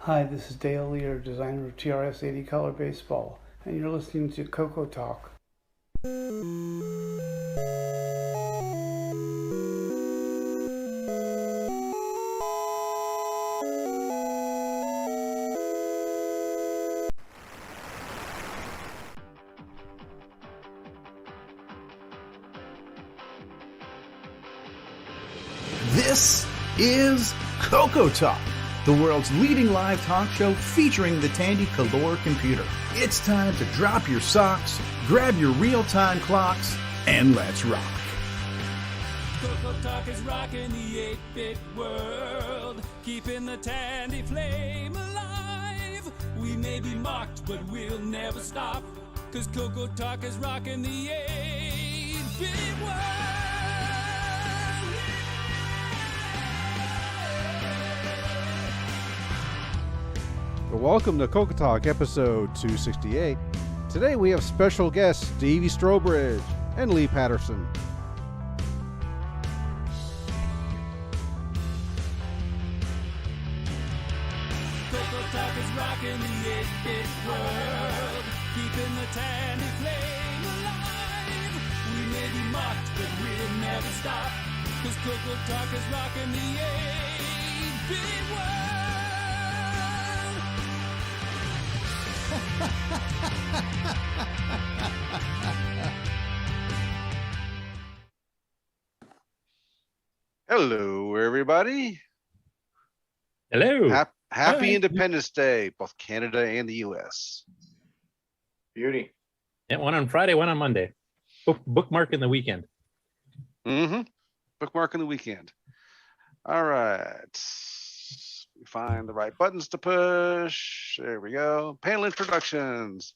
Hi, this is Dale Lear, designer of TRS-80 Color Baseball, and you're listening to CoCoTALK. This is CoCoTALK, the world's leading live talk show featuring the Tandy Color computer. It's time to drop your socks, grab your real-time clocks, and let's rock. CoCoTALK is rocking the 8-bit world, keeping the Tandy flame alive. We may be mocked, but we'll never stop, cause CoCoTALK is rocking the 8-bit world. Welcome to CoCoTALK episode 268. Today we have special guests Stevie Strobridge and Lee Patterson. CoCoTALK is rocking the 8-bit world, keeping the Tandy flame alive. We may be mocked, but we'll never stop, cause CoCoTALK is rocking the 8-bit world. Hello, everybody. Hello. Happy Independence Day, both Canada and the U.S. Beauty. Yeah, one on Friday, one on Monday. Bookmarking the weekend. Mm-hmm. Bookmarking the weekend. All right. Find the right buttons to push. There we go. Panel introductions.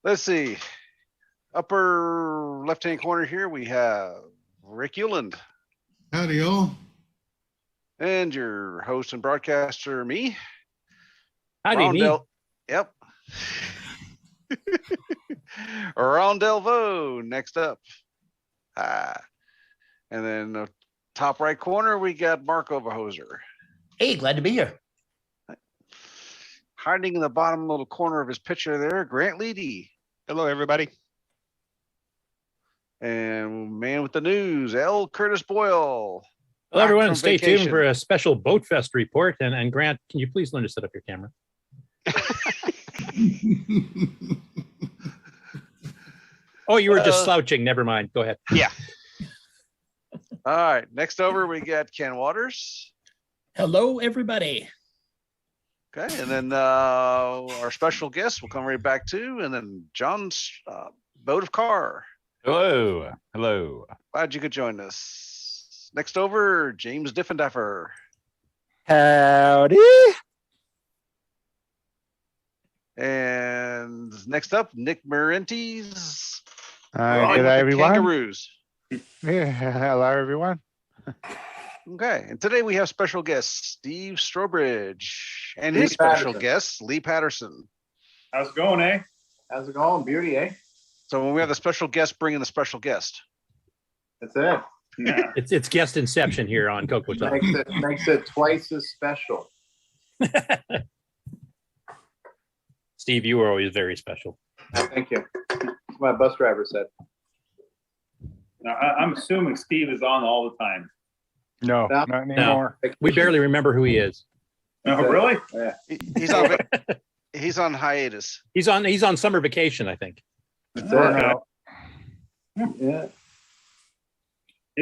Let's see. Upper left-hand corner here, we have Rick Euland. Howdy, y'all. And your host and broadcaster, me. Howdy, me. Yep. Ron Delvaux next up. And then the top right corner, we got Mark Overhoser. Hey, glad to be here. Hiding in the bottom little corner of his picture there, Grant Leedy. Hello, everybody. And man with the news, L. Curtis Boyle. Hello, Back everyone. from Stay vacation. tuned for a special BoatFEST report. And Grant, can you please learn to set up your camera? Oh, you were just slouching. Never mind. Go ahead. Yeah. All right. Next over, we got Ken Waters. Hello, everybody. Okay. And then our special guest will come right back to, and then John's Boat of Car. Hello. Hello. Glad you could join us. Next over, James Diffendaffer. Howdy. And next up, Nick Marentes. Good day, everyone. Kangaroos. Yeah, hello, everyone. Okay, and today we have special guest Steve Strobridge and Lee his special Patterson. guest Lee Patterson. How's it going, eh? How's it going? Beauty, eh? So when we have the special guest, bring in the special guest. That's it. Yeah. It's guest inception here on CoCoTALK. Makes it twice as special. Steve, you were always very special. Thank you. That's what my bus driver said. Now, I'm assuming Steve is on all the time. No, No. not anymore. We barely remember who he is. Oh, really? Yeah. He's on he's on hiatus. He's on summer vacation, I think. That's Okay. it. Yeah.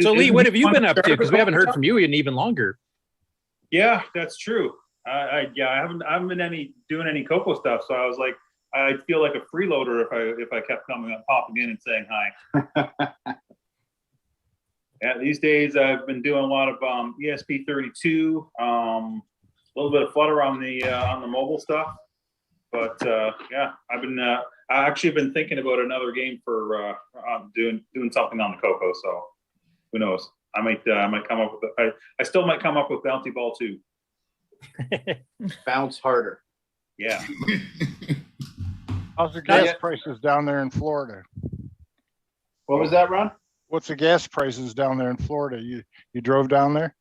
So, Lee, Isn't what he have you on been up to? Shark Because we haven't heard Talk? from you in even longer. Yeah, that's true. I haven't been doing any Coco stuff, so I was like, I'd feel like a freeloader if I kept popping in and saying hi. Yeah, these days I've been doing a lot of ESP32, a little bit of Flutter on the mobile stuff, but yeah, I actually been thinking about another game for doing something on the Coco. So who knows? I might come up with I still might come up with Bounty Ball 2. Bounce harder. Yeah. How's the Nice. gas prices down there in Florida? What was that, Ron? What's the gas prices down there in Florida? You drove down there?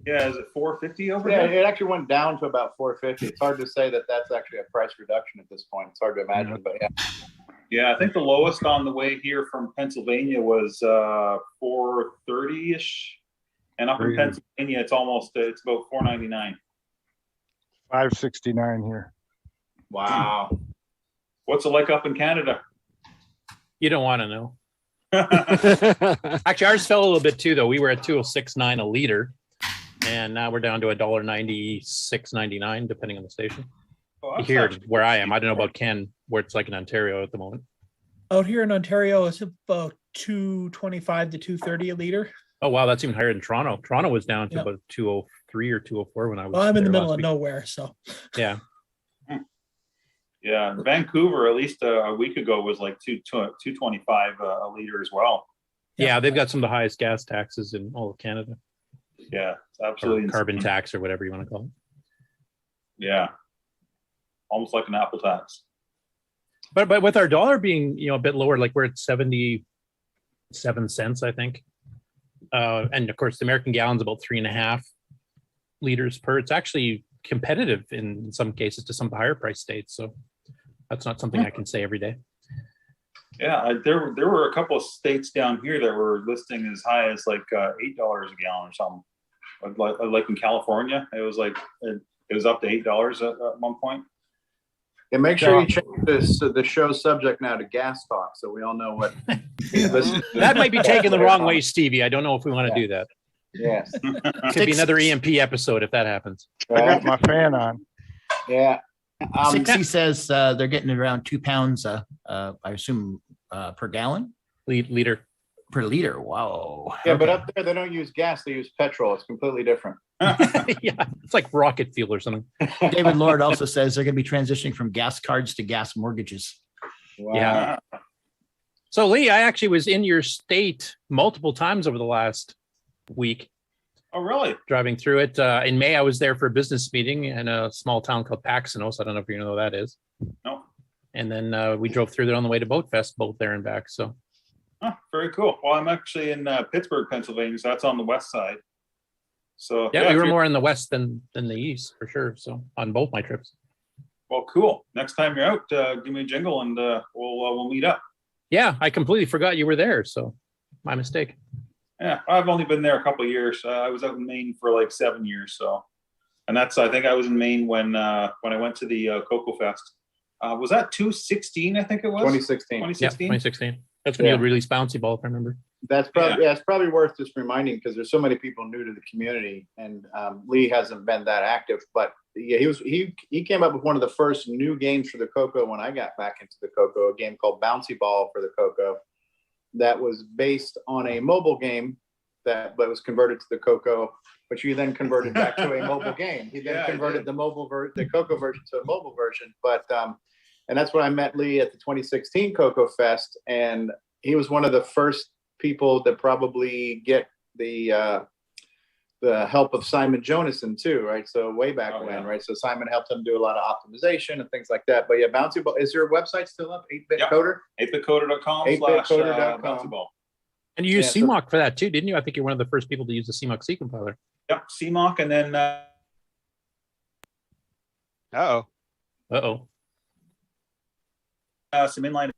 Yeah, is it 450 over Yeah, here? it actually went down to about 450. It's hard to say that that's actually a price reduction at this point. It's hard to imagine, but yeah. Yeah, I think the lowest on the way here from Pennsylvania was 430-ish. And up in Pennsylvania, it's about 499. 569 here. Wow. What's it like up in Canada? You don't want to know. Actually, ours fell a little bit too, though. We were at 206.9 a liter, and now we're down to $1.96.99, depending on the station. Oh, that's Here, actually where I am, I don't know about Ken, where it's like in Ontario at the moment. Out here in Ontario, it's about 225 to 230 a liter. Oh wow, that's even higher than Toronto. Toronto was down to Yep. about 203 or 204 when I was. Well, I'm in the there middle last of week. nowhere, so Yeah, Yeah, Vancouver, at least a week ago, was like 225 a liter as well. yeah, they've got some of the highest gas taxes in all of Canada, Yeah, it's or absolutely carbon insane. tax, or whatever you want to call it. Yeah, almost like an Apple tax. But with our dollar being a bit lower, like we're at 77 cents, I think, and of course the American gallon's about 3.5 liters per. It's actually competitive in some cases to some of the higher price states. So that's not something I can say every day. Yeah, there were a couple of states down here that were listing as high as like $8 a gallon or something. Like in California, it was like it was up to $8 at one point. And make sure you change the show's subject now to gas talk, so we all know what. That might be taken the wrong way, Stevie. I don't know if we want to do that. Yes. Could be another EMP episode if that happens. I got my fan on. Yeah. 60 says they're getting around 2 pounds, I assume, per gallon? Liter. Per liter. Wow. Yeah, but up there they don't use gas; they use petrol. It's completely different. Yeah, it's like rocket fuel or something. David Lord also says they're going to be transitioning from gas cards to gas mortgages. Wow. Yeah. So Lee, I actually was in your state multiple times over the last week. Oh, really? Driving through it. In May, I was there for a business meeting in a small town called Patterson. I don't know if you know what that is. No. And then we drove through there on the way to BoatFEST, both there and back. So. Oh, very cool. Well, I'm actually in Pittsburgh, Pennsylvania, so that's on the west side. So Yeah, we were more in the west than the east for sure. So on both my trips. Well, cool. Next time you're out, give me a jingle and we'll meet up. Yeah, I completely forgot you were there. So my mistake. Yeah, I've only been there a couple of years. I was out in Maine for like 7 years. So, and I think I was in Maine when I went to the CoCoFest. Was that 2016? I think it was 2016. 2016. Yeah, 2016. That's when you released Bouncy Ball, if I remember. That's probably it's probably worth just reminding because there's so many people new to the community, and Lee hasn't been that active. But yeah, he came up with one of the first new games for the CoCo when I got back into the CoCo, a game called Bouncy Ball for the CoCo, that was based on a mobile game but was converted to the CoCo, which you then converted back to a mobile game. He then converted the CoCo version to a mobile version, but. And that's when I met Lee at the 2016 CoCoFest, and he was one of the first people that probably get the help of Simon Jonason too, right? So way back when, right? So Simon helped him do a lot of optimization and things like that. But yeah, Bouncy Ball, is your website still up? 8-bit Coder? 8bitcoder.com. 8bitcoder.com. And you used CMOC for that too, didn't you? I think you're one of the first people to use the CMOC C compiler. Yep, CMOC, and then. Uh-oh. Some inline.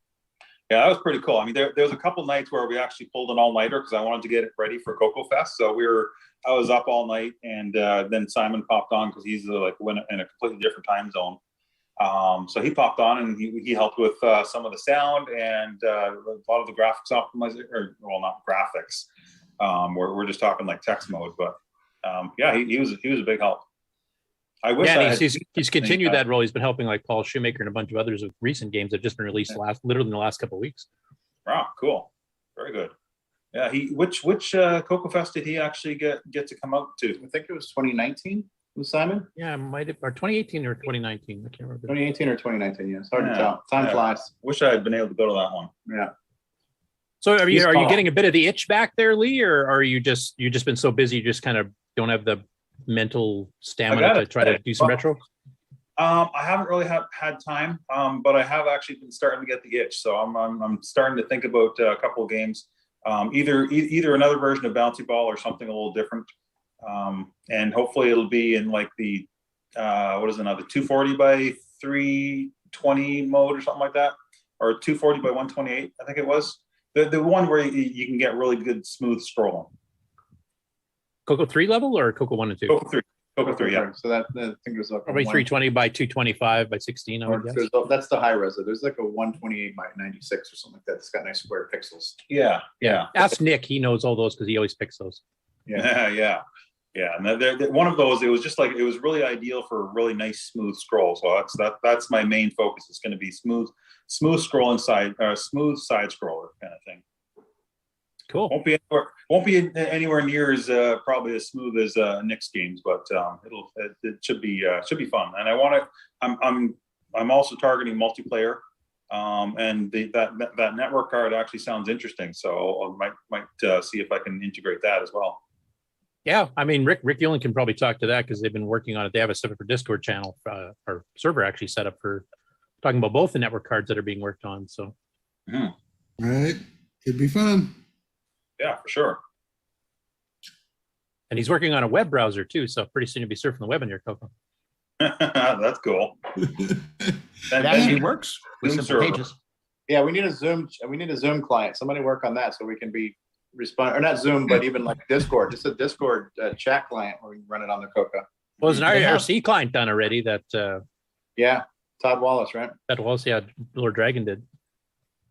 Yeah, that was pretty cool. I mean, there was a couple nights where we actually pulled an all-nighter because I wanted to get it ready for CoCoFest. So I was up all night, and then Simon popped on because he's in a completely different time zone. So he popped on and he helped with some of the sound and a lot of the graphics optimization, or well, not graphics. We're just talking like text mode, but yeah, he was a big help. I wish. Yeah, he's continued that role. He's been helping like Paul Shoemaker and a bunch of others with recent games that have just been released literally in the last couple of weeks. Wow, cool, very good. Yeah, which CoCoFest did he actually get to come out to? I think it was 2019 with Simon. Yeah, might have, or 2018 or 2019. I can't remember. 2018 or 2019. Yeah, it's hard to tell. Time flies. Wish I had been able to go to that one. Yeah. So are you getting a bit of the itch back there, Lee, or are you just been so busy you just kind of don't have the mental stamina to try to do some retro? I haven't really had time, but I have actually been starting to get the itch. So I'm starting to think about a couple of games, either another version of Bouncy Ball or something a little different. And hopefully it'll be in like the what is it now, the 240 by 320 mode or something like that, or 240 by 128, I think it was the one where you can get really good smooth scrolling. CoCo 3 level or CoCo 1 and 2? CoCo 3, yeah. So that, I think it was like Probably 320 by 225 by 16. I would guess. That's the high res. There's like a 128 by 96 or something like that. It's got nice square pixels. Yeah. Ask Nick. He knows all those because he always picks those. Yeah. And one of those, it was just like, it was really ideal for a really nice smooth scroll. So that's my main focus. It's going to be smooth scrolling smooth side scroller kind of thing. Cool. Won't be anywhere near as probably as smooth as Nick's games, but it should be fun. And I'm also targeting multiplayer, and that network card actually sounds interesting. So I might see if I can integrate that as well. Yeah, I mean, Rick Yolen can probably talk to that because they've been working on it. They have a set up for Discord channel or server actually set up for talking about both the network cards that are being worked on. So, All right, it'd be fun. Yeah, for sure. And he's working on a web browser too, so pretty soon you'll be surfing the web in your CoCo. That's cool. It actually works with simple pages. Yeah, we need a Zoom client. Somebody work on that so we can be respond, or not Zoom, but even like Discord. Just a Discord chat client where we can run it on the CoCo. Well, there's an IRC client done already that. Yeah, Todd Wallace, right? Todd Wallace, yeah, Lord Dragon did.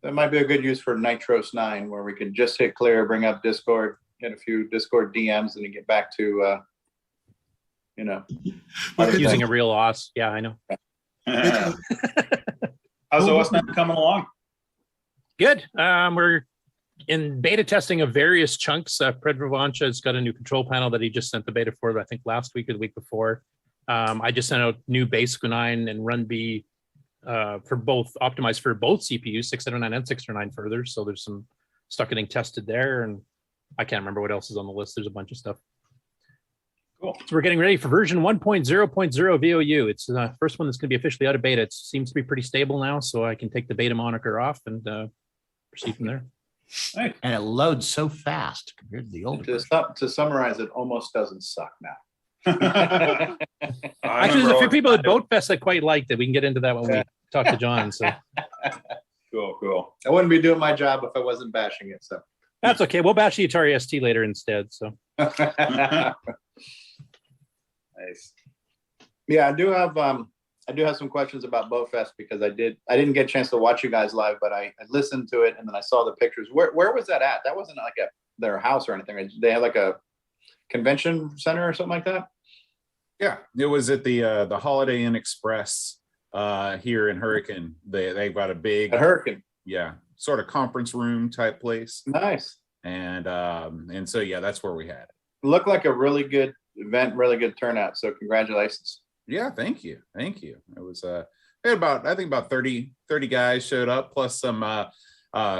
That might be a good use for Nitros 9, where we could just hit clear, bring up Discord, get a few Discord DMs, and then get back to, using a real OS. Yeah, I know. How's OS 9 coming along? Good. We're in beta testing of various chunks. Pred Vavancha has got a new control panel that he just sent the beta for, I think last week or the week before. I just sent out new Basic 9 and Run B for both, optimized for both CPUs, 609 and 609 further. So there's some stuff getting tested there, and I can't remember what else is on the list. There's a bunch of stuff. Cool. So we're getting ready for version 1.0.0 VOU. It's the first one that's going to be officially out of beta. It seems to be pretty stable now, so I can take the beta moniker off and proceed from there. Nice. And it loads so fast compared to the older. To summarize, it almost doesn't suck now. Actually, there's a few people at BoatFEST that quite liked it. We can get into that when we talk to John. So cool. I wouldn't be doing my job if I wasn't bashing it. So that's okay. We'll bash the Atari ST later instead. So nice. Yeah, I do have some questions about BoatFEST because I didn't get a chance to watch you guys live, but I listened to it and then I saw the pictures. Where was that at? That wasn't like their house or anything. They had like a convention center or something like that? Yeah, it was at the Holiday Inn Express here in Hurricane. They've got a big Hurricane. Yeah, sort of conference room type place. Nice. And so yeah, that's where we had it. Looked like a really good event, really good turnout. So congratulations. Yeah, thank you. It was we had about 30 guys showed up, plus some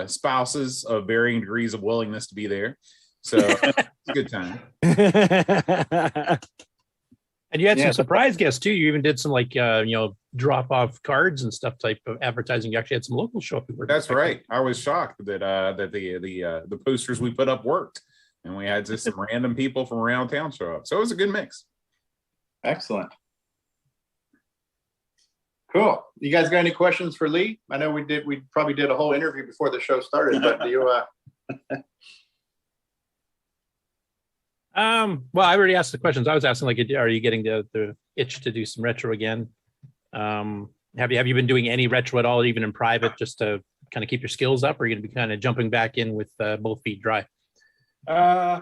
spouses of varying degrees of willingness to be there. So it's a good time. And you had some surprise guests too. You even did some drop off cards and stuff type of advertising. You actually had some local show up. That's right. I was shocked that the posters we put up worked, and we had just some random people from around town show up. So it was a good mix. Excellent. Cool. You guys got any questions for Lee? I know we probably did a whole interview before the show started, but do you well, I already asked the questions. I was asking, are you getting the itch to do some retro again? Have you been doing any retro at all, even in private, just to kind of keep your skills up, or are you going to be kind of jumping back in with both feet dry?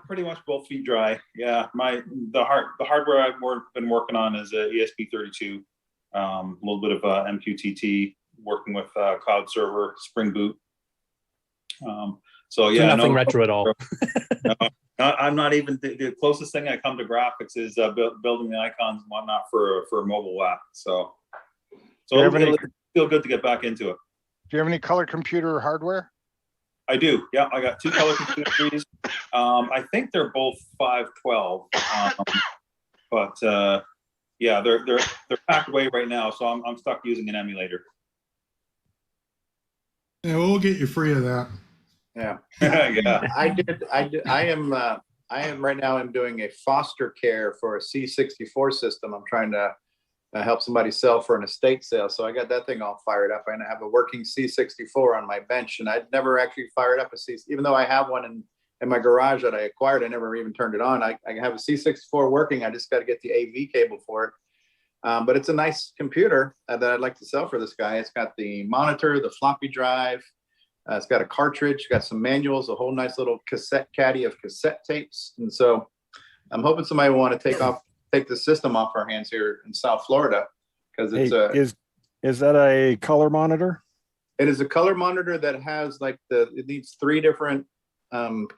Pretty much both feet dry. Yeah, the hardware I've been working on is a ESP32, a little bit of MQTT, working with cloud server, Spring Boot. So nothing retro at all. I'm not even the closest thing I come to graphics is building the icons and whatnot for a mobile app. So it'll feel good to get back into it. Do you have any color computer hardware? I do. Yeah, I got 2 color computers. I think they're both 512, but yeah, they're packed away right now. So I'm stuck using an emulator. Yeah, we'll get you free of that. Yeah. Yeah. I am right now. I'm doing a foster care for a C64 system. I'm trying to help somebody sell for an estate sale. So I got that thing all fired up. And I have a working C64 on my bench, and I'd never actually fired up a C, even though I have one in my garage that I acquired. I never even turned it on. I have a C64 working. I just got to get the AV cable for it. But it's a nice computer that I'd like to sell for this guy. It's got the monitor, the floppy drive. It's got a cartridge, got some manuals, a whole nice little cassette caddy of cassette tapes. And so I'm hoping somebody will want to take the system off our hands here in South Florida, because it's is that a color monitor? It is a color monitor that has it needs 3 different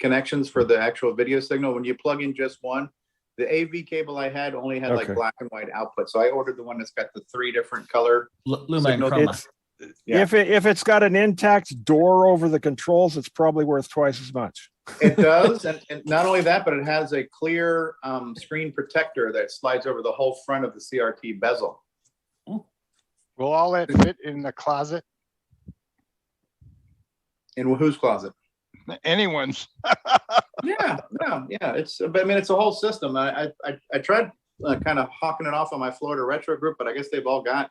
connections for the actual video signal. When you plug in just one, the AV cable I had only had like black and white output. So I ordered the one that's got the 3 different color Luma and Chroma. If it's got an intact door over the controls, it's probably worth twice as much. It does, and not only that, but it has a clear screen protector that slides over the whole front of the CRT bezel. Will all that fit in the closet? In whose closet? Anyone's. Yeah. It's a whole system. I tried kind of hawking it off on my Florida Retro group, but I guess they've all got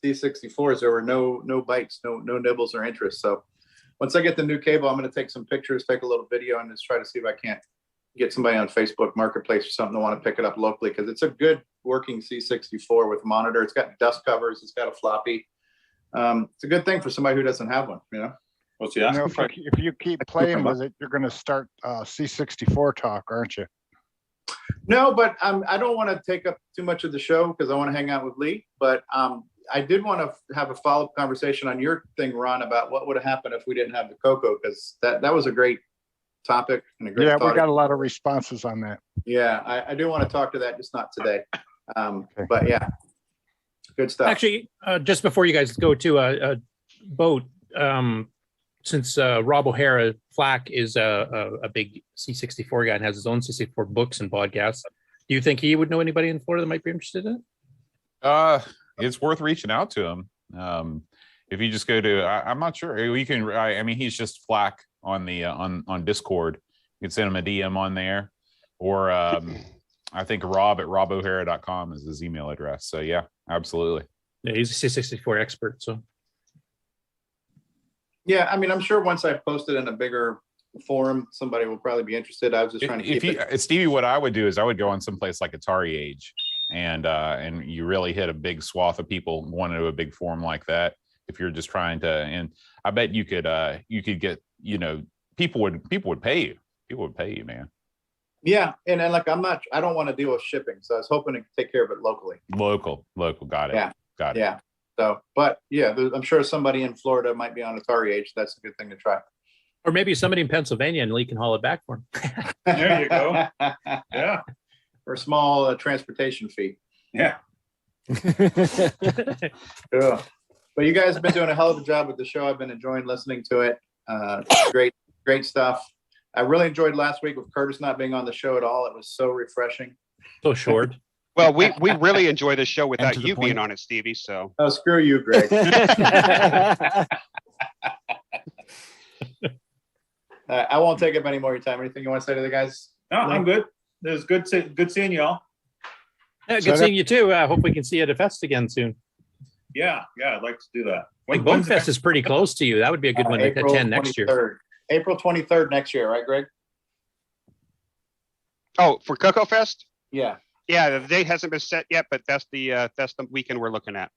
C64s. There were no bites, no nibbles or interest. So once I get the new cable, I'm going to take some pictures, take a little video, and just try to see if I can't get somebody on Facebook Marketplace or something to want to pick it up locally, because it's a good working C64 with monitor. It's got dust covers. It's got a floppy. It's a good thing for somebody who doesn't have one, you know? What's the asking price? If you keep playing with it, you're going to start C64 talk, aren't you? No, but I don't want to take up too much of the show because I want to hang out with Lee. But I did want to have a follow-up conversation on your thing, Ron, about what would have happened if we didn't have the CoCo, because that was a great topic and a great we got a lot of responses on that. Yeah, I do want to talk to that, just not today. But yeah, good stuff. Actually, just before you guys go to Boat, since Rob O'Hara Flack is a big C64 guy and has his own C64 books and podcasts, do you think he would know anybody in Florida that might be interested in it? It's worth reaching out to him. If you just go to, I'm not sure. You can. I mean, he's just Flack on the on Discord. You can send him a DM on there, or I think Rob at robohara.com is his email address. So yeah, absolutely. Yeah, he's a C64 expert. So. Yeah, I mean, I'm sure once I post it in a bigger forum, somebody will probably be interested. I was just trying to keep it. Stevie, what I would do is I would go on someplace like Atari Age, and you really hit a big swath of people going to a big forum like that. If you're just trying to, and I bet you could get, people would pay you. People would pay you, man. Yeah, and like I don't want to deal with shipping, so I was hoping to take care of it locally. Local, got it. Yeah, got it. Yeah. So, but yeah, I'm sure somebody in Florida might be on Atari Age. That's a good thing to try. Or maybe somebody in Pennsylvania, and Lee can haul it back for him. There you go. Yeah. For a small transportation fee. Yeah. Yeah. But you guys have been doing a hell of a job with the show. I've been enjoying listening to it. Great stuff. I really enjoyed last week with Curtis not being on the show at all. It was so refreshing. So short. Well, we really enjoy the show without you being on it, Stevie. So. Oh, screw you, Greg. I won't take up any more of your time. Anything you want to say to the guys? No, I'm good. It was good seeing y'all. Yeah, good seeing you too. Hope we can see you at a fest again soon. Yeah, I'd like to do that. BoatFest is pretty close to you. That would be a good one to attend next year. April 23rd next year, right, Greg? Oh, for CoCoFest? Yeah. Yeah, the date hasn't been set yet, but that's the weekend we're looking at.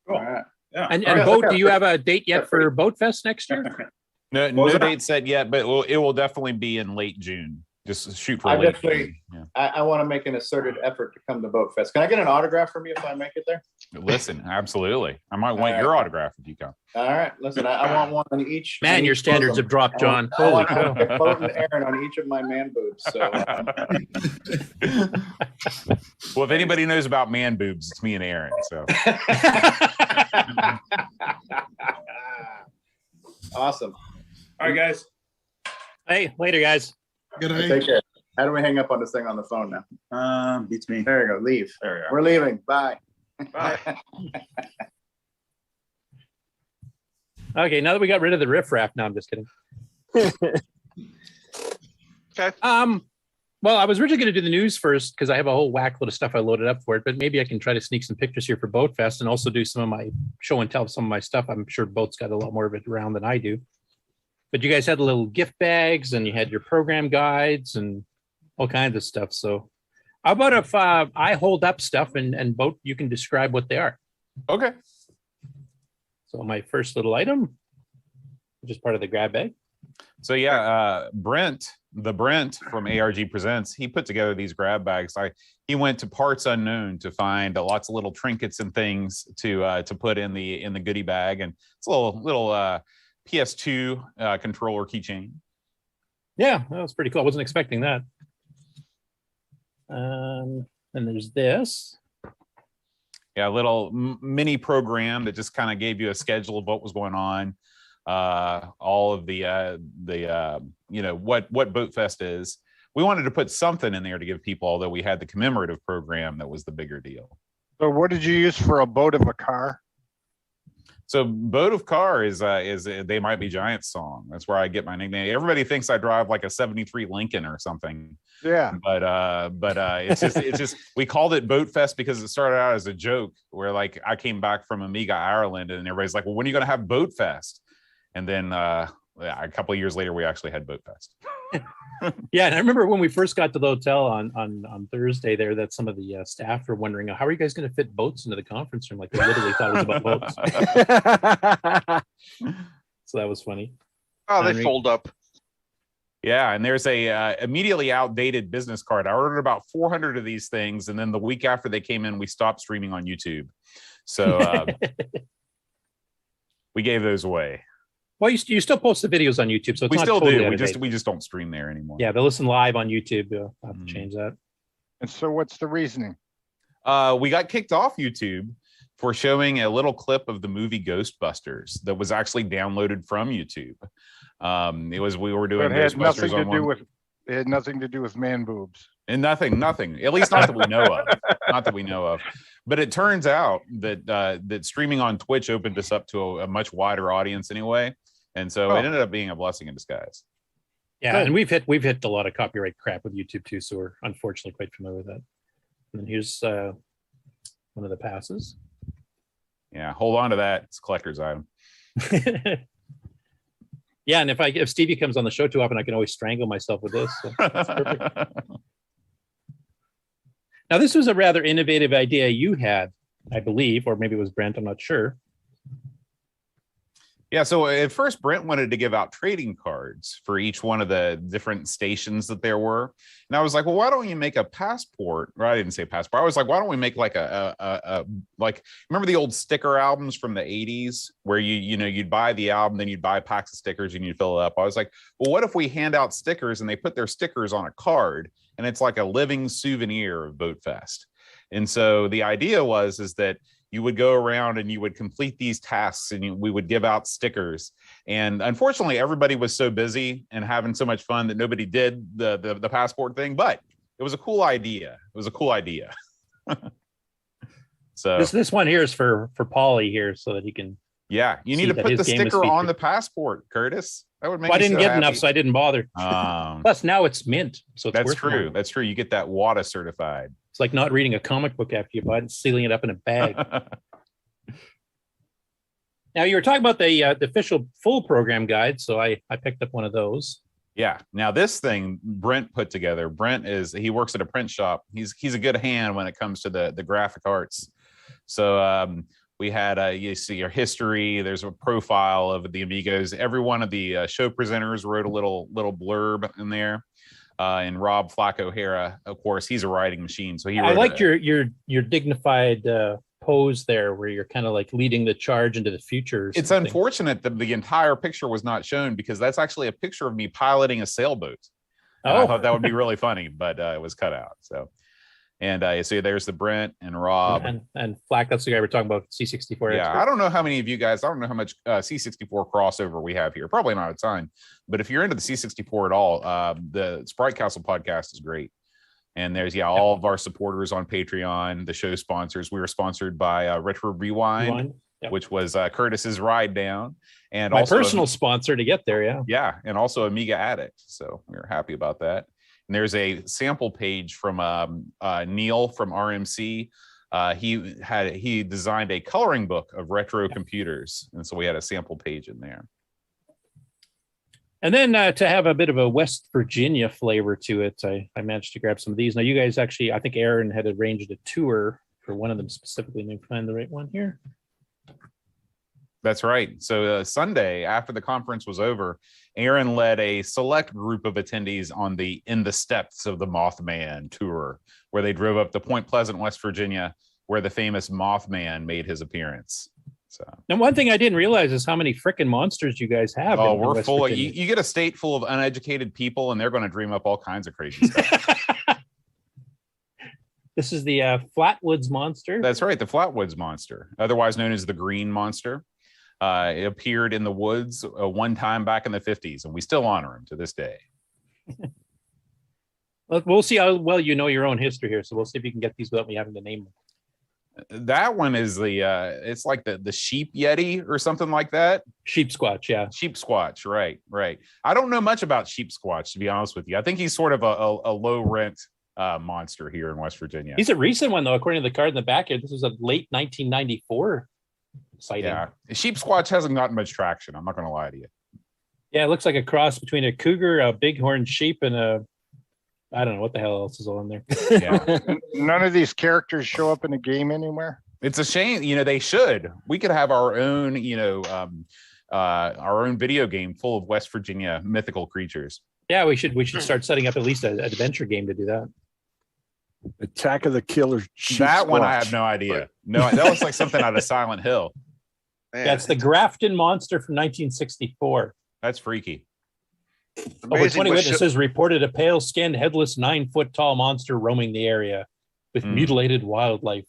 Cool. All right. Yeah. And Boat, do you have a date yet for BoatFest next year? No date set yet, but it will definitely be in late June. Just shoot for late June. Yeah. I want to make an asserted effort to come to BoatFest. Can I get an autograph from you if I make it there? Listen, absolutely. I might want your autograph if you come. All right. Listen, I want one on each. Man, your standards have dropped, John. Holy cow. Boat and Aaron on each of my man boobs. So. Well, if anybody knows about man boobs, it's me and Aaron. So. Awesome. All right, guys. Hey, later, guys. Good night. Take care. How do we hang up on this thing on the phone now? Beats me. There you go. Leave. There we are. We're leaving. Bye. Bye. Okay, now that we got rid of the riffraff, no, I'm just kidding. Okay. Well, I was originally going to do the news first because I have a whole whack load of stuff I loaded up for it, but maybe I can try to sneak some pictures here for BoatFest and also do some of my show and tell of some of my stuff. I'm sure Boat's got a lot more of it around than I do. But you guys had little gift bags and you had your program guides and all kinds of stuff. So how about if I hold up stuff and Boat, you can describe what they are? Okay. So my first little item, which is part of the grab bag. So yeah, Brent from ARG Presents, he put together these grab bags. He went to parts unknown to find lots of little trinkets and things to put in the goodie bag, and it's a little PS2 controller keychain. Yeah, that was pretty cool. I wasn't expecting that. And there's this. Yeah, a little mini program that just kind of gave you a schedule of what was going on. All of the what BoatFest is. We wanted to put something in there to give people, although we had the commemorative program that was the bigger deal. So what did you use for a boat of a car? So Boat of Car is They Might Be Giants song. That's where I get my nickname. Everybody thinks I drive like a 73 Lincoln or something. Yeah. But it's just we called it BoatFest because it started out as a joke where like I came back from Amiga Ireland and everybody's like, well, when are you going to have BoatFest? And then a couple of years later, we actually had BoatFest. Yeah, and I remember when we first got to the hotel on Thursday there, that some of the staff were wondering, how are you guys going to fit boats into the conference room? Like they literally thought it was about boats. So that was funny. Oh, they fold up. Yeah, and there's a immediately outdated business card. I ordered about 400 of these things, and then the week after they came in, we stopped streaming on YouTube. So we gave those away. Well, you still post the videos on YouTube, so it's we not still totally do. We just don't stream there anymore. Yeah, they listen live on YouTube. I'll have to change that. And so, what's the reasoning? We got kicked off YouTube for showing a little clip of the movie Ghostbusters that was actually downloaded from YouTube. We were doing Ghostbusters on one. It had nothing to do with man boobs. And nothing. At least not that we know of. Not that we know of. But it turns out that streaming on Twitch opened us up to a much wider audience anyway, and so it ended up being a blessing in disguise. Yeah, and we've hit a lot of copyright crap with YouTube too, so we're unfortunately quite familiar with that. And then here's one of the passes. Yeah, hold on to that. It's a collector's item. Yeah, and if Stevie comes on the show too often, I can always strangle myself with this. So that's perfect. Now, this was a rather innovative idea you had, I believe, or maybe it was Brent, I'm not sure. Yeah, so at first Brent wanted to give out trading cards for each one of the different stations that there were. And I was like, well, why don't you make a passport? Or I didn't say passport. I was like, why don't we make like remember the old sticker albums from the 80s where you'd buy the album, then you'd buy packs of stickers and you'd fill it up. I was like, well, what if we hand out stickers and they put their stickers on a card and it's like a living souvenir of BoatFest? And so the idea is that you would go around and you would complete these tasks and we would give out stickers. And unfortunately, everybody was so busy and having so much fun that nobody did the passport thing, but it was a cool idea. So this one here is for Paulie here so that he can. Yeah, you need to put the sticker on the passport, Curtis. That would make I didn't get enough, so I didn't bother. Plus, now it's mint. So that's true. That's true. You get that WADA certified. It's like not reading a comic book after you buy it and sealing it up in a bag. Now, you were talking about the official full program guide, so I picked up one of those. Yeah. Now, this thing Brent put together. Brent he works at a print shop. He's a good hand when it comes to the graphic arts. So we had you see your history. There's a profile of the Amigos. Every one of the show presenters wrote a little blurb in there. And Rob Flack O'Hara, of course, he's a writing machine. So I liked your dignified pose there, where you're kind of like leading the charge into the future. It's unfortunate that the entire picture was not shown because that's actually a picture of me piloting a sailboat. I thought that would be really funny, but it was cut out. So, and so there's the Brent and Rob and Flack. That's the guy we're talking about. C64. Yeah, expert. I don't know how many of you guys. I don't know how much C64 crossover we have here. Probably not a ton. But if you're into the C64 at all, the Sprite Castle podcast is great. And there's all of our supporters on Patreon, the show sponsors. We were sponsored by Retro Rewind. Which was Curtis's ride down, and my also personal sponsor to get there. Yeah, and also Amiga Addict. So we were happy about that. And there's a sample page from Neil from RMC. He designed a coloring book of retro computers, and so we had a sample page in there. And then to have a bit of a West Virginia flavor to it, I managed to grab some of these. Now, you guys actually, I think Aaron had arranged a tour for one of them specifically. Let me find the right one here. That's right. So Sunday, after the conference was over, Aaron led a select group of attendees on the In the Steps of the Mothman tour, where they drove up to Point Pleasant, West Virginia, where the famous Mothman made his appearance. So, now, one thing I didn't realize is how many freaking monsters you guys have. Oh, we're full. You get a state full of uneducated people, and they're going to dream up all kinds of crazy stuff. This is the Flatwoods Monster. That's right, the Flatwoods Monster, otherwise known as the Green Monster. It appeared in the woods one time back in the 50s, and we still honor him to this day. We'll see how well you know your own history here. So we'll see if you can get these without me having to name them. That one is it's like the sheep yeti or something like that. Sheep squatch, yeah. Sheep squatch, right. I don't know much about sheep squatch, to be honest with you. I think he's sort of a low rent monster here in West Virginia. He's a recent one, though, according to the card in the back here. This was a late 1994 sighting. Yeah, sheep squatch hasn't gotten much traction. I'm not going to lie to you. Yeah, it looks like a cross between a cougar, a bighorn sheep, and I don't know what the hell else is on there. Yeah. None of these characters show up in the game anywhere. It's a shame. They should. We could have our own, our own video game full of West Virginia mythical creatures. Yeah, we should start setting up at least an adventure game to do that. Attack of the Killer. That one I have no idea. No, that was like something out of Silent Hill. Man. That's the Grafton Monster from 1964. That's freaky. Over 20 witnesses reported a pale-skinned, headless, 9-foot-tall monster roaming the area with mutilated wildlife.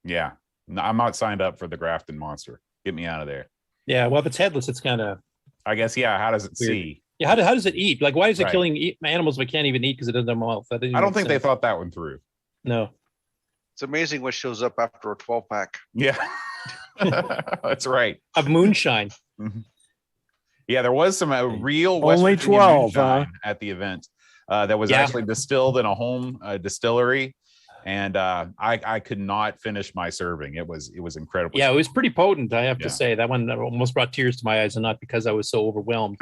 Yeah, no, I'm not signed up for the Grafton Monster. Get me out of there. Yeah, well, if it's headless, it's kind of. I guess. Yeah. How does it weird. See? Yeah. How does it eat? Like, why is it killing animals if it can't even eat because it doesn't have mouth? I don't think they thought that one through. No. It's amazing what shows up after a 12-pack. Yeah, that's right. Of moonshine. Mm-hmm. Yeah, there was some real West only Virginia 12 at the event that was actually distilled in a home distillery, and I could not finish my serving. It was incredible. Yeah, it was pretty potent. I have to say that one almost brought tears to my eyes, and not because I was so overwhelmed.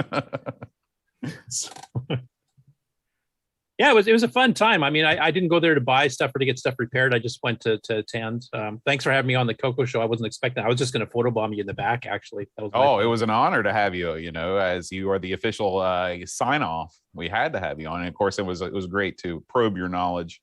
Yeah, it was a fun time. I mean, I didn't go there to buy stuff or to get stuff repaired. I just went to attend. Thanks for having me on the CoCo show. I wasn't expecting. I was just going to photobomb you in the back, actually. That was it was an honor to have you. As you are the official sign off, we had to have you on. And of course, it was great to probe your knowledge.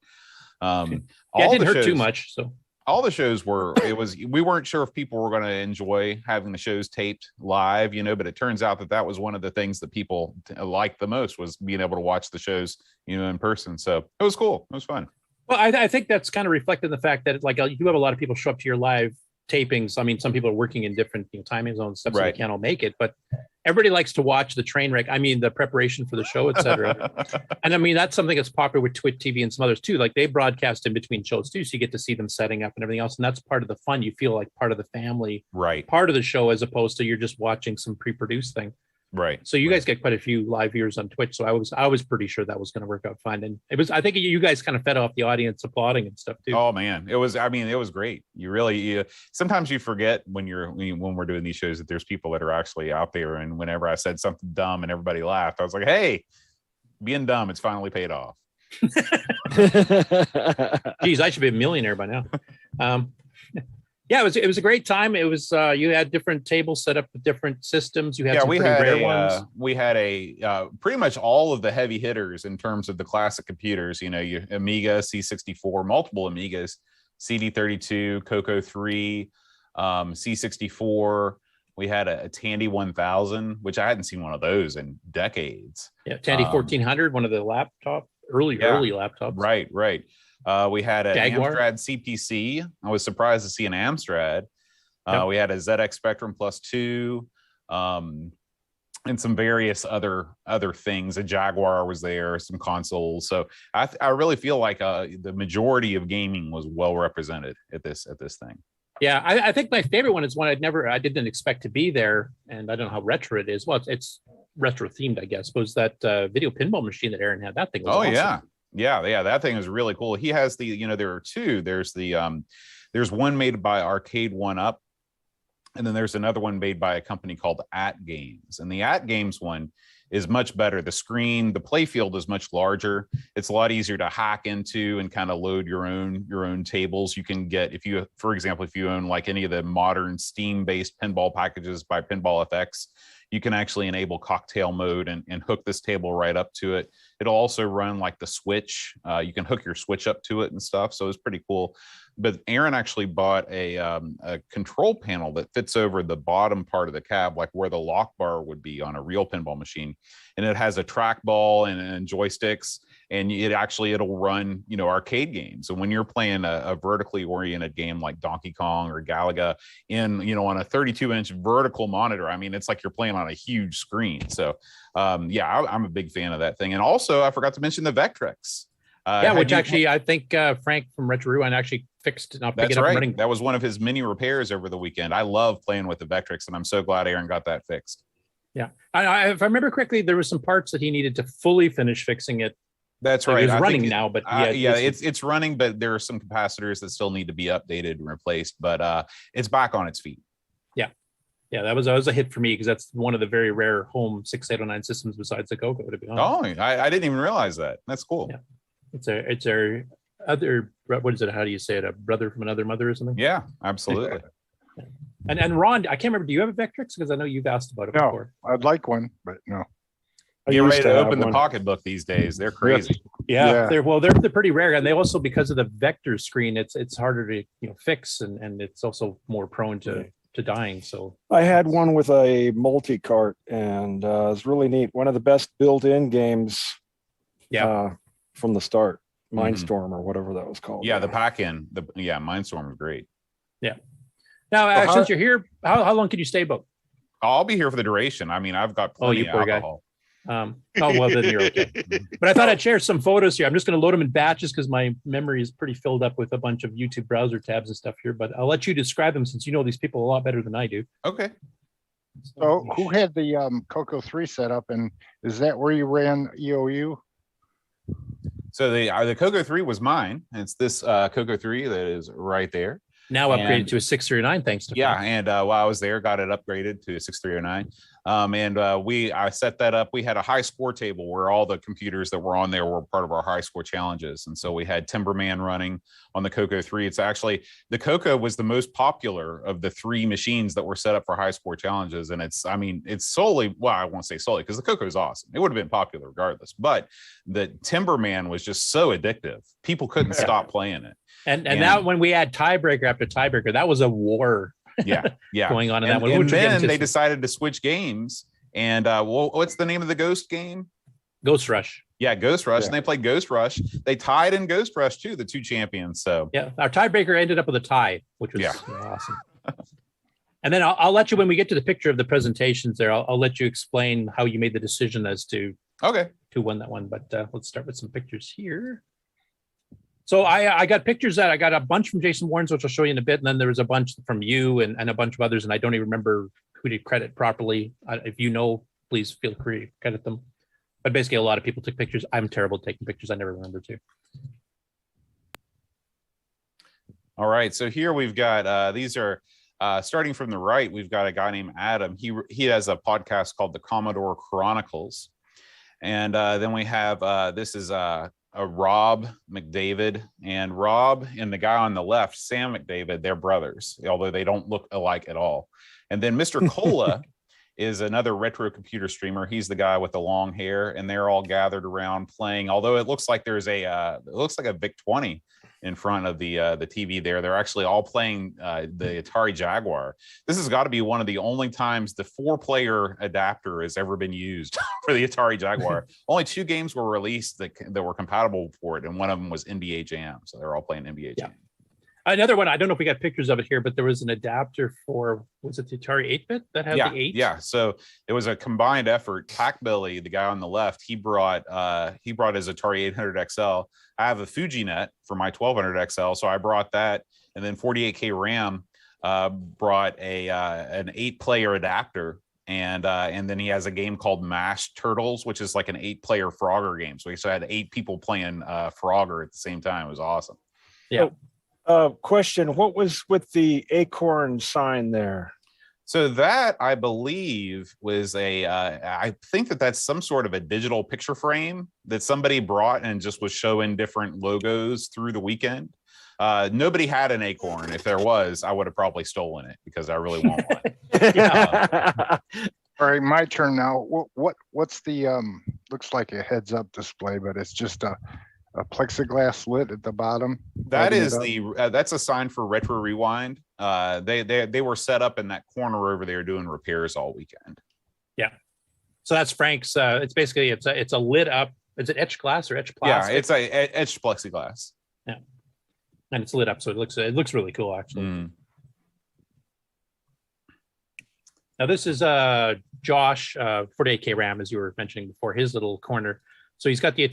It didn't hurt too much. So all the shows we weren't sure if people were going to enjoy having the shows taped live, but it turns out that was one of the things that people liked the most, was being able to watch the shows, in person. So it was cool. It was fun. Well, I think that's kind of reflected in the fact that you do have a lot of people show up to your live tapings. I mean, some people are working in different timing zones and stuff, so they can't all make it, but everybody likes to watch the train wreck. I mean, the preparation for the show, etc. And I mean, that's something that's popular with Twit TV and some others too. Like, they broadcast in between shows too, so you get to see them setting up and everything else. And that's part of the fun. You feel like part of the family, part of the show, as opposed to you're just watching some pre-produced thing. Right. So you guys get quite a few live viewers on Twitch. So I was pretty sure that was going to work out fine. And I think you guys kind of fed off the audience applauding and stuff too. Oh man, it was great. Sometimes you forget when we're doing these shows that there's people that are actually out there. And whenever I said something dumb and everybody laughed, I was like, hey, being dumb, it's finally paid off. Geez, I should be a millionaire by now. Yeah, it was a great time. It was you had different tables set up with different systems. You had some pretty rare ones. We had pretty much all of the heavy hitters in terms of the classic computers. Your Amiga, C64, multiple Amigas, CD32, CoCo 3, C64. We had a Tandy 1000, which I hadn't seen one of those in decades. Yeah, Tandy 1400, one of the early laptops. Right. We had an Amstrad CPC. I was surprised to see an Amstrad. We had a ZX Spectrum Plus 2, and some various other things. A Jaguar was there, some consoles. So I really feel like the majority of gaming was well represented at this thing. Yeah, I think my favorite one is one I didn't expect to be there, and I don't know how retro it is. Well, it's retro themed, I guess, was that video pinball machine that Aaron had. That thing was Oh awesome. yeah, that thing is really cool. He has there are two. There's one made by Arcade One Up, and then there's another one made by a company called At Games. And the At Games one is much better. The screen, the play field is much larger. It's a lot easier to hack into and kind of load your own tables. You can get, for example, if you own like any of the modern Steam-based pinball packages by Pinball FX, you can actually enable cocktail mode and hook this table right up to it. It'll also run like the Switch. You can hook your Switch up to it and stuff. So it's pretty cool. But Aaron actually bought a control panel that fits over the bottom part of the cab, like where the lock bar would be on a real pinball machine. And it has a trackball and joysticks, and it'll run, arcade games. And when you're playing a vertically oriented game like Donkey Kong or Galaga on a 32-inch vertical monitor, I mean, it's like you're playing on a huge screen. So I'm a big fan of that thing. And also I forgot to mention the Vectrex. I think Frank from Retro Rewind actually fixed and I'll pick it up and running. That was one of his mini repairs over the weekend. I love playing with the Vectrex, and I'm so glad Aaron got that fixed. Yeah. If I remember correctly, there was some parts that he needed to fully finish fixing it. That's right. It's running now, but it's running, but there are some capacitors that still need to be updated and replaced, but it's back on its feet. Yeah, that was a hit for me because that's one of the very rare home 6809 systems besides the CoCo, to be honest. Oh, I didn't even realize that. That's cool. Yeah. It's our other, what is it? How do you say it? A brother from another mother or something? Yeah, absolutely. And Ron, I can't remember. Do you have a Vectrex? Because I know you've asked about it before. I'd like one, but no. Get ready to open the pocketbook these days. They're crazy. Yeah. They're pretty rare, and they also, because of the vector screen, it's harder to fix, and it's also more prone to dying. So I had one with a multi-cart, and it's really neat. One of the best built-in games. From the start, Mindstorm or whatever that was called. Yeah, the pack-in. Mindstorm was great. Yeah. Now, since you're here, how long can you stay, Bo? I'll be here for the duration. I mean, I've got plenty of alcohol. Well, then you're okay. But I thought I'd share some photos here. I'm just going to load them in batches because my memory is pretty filled up with a bunch of YouTube browser tabs and stuff here. But I'll let you describe them since you know these people a lot better than I do. Okay. So who had the CoCo 3 set up, and is that where you ran EOU? So the CoCo 3 was mine. It's this CoCo 3 that is right there. Now upgraded to a 6309, thanks to Frank. And while I was there, got it upgraded to a 6309. I set that up. We had a high score table where all the computers that were on there were part of our high score challenges. And so we had Timberman running on the CoCo 3. It's actually, the CoCo was the most popular of the three machines that were set up for high score challenges. And it's solely, well, I won't say solely because the CoCo is awesome. It would have been popular regardless, but the Timberman was just so addictive. People couldn't stop playing it. And now when we add tiebreaker after tiebreaker, that was a war going on in that one. And then they decided to switch games. And what's the name of the Ghost game? Ghost Rush. Yeah, Ghost Rush. And they played Ghost Rush. They tied in Ghost Rush too, the two champions. So yeah, our tiebreaker ended up with a tie, which was awesome. And then I'll let you, when we get to the picture of the presentations there, I'll let you explain how you made the decision as to who won that one. But let's start with some pictures here. So I got pictures I got a bunch from Jason Warren's, which I'll show you in a bit. And then there was a bunch from you and a bunch of others. And I don't even remember who to credit properly. If you know, please feel free to credit them. But basically, a lot of people took pictures. I'm terrible at taking pictures. I never remember to. All right. So here we've got, these are, starting from the right, we've got a guy named Adam. He has a podcast called the Commodore Chronicles. And then we have, this is Rob McDavid, and Rob and the guy on the left, Sam McDavid, they're brothers, although they don't look alike at all. And then Mr. Cola is another retro computer streamer. He's the guy with the long hair, and they're all gathered around playing. Although it looks like there's it looks like a VIC-20 in front of the TV there. They're actually all playing the Atari Jaguar. This has got to be one of the only times the 4-player adapter has ever been used for the Atari Jaguar. Only 2 games were released that were compatible for it, and one of them was NBA Jam. So they're all playing NBA Jam. Another one, I don't know if we got pictures of it here, but there was an adapter for, was it the Atari 8-bit that had the 8? Yeah, so it was a combined effort. Pac Billy, the guy on the left, he brought his Atari 800 XL. I have a FujiNet for my 1200 XL, so I brought that. And then 48K RAM brought an 8-player adapter And then he has a game called Mashed Turtles, which is like an 8-player Frogger game. So he had 8 people playing Frogger at the same time. It was awesome. Yeah. Question: what was with the acorn sign there? So that, I believe, was I think that's some sort of a digital picture frame that somebody brought and just was showing different logos through the weekend. Nobody had an acorn. If there was, I would have probably stolen it because I really want one. All right, my turn now. What's the looks like a heads up display, but it's just a plexiglass lid at the bottom. That is that's a sign for Retro Rewind. They were set up in that corner over there doing repairs all weekend. Yeah. So that's Frank's. It's basically it's a lit up. Is it etched glass or etched plastic? Yeah, it's a etched plexiglass. Yeah, and it's lit up, so it looks really cool actually. Now this is Josh 48K RAM, as you were mentioning before, his little corner. So he's got the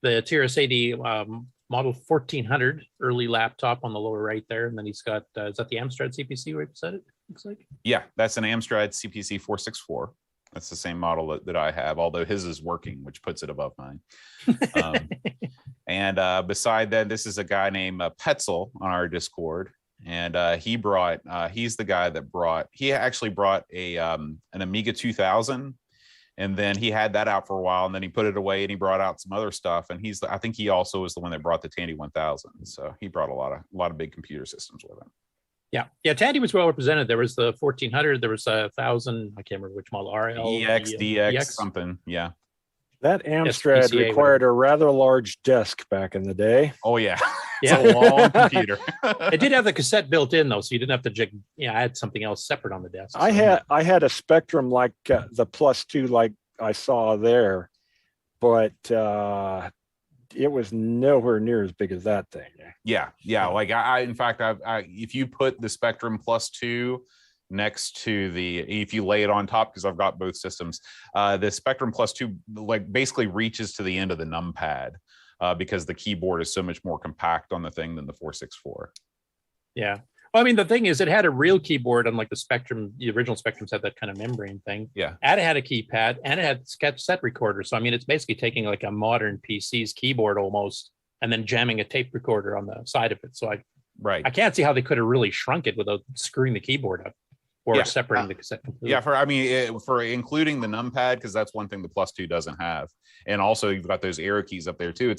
the TRS-80 model 1400 early laptop on the lower right there, and then he's got is that the Amstrad CPC right beside it? Looks like. Yeah, that's an Amstrad CPC 464. That's the same model that I have, although his is working, which puts it above mine. And beside that, this is a guy named Petzel on our Discord. And he's the guy that he actually brought an Amiga 2000, and then he had that out for a while, and then he put it away and he brought out some other stuff. And I think he also was the one that brought the Tandy 1000. So he brought a lot of big computer systems with him. Yeah. Tandy was well represented. There was the 1400, there was 1000. I can't remember which model. RL, EX, DX, something. Yeah. That Amstrad required a rather large desk back in the day. Oh yeah. It's a long computer. It did have the cassette built in though, so you didn't have to add something else separate on the desk. I had a Spectrum like the +2 like I saw there, but it was nowhere near as big as that thing. Yeah. Like in fact, if you put the Spectrum +2 next to if you lay it on top, because I've got both systems, the Spectrum +2 like basically reaches to the end of the numpad. Because the keyboard is so much more compact on the thing than the 464. Yeah. Well, I mean, the thing is, it had a real keyboard, unlike the Spectrum. The original Spectrums had that kind of membrane thing. Yeah. And it had a keypad, and it had cassette recorder. So, I mean, it's basically taking like a modern PC's keyboard almost, and then jamming a tape recorder on the side of it. So I can't see how they could have really shrunk it without screwing the keyboard up. Or separating the cassette completely. Yeah, for including the numpad, because that's one thing the +2 doesn't have, and also you've got those arrow keys up there too.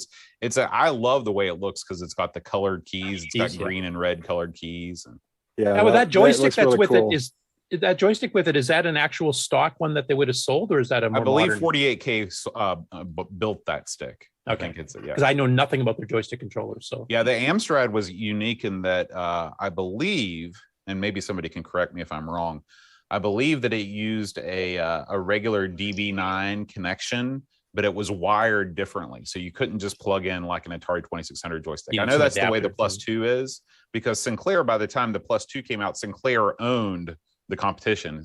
I love the way it looks because it's got the colored keys. It's got green and red colored keys. And with that joystick that's really with cool. it is that joystick with it. Is that an actual stock one that they would have sold, or is that a more I believe modern... 48K built that stick. Okay. I think it's because I know nothing about their joystick controllers. So yeah, the Amstrad was unique in that I believe. And maybe somebody can correct me if I'm wrong. I believe that it used a regular DB9 connection, but it was wired differently. So you couldn't just plug in like an Atari 2600 joystick. I know that's the way the +2 is, because Sinclair, by the time the +2 came out, Sinclair owned the competition.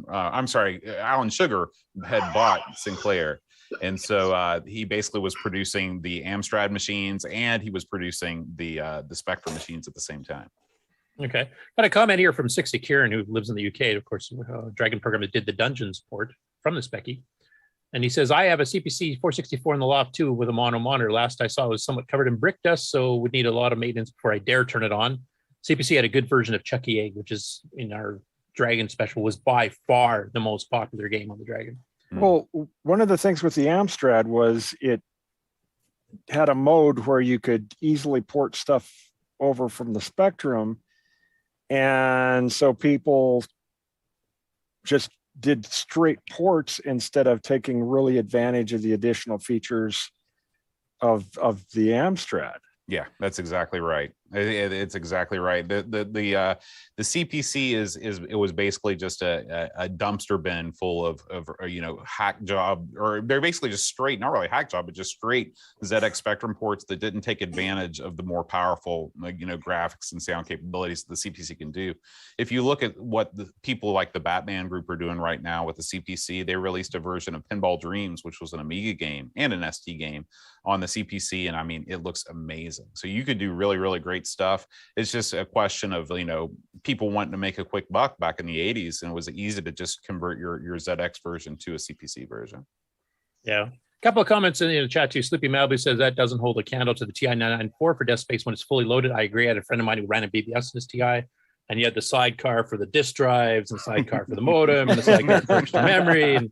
I'm sorry, Alan Sugar had bought Sinclair. And so he basically was producing the Amstrad machines, and he was producing the Spectrum machines at the same time. Okay. Got a comment here from 60 Kieran, who lives in the UK, of course, Dragon program that did the Dungeons port from the Specky. And he says, I have a CPC 464 in the loft too with a mono monitor. Last I saw it was somewhat covered in brick dust, so would need a lot of maintenance before I dare turn it on. CPC had a good version of Chucky Egg, which is in our Dragon special, was by far the most popular game on the Dragon. Well, one of the things with the Amstrad was it had a mode where you could easily port stuff over from the Spectrum. And so people just did straight ports instead of taking really advantage of the additional features of the Amstrad. Yeah, that's exactly right. It's exactly right. The CPC it was basically just a dumpster bin full of hack job, or they're basically just straight, not really hack job, but just straight ZX Spectrum ports that didn't take advantage of the more powerful graphics and sound capabilities that the CPC can do. If you look at what the people like the Batman group are doing right now with the CPC, they released a version of Pinball Dreams, which was an Amiga game and an ST game on the CPC, and I mean it looks amazing. So you could do really, really great great stuff. It's just a question of, people wanting to make a quick buck back in the 80s, and it was easy to just convert your ZX version to a CPC version. Yeah. A couple of comments in the chat too. Sleepy Malibu says that doesn't hold a candle to the TI-994 for desk space when it's fully loaded. I agree. I had a friend of mine who ran a BBS in his TI, and you had the sidecar for the disk drives and sidecar for the modem and the sidecar for extra memory. And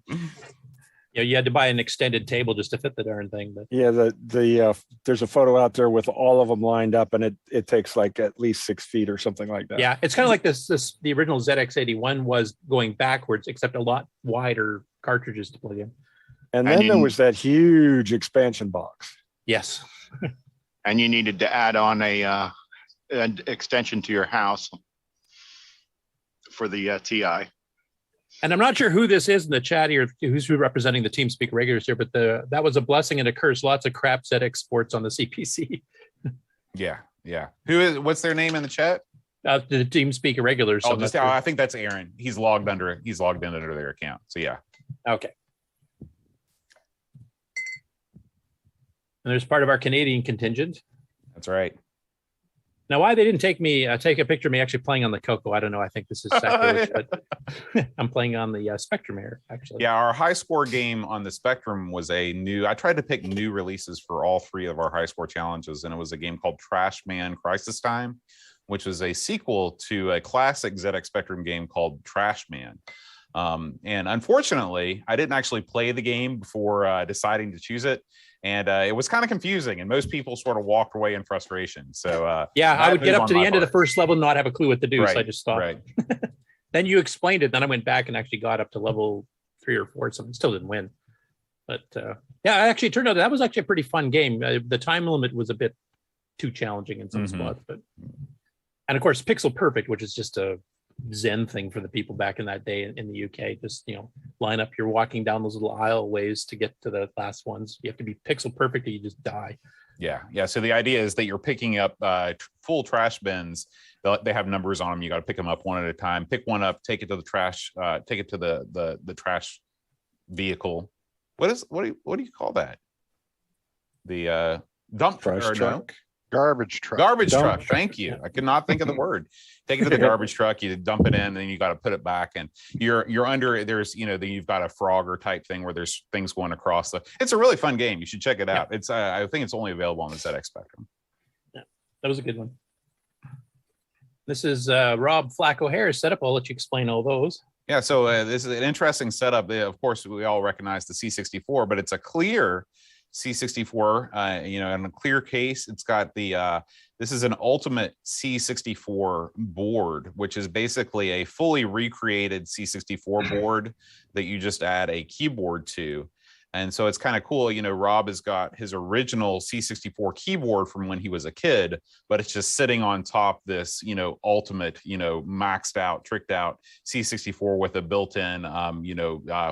you had to buy an extended table just to fit the darn thing. But Yeah, there's a photo out there with all of them lined up, and it takes like at least 6 feet or something like that. yeah, it's kind of like the original ZX81 was going backwards, except a lot wider cartridges to plug in. And then there was that huge expansion box. Yes. And you needed to add on an extension to your house for the TI. And I'm not sure who this is in the chat here, who's representing the TeamSpeak regulars here, but that was a blessing and a curse. Lots of crap ZX sports on the CPC. Yeah. What's their name in the chat? The TeamSpeak irregulars. Oh, I think that's Aaron. He's logged in under their account. So yeah. Okay. And there's part of our Canadian contingent. That's right. Now, why they didn't take a picture of me actually playing on the CoCo, I don't know. I think this is sacrilege, but I'm playing on the Spectrum here, actually. Yeah, our high score game on the Spectrum was I tried to pick new releases for all 3 of our high score challenges, and it was a game called Trash Man Crisis Time, which was a sequel to a classic ZX Spectrum game called Trash Man. And unfortunately, I didn't actually play the game before deciding to choose it. And it was kind of confusing, and most people sort of walked away in frustration. So I would get up to the end of the first level and not have a clue what to do. Right, so I just stopped. Right. Then you explained it. Then I went back and actually got up to level 3 or 4. Something, still didn't win. But actually it turned out that was actually a pretty fun game. The time limit was a bit too challenging in some spots, and of course Pixel Perfect, which is just a Zen thing for the people back in that day in the UK. Just line up, you're walking down those little aisleways to get to the last ones. You have to be pixel perfect or you just die. Yeah. So the idea is that you're picking up full trash bins. They have numbers on them. You got to pick them up one at a time. Pick one up, take it to the trash, take it to the trash vehicle. What do you call that? The dump trash truck. No? Garbage truck. Garbage truck. Thank you. I could not think of the word. Take it to the garbage truck. You dump it in, and then you got to put it back. And you're under. There's then you've got a Frogger type thing where there's things going across the. It's a really fun game. You should check it out. It's I think it's only available on the ZX Spectrum. Yeah, that was a good one. This is Rob Flacco Harris setup. I'll let you explain all those. Yeah. So this is an interesting setup. Of course, we all recognize the C64, but it's a clear C64, in a clear case. It's got this is an ultimate C64 board, which is basically a fully recreated C64 board that you just add a keyboard to. And so it's kind of cool. Rob has got his original C64 keyboard from when he was a kid, but it's just sitting on top this, ultimate, maxed out, tricked out C64 with a built-in,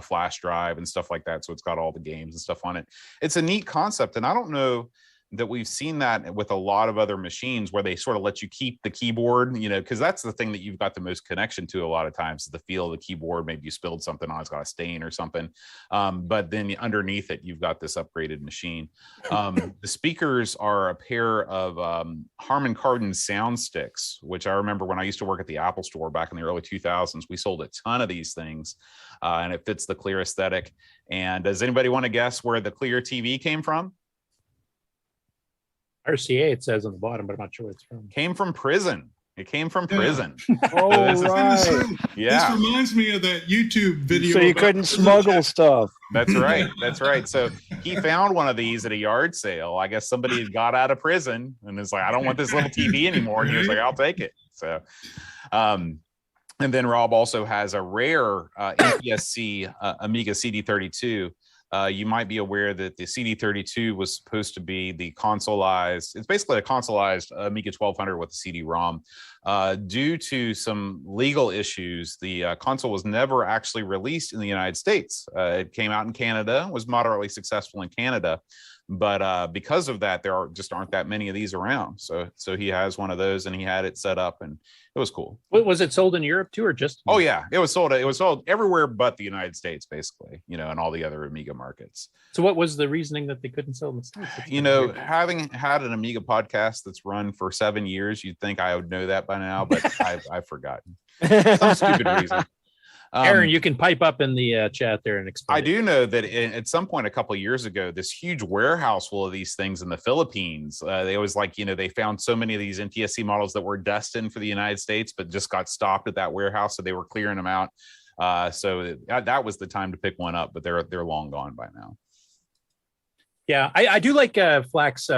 flash drive and stuff like that. So it's got all the games and stuff on it. It's a neat concept. And I don't know that we've seen that with a lot of other machines where they sort of let you keep the keyboard, because that's the thing that you've got the most connection to a lot of times, the feel of the keyboard. Maybe you spilled something on, it's got a stain or something. But then underneath it, you've got this upgraded machine. The speakers are a pair of Harman Kardon sound sticks, which I remember when I used to work at the Apple store back in the early 2000s, we sold a ton of these things, and it fits the clear aesthetic. And does anybody want to guess where the clear TV came from? RCA, it says on the bottom, but I'm not sure where it's from. Came from prison. It came from prison. Oh, right. Yeah. This reminds me of that YouTube video. So you couldn't smuggle stuff. That's right. That's right. So he found one of these at a yard sale. I guess somebody had got out of prison and is like, I don't want this little TV anymore. And he was like, I'll take it. So, and then Rob also has a rare NTSC Amiga CD32. You might be aware that the CD32 was supposed to be the consoleized. It's basically a consoleized Amiga 1200 with a CD-ROM. Due to some legal issues, the console was never actually released in the United States. It came out in Canada, was moderately successful in Canada, but because of that, there aren't that many of these around. So he has one of those, and he had it set up, and it was cool. Was it sold in Europe too, or just? Oh yeah, it was sold everywhere but the United States, basically, and all the other Amiga markets. So what was the reasoning that they couldn't sell in the States? Having had an Amiga podcast that's run for 7 years, you'd think I would know that by now, but I've forgotten. Some stupid reason. Aaron, you can pipe up in the chat there and explain. I do know that at some point a couple of years ago, this huge warehouse full of these things in the Philippines, they was like, they found so many of these NTSC models that were destined for the United States, but just got stopped at that warehouse, so they were clearing them out. So that was the time to pick one up, but they're long gone by now. Yeah, I do like Flack's,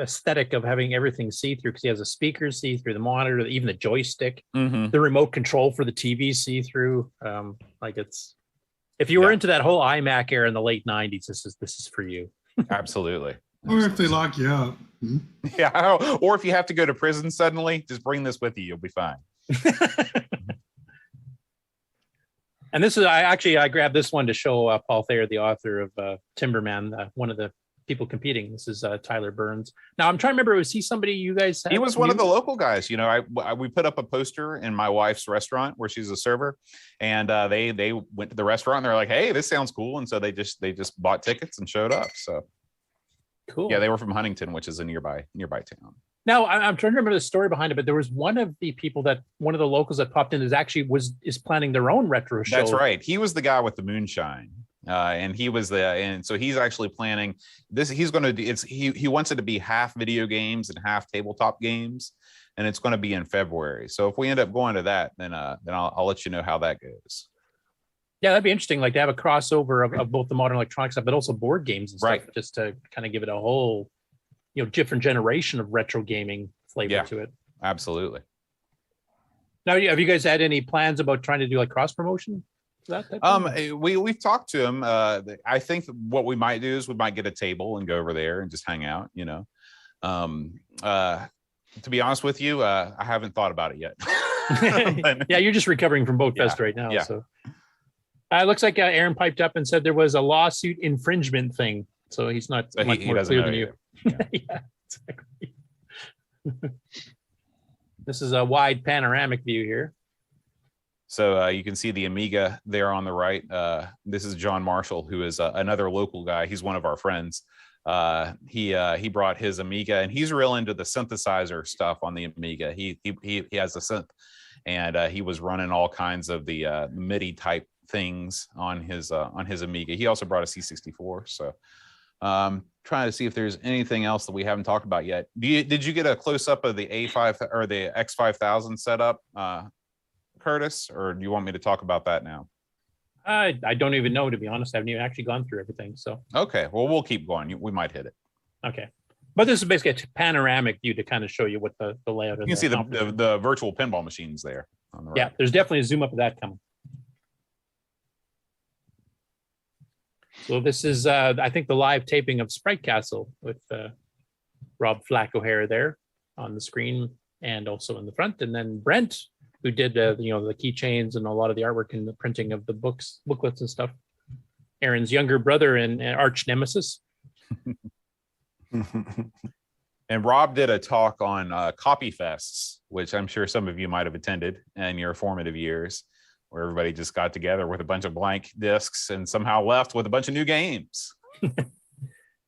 aesthetic of having everything see-through, because he has a speaker see-through, the monitor, even the joystick, the remote control for the TV see-through. If you were into that whole iMac era in the late 90s, this is for you. Absolutely. Or if they lock you up. Yeah, or if you have to go to prison suddenly, just bring this with you. You'll be fine. And this is, I grabbed this one to show Paul Thayer, the author of Timberman, one of the people competing. This is Tyler Burns. Now I'm trying to remember, was he somebody you guys He was one of the local guys. We put up a poster in my wife's restaurant where she's a server, and they went to the restaurant and they're like, hey, this sounds cool. And so they just bought tickets and showed up. So cool. Yeah, they were from Huntington, which is a nearby town. Now I'm trying to remember the story behind it, but there was one of the locals that popped in is planning their own retro show. That's right. He was the guy with the moonshine. And he was and so he's actually planning this. He's going to do he wants it to be half video games and half tabletop games, and it's going to be in February. So if we end up going to that, then I'll let you know how that goes. Yeah, that'd be interesting, like to have a crossover of both the modern electronic stuff, but also board games and stuff, right, just to kind of give it a whole different generation of retro gaming flavor to it. Absolutely. Now, have you guys had any plans about trying to do like cross promotion? We've talked to him. I think what we might do is we might get a table and go over there and just hang out. To be honest with you, I haven't thought about it yet. Yeah, you're just recovering from BoatFest right now. Yeah. So it looks like Aaron piped up and said there was a lawsuit infringement thing. So he's not much more clear than you. Yeah, exactly. This is a wide panoramic view here. So you can see the Amiga there on the right. This is John Marshall, who is another local guy. He's one of our friends. He brought his Amiga, and he's real into the synthesizer stuff on the Amiga. He has a synth, and he was running all kinds of the MIDI type things on his Amiga. He also brought a C64. So trying to see if there's anything else that we haven't talked about yet. Did you get a close up of the A5 or the X5000 setup, Curtis, or do you want me to talk about that now? I don't even know, to be honest. I haven't even actually gone through everything. So okay, well, we'll keep going. We might hit it. Okay, but this is basically a panoramic view to kind of show you what the layout is. You can see the virtual pinball machines there on the right. Yeah, there's definitely a zoom up of that coming. So this is, I think, the live taping of Sprite Castle with Rob Flack O'Hara there on the screen and also in the front, and then Brent, who did the keychains and a lot of the artwork and the printing of the booklets and stuff. Aaron's younger brother and arch nemesis. And Rob did a talk on CopyFests, which I'm sure some of you might have attended in your formative years, where everybody just got together with a bunch of blank discs and somehow left with a bunch of new games.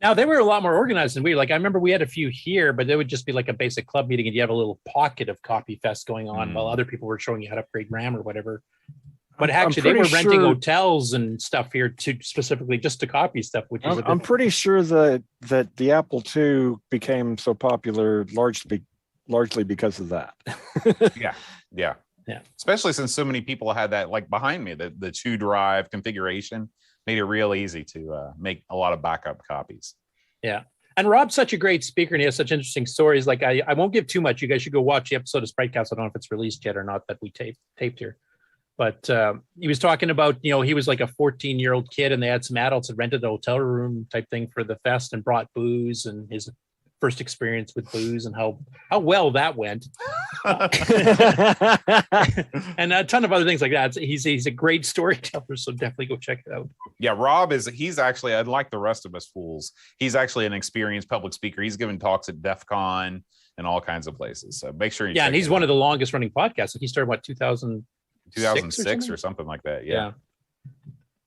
Now, they were a lot more organized than we. Like, I remember we had a few here, but they would just be like a basic club meeting, and you have a little pocket of CopyFest going on while other people were showing you how to upgrade RAM or whatever. But actually, they were renting hotels and stuff here to specifically just to copy stuff. Which is I'm pretty sure that the Apple II became so popular largely because of that. Yeah. Especially since so many people had that, like behind me, the 2 drive configuration made it real easy to make a lot of backup copies. Yeah. And Rob's such a great speaker, and he has such interesting stories. Like, I won't give too much. You guys should go watch the episode of Sprite Castle. I don't know if it's released yet or not that we taped here. But he was talking about, he was like a 14-year-old kid, and they had some adults that rented the hotel room type thing for the fest and brought booze, and his first experience with booze and how well that went. And a ton of other things like that. He's a great storyteller, so definitely go check it out. Yeah, Rob he's actually, unlike the rest of us fools, he's actually an experienced public speaker. He's given talks at DEF CON and all kinds of places. So make sure you and he's one of the longest running podcasts. He started 2006 or something like that. Yeah.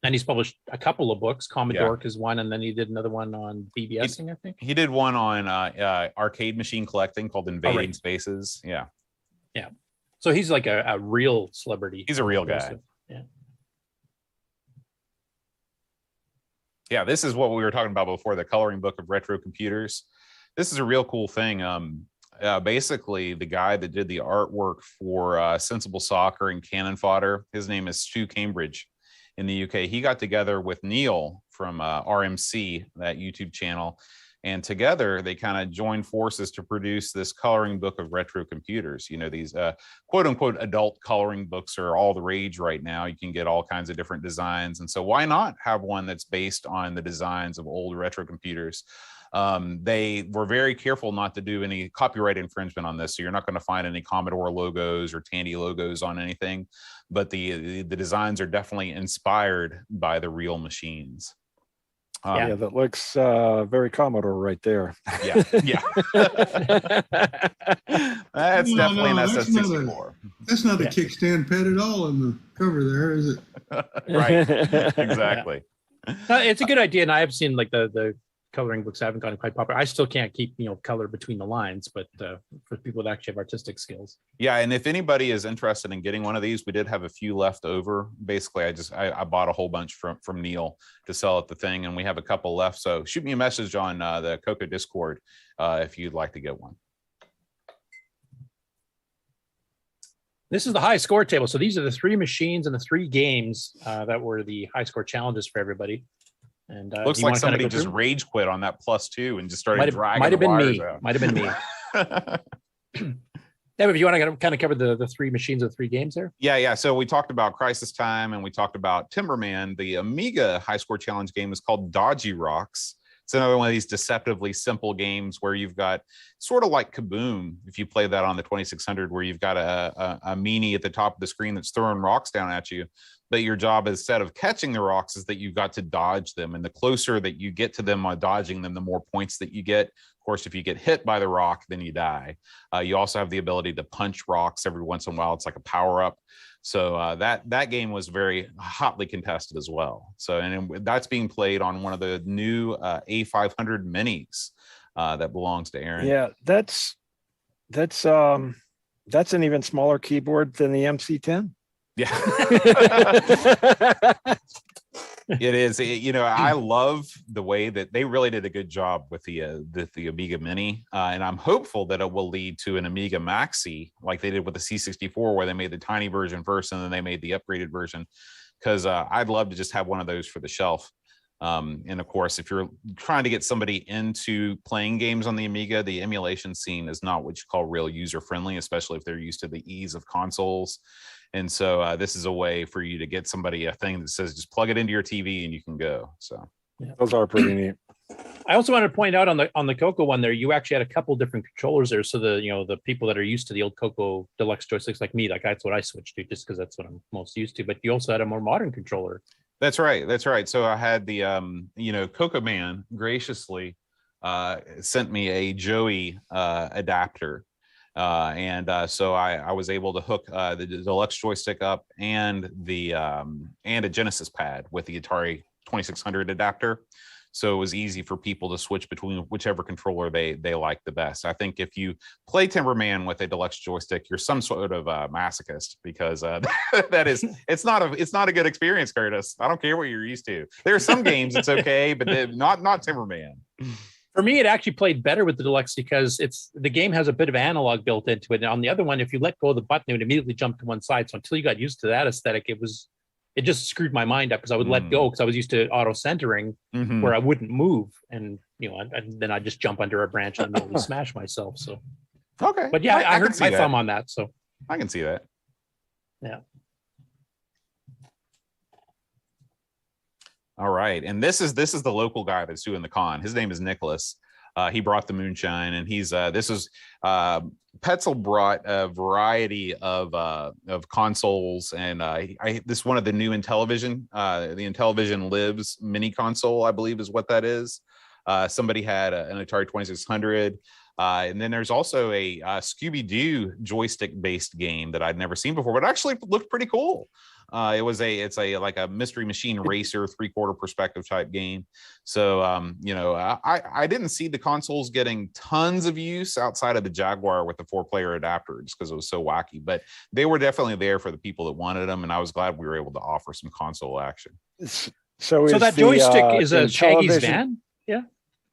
And he's published a couple of books. Commodore is one, and then he did another one on BBSing, I think. He did one on arcade machine collecting called Invading Spaces. Yeah. Yeah. So he's like a real celebrity. He's a real guy. Yeah. Yeah, this is what we were talking about before, the coloring book of retro computers. This is a real cool thing. Basically, the guy that did the artwork for Sensible Soccer and Cannon Fodder, his name is Stu Cambridge in the UK. He got together with Neil from RMC, that YouTube channel, and together they kind of joined forces to produce this coloring book of retro computers. You know, these quote unquote adult coloring books are all the rage right now. You can get all kinds of different designs. And so why not have one that's based on the designs of old retro computers? They were very careful not to do any copyright infringement on this. So you're not going to find any Commodore logos or Tandy logos on anything, but the designs are definitely inspired by the real machines. Yeah, that looks very Commodore right there. Yeah. That's definitely an SS64. That's not a kickstand pad at all in the cover there, is it? Right. Exactly. It's a good idea, and I have seen like the coloring books haven't gotten quite popular. I still can't keep color between the lines, but for people that actually have artistic skills. Yeah, and if anybody is interested in getting one of these, we did have a few left over. Basically, I bought a whole bunch from Neil to sell at the thing, and we have a couple left. So shoot me a message on the CoCo Discord if you'd like to get one. This is the high score table. So these are the 3 machines and the 3 games that were the high score challenges for everybody. And looks like somebody just rage quit on that +2 and just started dragging. Might have been wires me. out. Might have been me. If you want to kind of cover the 3 machines of the 3 games there. Yeah. So we talked about Crisis Time and we talked about Timberman. The Amiga high score challenge game is called Dodgy Rocks. It's another one of these deceptively simple games where you've got sort of like Kaboom, if you play that on the 2600, where you've got a meanie at the top of the screen that's throwing rocks down at you. But your job, instead of catching the rocks, is that you've got to dodge them. And the closer that you get to them on dodging them, the more points that you get. Of course, if you get hit by the rock, then you die. You also have the ability to punch rocks every once in a while. It's like a power up. So that game was very hotly contested as well. So, and that's being played on one of the new A500 minis that belongs to Aaron. Yeah, that's an even smaller keyboard than the MC10. Yeah. It is. I love the way that they really did a good job with the Amiga Mini, and I'm hopeful that it will lead to an Amiga Maxi like they did with the C64, where they made the tiny version first and then they made the upgraded version, because I'd love to just have one of those for the shelf. And of course, if you're trying to get somebody into playing games on the Amiga, the emulation scene is not what you call real user friendly, especially if they're used to the ease of consoles. And so this is a way for you to get somebody a thing that says just plug it into your TV and you can go. So those are pretty neat. I also wanted to point out on the CoCo one there, you actually had a couple different controllers there. So the people that are used to the old CoCo deluxe joysticks like me, like that's what I switched to just because that's what I'm most used to. But you also had a more modern controller. That's right. So I had the CoCo Man graciously sent me a Joey adapter. So I was able to hook the deluxe joystick up and a Genesis pad with the Atari 2600 adapter. So it was easy for people to switch between whichever controller they like the best. I think if you play Timberman with a deluxe joystick, you're some sort of masochist, because it's not a good experience, Curtis. I don't care what you're used to. There are some games it's okay, but not Timberman. For me, it actually played better with the deluxe because the game has a bit of analog built into it. And on the other one, if you let go of the button, it would immediately jump to one side. So until you got used to that aesthetic, it just screwed my mind up because I would let go because I was used to auto centering where I wouldn't move, and then I just jump under a branch and immediately smash myself. So okay, but yeah, I hurt my thumb on that, so I can see that. Yeah. All right, and this is the local guy that's doing the con. His name is Nicholas. He brought the moonshine, and he's this is Petzel brought a variety of consoles, and this is one of the new Intellivision, the Intellivision Lives mini console, I believe is what that is. Somebody had an Atari 2600. And then there's also a Scooby-Doo joystick-based game that I'd never seen before, but actually looked pretty cool. It's like a Mystery Machine Racer 3/4 perspective type game. So I didn't see the consoles getting tons of use outside of the Jaguar with the 4-player adapter, just because it was so wacky. But they were definitely there for the people that wanted them, and I was glad we were able to offer some console action. So that joystick is a Shaggy's van? Yeah.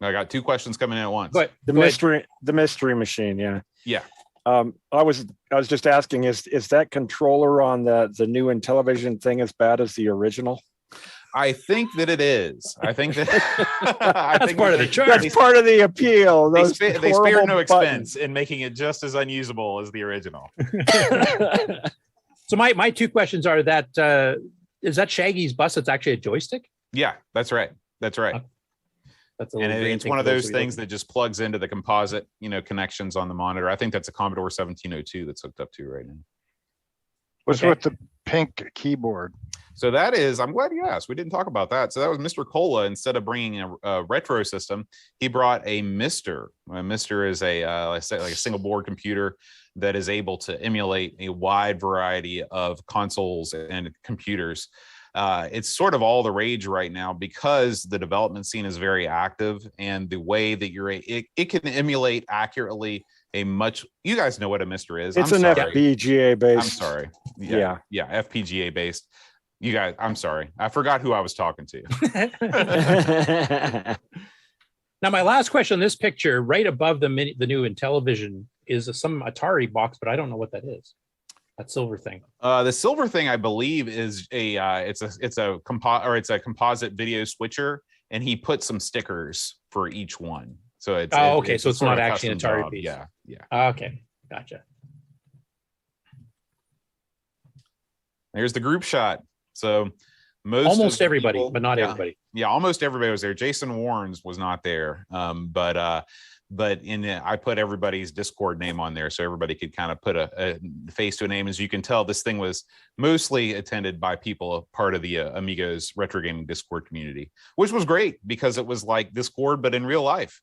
I got 2 questions coming in at once. But the mystery machine, yeah. Yeah. I was just asking, is that controller on the new Intellivision thing as bad as the original? I think that it is. I think that that's part of the charm. That's part of the appeal. They spared no expense in making it just as unusable as the original. So my 2 questions are that is that Shaggy's bus that's actually a joystick? Yeah, that's right. That's right. And it's one of those things that just plugs into the composite, connections on the monitor. I think that's a Commodore 1702 that's hooked up to right now. What's with the pink keyboard? So that is, I'm glad you asked. We didn't talk about that. So that was Mr. Cola. Instead of bringing a retro system, he brought a Mister. Mister is like a single board computer that is able to emulate a wide variety of consoles and computers. It's sort of all the rage right now because the development scene is very active, and the way that it can emulate accurately you guys know what a Mister is. It's an FPGA based. I'm sorry. Yeah, FPGA based. You guys, I'm sorry. I forgot who I was talking to. Now, my last question on this picture, right above the new Intellivision, is some Atari box, but I don't know what that is. That silver thing. The silver thing, I believe, is it's a composite video switcher, and he put some stickers for each one. So it's okay. So it's not actually an Atari piece. Yeah. Okay, gotcha. There's the group shot. So almost everybody, but not everybody. Yeah, almost everybody was there. Jason Warrens was not there, but I put everybody's Discord name on there so everybody could kind of put a face to a name. As you can tell, this thing was mostly attended by people part of the Amigos Retro Gaming Discord community, which was great because it was like Discord, but in real life.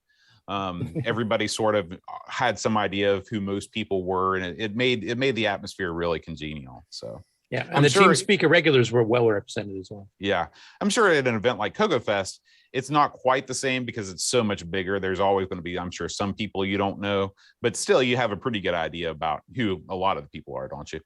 Everybody sort of had some idea of who most people were, and it made the atmosphere really congenial. So. Yeah, and the TeamSpeak regulars were well represented as well. Yeah, I'm sure at an event like CoCoFest, it's not quite the same because it's so much bigger. There's always going to be, I'm sure, some people you don't know, but still you have a pretty good idea about who a lot of the people are, don't you?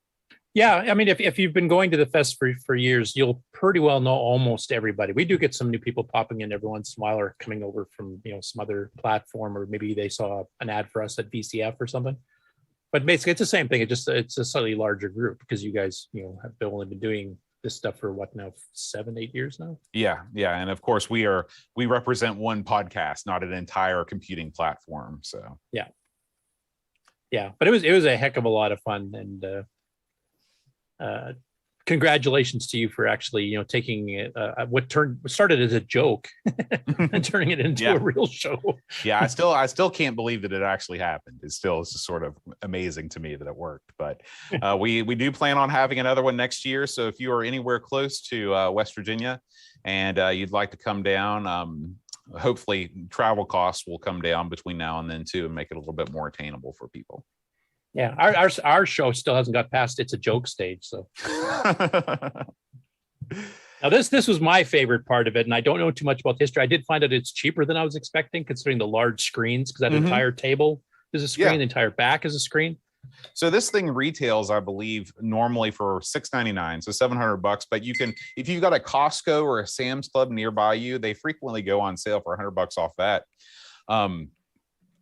Yeah, I mean, if you've been going to the fest for years, you'll pretty well know almost everybody. We do get some new people popping in every once in a while or coming over from some other platform, or maybe they saw an ad for us at VCF or something. But basically, it's the same thing. It's a slightly larger group because you guys, have only been doing this stuff for what now, 7-8 years now. Yeah, and of course we represent one podcast, not an entire computing platform. So yeah. But it was a heck of a lot of fun, and congratulations to you for actually taking what started as a joke and turning it into a real show. Yeah, I still can't believe that it actually happened. It's just sort of amazing to me that it worked. But we do plan on having another one next year. So if you are anywhere close to West Virginia and you'd like to come down, hopefully travel costs will come down between now and then too, and make it a little bit more attainable for people. Yeah, our show still hasn't got past it's a joke stage. So now this was my favorite part of it, and I don't know too much about the history. I did find out it's cheaper than I was expecting, considering the large screens, because that entire table is a screen, the entire back is a screen. So this thing retails, I believe, normally for $699, so $700. But you can, if you've got a Costco or a Sam's Club nearby you, they frequently go on sale for $100 off that.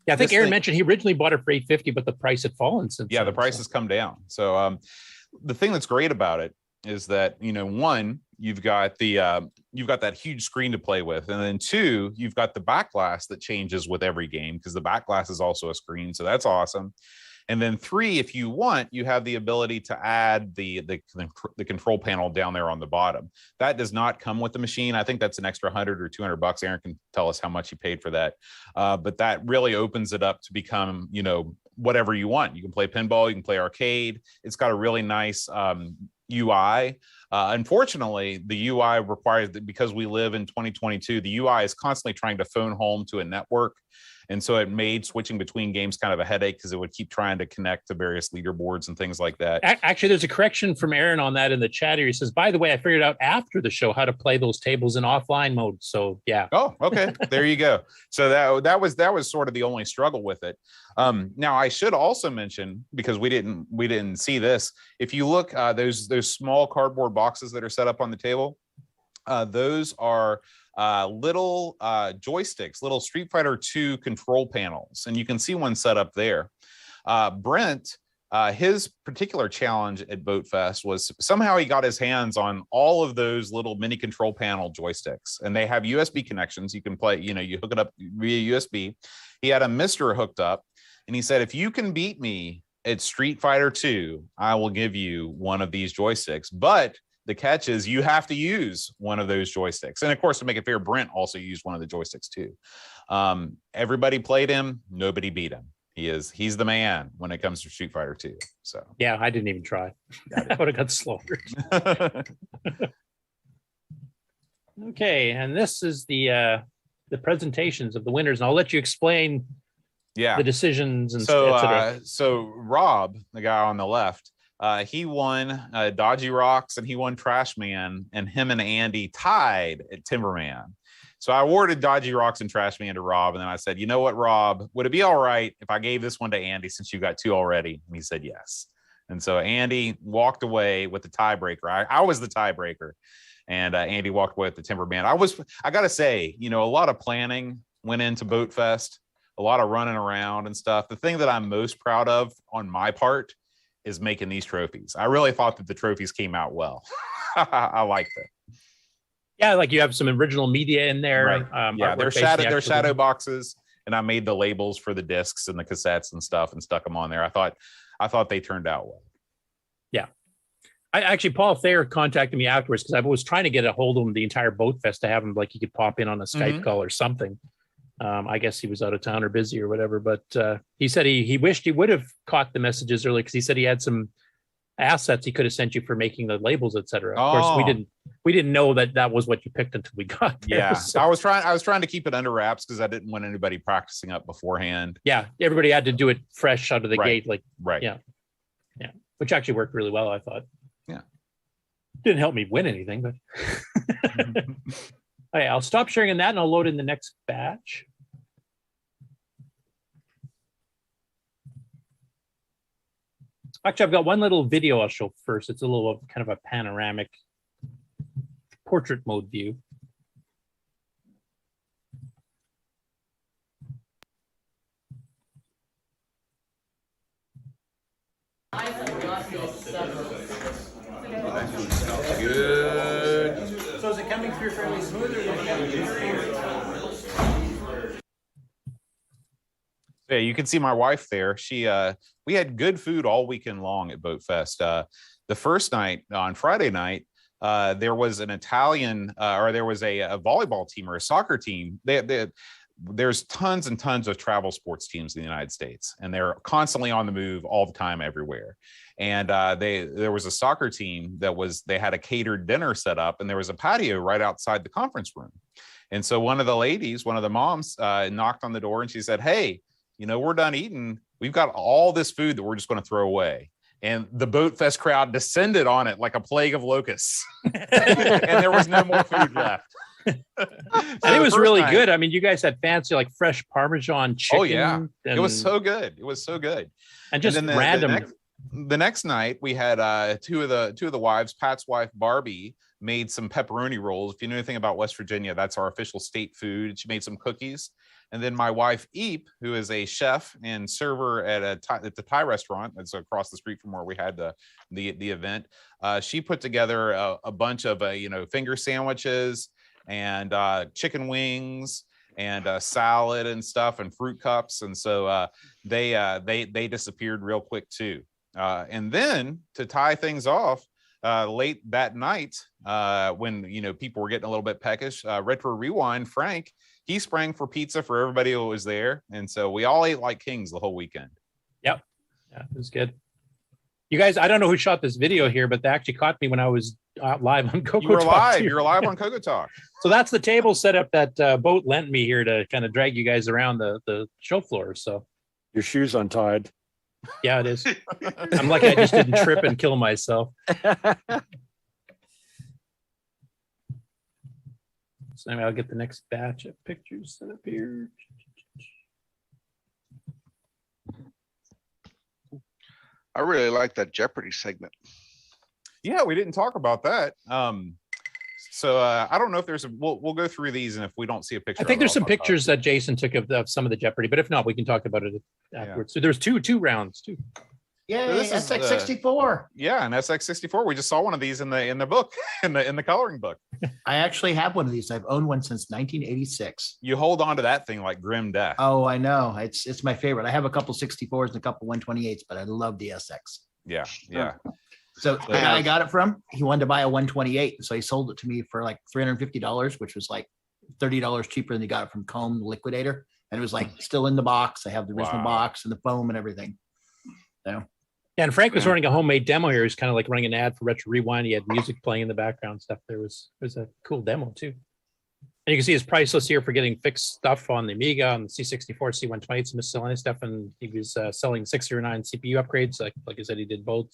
Yeah, I think Aaron mentioned he originally bought it for $850, but the price had fallen since. Yeah, the price has come down. So the thing that's great about it is that, one, you've got that huge screen to play with, and then two, you've got the back glass that changes with every game because the back glass is also a screen. So that's awesome. And then 3, if you want, you have the ability to add the control panel down there on the bottom. That does not come with the machine. I think that's an extra $100 or $200. Aaron can tell us how much he paid for that. But that really opens it up to become, you know, whatever you want. You can play pinball, you can play arcade. It's got a really nice UI. Unfortunately, the UI requires that, because we live in 2022, the UI is constantly trying to phone home to a network. And so it made switching between games kind of a headache because it would keep trying to connect to various leaderboards and things like that. Actually, there's a correction from Aaron on that in the chat here. He says, by the way, I figured out after the show how to play those tables in offline mode. So yeah. Oh, okay. There you go. So that was sort of the only struggle with it. Now I should also mention, because we didn't see this, if you look, those small cardboard boxes that are set up on the table, those are little joysticks, little Street Fighter 2 control panels, and you can see one set up there. Brent, his particular challenge at BoatFest was somehow he got his hands on all of those little mini control panel joysticks, and they have USB connections. You can play, you know, you hook it up via USB. He had a Mister hooked up, and he said, if you can beat me at Street Fighter 2, I will give you one of these joysticks. But the catch is you have to use one of those joysticks. And of course, to make it fair, Brent also used one of the joysticks too. Everybody played him. Nobody beat him. He's the man when it comes to Street Fighter 2. So yeah, I didn't even try. I would have got slaughtered. Okay, and this is the presentations of the winners, and I'll let you explain the decisions and etc. So Rob, the guy on the left, he won Dodgy Rocks and he won Trash Man, and him and Andy tied at Timberman. So I awarded Dodgy Rocks and Trash Man to Rob, and then I said, you know what, Rob, would it be all right if I gave this one to Andy since you got 2 already? And he said yes. And so Andy walked away with the tiebreaker. I was the tiebreaker, and Andy walked away with the Timberman. I got to say, you know, a lot of planning went into BoatFest, a lot of running around and stuff. The thing that I'm most proud of on my part is making these trophies. I really thought that the trophies came out well. I liked it. Yeah, like you have some original media in there. Right. Yeah, they're shadow boxes, and I made the labels for the discs and the cassettes and stuff and stuck them on there. I thought they turned out well. Yeah. Paul Thayer contacted me afterwards because I was trying to get a hold of him the entire BoatFest to have him, like, he could pop in on a Skype call or something. I guess he was out of town or busy or whatever, but he said he wished he would have caught the messages early because he said he had some assets he could have sent you for making the labels, etc. Of course, we didn't know that was what you picked until we got there. Yeah, so. I was trying to keep it under wraps because I didn't want anybody practicing up beforehand. Yeah, everybody had to do it fresh out of the gate, yeah, which actually worked really well, I thought. Yeah, didn't help me win anything, but okay, I'll stop sharing in that and I'll load in the next batch. Actually, I've got one little video I'll show first. It's a little kind of a panoramic portrait mode view. Good. So is it coming through fairly smooth? Yeah, you can see my wife there. We had good food all weekend long at BoatFest. The first night, on Friday night, there was an Italian, or there was a volleyball team or a soccer team. There's tons and tons of travel sports teams in the United States, and they're constantly on the move all the time everywhere. And there was a soccer team they had a catered dinner set up, and there was a patio right outside the conference room. And so one of the moms knocked on the door and she said, "Hey, you know, we're done eating. We've got all this food that we're just going to throw away." And the BoatFest crowd descended on it like a plague of locusts. And there was no more food left. And it was really good. I mean, you guys had fancy, like, fresh Parmesan chicken. Oh yeah, it was so good. It was so good. And just random. The next night we had two of the wives. Pat's wife Barbie made some pepperoni rolls. If you know anything about West Virginia, that's our official state food. She made some cookies. And then my wife Eep, who is a chef and server at the Thai restaurant that's across the street from where we had the event, she put together a bunch of finger sandwiches and chicken wings and salad and stuff and fruit cups. And so they disappeared real quick too. And then to tie things off, late that night, when people were getting a little bit peckish, Retro Rewind Frank, he sprang for pizza for everybody who was there, and so we all ate like kings the whole weekend. Yep, yeah, it was good. You guys, I don't know who shot this video here, but they actually caught me when I was live on CoCoTALK. You were live. You were live on CoCoTALK. So that's the table setup that Boat lent me here to kind of drag you guys around the show floor. So Your shoes untied. Yeah, it is. I'm lucky I just didn't trip and kill myself. So anyway, I'll get the next batch of pictures set up here. I really like that Jeopardy segment. Yeah, we didn't talk about that. So I don't know if there's we'll go through these, and if we don't see a picture, I think there's some pictures that Jason took of some of the Jeopardy, but if not, we can talk about it afterwards. So there's two rounds too. Yay, So this is SX64. Yeah, an SX64. We just saw one of these in the book, in the coloring book. I actually have one of these. I've owned one since 1986. You hold on to that thing like grim death. Oh, I know. It's my favorite. I have a couple 64s and a couple 128s, but I love the SX. Yeah, yeah. So the guy I got it from, he wanted to buy a 128, so he sold it to me for like $350, which was like $30 cheaper than he got it from Comb the Liquidator, and it was like still in the box. I have the original box and the foam and everything. So. Yeah, and Frank was running a homemade demo here. He was kind of like running an ad for Retro Rewind. He had music playing in the background stuff. It was a cool demo too. And you can see his price list here for getting fixed stuff on the Amiga, on the C64, C128, some miscellaneous stuff, and he was selling 609 CPU upgrades. Like I said, he did both.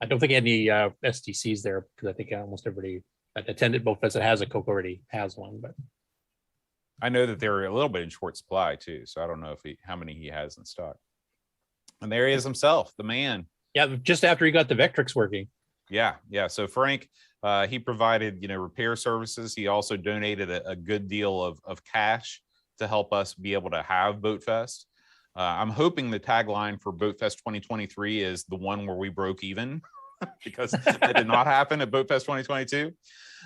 I don't think he had any STCs there because I think almost everybody that attended BoatFEST that has a CoCo already has one. But I know that they're a little bit in short supply too, so I don't know how many he has in stock. And there he is himself, the man. Yeah, just after he got the Vectrix working. Yeah, yeah. So Frank, he provided repair services. He also donated a good deal of cash to help us be able to have BoatFEST. I'm hoping the tagline for BoatFEST 2023 is the one where we broke even, because that did not happen at BoatFEST 2022.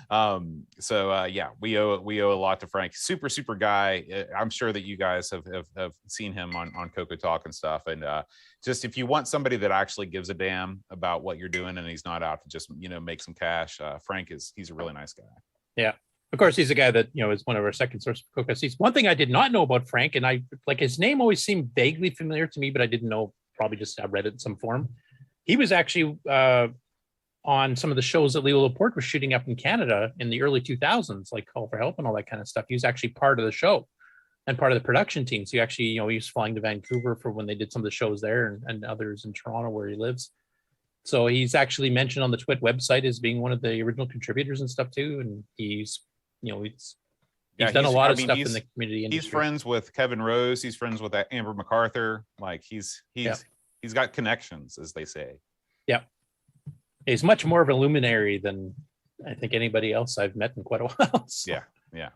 Yeah, we owe a lot to Frank. Super guy. I'm sure that you guys have seen him on CoCoTALK and stuff. And just if you want somebody that actually gives a damn about what you're doing and he's not out to just make some cash, Frank he's a really nice guy. Yeah. Of course, he's a guy that, is one of our second source of CoCo. One thing I did not know about Frank, and I like his name always seemed vaguely familiar to me, but I didn't know, probably just I read it in some form. He was actually on some of the shows that Leo Laporte was shooting up in Canada in the early 2000s, like Call for Help and all that kind of stuff. He was actually part of the show and part of the production team. So he actually, he was flying to Vancouver for when they did some of the shows there, and others in Toronto where he lives. So he's actually mentioned on the TWIT website as being one of the original contributors and stuff too. And he's done a lot of stuff in the community industry. He's friends with Kevin Rose. He's friends with Amber MacArthur. Like he's got connections, as they say. Yeah. He's much more of a luminary than I think anybody else I've met in quite a while. So. Yeah.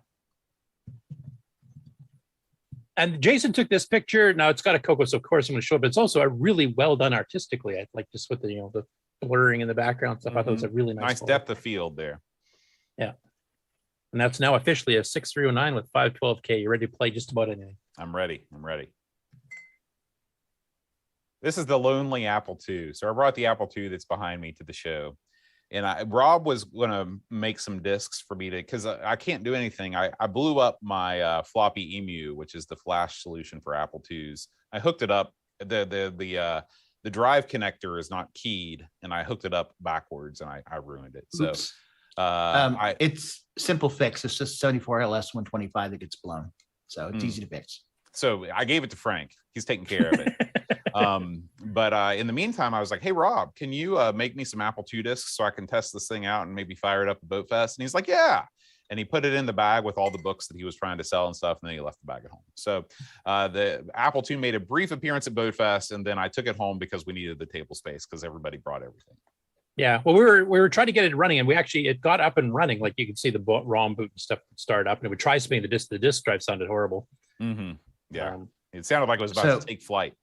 And Jason took this picture. Now it's got a CoCo, so of course I'm going to show it, but it's also a really well done artistically. I like just with the blurring in the background stuff. I thought it was a really nice depth of field there. Yeah. And that's now officially a 6309 with 512K. You're ready to play just about anything. I'm ready. This is the lonely Apple II. So I brought the Apple II that's behind me to the show. And Rob was going to make some discs for me because I can't do anything. I blew up my floppy Emu, which is the flash solution for Apple IIs. I hooked it up. The drive connector is not keyed, and I hooked it up backwards, and I ruined it. So it's simple fix. It's just 74 LS 125 that gets blown. So it's easy to fix. So I gave it to Frank. He's taking care of it. But in the meantime, I was like, hey, Rob, can you make me some Apple II discs so I can test this thing out and maybe fire it up at BoatFEST? And he's like, yeah. And he put it in the bag with all the books that he was trying to sell and stuff. And then he left the bag at home. So the Apple II made a brief appearance at BoatFEST. And then I took it home because we needed the table space because everybody brought everything. Yeah, well, we were trying to get it running, and it got up and running. Like you could see the ROM boot and stuff start up, and it would try spinning the disk. The disk drive sounded horrible. Mm-hmm. Yeah, it sounded like it was about to take flight.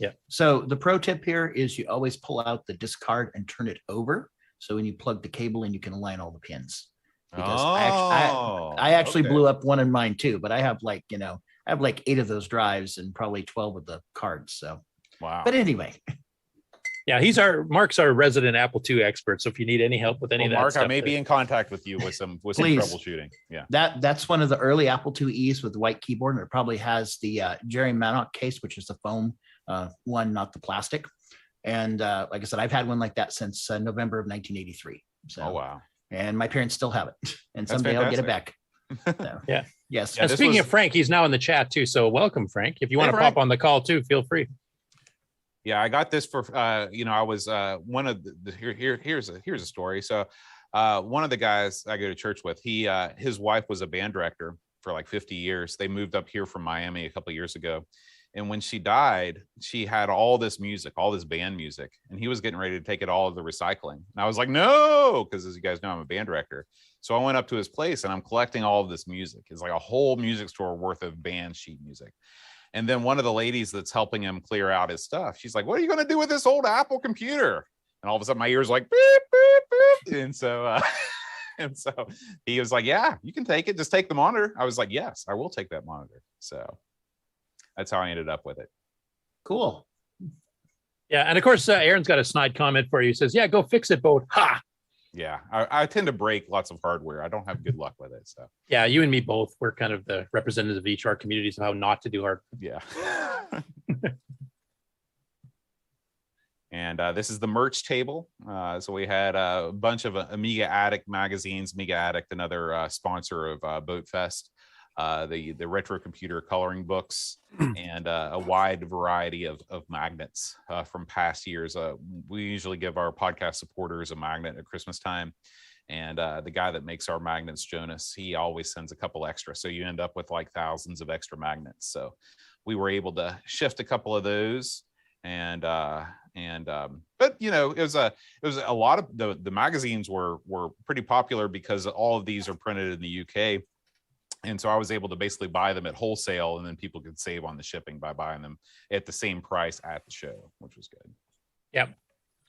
Yeah. So the pro tip here is you always pull out the disk card and turn it over. So when you plug the cable in, you can align all the pins. because Oh, I actually okay. blew up one in mine too, but I have like, I have like 8 of those drives and probably 12 of the cards. So, Wow. but anyway, Yeah, Mark's our resident Apple II expert. So if you need any help with any Well, of that Mark, stuff, I may be in contact with you with some Please. troubleshooting. Yeah. that's one of the early Apple IIe's with the white keyboard, and it probably has the Jerry Manock case, which is the foam one, not the plastic. And like I said, I've had one like that since November of 1983. So, Oh, wow. And my parents still have it, and That's someday I'll get it back. fantastic. So, Yeah. yes. And speaking of Frank, he's now in the chat too. So welcome, Frank. If you want to Frank. pop on the call too, feel free. Yeah, I got this for I was one of here's a story. So one of the guys I go to church with, his wife was a band director for like 50 years. They moved up here from Miami a couple of years ago. And when she died, she had all this music, all this band music, and he was getting ready to take it all to the recycling. And I was like, no, because as you guys know, I'm a band director. So I went up to his place and I'm collecting all of this music. It's like a whole music store worth of band sheet music. And then one of the ladies that's helping him clear out his stuff, she's like, what are you going to do with this old Apple computer? And all of a sudden my ears like, beep, beep, beep. And so he was like, yeah, you can take it. Just take the monitor. I was like, yes, I will take that monitor. So that's how I ended up with it. Cool. Yeah. And of course, Aaron's got a snide comment for you. He says, yeah, go fix it, Boat. Ha. Yeah, I tend to break lots of hardware. I don't have good luck with it. So yeah, you and me both. We're kind of the representatives of each of our communities of how not to do hardware. Yeah. And this is the merch table. So we had a bunch of Amiga Addict magazines. Amiga Addict, another sponsor of BoatFEST. The retro computer coloring books, and a wide variety of magnets from past years. We usually give our podcast supporters a magnet at Christmas time, and the guy that makes our magnets, Jonas, he always sends a couple extra, so you end up with like thousands of extra magnets. So we were able to shift a couple of those, but it was a lot of the magazines were pretty popular because all of these are printed in the UK. And so I was able to basically buy them at wholesale, and then people could save on the shipping by buying them at the same price at the show, which was good. Yeah.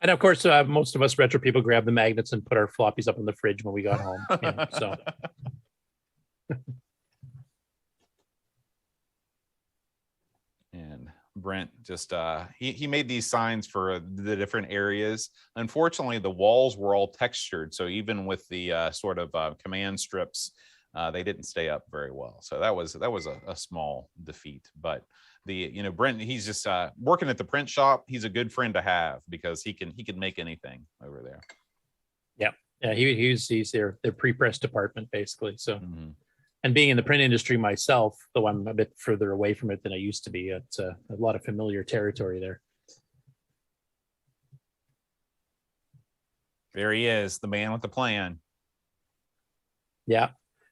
And of course, most of us retro people grabbed the magnets and put our floppies up in the fridge when we got home. So. And Brent just, he made these signs for the different areas. Unfortunately, the walls were all textured. So even with the sort of command strips, they didn't stay up very well. So that was a small defeat. But Brent, he's just working at the print shop. He's a good friend to have because he can make anything over there. Yeah, he's their pre-press department basically. So, and being in the print industry myself, though I'm a bit further away from it than I used to be, it's a lot of familiar territory there. There he is, the man with the plan. Yeah.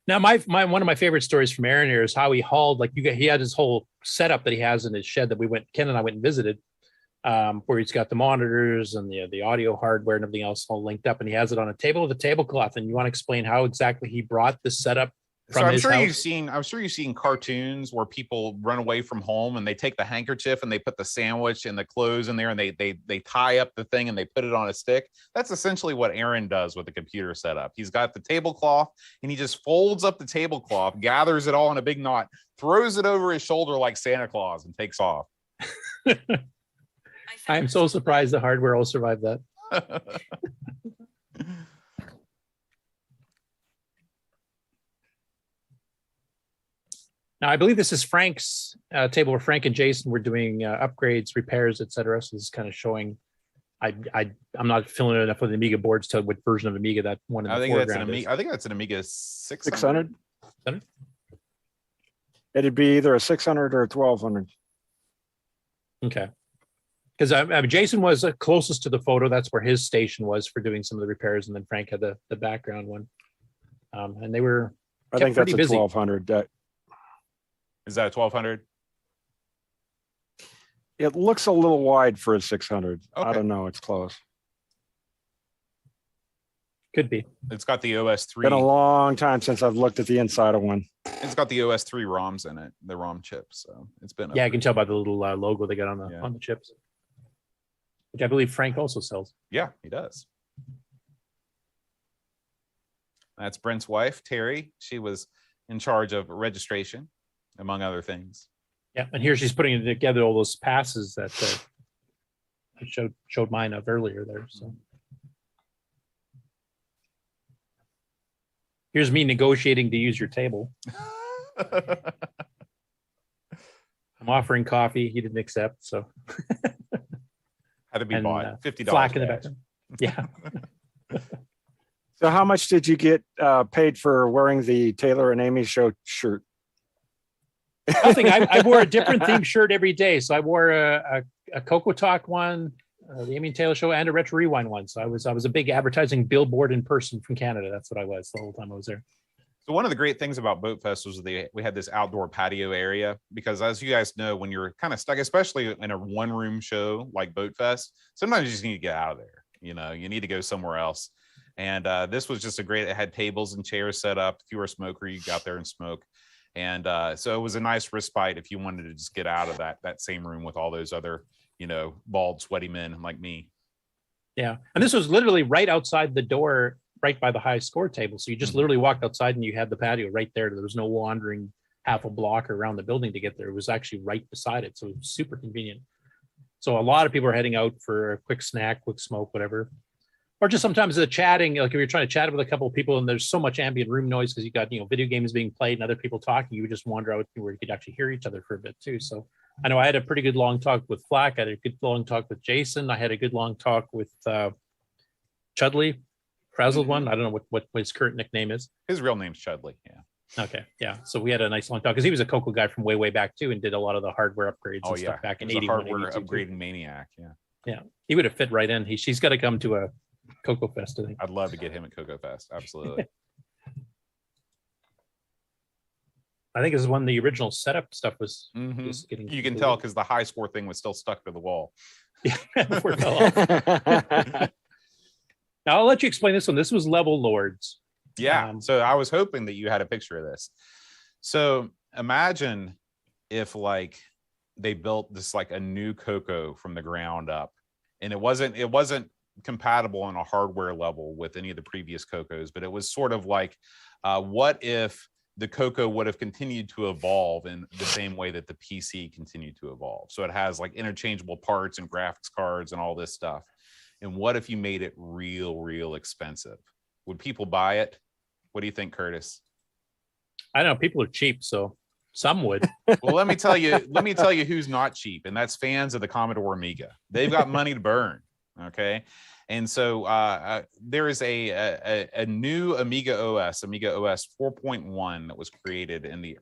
Now, my one of my favorite stories from Aaron here is how he hauled, he had his whole setup that he has in his shed that Ken and I went and visited, where he's got the monitors and the audio hardware and everything else all linked up, and he has it on a table with a tablecloth. And you want to explain how exactly he brought this setup from his house? I'm sure you've seen cartoons where people run away from home and they take the handkerchief and they put the sandwich and the clothes in there and they tie up the thing and they put it on a stick. That's essentially what Aaron does with the computer setup. He's got the tablecloth and he just folds up the tablecloth, gathers it all in a big knot, throws it over his shoulder like Santa Claus, and takes off. I'm so surprised the hardware will survive that. Now, I believe this is Frank's table where Frank and Jason were doing upgrades, repairs, etc. So this is kind of showing. I'm not familiar enough with the Amiga boards to what version of Amiga that one in the foreground is. I think that's an Amiga 600. 600. It'd be either a 600 or a 1200. Okay. Because Jason was closest to the photo. That's where his station was for doing some of the repairs, and then Frank had the background one. And they were. I think that's a busy. 1200. Is that a 1200? It looks a little wide for a 600. Okay. I don't know. It's close. Could be. It's got the OS 3. Been a long time since I've looked at the inside of one. It's got the OS 3 ROMs in it, the ROM chips. So it's been. Yeah, I can tell by the little logo they got on the chips, which I believe Frank also sells. Yeah, he does. That's Brent's wife, Terry. She was in charge of registration, among other things. Yeah, and here she's putting together all those passes that I showed mine of earlier there. So here's me negotiating to use your table. I'm offering coffee. He didn't accept, so had to be bought. $50. Flack in the background. Yeah. So how much did you get paid for wearing the Taylor and Amy show shirt? Nothing. I wore a different themed shirt every day. So I wore a CoCoTALK one, the Amy and Taylor show, and a Retro Rewind one. So I was a big advertising billboard in person from Canada. That's what I was the whole time I was there. So one of the great things about BoatFest was we had this outdoor patio area, because as you guys know, when you're kind of stuck, especially in a one-room show like BoatFest, sometimes you just need to get out of there. You know, you need to go somewhere else. And this was just it had tables and chairs set up. If you were a smoker, you got there and smoke. And so it was a nice respite if you wanted to just get out of that same room with all those other, bald, sweaty men like me. Yeah. And this was literally right outside the door, right by the high score table. So you just literally walked outside and you had the patio right there. There was no wandering half a block around the building to get there. It was actually right beside it. So it was super convenient. So a lot of people are heading out for a quick snack, quick smoke, whatever. Or just sometimes the chatting, like if you're trying to chat with a couple of people and there's so much ambient room noise because you got, video games being played and other people talking, you would just wander out where you could actually hear each other for a bit too. So I know I had a pretty good long talk with Flack. I had a good long talk with Jason. I had a good long talk with Chudley, frazzled one. I don't know what his current nickname is. His real name's Chudley. Yeah. Okay. Yeah. So we had a nice long talk because he was a CoCo guy from way back too and did a lot of the hardware upgrades and stuff back in 81. Hardware upgrading maniac. Yeah. Yeah. He would have fit right in. She's got to come to a CoCoFest, I think. I'd love to get him at CoCoFest. Absolutely. I think this is when the original setup stuff was just getting. You can tell because the high score thing was still stuck to the wall. Yeah, before it fell off. Now I'll let you explain this one. This was Level Lords. Yeah. So I was hoping that you had a picture of this. So imagine if they built this a new CoCo from the ground up, and it wasn't compatible on a hardware level with any of the previous CoCos, but it was sort of what if the CoCo would have continued to evolve in the same way that the PC continued to evolve? So it has interchangeable parts and graphics cards and all this stuff. And what if you made it real expensive? Would people buy it? What do you think, Curtis? I don't know. People are cheap, so some would. Well, let me tell you who's not cheap, and that's fans of the Commodore Amiga. They've got money to burn. Okay. And so there is a new Amiga OS 4.1 that was created in the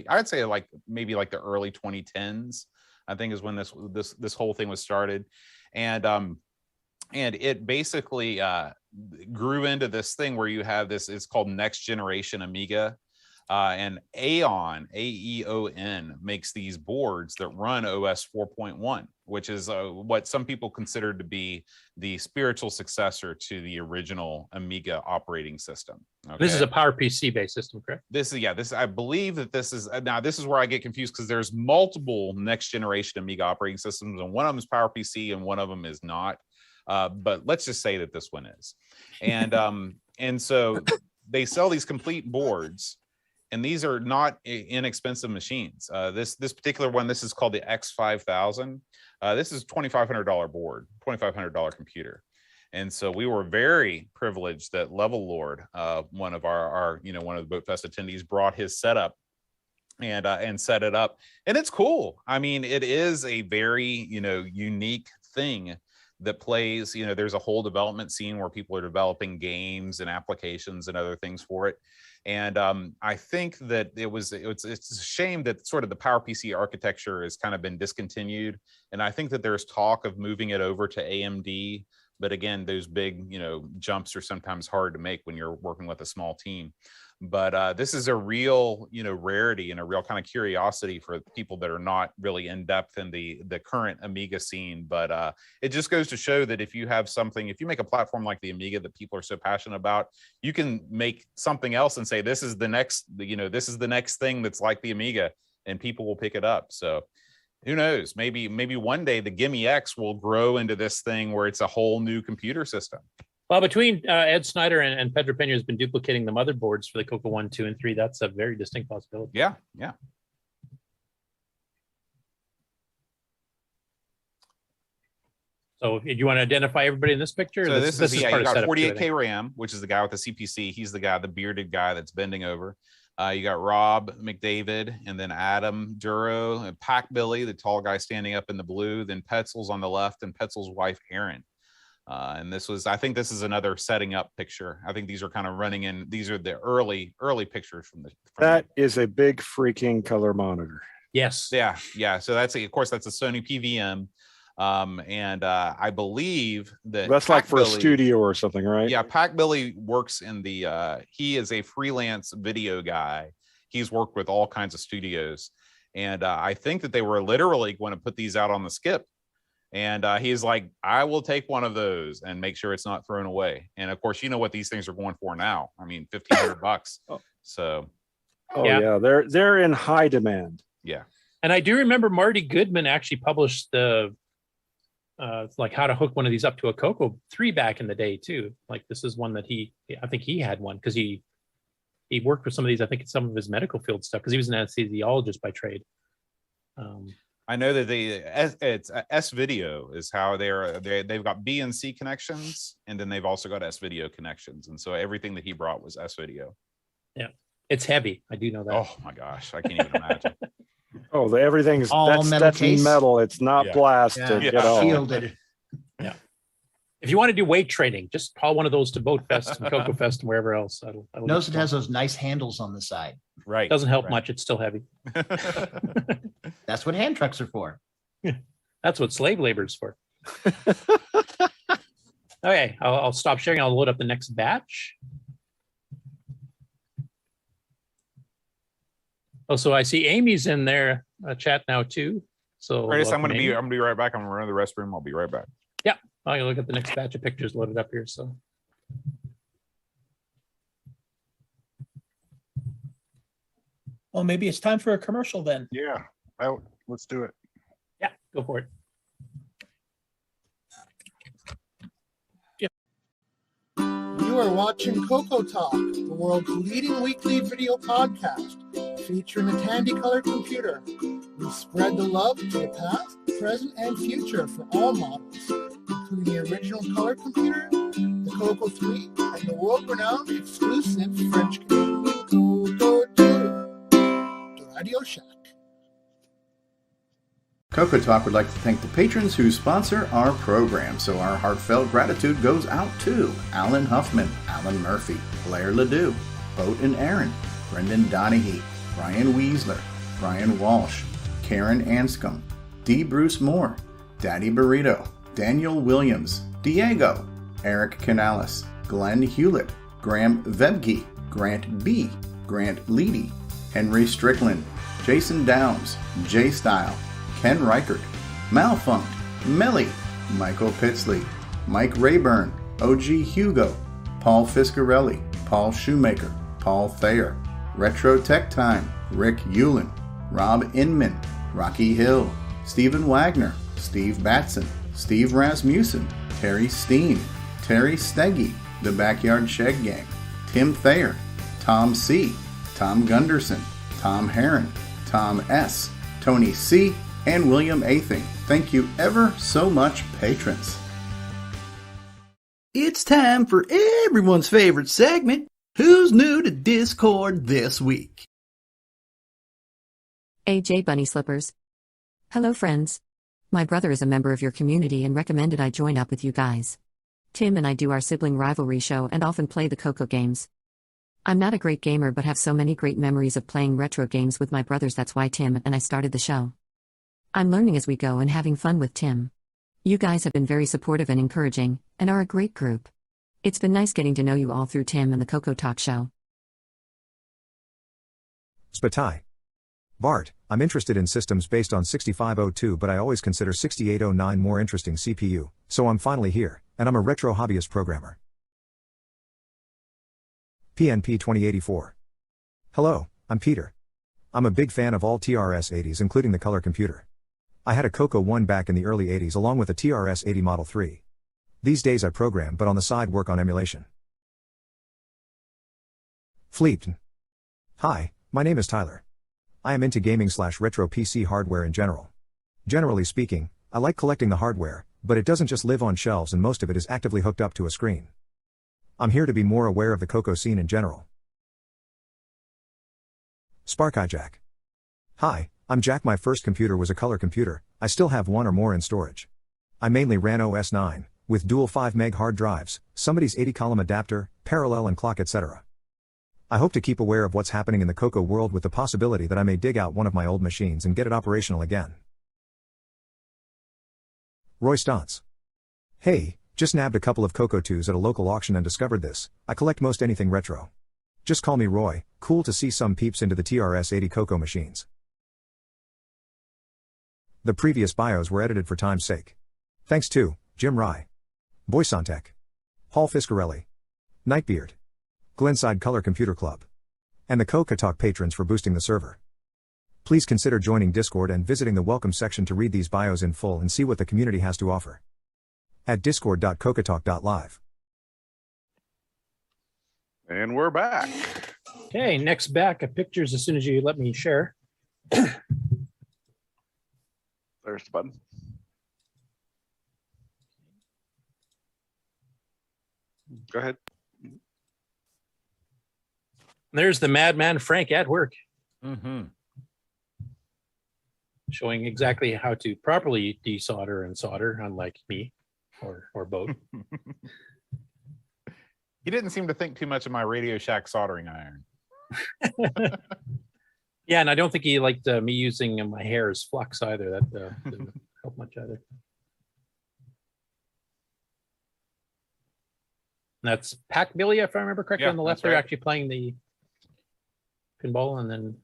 I'd say maybe the early 2010s, I think is when this whole thing was started. And it basically grew into this thing where you have this, it's called Next Generation Amiga. And AEON makes these boards that run OS 4.1, which is what some people consider to be the spiritual successor to the original Amiga operating system. Okay? This is a PowerPC based system, correct? I believe that this is where I get confused because there's multiple next generation Amiga operating systems, and one of them is PowerPC and one of them is not. But let's just say that this one is. And so they sell these complete boards. And these are not inexpensive machines. This particular one, this is called the X5000. This is $2,500 board, $2,500 computer. And so we were very privileged that Level Lord, one of our one of the BoatFest attendees, brought his setup and set it up. And it's cool. I mean, it is a very unique thing that plays. There's a whole development scene where people are developing games and applications and other things for it. And I think that it's a shame that sort of the PowerPC architecture has kind of been discontinued. And I think that there's talk of moving it over to AMD. But again, those big, jumps are sometimes hard to make when you're working with a small team. But this is a real, rarity and a real kind of curiosity for people that are not really in depth in the current Amiga scene. But it just goes to show that if you make a platform like the Amiga that people are so passionate about, you can make something else and say, this is the next thing that's like the Amiga, and people will pick it up. So who knows? Maybe one day the Gimme X will grow into this thing where it's a whole new computer system. Well, between Ed Snyder and Pedro Pena has been duplicating the motherboards for the CoCo 1, 2, and 3. That's a very distinct possibility. Yeah, yeah. So, do you want to identify everybody in this picture? So this is part you of got setup too, I 48K think. RAM, which is the guy with the CPC. He's the guy, the bearded guy that's bending over. You got Rob McDavid, and then Adam Duro, and Pac Billy, the tall guy standing up in the blue. Then Petzel's on the left, and Petzel's wife Erin. And I think this is another setting up picture. I think these are kind of running in. These are the early pictures from That is a big freaking color monitor. Yes. Yeah. So that's of course that's a Sony PVM. And I believe that That's like for a Billy, studio or something, right? Yeah, Pac Billy works in the he is a freelance video guy. He's worked with all kinds of studios, and I think that they were literally going to put these out on the skip. And he's like, I will take one of those and make sure it's not thrown away. And of course, you know what these things are going for now. I mean, $1,500. So yeah, they're in high demand. Yeah. And I do remember Marty Goodman actually published the like how to hook one of these up to a CoCo 3 back in the day too. Like this is one that I think he had one because he worked with some of these. I think it's some of his medical field stuff because he was an anesthesiologist by trade. I know that it's S Video is how they've got B and C connections, and then they've also got S Video connections, and so everything that he brought was S Video. Yeah, it's heavy. I do know that. Oh my gosh, I can't even imagine. Oh, everything's All metal that's case? metal. It's not Yeah. blasted Yeah. at all. Shielded. Yeah. If you want to do weight training, just haul one of those to BoatFest and CoCoFest and wherever else. Notice it has those nice handles on the side. Right. Doesn't help right. much. It's still heavy. That's what hand trucks are for. That's what slave labor is for. Okay, I'll stop sharing. I'll load up the next batch. Oh, so I see Amy's in there chat now too. So Curtis, I'm welcome, gonna Amy. be right back. I'm gonna run to the restroom. I'll be right back. Yeah, I'm gonna look at the next batch of pictures loaded up here. So Well, maybe it's time for a commercial then. Yeah, let's do it. yeah, go for it. You are watching CoCoTALK, the world's leading weekly video podcast featuring the Tandy Color computer. We spread the love to the past, present, and future for all models, including the original color computer, the CoCo 3, and the world-renowned exclusive French-Canadian CoCo 2. The Radio Shack. CoCoTALK would like to thank the patrons who sponsor our program, so our heartfelt gratitude goes out to Alan Huffman, Alan Murphy, Blair Ledoux, Boat and Aaron, Brendan Donahue, Brian Weasler, Brian Walsh, Karen Anscombe, D. Bruce Moore, Daddy Burrito, Daniel Williams, Diego, Eric Canales, Glenn Hewlett, Graham Vebke, Grant B., Grant Leedy, Henry Strickland, Jason Downs, J Style, Ken Reichert, Malfunct, Melly, Michael Pitsley, Mike Rayburn, OG Hugo, Paul Fiscarelli, Paul Shoemaker, Paul Thayer, Retro Tech Time, Rick Hewlin, Rob Inman, Rocky Hill, Stephen Wagner, Steve Batson, Steve Rasmussen, Terry Steen, Terry Steggy, The Backyard Shed Gang, Tim Thayer, Tom C., Tom Gunderson, Tom Heron, Tom S., Tony C., and William Athing. Thank you ever so much, patrons. It's time for everyone's favorite segment, Who's New to Discord This Week? AJ Bunny Slippers. Hello friends. My brother is a member of your community and recommended I join up with you guys. Tim and I do our sibling rivalry show and often play the CoCo games. I'm not a great gamer but have so many great memories of playing retro games with my brothers, that's why Tim and I started the show. I'm learning as we go and having fun with Tim. You guys have been very supportive and encouraging, and are a great group. It's been nice getting to know you all through Tim and the CoCoTALK show. Spatai. Bart, I'm interested in systems based on 6502 but I always consider 6809 more interesting CPU, so I'm finally here, and I'm a retro hobbyist programmer. PNP 2084. Hello, I'm Peter. I'm a big fan of all TRS-80s including the color computer. I had a CoCo 1 back in the early 80s along with a TRS-80 Model 3. These days I program, but on the side work on emulation. Fleet. Hi, my name is Tyler. I am into gaming/retro PC hardware in general. Generally speaking, I like collecting the hardware, but it doesn't just live on shelves and most of it is actively hooked up to a screen. I'm here to be more aware of the CoCo scene in general. Sparky Jack. Hi, I'm Jack. My first computer was a color computer. I still have one or more in storage. I mainly ran OS 9, with dual 5 meg hard drives, somebody's 80 column adapter, parallel and clock, etc. I hope to keep aware of what's happening in the CoCo world with the possibility that I may dig out one of my old machines and get it operational again. Roy Stantz. Hey, just nabbed a couple of CoCo 2s at a local auction and discovered this. I collect most anything retro. Just call me Roy. Cool to see some peeps into the TRS-80 CoCo machines. The previous bios were edited for time's sake. Thanks to Jim Rye, Boysantech, Paul Fiscarelli, Nightbeard, Glenside Color Computer Club, and the CoCoTALK patrons for boosting the server. Please consider joining Discord and visiting the welcome section to read these bios in full and see what the community has to offer. At discord.cocotalk.live. And we're back. Okay, next back of pictures as soon as you let me share. There's the button. Go ahead. There's the madman Frank at work. Mm-hmm. Showing exactly how to properly desolder and solder, unlike me or Boat. He didn't seem to think too much of my Radio Shack soldering iron. Yeah, and I don't think he liked me using my hair as flux either. That didn't help much either. And that's Pac Billy, if I remember correctly, Yeah, on the left. that's They're right. actually playing the pinball, and then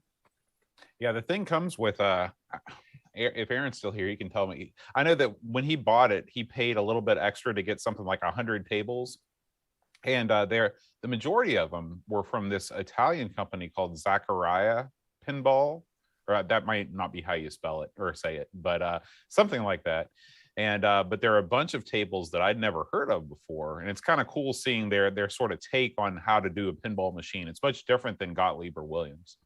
Yeah, the thing comes with if Aaron's still here, he can tell me. I know that when he bought it, he paid a little bit extra to get something like 100 tables. And the majority of them were from this Italian company called Zaccaria Pinball, or that might not be how you spell it or say it, but something like that. And but there are a bunch of tables that I'd never heard of before, and it's kind of cool seeing their sort of take on how to do a pinball machine. It's much different than Gottlieb or Williams.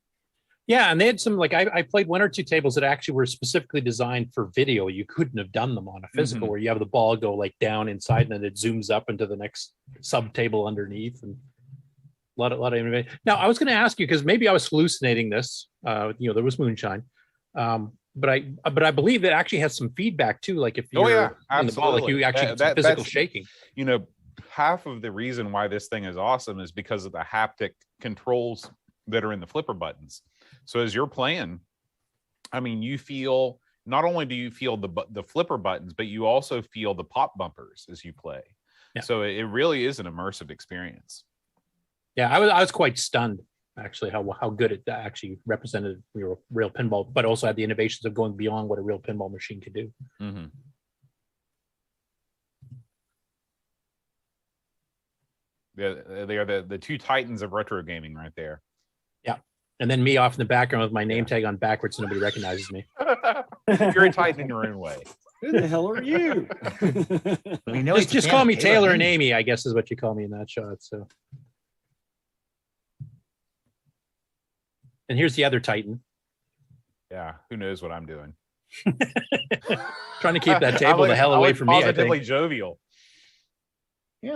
yeah, and they had some, like, I played one or two tables that actually were specifically designed for video. You couldn't have done them on a physical, where you have the ball go like down inside and then it zooms up into the next sub table underneath, and a lot of innovation. Now, I was going to ask you, because maybe I was hallucinating this. There was moonshine, but I believe it actually has some feedback too. Like if you're in the ball, like you actually get some physical shaking. Half of the reason why this thing is awesome is because of the haptic controls that are in the flipper buttons. So as you're playing, I mean, you feel, not only do you feel the flipper buttons, but you also feel the pop bumpers as you play. Yeah. So it really is an immersive experience. Yeah, I was quite stunned actually how good it actually represented real pinball, but also had the innovations of going beyond what a real pinball machine could do. Mm-hmm. They are the two titans of retro gaming right there. Yeah. And then me off in the background with my name tag on backwards so nobody recognizes me. You're a titan in your own way. Who the hell are you? Just call me Taylor and Amy, I guess is what you call me in that shot. So. And here's the other titan. Yeah, who knows what I'm doing? Trying to keep that table the hell away from me. Positively jovial.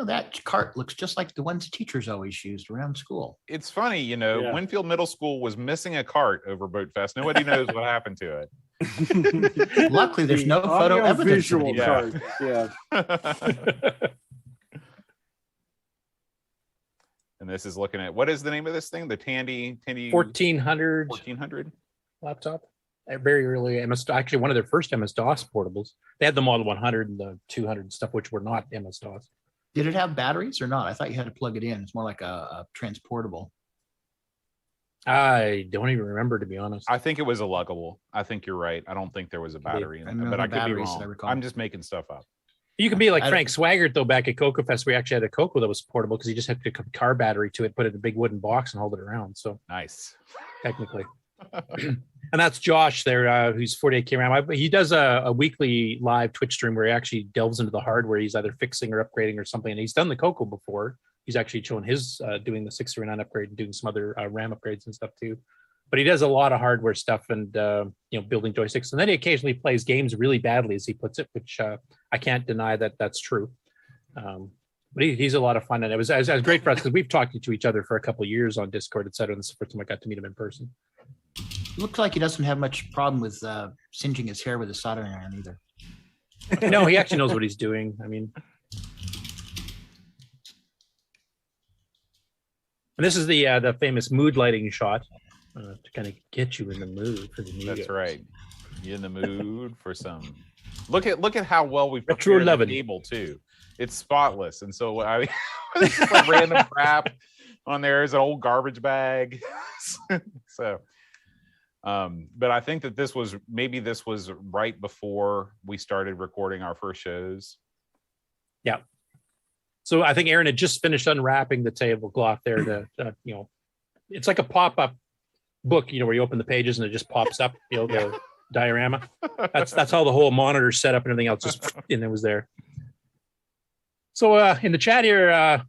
That cart looks just like the ones teachers always used around school. It's funny, Winfield Middle School was missing a cart over BoatFest. Nobody knows what happened to it. Luckily, there's no photo evidence. Visual cart. Yeah. And this is looking at, what is the name of this thing? The Tandy 1400 laptop. Very early MS, actually one of their first MS-DOS portables. They had the Model 100 and the 200 stuff, which were not MS-DOS. Did it have batteries or not? I thought you had to plug it in. It's more like a transportable. I don't even remember, to be honest. I think it was a luggable. I think you're right. I don't think there was a battery in it, but I could be wrong. I'm just making stuff up. You can be like Frank Swaggart, though, back at CoCoFest. We actually had a CoCo that was portable because he just had to hook a car battery to it, put it in a big wooden box and hold it around. So nice. Technically. And that's Josh there, who's 48K RAM. He does a weekly live Twitch stream where he actually delves into the hardware. He's either fixing or upgrading or something. And he's done the CoCo before. He's actually shown his doing the 639 upgrade and doing some other RAM upgrades and stuff too. But he does a lot of hardware stuff and building joysticks. And then he occasionally plays games really badly, as he puts it, which I can't deny that that's true. But he's a lot of fun, and it was great for us because we've talked to each other for a couple of years on Discord, et cetera. And this is the first time I got to meet him in person. Looks like he doesn't have much problem with singeing his hair with a soldering iron either. No, he actually knows what he's doing. I mean, and this is the famous mood lighting shot to kind of get you in the mood for the new. That's right. You in the mood for some? Look at how well we've prepared the table too. It's spotless, and so I mean, it's just like random crap on there. Is an old garbage bag. So, but I think that this was right before we started recording our first shows. Yeah. So I think Aaron had just finished unwrapping the tablecloth there to, it's like a pop-up book, where you open the pages and it just pops up, the diorama. That's how the whole monitor set up and everything else just and it was there. So in the chat here,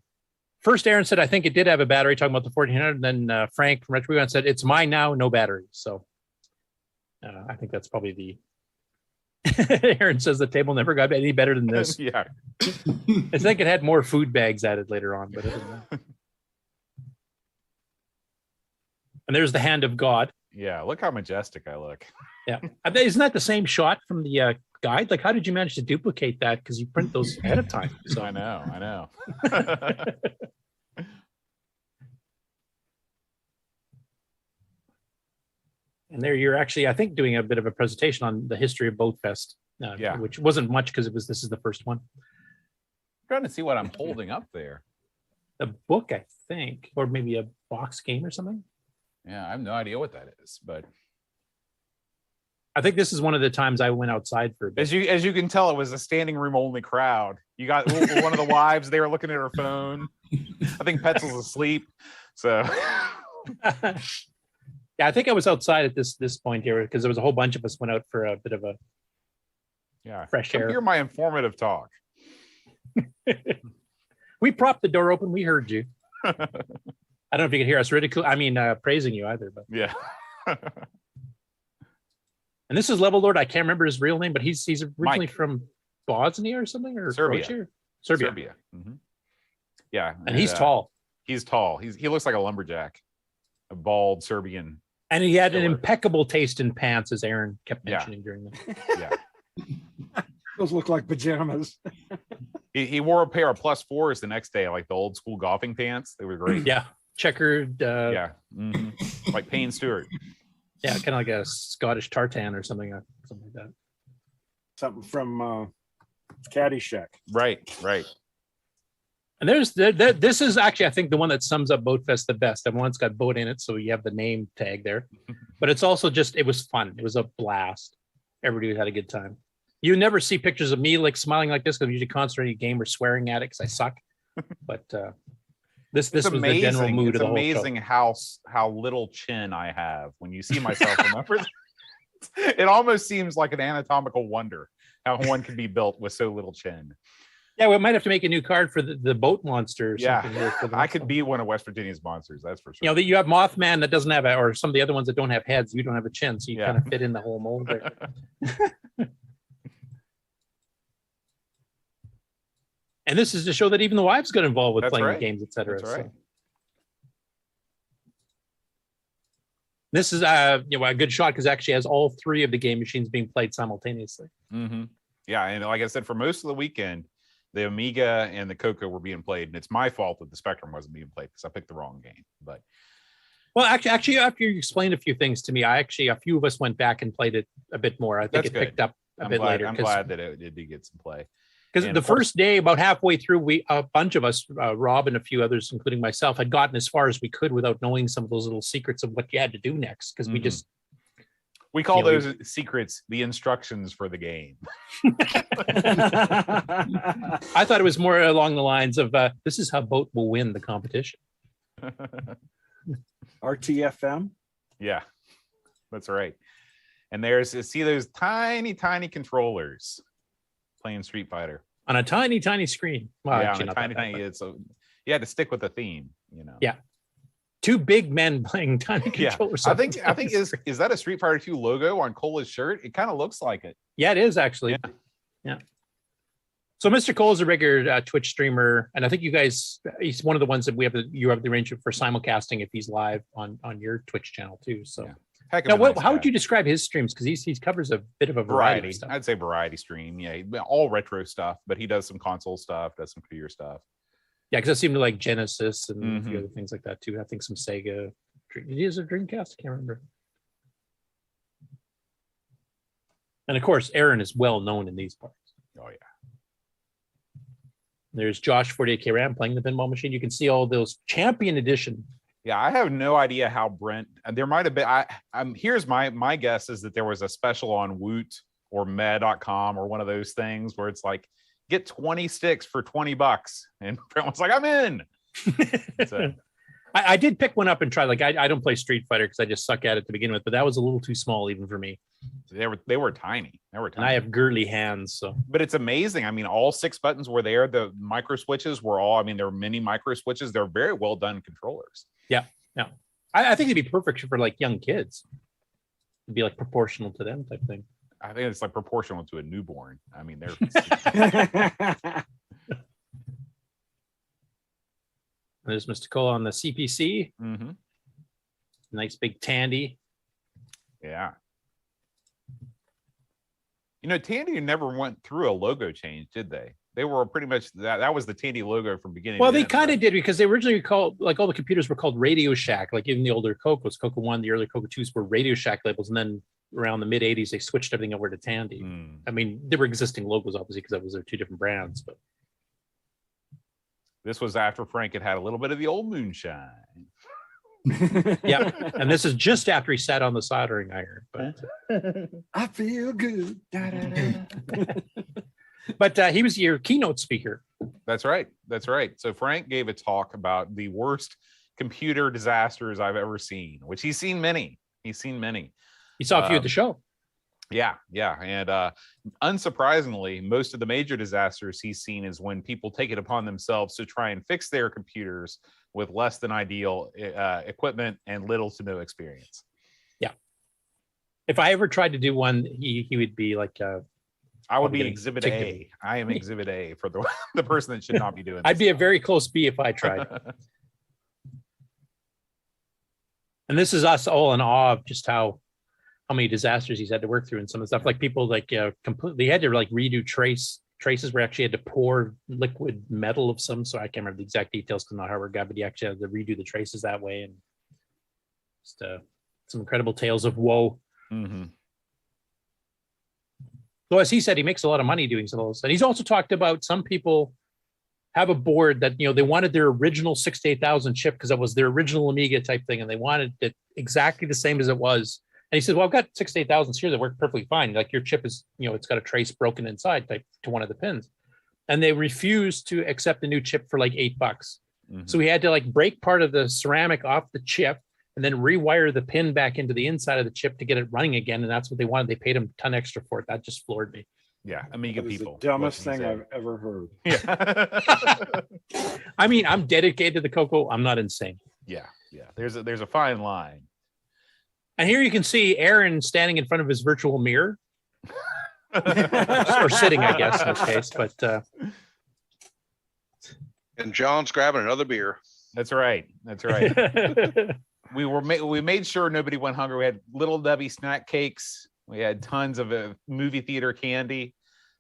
first Aaron said, I think it did have a battery, talking about the 1400. And then Frank from Retro said, it's mine now, no battery. So I think that's probably the Aaron says the table never got any better than this. Yeah. I think it had more food bags added later on, but and there's the hand of God. Yeah, look how majestic I look. Yeah. Isn't that the same shot from the guide? Like, how did you manage to duplicate that? Because you print those ahead of time. So I know. And there you're actually, I think, doing a bit of a presentation on the history of BoatFEST, which wasn't much because this is the first one. I'm trying to see what I'm holding up there. The book, I think, or maybe a box game or something. Yeah, I have no idea what that is, but I think this is one of the times I went outside for a bit. As you can tell, it was a standing room only crowd. You got one of the wives, they were looking at her phone. I think Petzl's asleep. So yeah, I think I was outside at this point here because there was a whole bunch of us went out for a bit of a fresh air. Hear my informative talk. We propped the door open. We heard you. I don't know if you can hear us praising you either, but yeah. And this is Level Lord. I can't remember his real name, but he's originally from Bosnia or something, or Serbia. Serbia. Mm-hmm. Yeah, and he's tall. He's tall. He looks like a lumberjack, a bald Serbian. And he had an impeccable taste in pants, as Aaron kept mentioning during the. Yeah. Those look like pajamas. He wore a pair of +4s the next day, like the old school golfing pants. They were great. Yeah, checkered. Like Payne Stewart. Yeah, kind of like a Scottish tartan or something like that. Something from Caddyshack. Right. And this is actually, I think, the one that sums up BoatFest the best. And one's got boat in it, so you have the name tag there. But it's also it was fun. It was a blast. Everybody had a good time. You never see pictures of me like smiling like this because I'm usually concentrating game or swearing at it because I suck. But this was the general mood of the whole show. It's amazing how little chin I have when you see myself. Remember, it almost seems like an anatomical wonder how one can be built with so little chin. Yeah, we might have to make a new card for the boat monster. Or something I could be one of West Virginia's monsters. That's for sure. You have Mothman that doesn't have or some of the other ones that don't have heads. You don't have a chin, so you kind of fit in the whole mold there. And this is to show that even the wives got involved with playing the games, etc. That's right. So. This is a good shot because it actually has all three of the game machines being played simultaneously. Mm-hmm. Yeah, and like I said, for most of the weekend, the Amiga and the CoCo were being played, and it's my fault that the Spectrum wasn't being played because I picked the wrong game. But actually, after you explained a few things to me, a few of us went back and played it a bit more. I think picked up a bit later. I'm glad that it did get some play. Because the first day, about halfway through, a bunch of us, Rob and a few others, including myself, had gotten as far as we could without knowing some of those little secrets of what you had to do next. Because we call those secrets the instructions for the game. I thought it was more along the lines of this is how boat will win the competition. RTFM. Yeah. That's right. And there's see those tiny controllers playing Street Fighter on a tiny screen. Well, yeah, actually, on a not that tiny. bad, but- It's so you had to stick with the theme, you know. Yeah. Two big men playing tiny Yeah, controllers. I think is that a Street Fighter 2 logo on Cola's shirt? It kind of looks like it. Yeah, it is actually. Yeah. So Mr. Cole is a regular Twitch streamer, and I think he's one of the ones that you have the arrangement for simulcasting if he's live on your Twitch channel too. So Heck of now, a nice how guy. would you describe his streams? Because he covers a bit of a variety of stuff. I'd say variety stream. Yeah, all retro stuff, but he does some console stuff, does some computer stuff. Yeah, because I seem to like Genesis and a Mm-hmm. few other things like that too. I think some Sega. He has a Dreamcast. I can't remember. And of course, Aaron is well known in these parts. Oh yeah. There's Josh 48K Ram playing the pinball machine. You can see all those Champion Edition. Yeah, I have no idea how Brent. There might have been. Here's my guess is that there was a special on Woot or Med.com or one of those things where it's like get 20 sticks for $20, and Brent was like, I'm in. So, I did pick one up and try. Like I don't play Street Fighter because I just suck at it to begin with, but that was a little too small even for me. they were tiny. They were tiny. And I have girly hands, so. But it's amazing. I mean, all 6 buttons were there. The micro switches were all. I mean, there were many micro switches. They're very well done controllers. Yeah. I think it'd be perfect for like young kids. It'd be like proportional to them type thing. I think it's like proportional to a newborn. I mean, they're. There's Mr. Cole on the CPC. Mm-hmm. Nice big Tandy. Yeah. You know, Tandy never went through a logo change, did they? They were pretty much that was the Tandy logo from beginning. Well, to they end, kind of right? did because they originally called, like all the computers were called Radio Shack. Like even the older CoCos, CoCo 1, the early CoCo 2s were Radio Shack labels. And then around the mid 80s, they switched everything over to Tandy. I mean, there were existing logos, obviously, because that was their 2 different brands. But This was after Frank had a little bit of the old moonshine. yeah. And this is just after he sat on the soldering iron. But I feel good. But he was your keynote speaker. That's right. That's right. So Frank gave a talk about the worst computer disasters I've ever seen, which he's seen many. He's seen many. He saw a few at the show. Yeah. And unsurprisingly, most of the major disasters he's seen is when people take it upon themselves to try and fix their computers with less than ideal equipment and little to no experience. Yeah. If I ever tried to do one, he would be like I would be Exhibit A. I am Exhibit A for the person that should not be doing this. I'd be a very close B if I tried. And this is us all in awe of just how many disasters he's had to work through and some of the stuff. Like people like completely had to like redo traces where actually had to pour liquid metal of some sort. I can't remember the exact details because I'm not a hardware guy, but he actually had to redo the traces that way. And just some incredible tales of woe. Mm-hmm. So as he said, he makes a lot of money doing some of those. And he's also talked about some people have a board that, you know, they wanted their original 68,000 chip because it was their original Amiga type thing. And they wanted it exactly the same as it was. And he said, well, I've got 68,000s here that work perfectly fine. Like your chip is, you know, it's got a trace broken inside type to one of the pins. And they refused to accept a new chip for like $8. Mm-hmm. So we had to like break part of the ceramic off the chip and then rewire the pin back into the inside of the chip to get it running again. And that's what they wanted. They paid him a ton extra for it. That just floored me. Yeah, Amiga That was people. the dumbest What can thing you I've ever heard. Yeah. I mean, I'm dedicated to the CoCo. I'm not insane. Yeah. There's a fine line. And here you can see Aaron standing in front of his virtual mirror. Or sitting, I guess, in this case. But and John's grabbing another beer. That's right. We made sure nobody went hungry. We had Little Debbie snack cakes. We had tons of movie theater candy.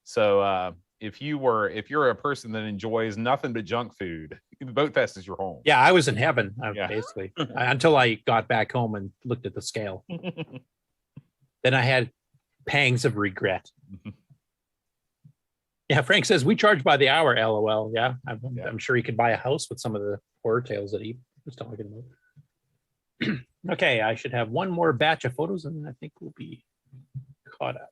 So if you're a person that enjoys nothing but junk food, BoatFest is your home. yeah, I was in heaven, basically, until I got back home and looked at the scale. Then I had pangs of regret. Yeah, Frank says we charge by the hour, LOL. Yeah, I'm sure he could buy a house with some of the horror tales that he was talking about. Okay, I should have one more batch of photos and I think we'll be caught up.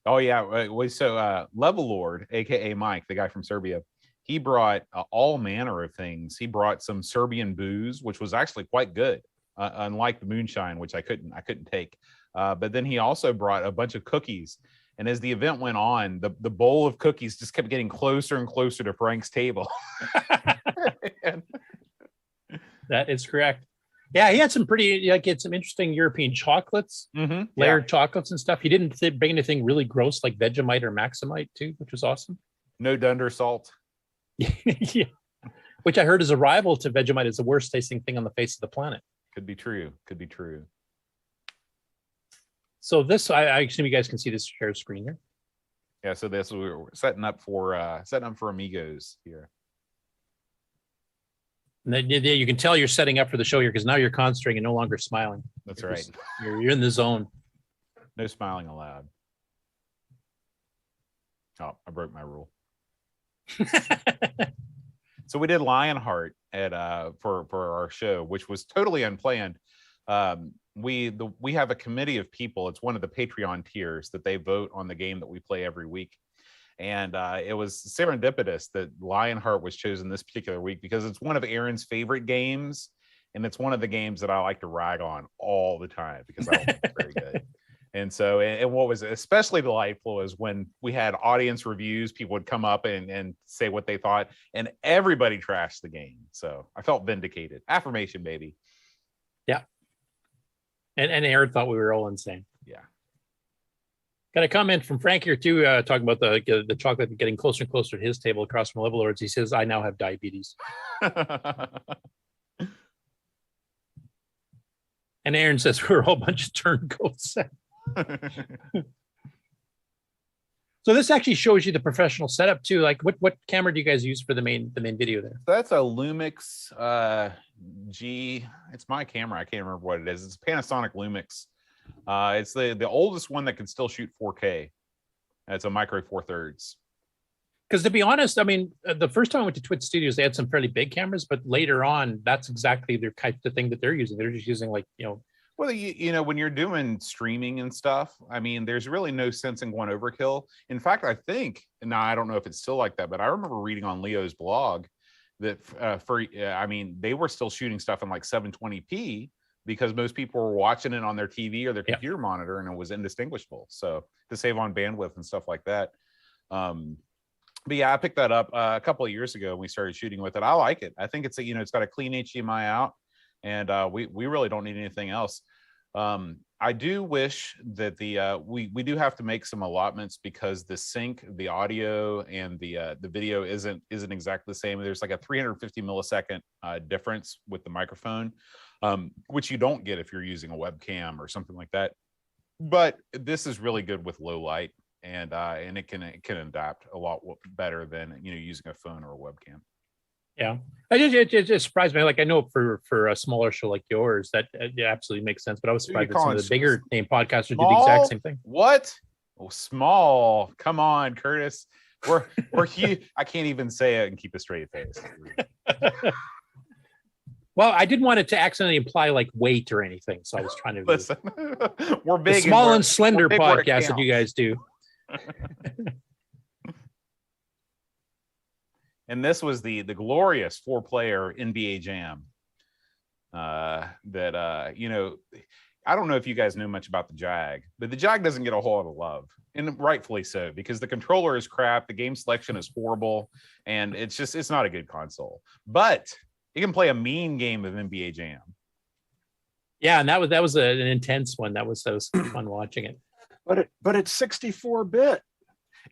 Oh yeah, so Level Lord, aka Mike, the guy from Serbia, he brought all manner of things. He brought some Serbian booze, which was actually quite good, unlike the moonshine, which I couldn't take. But then he also brought a bunch of cookies. And as the event went on, the bowl of cookies just kept getting closer and closer to Frank's table. That is correct. Yeah, he had some some interesting European chocolates, layered chocolates and stuff. He didn't bring anything really gross like Vegemite or Maximite too, which was awesome. No Dunder salt. Yeah. Which I heard is a rival to Vegemite, is the worst tasting thing on the face of the planet. Could be true. So this, I assume you guys can see this share screen here. Yeah, so this we're setting up for Amigos here. And then you can tell you're setting up for the show here because now you're concentrating and no longer smiling. That's right. You're in the zone. No smiling allowed. Oh, I broke my rule. So we did Lionheart at for our show, which was totally unplanned. We have a committee of people. It's one of the Patreon tiers that they vote on the game that we play every week. And it was serendipitous that Lionheart was chosen this particular week because it's one of Aaron's favorite games. And it's one of the games that I like to rag on all the time because I don't think it's very good. And so, and what was especially delightful is when we had audience reviews, people would come up and say what they thought, and everybody trashed the game. So I felt vindicated. Affirmation, baby. Yeah. And Aaron thought we were all insane. Yeah. Got a comment from Frank here too, talking about the chocolate getting closer and closer to his table across from Level Lords. He says, "I now have diabetes." And Aaron says, "We're all a bunch of turncoats." So this actually shows you the professional setup too. Like, what camera do you guys use for the main video there? That's a Lumix G. It's my camera. I can't remember what it is. It's a Panasonic Lumix. It's the oldest one that can still shoot 4K. It's a Micro Four Thirds. Because to be honest, I mean, the first time I went to Twitch Studios, they had some fairly big cameras, but later on, that's exactly their type of thing that they're using. They're just using Well, you know, when you're doing streaming and stuff, I mean, there's really no sense in going overkill. In fact, I think, now I don't know if it's still like that, but I remember reading on Leo's blog that they were still shooting stuff in like 720p because most people were watching it on their TV or their computer monitor and it was indistinguishable. So to save on bandwidth and stuff like that. But yeah, I picked that up a couple of years ago and we started shooting with it. I like it. I think it's it's got a clean HDMI out. And we really don't need anything else. I do wish that we do have to make some allotments because the sync, the audio, and the video isn't exactly the same. There's like a 350 millisecond difference with the microphone, which you don't get if you're using a webcam or something like that. But this is really good with low light, and it can adapt a lot better than using a phone or a webcam. Yeah, it just surprised me. Like, I know for a smaller show like yours, that absolutely makes sense. But I was surprised that some of the bigger name podcasters do the exact same thing. What? Oh, small? Come on, Curtis. We're huge. I can't even say it and keep a straight face. Well, I didn't want it to accidentally imply like weight or anything, so I was trying to listen. We're big, the small and slender podcast that you guys do. And this was the glorious 4-player NBA Jam. I don't know if you guys know much about the Jag, but the Jag doesn't get a whole lot of love, and rightfully so, because the controller is crap, the game selection is horrible, and it's not a good console. But you can play a mean game of NBA Jam. Yeah, and that was an intense one. That was fun watching it. But it's 64-bit.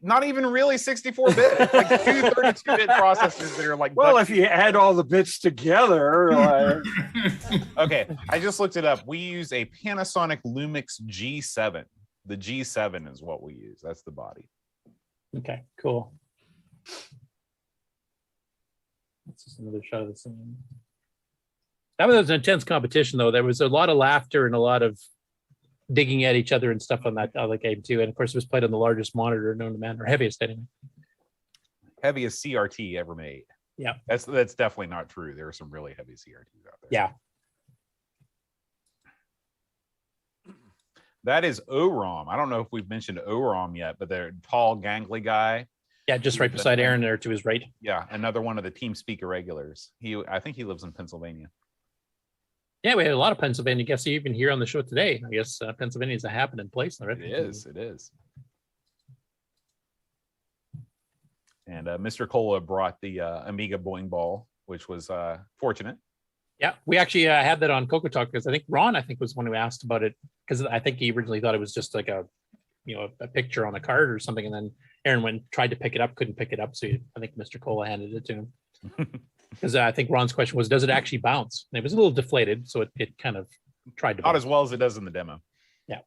Not even really 64-bit, like 2 32-bit processors that are like. Well, if you add all the bits together. Okay, I just looked it up. We use a Panasonic Lumix G7. The G7 is what we use. That's the body. Okay, cool. That's just another shot of the scene. That was an intense competition, though. There was a lot of laughter and a lot of digging at each other and stuff on that other game too. And of course, it was played on the largest monitor known to man, or heaviest anyway. Heaviest CRT ever made. Yeah, that's definitely not true. There are some really heavy CRTs out there. Yeah. That is Oram. I don't know if we've mentioned Oram yet, but they're tall, gangly guy. Yeah, just right beside Aaron there to his right. Yeah, another one of the Team Speak irregulars. I think he lives in Pennsylvania. Yeah, we had a lot of Pennsylvania guests even here on the show today. I guess Pennsylvania is a happening place. Right? It is. And Mr. Cola brought the Amiga Boing Ball, which was fortunate. Yeah, we actually had that on CoCoTALK because I think Ron, was one who asked about it because I think he originally thought it was just like a picture on a card or something, and then Aaron went and tried to pick it up, couldn't pick it up, so I think Mr. Cola handed it to him. Because I think Ron's question was, does it actually bounce? And it was a little deflated, so it kind of tried to not bounce. As well as it does in the demo. Yeah.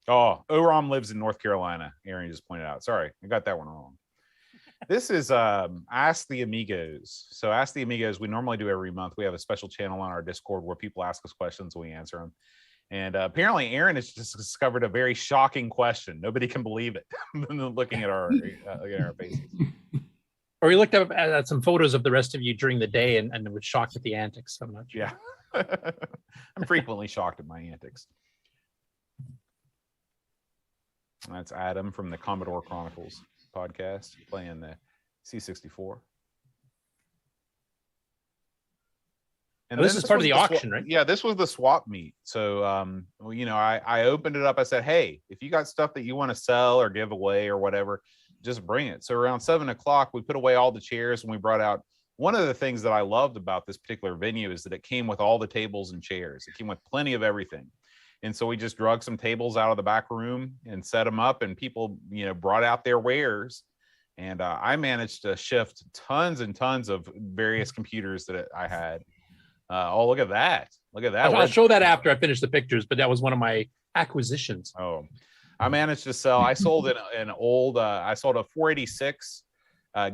Oh, Oram lives in North Carolina. Aaron just pointed out. Sorry, I got that one wrong. This is Ask the Amigos. So Ask the Amigos, we normally do every month. We have a special channel on our Discord where people ask us questions and we answer them. And apparently Aaron has just discovered a very shocking question. Nobody can believe it. Looking at our faces. Or he looked up at some photos of the rest of you during the day and was shocked at the antics. I'm not sure. Yeah. I'm frequently shocked at my antics. That's Adam from the Commodore Chronicles podcast playing the C64. And this is part of the auction, right? Yeah, this was the swap meet. So, I opened it up. I said, hey, if you got stuff that you want to sell or give away or whatever, just bring it. So around 7 o'clock, we put away all the chairs and we brought out one of the things that I loved about this particular venue is that it came with all the tables and chairs. It came with plenty of everything. And so we just drug some tables out of the back room and set them up, and people, brought out their wares. And I managed to shift tons and tons of various computers that I had. Oh, look at that. Look at that. I'll show that after I finish the pictures, but that was one of my acquisitions. Oh, I managed to sell. I sold an old, I sold a 486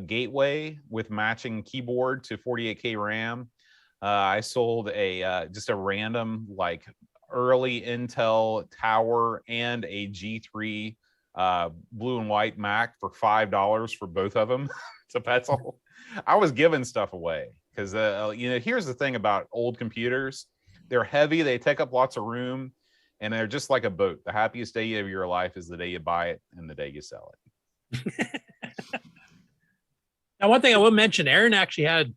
Gateway with matching keyboard to 48K RAM. I sold just a random, early Intel Tower and a G3 blue and white Mac for $5 for both of them. So that's all. I was giving stuff away because here's the thing about old computers. They're heavy, they take up lots of room, and they're just like a boat. The happiest day of your life is the day you buy it and the day you sell it. Now, one thing I will mention, Aaron actually had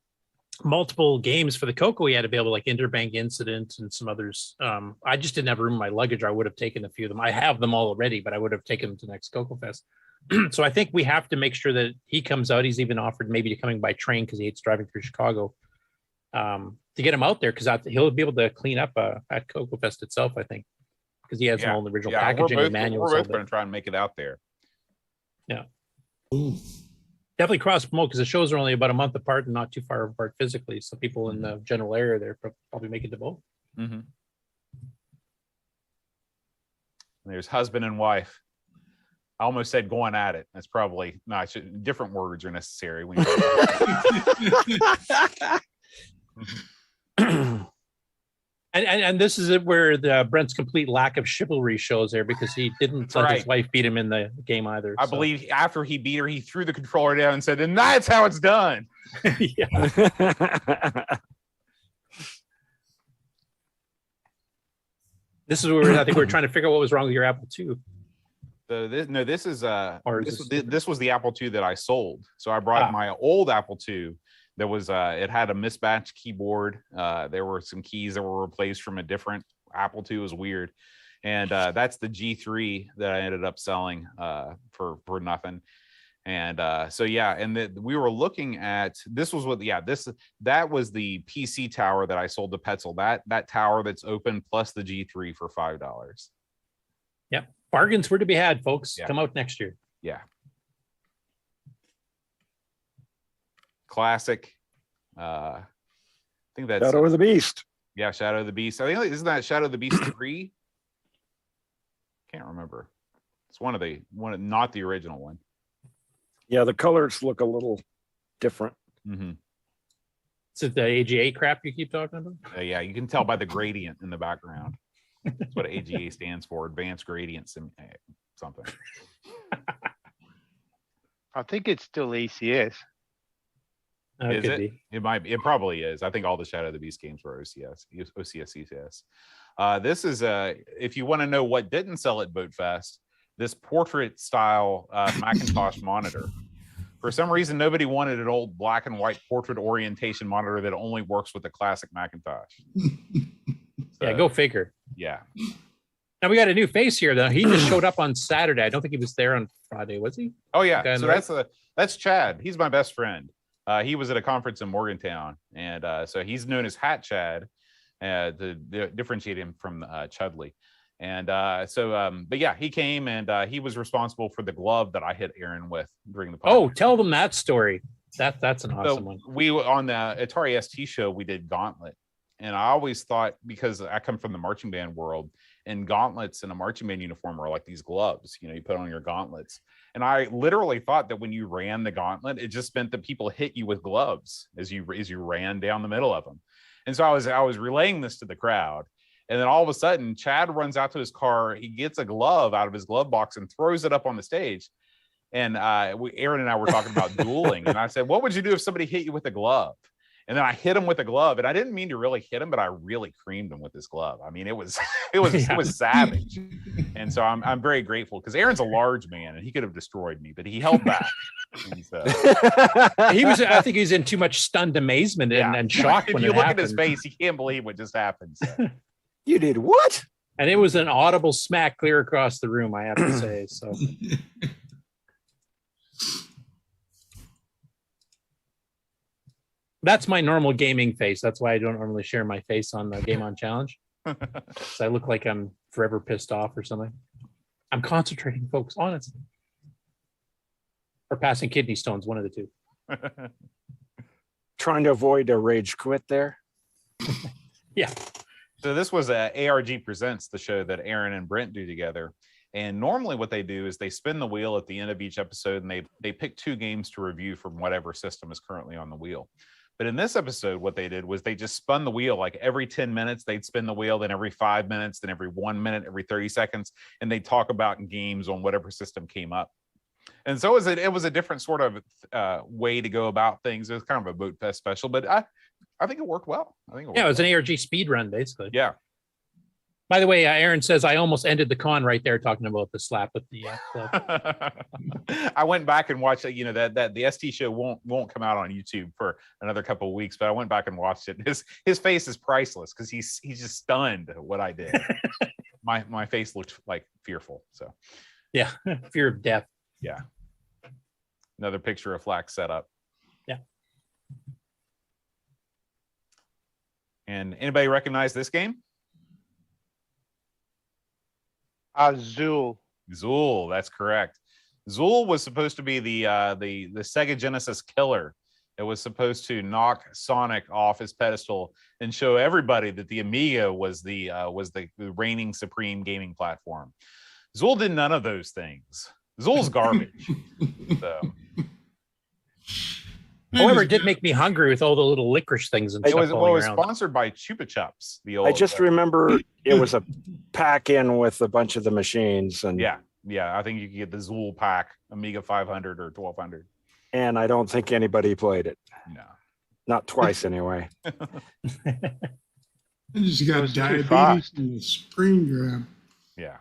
multiple games for the CoCo he had available, like Interbank Incident and some others. I just didn't have room in my luggage. I would have taken a few of them. I have them all already, but I would have taken them to next CoCoFest. So I think we have to make sure that he comes out. He's even offered maybe coming by train because he hates driving through Chicago, to get him out there because he'll be able to clean up at CoCoFest itself, I think, because he has them all in the original packaging and manuals. We're both going to try and make it out there. Yeah. Definitely cross promote because the shows are only about a month apart and not too far apart physically. So people in the general area there probably make it to both. Mm-hmm. There's husband and wife. I almost said going at it. That's probably not. Different words are necessary. When and this is it where Brent's complete lack of chivalry shows there because he didn't let his wife beat him in the game either. I believe after he beat her, he threw the controller down and said, "And that's how it's done." This is where I think we're trying to figure out what was wrong with your Apple II. This was the Apple II that I sold. So I brought my old Apple II. That was it had a mismatched keyboard. There were some keys that were replaced from a different Apple II. It was weird. And that's the G3 that I ended up selling for nothing. And we were looking at that was the PC tower that I sold to Petzl. That tower that's open plus the G3 for $5. Yep. Bargains were to be had, folks. Yeah. Come out next year. Yeah. Classic. I think that's Shadow of the Beast. Yeah, Shadow of the Beast. I think isn't that Shadow of the Beast 3? Can't remember. It's not the original one. Yeah, the colors look a little different. Mm-hmm. Is it the AGA crap you keep talking about? Yeah, you can tell by the gradient in the background. That's what AGA stands for, Advanced Gradient something. I think it's still ACS. Is could it? be. It might be. It probably is. I think all the Shadow of the Beast games were OCS. This is if you want to know what didn't sell at BoatFest, this portrait style Macintosh monitor. For some reason, nobody wanted an old black and white portrait orientation monitor that only works with the classic Macintosh. Yeah, go figure. Yeah. Now we got a new face here, though. He just showed up on Saturday. I don't think he was there on Friday, was he? Oh yeah. Guy on So the right? that's Chad. He's my best friend. He was at a conference in Morgantown, and so he's known as Hat Chad to differentiate him from Chudley. And but yeah, he came and he was responsible for the glove that I hit Aaron with during the podcast. Oh, tell them that story. That's an awesome one. We on the Atari ST show, we did Gauntlet. And I always thought, because I come from the marching band world, and gauntlets in a marching band uniform are like these gloves, you put on your gauntlets. And I literally thought that when you ran the gauntlet, it just meant that people hit you with gloves as you ran down the middle of them. And so I was relaying this to the crowd. And then all of a sudden, Chad runs out to his car. He gets a glove out of his glove box and throws it up on the stage. And Aaron and I were talking about dueling. And I said, what would you do if somebody hit you with a glove? And then I hit him with a glove, and I didn't mean to really hit him, but I really creamed him with this glove. I mean, it was savage. And so I'm very grateful, because Aaron's a large man and he could have destroyed me, but he held back. And so, I think he's in too much stunned amazement and shock if when you it look happened. at his face, he can't believe what just happened. So. You did what? And it was an audible smack clear across the room, I have to say. So that's my normal gaming face. That's why I don't normally share my face on the Game On Challenge. So I look like I'm forever pissed off or something. I'm concentrating, folks, honestly. Or passing kidney stones, one of the two. Trying to avoid a rage quit there. Yeah. So this was ARG Presents, the show that Aaron and Brent do together. And normally what they do is they spin the wheel at the end of each episode, and they pick 2 games to review from whatever system is currently on the wheel. But in this episode, what they did was they just spun the wheel. Like every 10 minutes, they'd spin the wheel, then every 5 minutes, then every 1 minute, every 30 seconds. And they'd talk about games on whatever system came up. And so it was a different sort of way to go about things. It was kind of a BoatFest special, but I think it worked well. It was an ARG speed run, basically. Yeah. By the way, Aaron says I almost ended the con right there talking about the slap with the club. I went back and watched it. That the ST show won't come out on YouTube for another couple of weeks, but I went back and watched it. His face is priceless, because he's just stunned at what I did. my face looked like fearful. So yeah, fear of death. Yeah. Another picture of Flax set up. Yeah. And anybody recognize this game? Zool. Zool, that's correct. Zool was supposed to be the Sega Genesis killer. It was supposed to knock Sonic off his pedestal and show everybody that the Amiga was the reigning supreme gaming platform. Zool did none of those things. Zool's garbage. So. However, it did make me hungry with all the little licorice things and stuff. It was sponsored by Chupa Chups. I just remember it was a pack in with a bunch of the machines, and yeah, I think you could get the Zool pack, Amiga 500 or 1200. And I don't think anybody played it. No, not twice anyway. I just got diabetes and a screen grab. Yeah.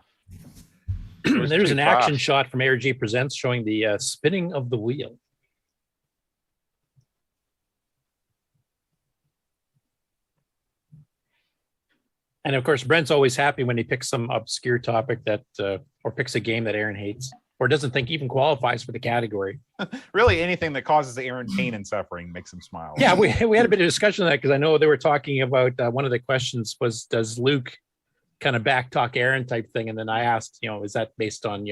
There's an action shot from ARG Presents showing the spinning of the wheel. And of course, Brent's always happy when he picks some obscure topic that, or picks a game that Aaron hates, or doesn't think even qualifies for the category. Really, anything that causes Aaron pain and suffering makes him smile. Yeah, we had a bit of discussion on that, because I know they were talking about one of the questions was, does Luke kind of back talk Aaron type thing? And then I asked, is that based on,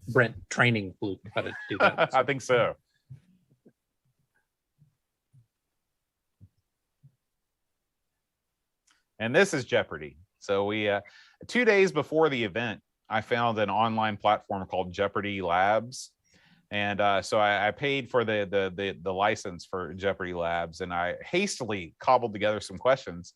Brent training Luke how to do that? So. I think so. And this is Jeopardy. So we 2 days before the event, I found an online platform called Jeopardy Labs. And so I paid for the license for Jeopardy Labs, and I hastily cobbled together some questions.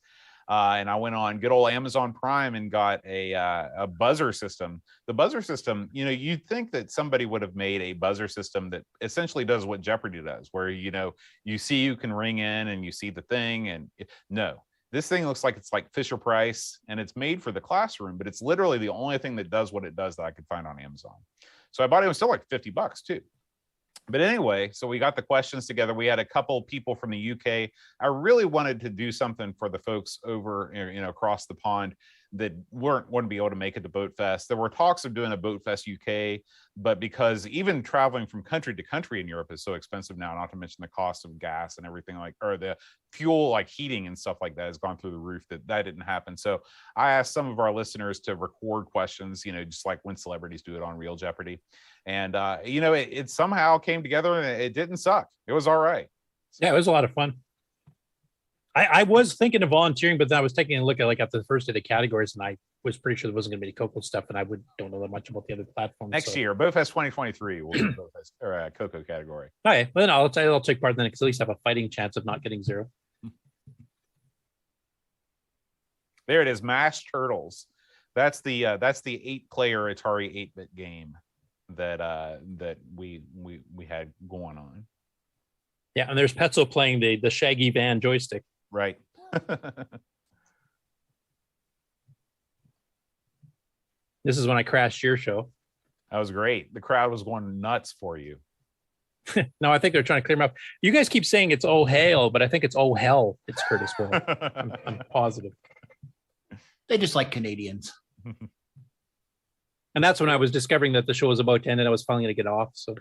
And I went on good old Amazon Prime and got a buzzer system. The buzzer system, you know, you'd think that somebody would have made a buzzer system that essentially does what Jeopardy does, where, you know, you see you can ring in and you see the thing. And no, this thing looks like it's like Fisher Price, and it's made for the classroom, but it's literally the only thing that does what it does that I could find on Amazon. So I bought it. It was still like $50 too. But anyway, so we got the questions together. We had a couple people from the UK. I really wanted to do something for the folks over, you know, across the pond that wouldn't be able to make it to BoatFest. There were talks of doing a BoatFest UK, but because even traveling from country to country in Europe is so expensive now, not to mention the cost of gas and everything, like, or the fuel, like heating and stuff like that, has gone through the roof, that didn't happen. So I asked some of our listeners to record questions, you know, just like when celebrities do it on Real Jeopardy. And, you know, it somehow came together and it didn't suck. It was all right. Yeah, it was a lot of fun. I was thinking of volunteering, but then I was taking a look at at the first of the categories, and I was pretty sure there wasn't going to be any CoCo stuff, and I don't know that much about the other platforms. Next year, BoatFest 2023 will be BoatFest or CoCo category. Okay, well then I'll take part then, because at least I have a fighting chance of not getting 0. There it is, Mashed Turtles. That's the 8-player Atari 8-bit game that we had going on. Yeah, and there's Petzo playing the Shaggy Van joystick. Right. This is when I crashed your show. That was great. The crowd was going nuts for you. No, I think they're trying to clear them up. You guys keep saying it's oh hail, but I think it's oh hell. It's Curtis Boyle. I'm positive. They just like Canadians. And that's when I was discovering that the show was about to end and I was finally going to get off. So.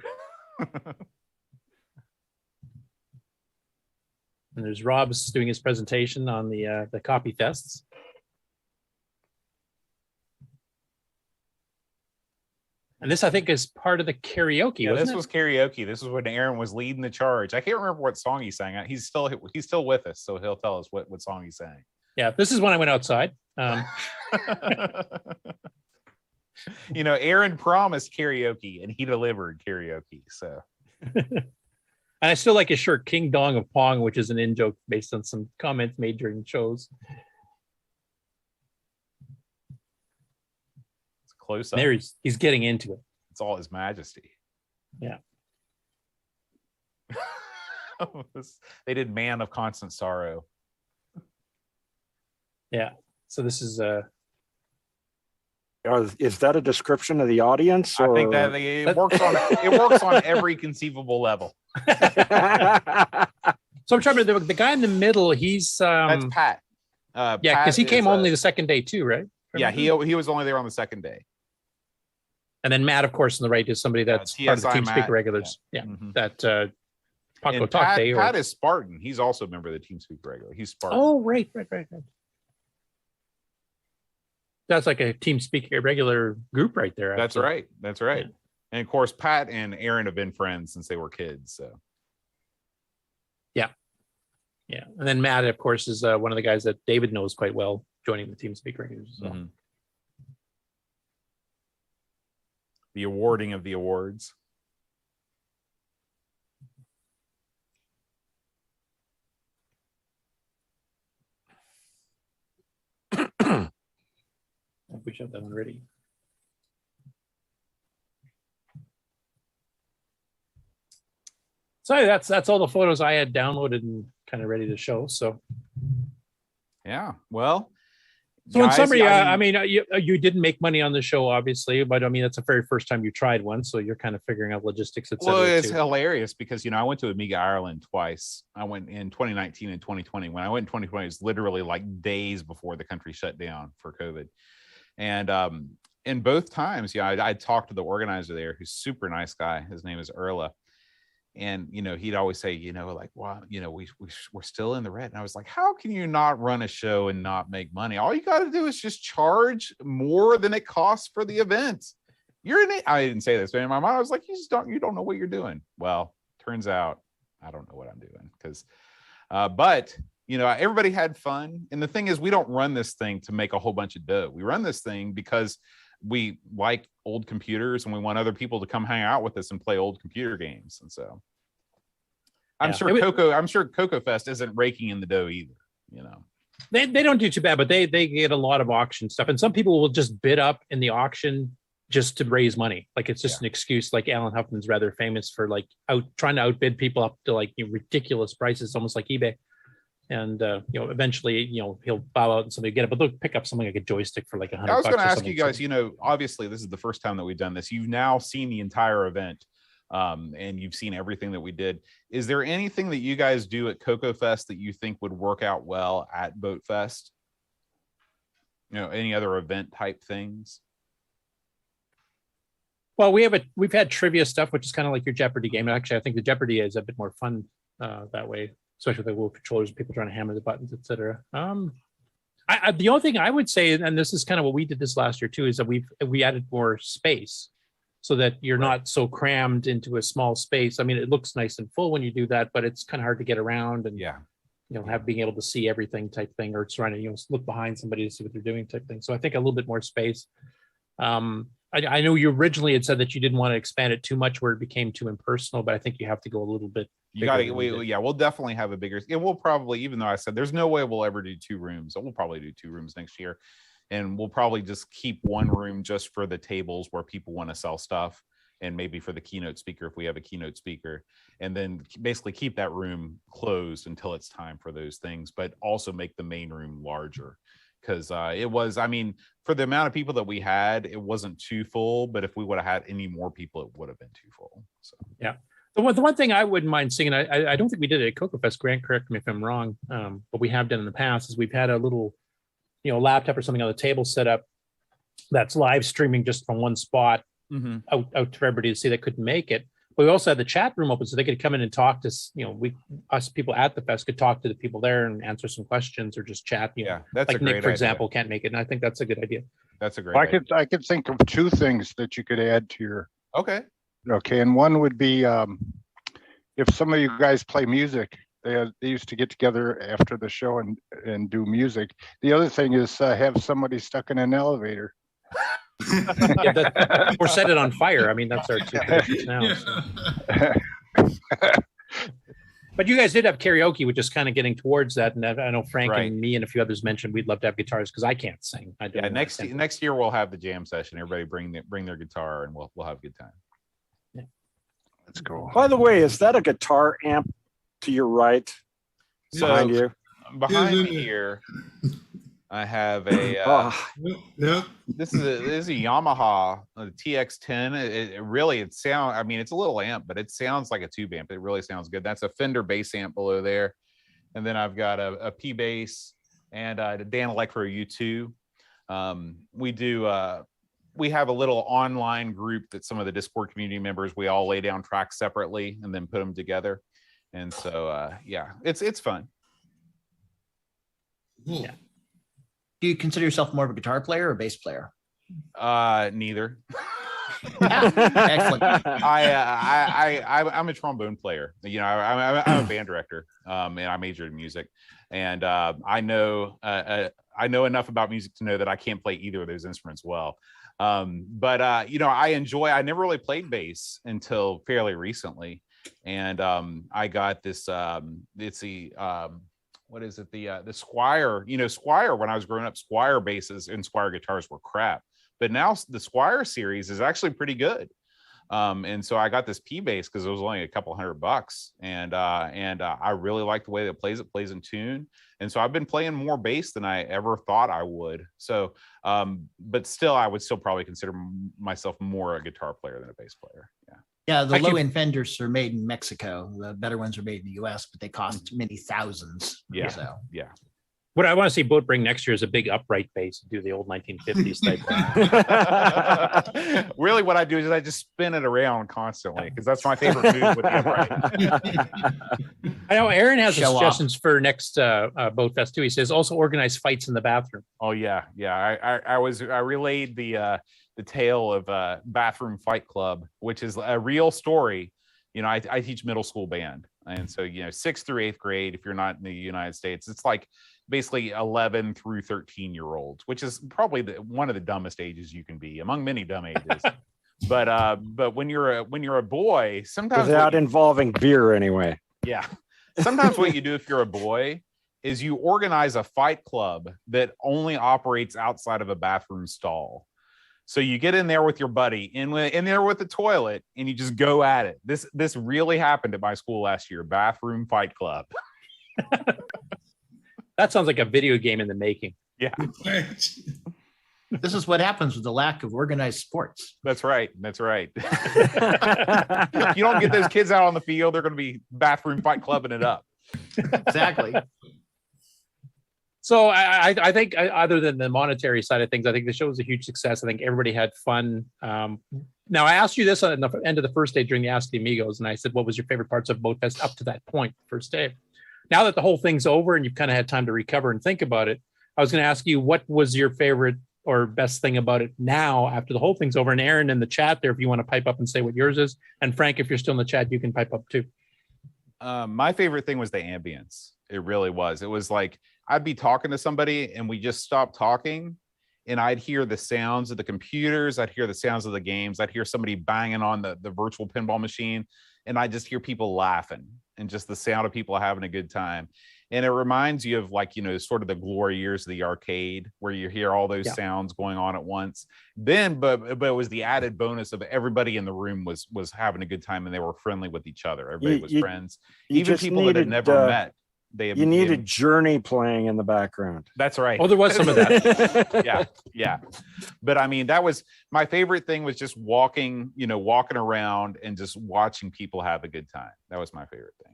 And there's Rob's doing his presentation on the copy fests. And this, I think, is part of the karaoke. Yeah, wasn't this was karaoke. This was when Aaron was leading the charge. I can't remember what song he sang. He's still with us, so he'll tell us what song he sang. Yeah, this is when I went outside. You know, Aaron promised karaoke, and he delivered karaoke. So. And I still like his shirt, King Dong of Pong, which is an in-joke based on some comments made during shows. It's close up. There he's getting into it. It's all His Majesty. Yeah. They did Man of Constant Sorrow. Yeah. So this is is that a description of the audience? Or? I think that it works on every conceivable level. So I'm trying to the guy in the middle. He's that's Pat. Yeah, because he came only the second day too, right? Yeah, he was only there on the second day. And then Matt, of course, on the right is somebody that's part of the TeamSpeak regulars. Yeah, Mm-hmm. that CoCoTALK day. Pat is Spartan. He's also a member of the TeamSpeak regular. He's Spartan. Oh, right. That's like a TeamSpeak regular group right there. That's right. That's right. Yeah. And of course, Pat and Aaron have been friends since they were kids. So. Yeah. And then Matt, of course, is one of the guys that David knows quite well, joining the TeamSpeak regulars as well. Mm-hmm. The awarding of the awards. We showed that already. So that's all the photos I had downloaded and kind of ready to show. So yeah, well. So in summary, I mean, you didn't make money on the show, obviously, but I mean, that's the very first time you tried one, so you're kind of figuring out logistics, etc. Well, it's hilarious because, you know, I went to Amiga Ireland twice. I went in 2019 and 2020. When I went in 2020, it was literally like days before the country shut down for COVID. And in both times, I talked to the organizer there, who's a super nice guy. His name is Erla. And, you know, he'd always say, you know, like, wow, you know, we're still in the red. And I was like, how can you not run a show and not make money? All you got to do is just charge more than it costs for the event. I didn't say this, but in my mind, I was like, you don't know what you're doing. Well, turns out I don't know what I'm doing but you know, everybody had fun. And the thing is, we don't run this thing to make a whole bunch of dough. We run this thing because we like old computers and we want other people to come hang out with us and play old computer games. And so I'm sure CoCoFest isn't raking in the dough either, you know. They don't do too bad, but they get a lot of auction stuff, and some people will just bid up in the auction just to raise money. Like it's just an excuse. Like Alan Huffman's rather famous for like trying to outbid people up to like ridiculous prices, almost like eBay. And eventually, he'll bow out and somebody get it, but they'll pick up something like a joystick for like $100. I was going to ask you guys. Obviously, this is the first time that we've done this. You've now seen the entire event, and you've seen everything that we did. Is there anything that you guys do at CoCoFest that you think would work out well at BoatFest? Any other event type things? Well, we've had trivia stuff, which is kind of like your Jeopardy game. Actually, I think the Jeopardy is a bit more fun that way, especially with the wheel controllers, people trying to hammer the buttons, etc. The only thing I would say, and this is kind of what we did this last year too, is that we added more space so that you're not so crammed into a small space. I mean, it looks nice and full when you do that, but it's kind of hard to get around and being able to see everything type thing, or trying to look behind somebody to see what they're doing type thing. So I think a little bit more space. I know you originally had said that you didn't want to expand it too much where it became too impersonal, but I think you have to go a little bit. You got to, we'll definitely have a bigger, and we'll probably, even though I said there's no way we'll ever do 2 rooms, we'll probably do 2 rooms next year. And we'll probably just keep 1 room just for the tables where people want to sell stuff, and maybe for the keynote speaker if we have a keynote speaker, and then basically keep that room closed until it's time for those things, but also make the main room larger. Because it was, for the amount of people that we had, it wasn't too full, but if we would have had any more people, it would have been too full. So yeah. The one thing I wouldn't mind seeing, I don't think we did it at CoCoFest, Grant, correct me if I'm wrong, but we have done in the past, is we've had a little, laptop or something on the table set up that's live streaming just from one spot out to everybody to see that couldn't make it. But we also had the chat room open so they could come in and talk to us people at the fest could talk to the people there and answer some questions or just chat. That's like a great Nick, for idea. example, can't make it, and I think that's a good idea. That's a great idea. I could think of 2 things that you could add to your. Okay, and one would be if some of you guys play music, they used to get together after the show and do music. The other thing is have somebody stuck in an elevator. Or set it on fire. I mean, that's our 2 traditions now. So. But you guys did have karaoke, which is kind of getting towards that. And I know Frank and me and a few others mentioned we'd love to have guitars because I can't sing. Next year we'll have the jam session. Everybody bring their guitar and we'll have a good time. Yeah. That's cool. By the way, is that a guitar amp to your right? Behind you? Behind me here, I have a this is a Yamaha TX10. It's a little amp, but it sounds like a tube amp. It really sounds good. That's a Fender bass amp below there, and then I've got a P bass and a Dan Electro U2. We have a little online group that some of the Discord community members, we all lay down tracks separately and then put them together, and so it's fun. Yeah. Do you consider yourself more of a guitar player or bass player? Neither. Excellent. I'm a trombone player. I'm a band director, and I majored in music, and I know enough about music to know that I can't play either of those instruments well. But I never really played bass until fairly recently, and I got this. What is it? The Squier, Squier, when I was growing up, Squier basses and Squier guitars were crap. But now the Squier series is actually pretty good. And so I got this P bass because it was only a couple $100, and I really like the way that it plays in tune. And so I've been playing more bass than I ever thought I would. So, but still, I would still probably consider myself more a guitar player than a bass player. Yeah. Yeah, the low-end Fenders are made in Mexico. The better ones are made in the U.S., but they cost many thousands. Yeah, so. Yeah. What I want to see Boat bring next year is a big upright bass and do the old 1950s type. Really, what I do is I just spin it around constantly because that's my favorite move with the upright. I know Aaron has suggestions for next BoatFest too. He says also organize fights in the bathroom. Oh yeah. I relayed the tale of Bathroom Fight Club, which is a real story. I teach middle school band, and so 6th through 8th grade, if you're not in the United States, it's like basically 11 through 13-year-olds, which is probably one of the dumbest ages you can be among many dumb ages. But when you're a boy, sometimes without involving beer anyway. Yeah, sometimes what you do if you're a boy is you organize a fight club that only operates outside of a bathroom stall. So you get in there with your buddy, in there with the toilet, and you just go at it. This really happened at my school last year. Bathroom fight club. That sounds like a video game in the making. Yeah. This is what happens with the lack of organized sports. That's right. That's right. If you don't get those kids out on the field, they're going to be bathroom fight clubbing it up. Exactly. So I think other than the monetary side of things, I think the show was a huge success. I think everybody had fun. Now, I asked you this at the end of the first day during the Ask the Amigos, and I said, what was your favorite parts of BoatFest up to that point, first day? Now that the whole thing's over and you've kind of had time to recover and think about it, I was going to ask you, what was your favorite or best thing about it now after the whole thing's over? And Aaron in the chat there, if you want to pipe up and say what yours is. And Frank, if you're still in the chat, you can pipe up too. My favorite thing was the ambience. It really was. It was like I'd be talking to somebody and we just stopped talking and I'd hear the sounds of the computers. I'd hear the sounds of the games. I'd hear somebody banging on the virtual pinball machine, and I just hear people laughing and just the sound of people having a good time. And it reminds you of, like, sort of the glory years of the arcade where you hear all those sounds going on at once. Then, but it was the added bonus of everybody in the room was having a good time and they were friendly with each other. Everybody was friends. Even people that had never met. You needed Journey playing in the background. That's right. Oh, there was some of that. Yeah. But I mean, that was my favorite thing, was just walking around and just watching people have a good time. That was my favorite thing.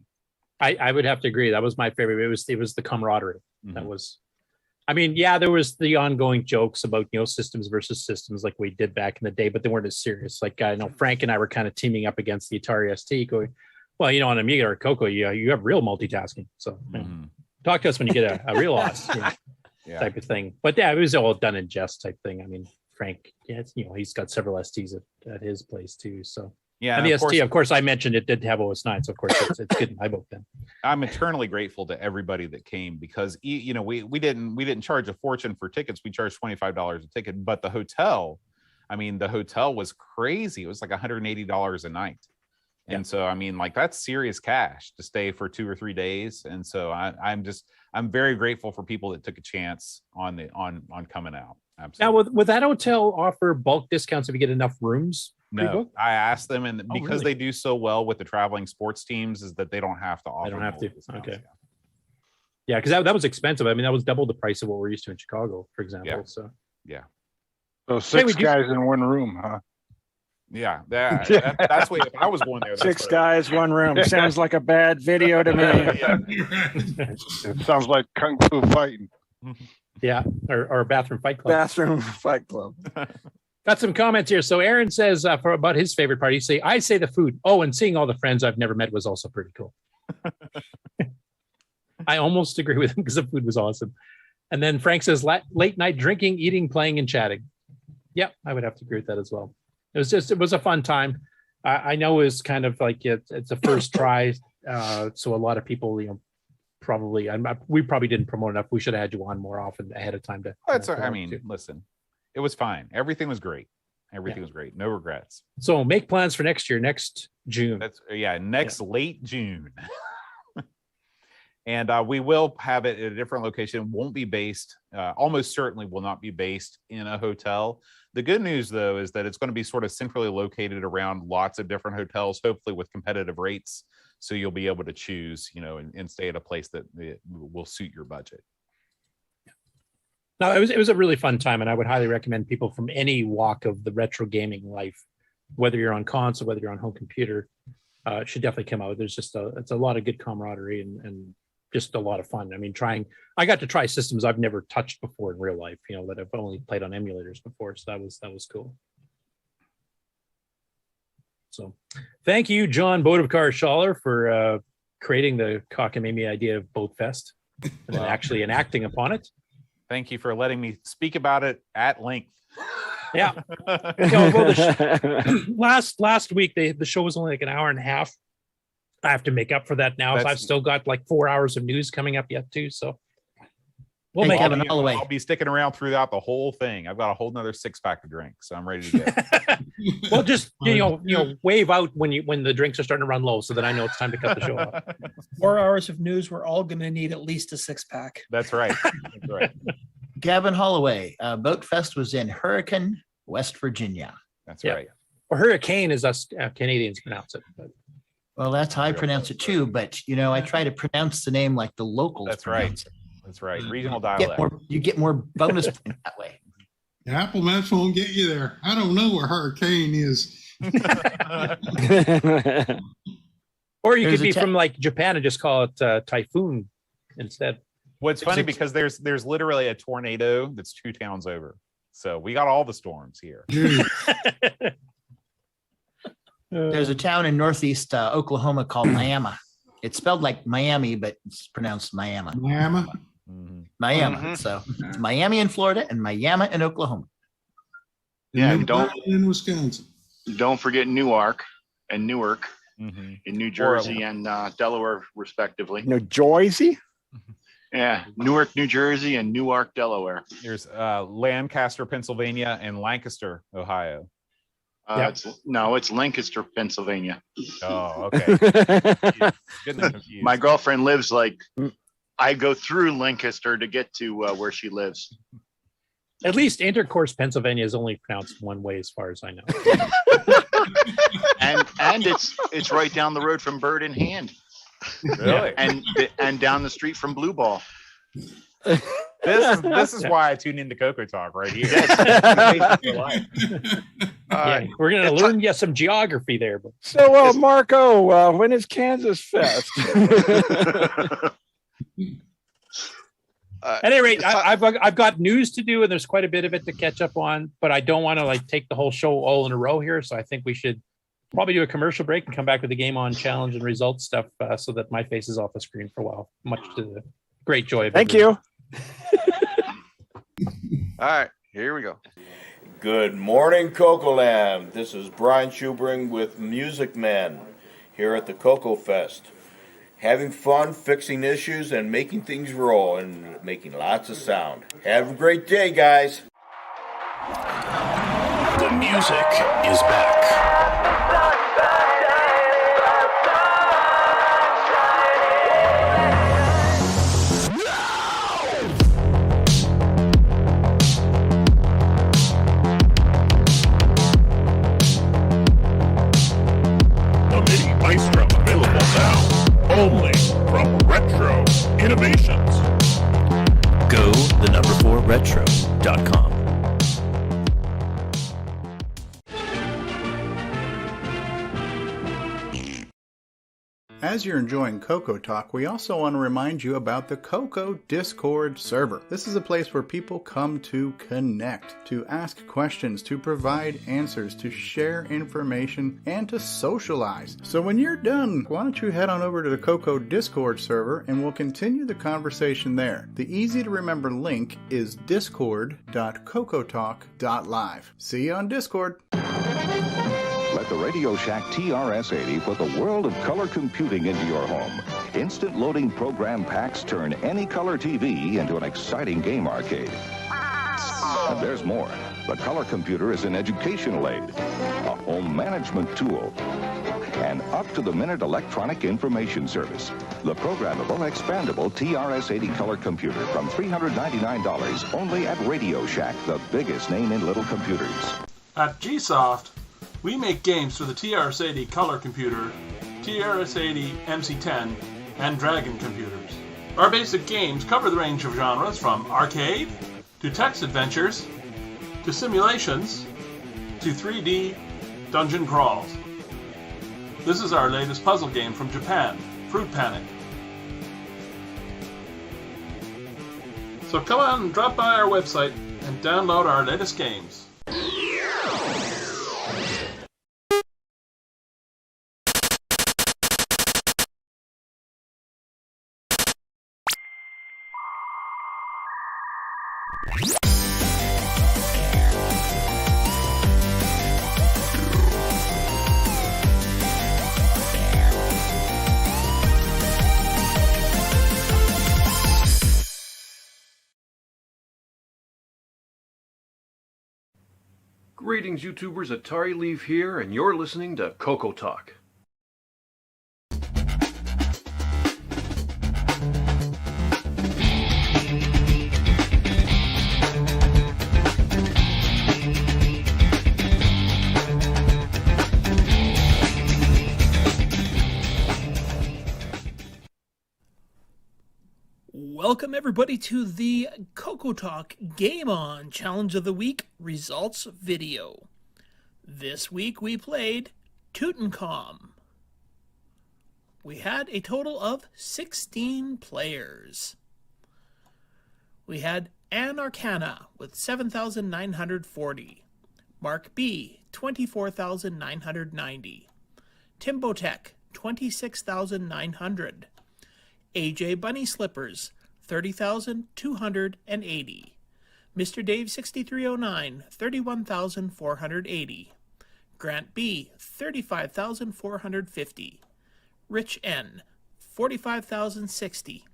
I would have to agree. That was my favorite. It was the camaraderie. Mm-hmm. That was, I mean, yeah, there was the ongoing jokes about, systems versus systems like we did back in the day, but they weren't as serious. Like, I know Frank and I were kind of teaming up against the Atari ST going, well, on Amiga or CoCo, you have real multitasking. So talk to us when you get a real OS type of thing. But yeah, it was all done in jest type thing. I mean, Frank, he's got several STs at his place too. So yeah, and the ST, of course, I mentioned it did have OS 9, so of course it's good in my book then. I'm eternally grateful to everybody that came, because we didn't charge a fortune for tickets. We charged $25 a ticket, but the hotel was crazy. It was like $180 a night. And so, I mean, like, that's serious cash to stay for 2 or 3 days. And so I'm very grateful for people that took a chance on coming out. Absolutely. Now, would that hotel offer bulk discounts if you get enough rooms? No, pre-booked? I asked them, and because they do so well with the traveling sports teams, is that they don't have to offer. They don't have to. Okay. Yeah, because that was expensive. I mean, that was double the price of what we're used to in Chicago, for example. Yeah. So yeah. So 6 guys in one room, huh? Yeah, that's what, if I was going there. That's 6 guys, one room. Sounds like a bad video to me. It sounds like Kung Fu fighting. Yeah, or a bathroom fight club. Bathroom fight club. Got some comments here. So Aaron says about his favorite part, I say the food. Oh, and seeing all the friends I've never met was also pretty cool. I almost agree with him because the food was awesome. And then Frank says late night drinking, eating, playing, and chatting. Yep, I would have to agree with that as well. It was a fun time. I know it's kind of like it's a first try. So a lot of people, we probably didn't promote enough. We should have had you on more often ahead of time. Listen, it was fine. Everything was great. Everything was great. No regrets. So make plans for next year, next June. Late June. And we will have it at a different location. Won't be based, almost certainly will not be based in a hotel. The good news, though, is that it's going to be sort of centrally located around lots of different hotels, hopefully with competitive rates. So you'll be able to choose, and stay at a place that will suit your budget. No, it was a really fun time, and I would highly recommend people from any walk of the retro gaming life, whether you're on console, whether you're on home computer, should definitely come out. There's just it's a lot of good camaraderie and just a lot of fun. I mean, I got to try systems I've never touched before in real life, that I've only played on emulators before. So that was cool. So thank you, John Bodovkar Schaller, for creating the cockamamie idea of BoatFest and then actually enacting upon it. Thank you for letting me speak about it at length. Yeah. Last week, the show was only like an hour and a half. I have to make up for that now. I've still got like 4 hours of news coming up yet too. So We'll Hey, make Kevin, it. all the way. I'll be sticking around throughout the whole thing. I've got a whole nother 6-pack of drinks, so I'm ready to go. Well, just wave out when the drinks are starting to run low, so that I know it's time to cut the show off. 4 hours of news. We're all going to need at least a 6-pack. That's right. That's right. Gavin Holloway, BoatFest was in Hurricane, West Virginia. That's Yeah. right. Or hurricane, as us Canadians pronounce it. But Well, that's how I pronounce it too. But I try to pronounce the name like the locals. That's right. pronounce it. That's right. Regional Get dialect. more, you get more bonus points that way. The Apple Maps won't get you there. I don't know where hurricane is. or you There's could a be from like Japan and just call it typhoon instead. What's funny because there's literally a tornado that's 2 towns over. So we got all the storms here. There's a town in northeast Oklahoma called Miami. It's spelled like Miami, but it's pronounced Miami. Miami. Miami. So it's Miami in Florida and Miami in Oklahoma. Yeah, and in Wisconsin. Don't forget Newark and Newark Mm-hmm. in New Jersey and Delaware, respectively. No, Jersey? Yeah, Newark, New Jersey, and Newark, Delaware. There's Lancaster, Pennsylvania, and Lancaster, Ohio. It's Lancaster, Pennsylvania. Oh, okay. Getting confused. My girlfriend lives I go through Lancaster to get to where she lives. At least Intercourse, Pennsylvania is only pronounced one way, as far as I know. and it's right down the road from Bird in Hand. Really? And down the street from Blue Ball. This is why I tune into CoCoTALK right here. We're going to learn some geography there. But So, Marco, when is Kansas Fest? at any rate, I've got news to do, and there's quite a bit of it to catch up on. But I don't want to take the whole show all in a row here, so I think we should probably do a commercial break and come back with the game on challenge and results stuff, so that my face is off the screen for a while. Much to the great joy of Thank everyone. you. All right, here we go. Good morning, Coco Land. This is Brian Schubring with Music Man here at the CoCoFest. Having fun, fixing issues, and making things roll, and making lots of sound. Have a great day, guys. The music is back. The mini ice drum available now, only from Retro Innovations. Go 4retro.com. As you're enjoying CoCoTALK, we also want to remind you about the CoCo Discord server. This is a place where people come to connect, to ask questions, to provide answers, to share information, and to socialize. So when you're done, why don't you head on over to the CoCo Discord server and we'll continue the conversation there. The easy to remember link is discord.cocotalk.live. See you on Discord. Let the Radio Shack TRS-80 put the world of color computing into your home. Instant loading program packs turn any color TV into an exciting game arcade. And there's more. The color computer is an educational aid, a home management tool, an up-to-the-minute electronic information service. The programmable, expandable TRS-80 color computer from $399 only at Radio Shack, the biggest name in little computers. At GSoft, we make games for the TRS-80 color computer, TRS-80 MC10, and Dragon computers. Our basic games cover the range of genres from arcade, to text adventures, to simulations, to 3D dungeon crawls. This is our latest puzzle game from Japan, Fruit Panic. So come on and drop by our website and download our latest games. Greetings, YouTubers. Atari Leaf here, and you're listening to CoCoTALK. Welcome everybody to the CoCoTALK Game On Challenge of the Week results video. This week we played Tutankam. We had a total of 16 players. We had Ann Arcana with 7,940. Mark B, 24,990. Timbotech, 26,900. AJ Bunny Slippers, 30,280. Mr. Dave 6309, 31,480. Grant B, 35,450. Rich N, 45,060.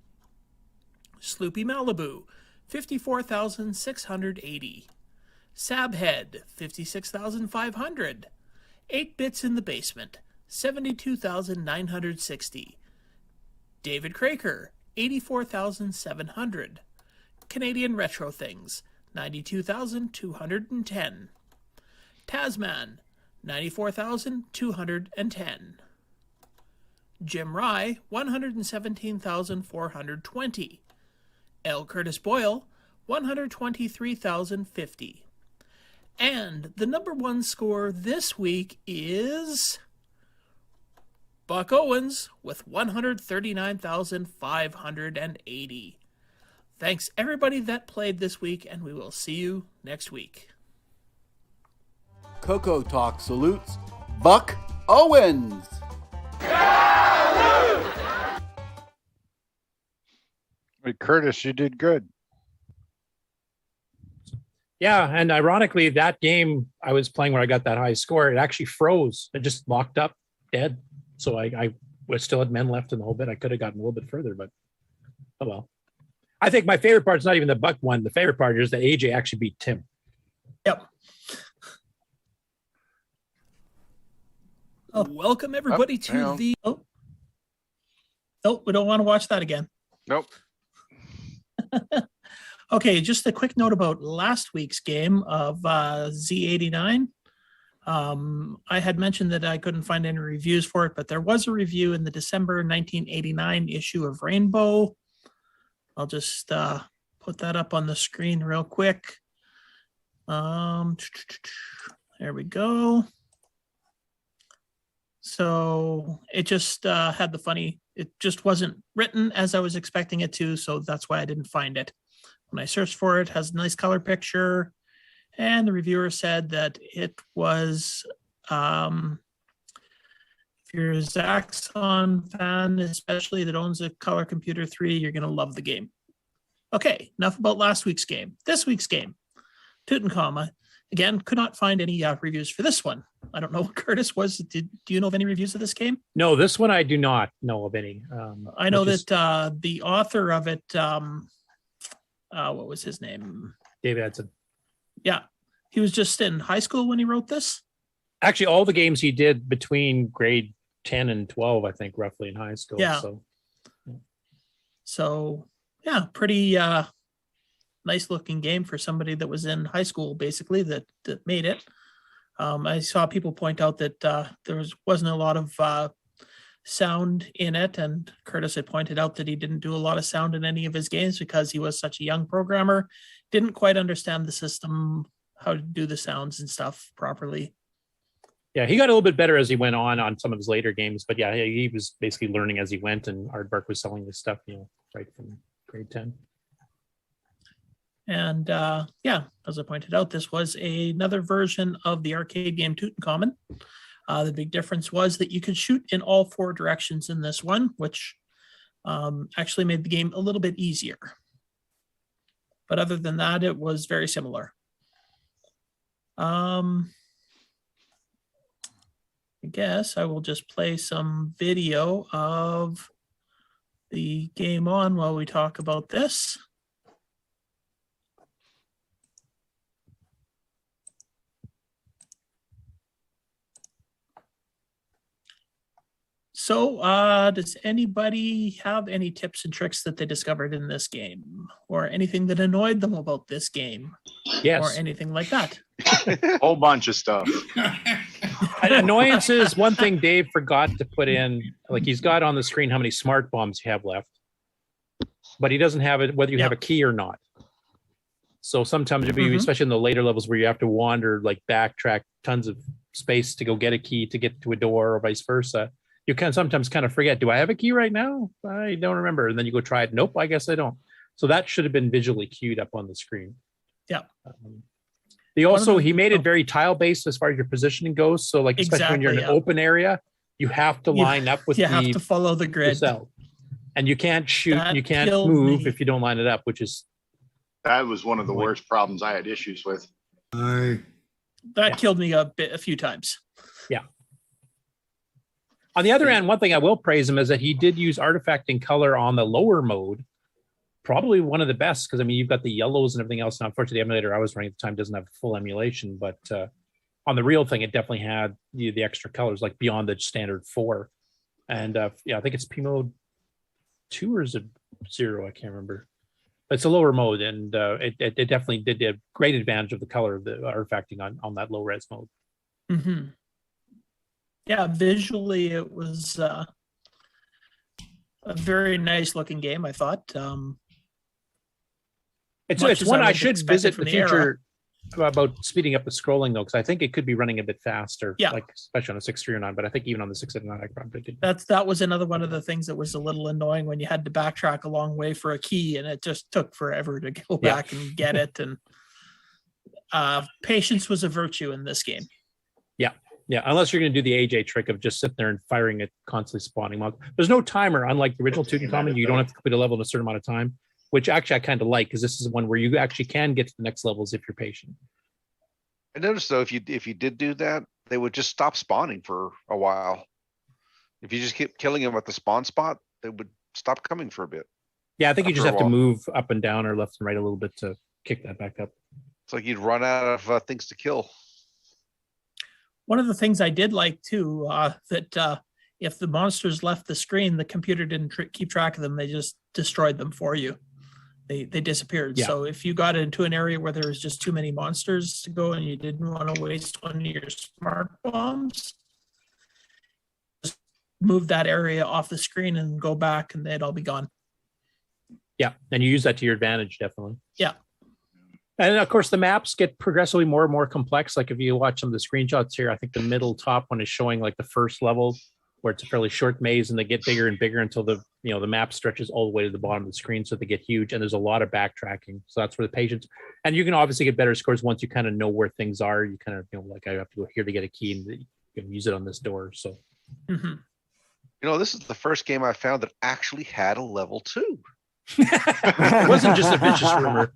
Sloopy Malibu, 54,680. Sabhead, 56,500. 8 Bits in the Basement, 72,960. David Craker, 84,700. Canadian Retro Things, 92,210. Tasman, 94,210. Jim Rye, 117,420. L. Curtis Boyle, 123,050. And the number one score this week is Buck Owens with 139,580. Thanks everybody that played this week, and we will see you next week. CoCoTALK salutes Buck Owens. Hey, Curtis, you did good. Yeah, and ironically, that game I was playing where I got that high score, it actually froze. It just locked up dead. So I was still had men left in the whole bit. I could have gotten a little bit further, but oh well. I think my favorite part is not even the Buck one. The favorite part is that AJ actually beat Tim. Yep. Welcome everybody to the... Oh, we don't want to watch that again. Nope. Okay, just a quick note about last week's game of Z89. I had mentioned that I couldn't find any reviews for it, but there was a review in the December 1989 issue of Rainbow. I'll just put that up on the screen real quick. There we go. So it just had the funny, it just wasn't written as I was expecting it to, so that's why I didn't find it. When I searched for it, it has a nice color picture. And the reviewer said that it was, if you're a Zaxxon fan, especially that owns a Color Computer 3, you're going to love the game. Okay, enough about last week's game. This week's game, Tutankam. Again, could not find any reviews for this one. I don't know what Curtis was. Do you know of any reviews of this game? No, this one I do not know of any. I know that the author of it, what was his name? David Edson. Yeah, he was just in high school when he wrote this. Actually, all the games he did between grade 10 and 12, I think, roughly in high school. Yeah. So yeah, pretty nice looking game for somebody that was in high school, basically, that made it. I saw people point out that there wasn't a lot of sound in it, and Curtis had pointed out that he didn't do a lot of sound in any of his games because he was such a young programmer, didn't quite understand the system, how to do the sounds and stuff properly. Yeah, he got a little bit better as he went on some of his later games, but yeah, he was basically learning as he went, and Aardvark was selling this stuff, right from grade 10. And yeah, as I pointed out, this was another version of the arcade game Tutankam. The big difference was that you could shoot in all 4 directions in this one, which actually made the game a little bit easier. But other than that, it was very similar. I guess I will just play some video of the game on while we talk about this. So, does anybody have any tips and tricks that they discovered in this game, or anything that annoyed them about this game, Yes. or anything like that? Whole bunch of stuff. Annoyances. One thing Dave forgot to put in, like he's got on the screen how many smart bombs you have left, but he doesn't have it whether you have a key or not. So sometimes, especially in the later levels where you have to wander, like backtrack tons of space to go get a key to get to a door, or vice versa, you can sometimes kind of forget, do I have a key right now? I don't remember. And then you go try it. Nope, I guess I don't. So that should have been visually cued up on the screen. Yeah. He made it very tile based as far as your positioning goes. So like, especially when you're in an open area, you have to line up with you have to follow the grid. Cell. And you can't shoot, That you can't killed move me. if you don't line it up, which is. That was one of the worst problems I had issues with. That killed me a few times. Yeah. On the other hand, one thing I will praise him is that he did use artifacting color on the lower mode. Probably one of the best, because I mean, you've got the yellows and everything else. Now, unfortunately, the emulator I was running at the time doesn't have full emulation, but on the real thing, it definitely had the extra colors, like beyond the standard 4. And I think it's P mode 2 or is it 0? I can't remember. But it's a lower mode, and it definitely did a great advantage of the color of the artifacting on that low res mode. Mm-hmm. Yeah, visually it was a very nice looking game, I thought. It's one I should visit in the future about speeding up the scrolling, though, because I think it could be running a bit faster, like especially on a 6.309, but I think even on the 6.9 I probably did. That was another one of the things that was a little annoying when you had to backtrack a long way for a key, and it just took forever to go back and get it. And patience was a virtue in this game. Yeah, unless you're going to do the AJ trick of just sitting there and firing it, constantly spawning monsters. There's no timer, unlike the original Tutankam. You don't have to complete a level in a certain amount of time, which actually I kind of like, because this is one where you actually can get to the next levels if you're patient. I noticed though, if you did do that, they would just stop spawning for a while. If you just keep killing them at the spawn spot, they would stop coming for a bit. Yeah, I think you just have to move up and down or left and right a little bit to kick that back up. It's like you'd run out of things to kill. One of the things I did like too, that if the monsters left the screen, the computer didn't keep track of them. They just destroyed them for you. They disappeared. Yeah. So if you got into an area where there was just too many monsters to go and you didn't want to waste one of your smart bombs, just move that area off the screen and go back and they'd all be gone. Yeah, and you use that to your advantage, definitely. Yeah. And of course, the maps get progressively more and more complex. Like if you watch some of the screenshots here, I think the middle top one is showing like the first level where it's a fairly short maze, and they get bigger and bigger until the map stretches all the way to the bottom of the screen, so they get huge. And there's a lot of backtracking, so that's where the patience. And you can obviously get better scores once you kind of know where things are. You kind of like I have to go here to get a key, and you can use it on this door. So, This is the first game I found that actually had a level 2. It wasn't just a vicious rumor.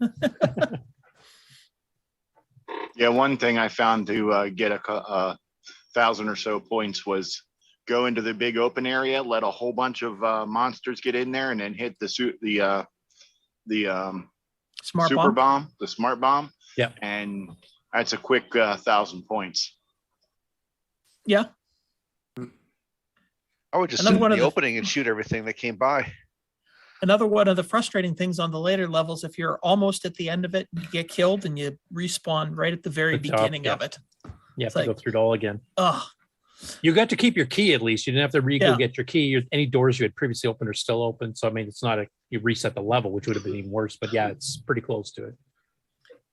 Yeah, one thing I found to get a 1,000 or so points was go into the big open area, let a whole bunch of monsters get in there, and then hit the smart super bomb, the smart bomb. Yeah, and that's a quick 1,000 points. Yeah, I would just sit in the opening and shoot everything that came by. Another one of the frustrating things on the later levels, if you're almost at the end of it, you get killed and you respawn right at the very beginning of it. You have to go through it all again. Oh, you got to keep your key at least. You didn't have to go get your key. Any doors you had previously opened are still open. So I mean, it's not you reset the level, which would have been even worse. But yeah, it's pretty close to it.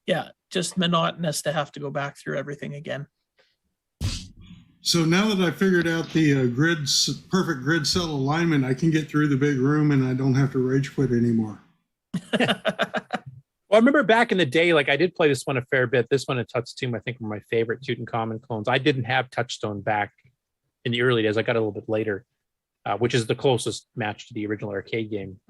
Yeah, just monotonous to have to go back through everything again. So now that I figured out the perfect grid cell alignment, I can get through the big room and I don't have to rage quit anymore. Well, I remember back in the day, like I did play this one a fair bit. This one and Touchstone, I think, were my favorite Tutankhamun clones. I didn't have Touchstone back in the early days. I got it a little bit later, which is the closest match to the original arcade game.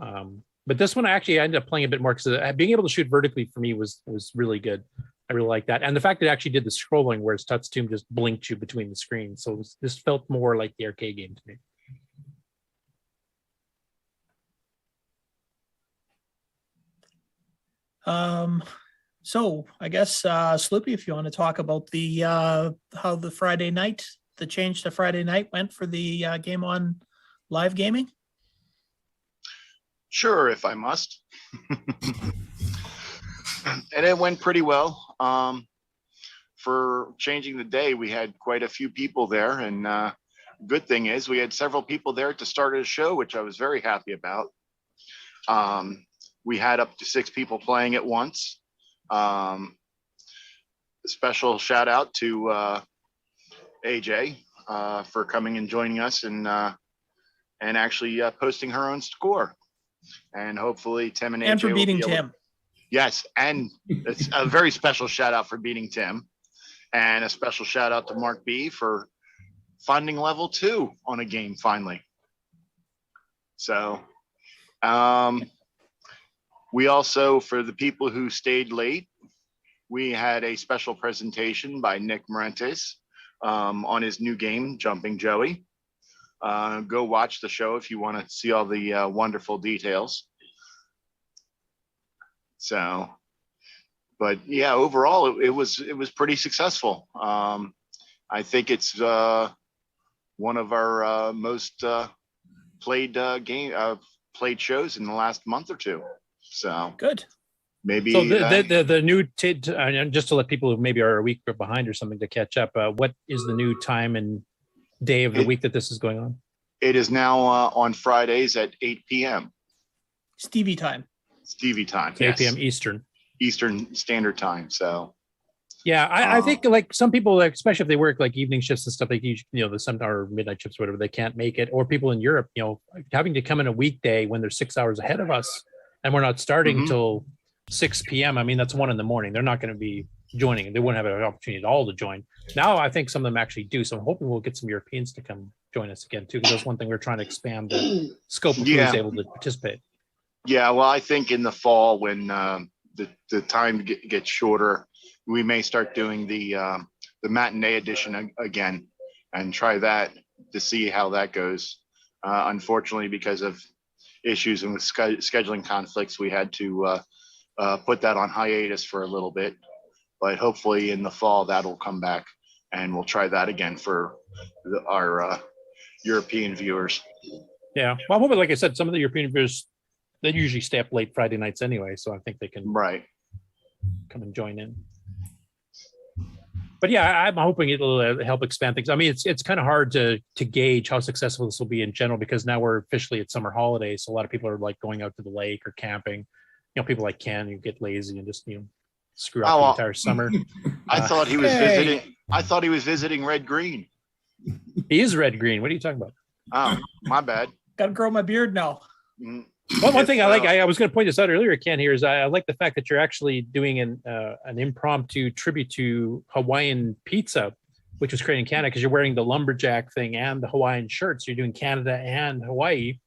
But this one, I ended up playing a bit more because being able to shoot vertically for me was really good. I really like that. And the fact that it actually did the scrolling, whereas Touchstone just blinked you between the screens. So this felt more like the arcade game to me. So I guess Sloopy, if you want to talk about the how the change to Friday night went for the game on live gaming? Sure, if I must. And it went pretty well. For changing the day, we had quite a few people there, and good thing is we had several people there to start a show, which I was very happy about. We had up to 6 people playing at once. Special shout out to AJ for coming and joining us and actually posting her own score. And hopefully Tim and AJ And for will beating be able- Tim. Yes, and it's a very special shout out for beating Tim, and a special shout out to Mark B for finding level 2 on a game finally. So, we also, for the people who stayed late, we had a special presentation by Nick Marentes on his new game, Jumping Joey. Go watch the show if you want to see all the wonderful details. So, but yeah, overall it was pretty successful. I think it's one of our most played shows in the last month or two. So good. Maybe so the new just to let people who maybe are a week behind or something to catch up. What is the new time and day of the week that this is going on? It is now on Fridays at 8 p.m. Stevie time. 8 p.m. Eastern Standard Time. So yeah, I think like some people, like, especially if they work like evening shifts and stuff, like the some or midnight shifts, whatever, they can't make it. Or people in Europe, having to come in a weekday when they're 6 hours ahead of us, and we're not starting till 6 p.m. I mean, that's 1 a.m. They're not going to be joining. They wouldn't have an opportunity at all to join. Now I think some of them actually do. So I'm hoping we'll get some Europeans to come join us again too, because that's one thing we're trying to expand the scope of who's able to participate. Yeah, well, I think in the fall when the time gets shorter, we may start doing the matinee edition again and try that to see how that goes. Unfortunately, because of issues and with scheduling conflicts, we had to put that on hiatus for a little bit. But hopefully in the fall that'll come back, and we'll try that again for our European viewers. Yeah, well, I'm hoping, like I said, some of the European viewers, they usually stay up late Friday nights anyway, so I think they can come and join in. But yeah, I'm hoping it'll help expand things. I mean, it's kind of hard to gauge how successful this will be in general, because now we're officially at summer holidays, so a lot of people are like going out to the lake or camping. People like Ken, you get lazy and just screw up the entire summer. I thought he was visiting. I thought he was visiting Red Green. He is Red Green. What are you talking about? Oh, my bad. Got to grow my beard now. Well, one thing I like, I was going to point this out earlier, Ken, here is I like the fact that you're actually doing an impromptu tribute to Hawaiian pizza, which was created in Canada, because you're wearing the lumberjack thing and the Hawaiian shirt. So you're doing Canada and Hawaii,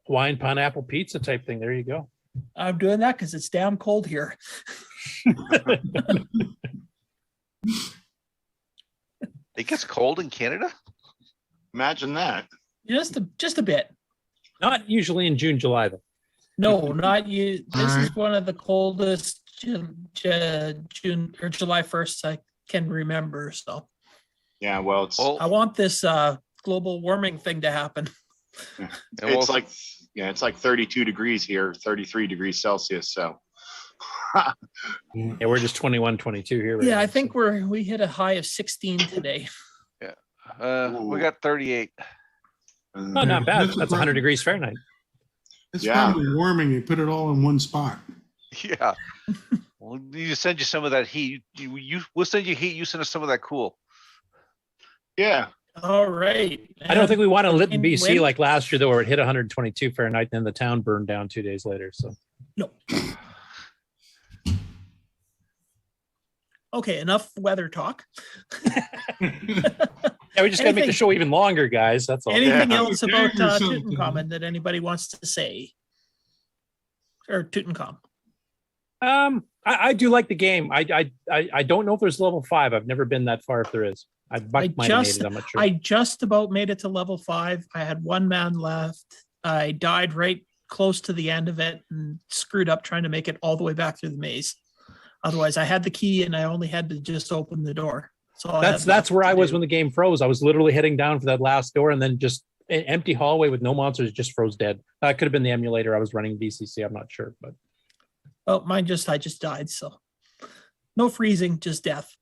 Hawaiian pineapple pizza type thing. There you go. I'm doing that because it's damn cold here. It gets cold in Canada? Imagine that. Just a bit. Not usually in June, July, though. No, not you. This is one of the coldest June or July 1st I can remember. So yeah, well, I want this global warming thing to happen. It's like 32 degrees here, 33 degrees Celsius. So yeah, we're just 21, 22 here. Right Yeah, now, I think we hit a high of 16 today. Yeah, we got 38. Oh, not bad. That's 100 degrees Fahrenheit. It's probably warming. You put it all in one spot. Yeah. We'll need to send you some of that heat. We'll send you heat. You send us some of that cool. Yeah. All right. I don't think we want to live in And BC when- like last year, though, where it hit 122 Fahrenheit, and then the town burned down 2 days later. So no. Okay, enough weather talk. Yeah, we just got to make the show even longer, guys. That's all. Anything else about Tutankam that anybody wants to say? Or Tutankam? I do like the game. I don't know if there's level 5. I've never been that far. If there is, I might have made it. I'm not sure. I just about made it to level 5. I had one man left. I died right close to the end of it and screwed up trying to make it all the way back through the maze. Otherwise, I had the key and I only had to just open the door. So that's where I was when the game froze. I was literally heading down for that last door and then just an empty hallway with no monsters, just froze dead. That could have been the emulator I was running VCC. I'm not sure, but Oh, I just died. So no freezing, just death.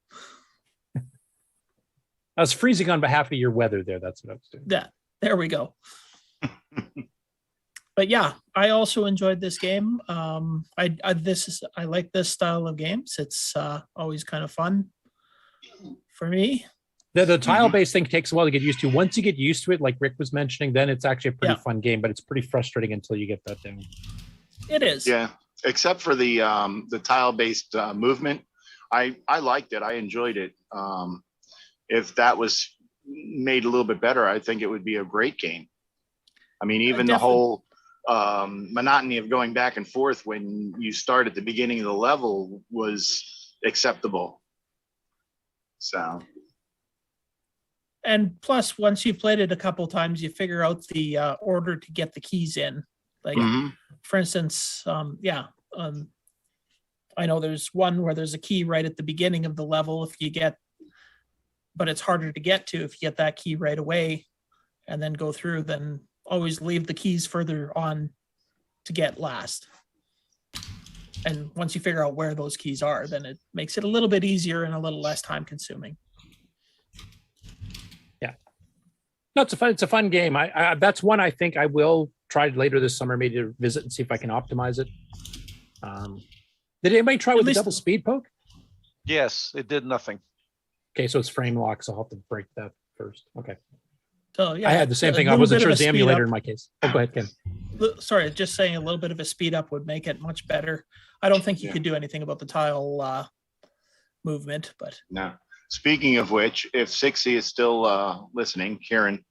I was freezing on behalf of your weather there. That's what I was doing. Yeah, there we go. But yeah, I also enjoyed this game. I like this style of games. It's always kind of fun for me. The tile-based thing takes a while to get used to. Once you get used to it, like Rick was mentioning, then it's actually a pretty fun game, but it's pretty frustrating until you get that down. It is. Yeah, except for the tile-based movement. I liked it. I enjoyed it. If that was made a little bit better, I think it would be a great game. I mean, even the whole monotony of going back and forth when you start at the beginning of the level was acceptable. So. And plus, once you've played it a couple times, you figure out the order to get the keys in. Like, for instance, I know there's one where there's a key right at the beginning of the level. But it's harder to get to if you get that key right away and then go through, then always leave the keys further on to get last. And once you figure out where those keys are, then it makes it a little bit easier and a little less time consuming. Yeah. No, it's a fun game. I that's one I think I will try later this summer, maybe to visit and see if I can optimize it. Did anybody try with the double speed poke? Yes, it did nothing. Okay, so it's frame lock, so I'll have to break that first. Okay. So yeah, I had the same thing. I wasn't sure it's the emulator in my case. Oh, go ahead, Ken. Sorry, just saying a little bit of a speed up would make it much better. I don't think you could do anything about the tile movement, but no. Speaking of which, if 60 is still listening, Karen,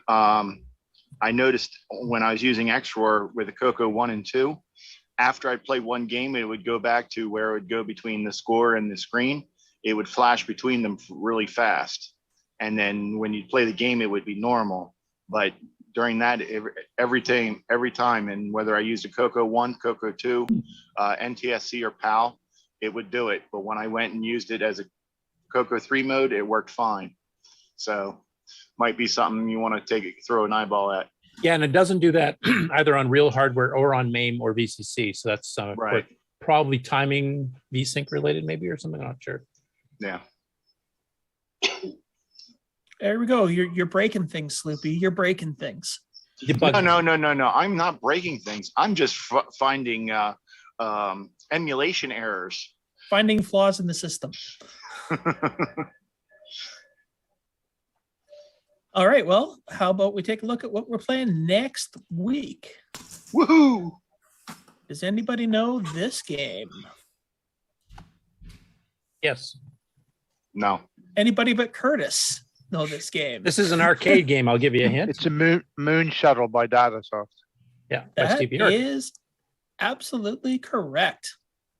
I noticed when I was using XROAR with the CoCo 1 and 2, after I play one game, it would go back to where it would go between the score and the screen. It would flash between them really fast. And then when you play the game, it would be normal. But during that, every time, and whether I used a CoCo 1, CoCo 2, NTSC or PAL, it would do it. But when I went and used it as a CoCo 3 mode, it worked fine. So might be something you want to throw an eyeball at. Yeah, and it doesn't do that either on real hardware or on MAME or VCC. So that's right. Probably timing VSync related maybe or something. I'm not sure. Yeah. There we go. You're breaking things, Sloopy. You're breaking things. No. I'm not breaking things. I'm just finding emulation errors. Finding flaws in the system. All right. Well, how about we take a look at what we're playing next week? Woohoo! Does anybody know this game? Yes. No. Anybody but Curtis know this game? This is an arcade game. I'll give you a hint. It's a moon shuttle by Datasoft. Yeah, that is absolutely correct.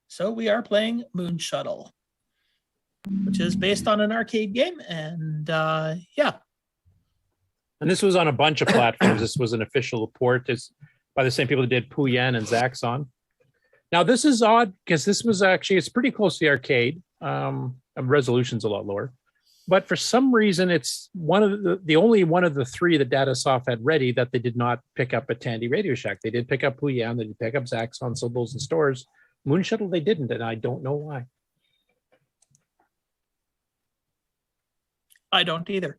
So we are playing Moon Shuttle, which is based on an arcade game, and yeah. And this was on a bunch of platforms. This was an official port. It's by the same people that did Puyan and Zaxxon. Now this is odd because this was actually, it's pretty close to the arcade. Resolution's a lot lower, but for some reason it's one of the only one of the three that Datasoft had ready that they did not pick up at Tandy Radio Shack. They did pick up Puyan, they did pick up Zaxxon, sold those in stores. Moon Shuttle they didn't, and I don't know why. I don't either.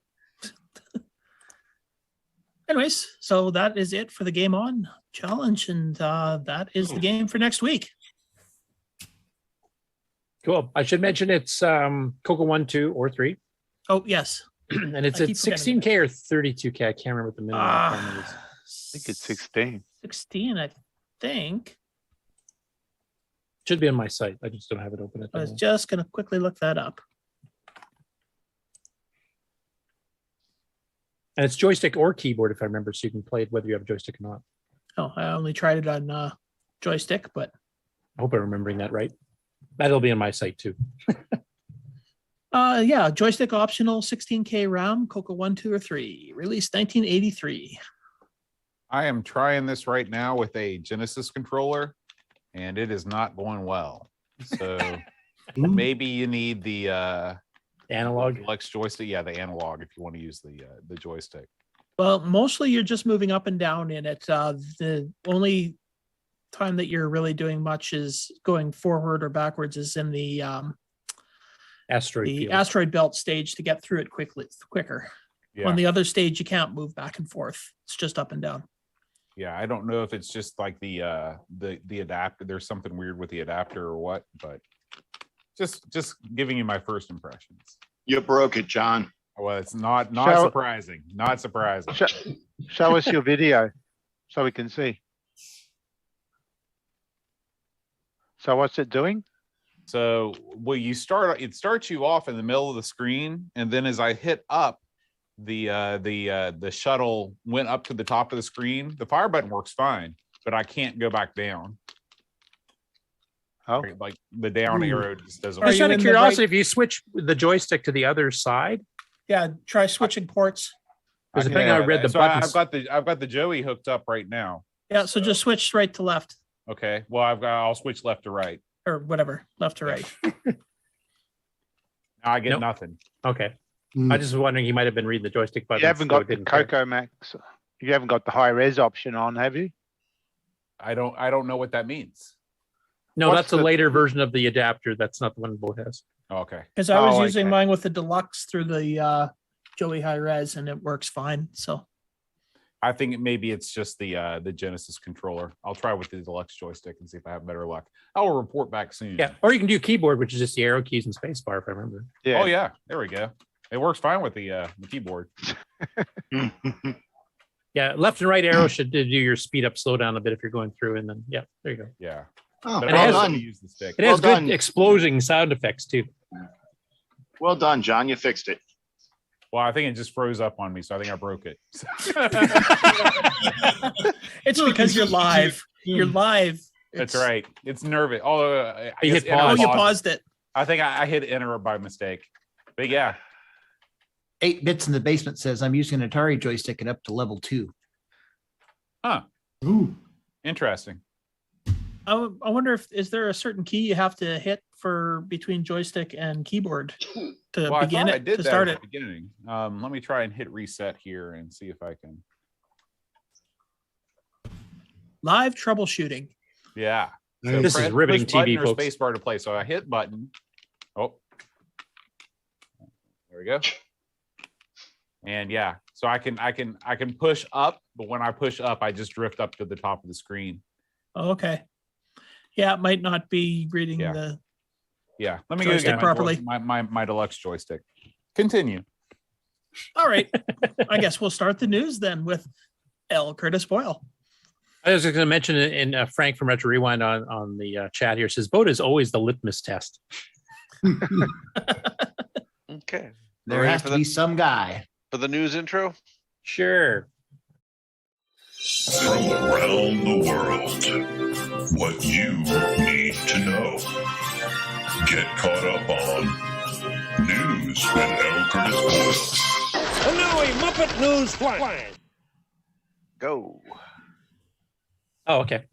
Anyways, so that is it for the Game On challenge, and that is the game for next week. Cool. I should mention it's CoCo 1, 2, or 3. Oh, yes. And it's at 16K or 32K. I can't remember what the minimum requirement is. I think it's 16. 16, I think. Should be on my site. I just don't have it open at the I was moment. just going to quickly look that up. And it's joystick or keyboard, if I remember, so you can play it whether you have a joystick or not. Oh, I only tried it on joystick, but I hope I'm remembering that right. That'll be on my site too. Yeah, joystick optional, 16K RAM, CoCo 1, 2, or 3, released 1983. I am trying this right now with a Genesis controller, and it is not going well. So maybe you need the analog Lex joystick. Yeah, the analog if you want to use the joystick. Well, mostly you're just moving up and down in it. The only time that you're really doing much is going forward or backwards is in the asteroid belt stage to get through it quicker. Yeah. On the other stage, you can't move back and forth. It's just up and down. Yeah, I don't know if it's just like the adapter. There's something weird with the adapter or what, but just giving you my first impressions. You broke it, John. Well, it's not surprising. Not surprising. Show us your video so we can see. So what's it doing? So it starts you off in the middle of the screen, and then as I hit up, the shuttle went up to the top of the screen. The fire button works fine, but I can't go back down. Oh, like the down arrow just doesn't. Just out of curiosity, if you switch the joystick to the other side, try switching ports. Because the thing I read the so buttons. I've got the Joey hooked up right now. Yeah, so just switch right to left. Okay. Well, I'll switch left to right. Or whatever, left to right. Now I get nothing. Okay. I just was wondering, he might have been reading the joystick button. You haven't got the CoCo Max. You haven't got the high res option on, have you? I don't know what that means. No, that's a later version of the adapter. That's not the one Boat has. Okay. Because I was using mine with the deluxe through the Joey high res, and it works fine. So I think maybe it's just the Genesis controller. I'll try with the deluxe joystick and see if I have better luck. I will report back soon. Yeah, or you can do keyboard, which is just the arrow keys and spacebar, if I remember. Yeah. Oh yeah, there we go. It works fine with the keyboard. Yeah, left and right arrow should do your speed up, slow down a bit if you're going through, and then there you go. Yeah. Oh, But well it has, done. use the stick. It has Well good done. exploding sound effects too. Well done, John. You fixed it. Well, I think it just froze up on me, so I think I broke it. it's because you're live. You're live. That's right. It's nervous. Although You hit pause. You paused it. I think I hit enter by mistake. But yeah. 8 Bits in the Basement says, I'm using an Atari joystick and up to level 2. Huh. Ooh. Interesting. I wonder is there a certain key you have to hit for between joystick and keyboard to Well, begin I it, did to that start at it? the beginning. Let me try and hit reset here and see if I can. Live troubleshooting. Yeah. This is riveting push button TV, or folks. space bar to play. So I hit button. Oh, there we go. And yeah, so I can push up, but when I push up, I just drift up to the top of the screen. Oh, okay. Yeah, it might not be reading the Yeah. Let me go joystick get properly. my deluxe joystick. Continue. All right. I guess we'll start the news then with L. Curtis Boyle. I was going to mention it in Frank from Retro Rewind on the chat here says, Boat is always the litmus test. Okay. There Ready has for to be some guy. for the news intro. Sure. From around the world, what you need to know. Get caught up on News with L. Curtis Boyle. And now a Muppet News Flash. Go. Oh, okay.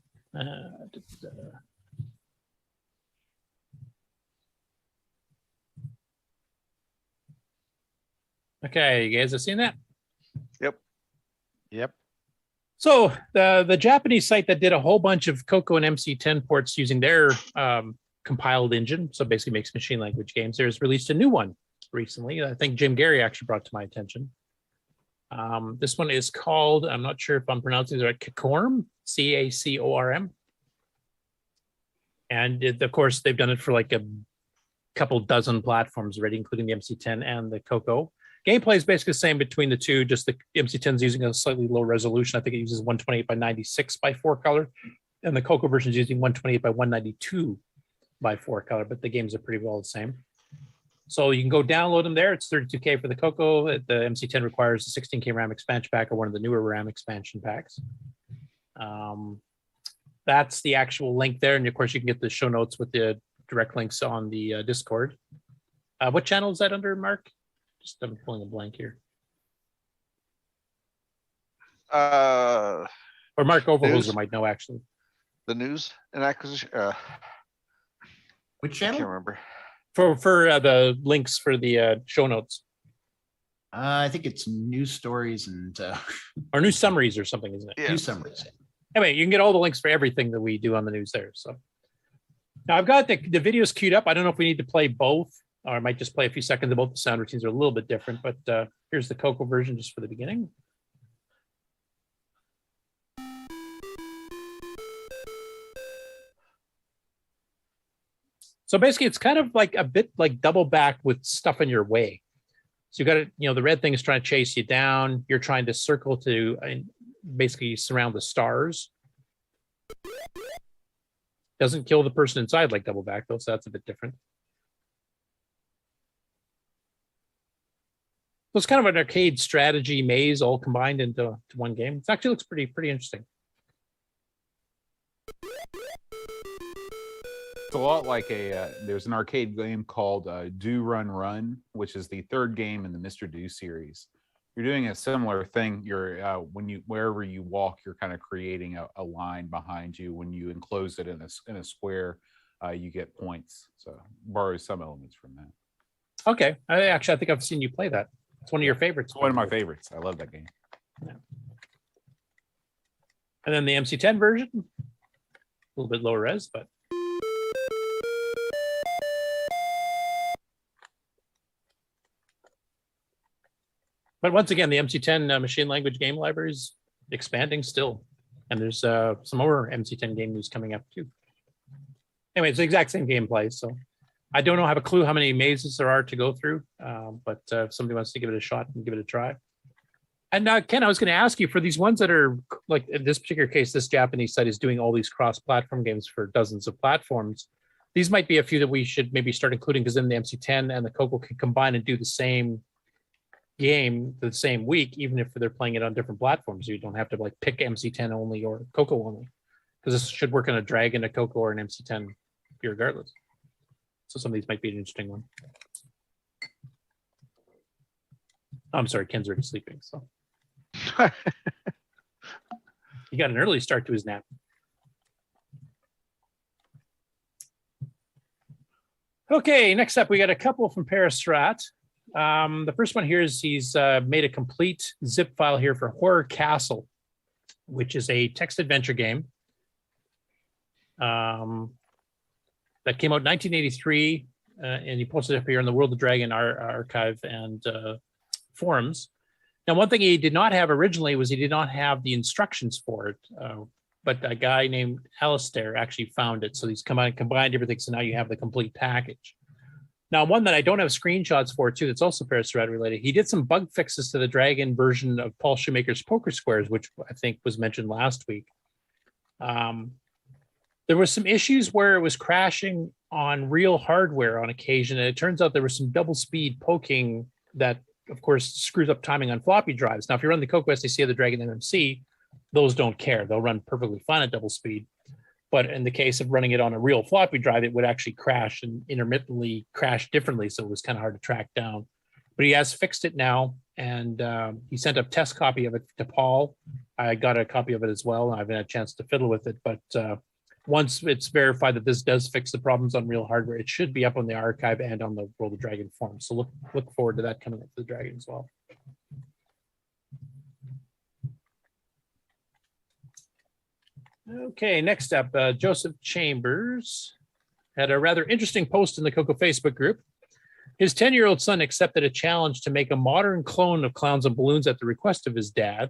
Okay, you guys have seen that? Yep. So the Japanese site that did a whole bunch of CoCo and MC10 ports using their compiled engine, so basically makes machine language games, there's released a new one recently. I think Jim Gary actually brought to my attention. This one is called, I'm not sure if I'm pronouncing it right, CACORM, CACORM. And of course, they've done it for like a couple dozen platforms already, including the MC10 and the CoCo. Gameplay is basically the same between the two, just the MC10 is using a slightly low resolution. I think it uses 128 by 96 by 4 color, and the CoCo version is using 128 by 192 by 4 color, but the games are pretty well the same. So you can go download them there. It's $32K for the CoCo. The MC10 requires a 16K RAM expansion pack or one of the newer RAM expansion packs. That's the actual link there. And of course, you can get the show notes with the direct links on the Discord. What channel is that under, Mark? Just I'm pulling a blank here. Or Mark Overholzer might know, actually. The news and acquisition. Which I channel? can't remember. For the links for the show notes. I think it's news stories and or news summaries or something, isn't it? news summaries. Anyway, you can get all the links for everything that we do on the news there. So now I've got the videos queued up. I don't know if we need to play both, or I might just play a few seconds of both. The sound routines are a little bit different, but here's the CoCo version just for the beginning. So basically, it's kind of like a bit like double back with stuff in your way. So you got to, the red thing is trying to chase you down. You're trying to circle to basically surround the stars. Doesn't kill the person inside like double back though, so that's a bit different. So it's kind of an arcade strategy maze all combined into one game. It actually looks pretty interesting. It's a lot like there's an arcade game called Do Run Run, which is the third game in the Mr. Do series. You're doing a similar thing. You're wherever you walk, you're kind of creating a line behind you. When you enclose it in a square, you get points. So borrows some elements from that. Okay, I think I've seen you play that. It's one of your favorites. It's one of my favorites. I love that game. Yeah. And then the MC10 version, a little bit lower res, but. But once again, the MC10 machine language game library is expanding still. And there's some more MC10 game news coming up too. Anyway, it's the exact same gameplay. So I don't have a clue how many mazes there are to go through. But if somebody wants to give it a shot and give it a try. And Ken, I was going to ask you for these ones that are like in this particular case, this Japanese site is doing all these cross-platform games for dozens of platforms. These might be a few that we should maybe start including because then the MC10 and the CoCo can combine and do the same game the same week, even if they're playing it on different platforms. You don't have to like pick MC10 only or CoCo only, because this should work on a Dragon, a CoCo, or an MC10 regardless. So some of these might be an interesting one. I'm sorry, Ken's already sleeping, so he got an early start to his nap. Okay, next up we got a couple from Paris Rat. The first one here is he's made a complete zip file here for Horror Castle, which is a text adventure game that came out in 1983, and he posted it up here in the World of Dragon archive and forums. Now, one thing he did not have originally was he did not have the instructions for it, but a guy named Alistair actually found it. So he's combined everything, so now you have the complete package. Now, one that I don't have screenshots for too, that's also Paris Rat related. He did some bug fixes to the Dragon version of Paul Shoemaker's Poker Squares, which I think was mentioned last week. There was some issues where it was crashing on real hardware on occasion, and it turns out there was some double speed poking that, of course, screws up timing on floppy drives. Now, if you run the CoCo SDC or the Dragon MMC, those don't care. They'll run perfectly fine at double speed. But in the case of running it on a real floppy drive, it would actually crash and intermittently crash differently. So it was kind of hard to track down. But he has fixed it now. And he sent a test copy of it to Paul. I got a copy of it as well. I haven't had a chance to fiddle with it. But once it's verified that this does fix the problems on real hardware, it should be up on the archive and on the World of Dragon forum. So look forward to that coming up for the Dragon as well. Okay, next up, Joseph Chambers had a rather interesting post in the CoCo Facebook group. His 10-year-old son accepted a challenge to make a modern clone of Clowns and Balloons at the request of his dad.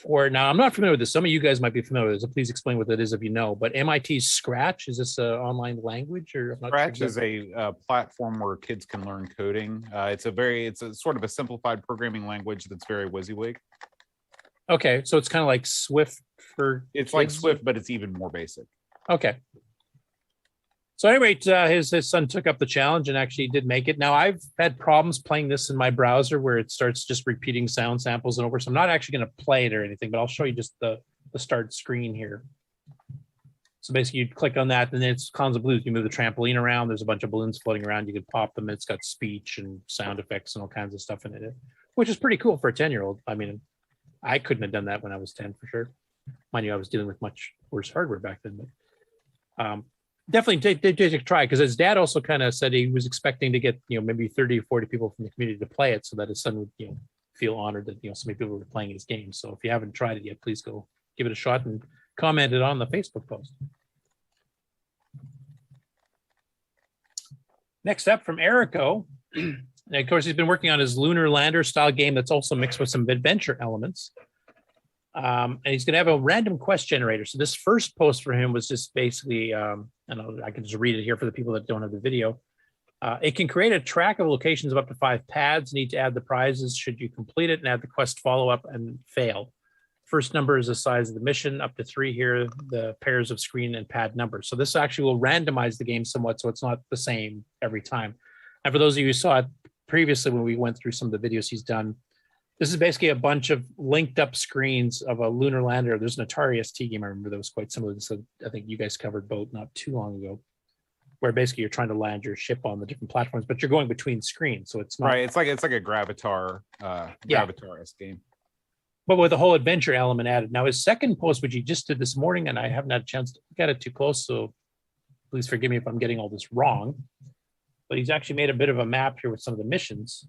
Now, I'm not familiar with this. Some of you guys might be familiar with this, so please explain what that is if you know. But MIT's Scratch, is this an online language? Or Scratch is a platform where kids can learn coding. It's a sort of a simplified programming language that's very WYSIWYG. Okay, so it's kind of like Swift for it's kids? like Swift, but it's even more basic. Okay. So anyway, his son took up the challenge and actually did make it. Now, I've had problems playing this in my browser where it starts just repeating sound samples and over. So I'm not actually going to play it or anything, but I'll show you just the start screen here. So basically, you click on that, and then it's Clowns and Blues. You move the trampoline around. There's a bunch of balloons floating around. You can pop them. It's got speech and sound effects and all kinds of stuff in it, which is pretty cool for a 10-year-old. I mean, I couldn't have done that when I was 10 for sure. Mind you, I was dealing with much worse hardware back then. But definitely take a try, because his dad also kind of said he was expecting to get maybe 30 or 40 people from the community to play it, so that his son would feel honored that so many people were playing his game. So if you haven't tried it yet, please go give it a shot and comment it on the Facebook post. Next up from Erico, and of course he's been working on his lunar lander style game that's also mixed with some adventure elements. And he's going to have a random quest generator. So this first post for him was just basically, I can just read it here for the people that don't have the video. It can create a track of locations of up to 5 pads. Need to add the prizes should you complete it, and add the quest follow-up and fail. First number is the size of the mission, up to 3 here, the pairs of screen and pad numbers. So this actually will randomize the game somewhat, so it's not the same every time. And for those of you who saw it previously when we went through some of the videos he's done, this is basically a bunch of linked up screens of a lunar lander. There's an Atari ST game I remember that was quite similar. So I think you guys covered Boat not too long ago, where basically you're trying to land your ship on the different platforms, but you're going between screens. So it's not right. It's like a Gravatar, Gravatar-esque game, but with a whole adventure element added. Now his second post, which he just did this morning, and I haven't had a chance to look at it too close, so please forgive me if I'm getting all this wrong, but he's actually made a bit of a map here with some of the missions.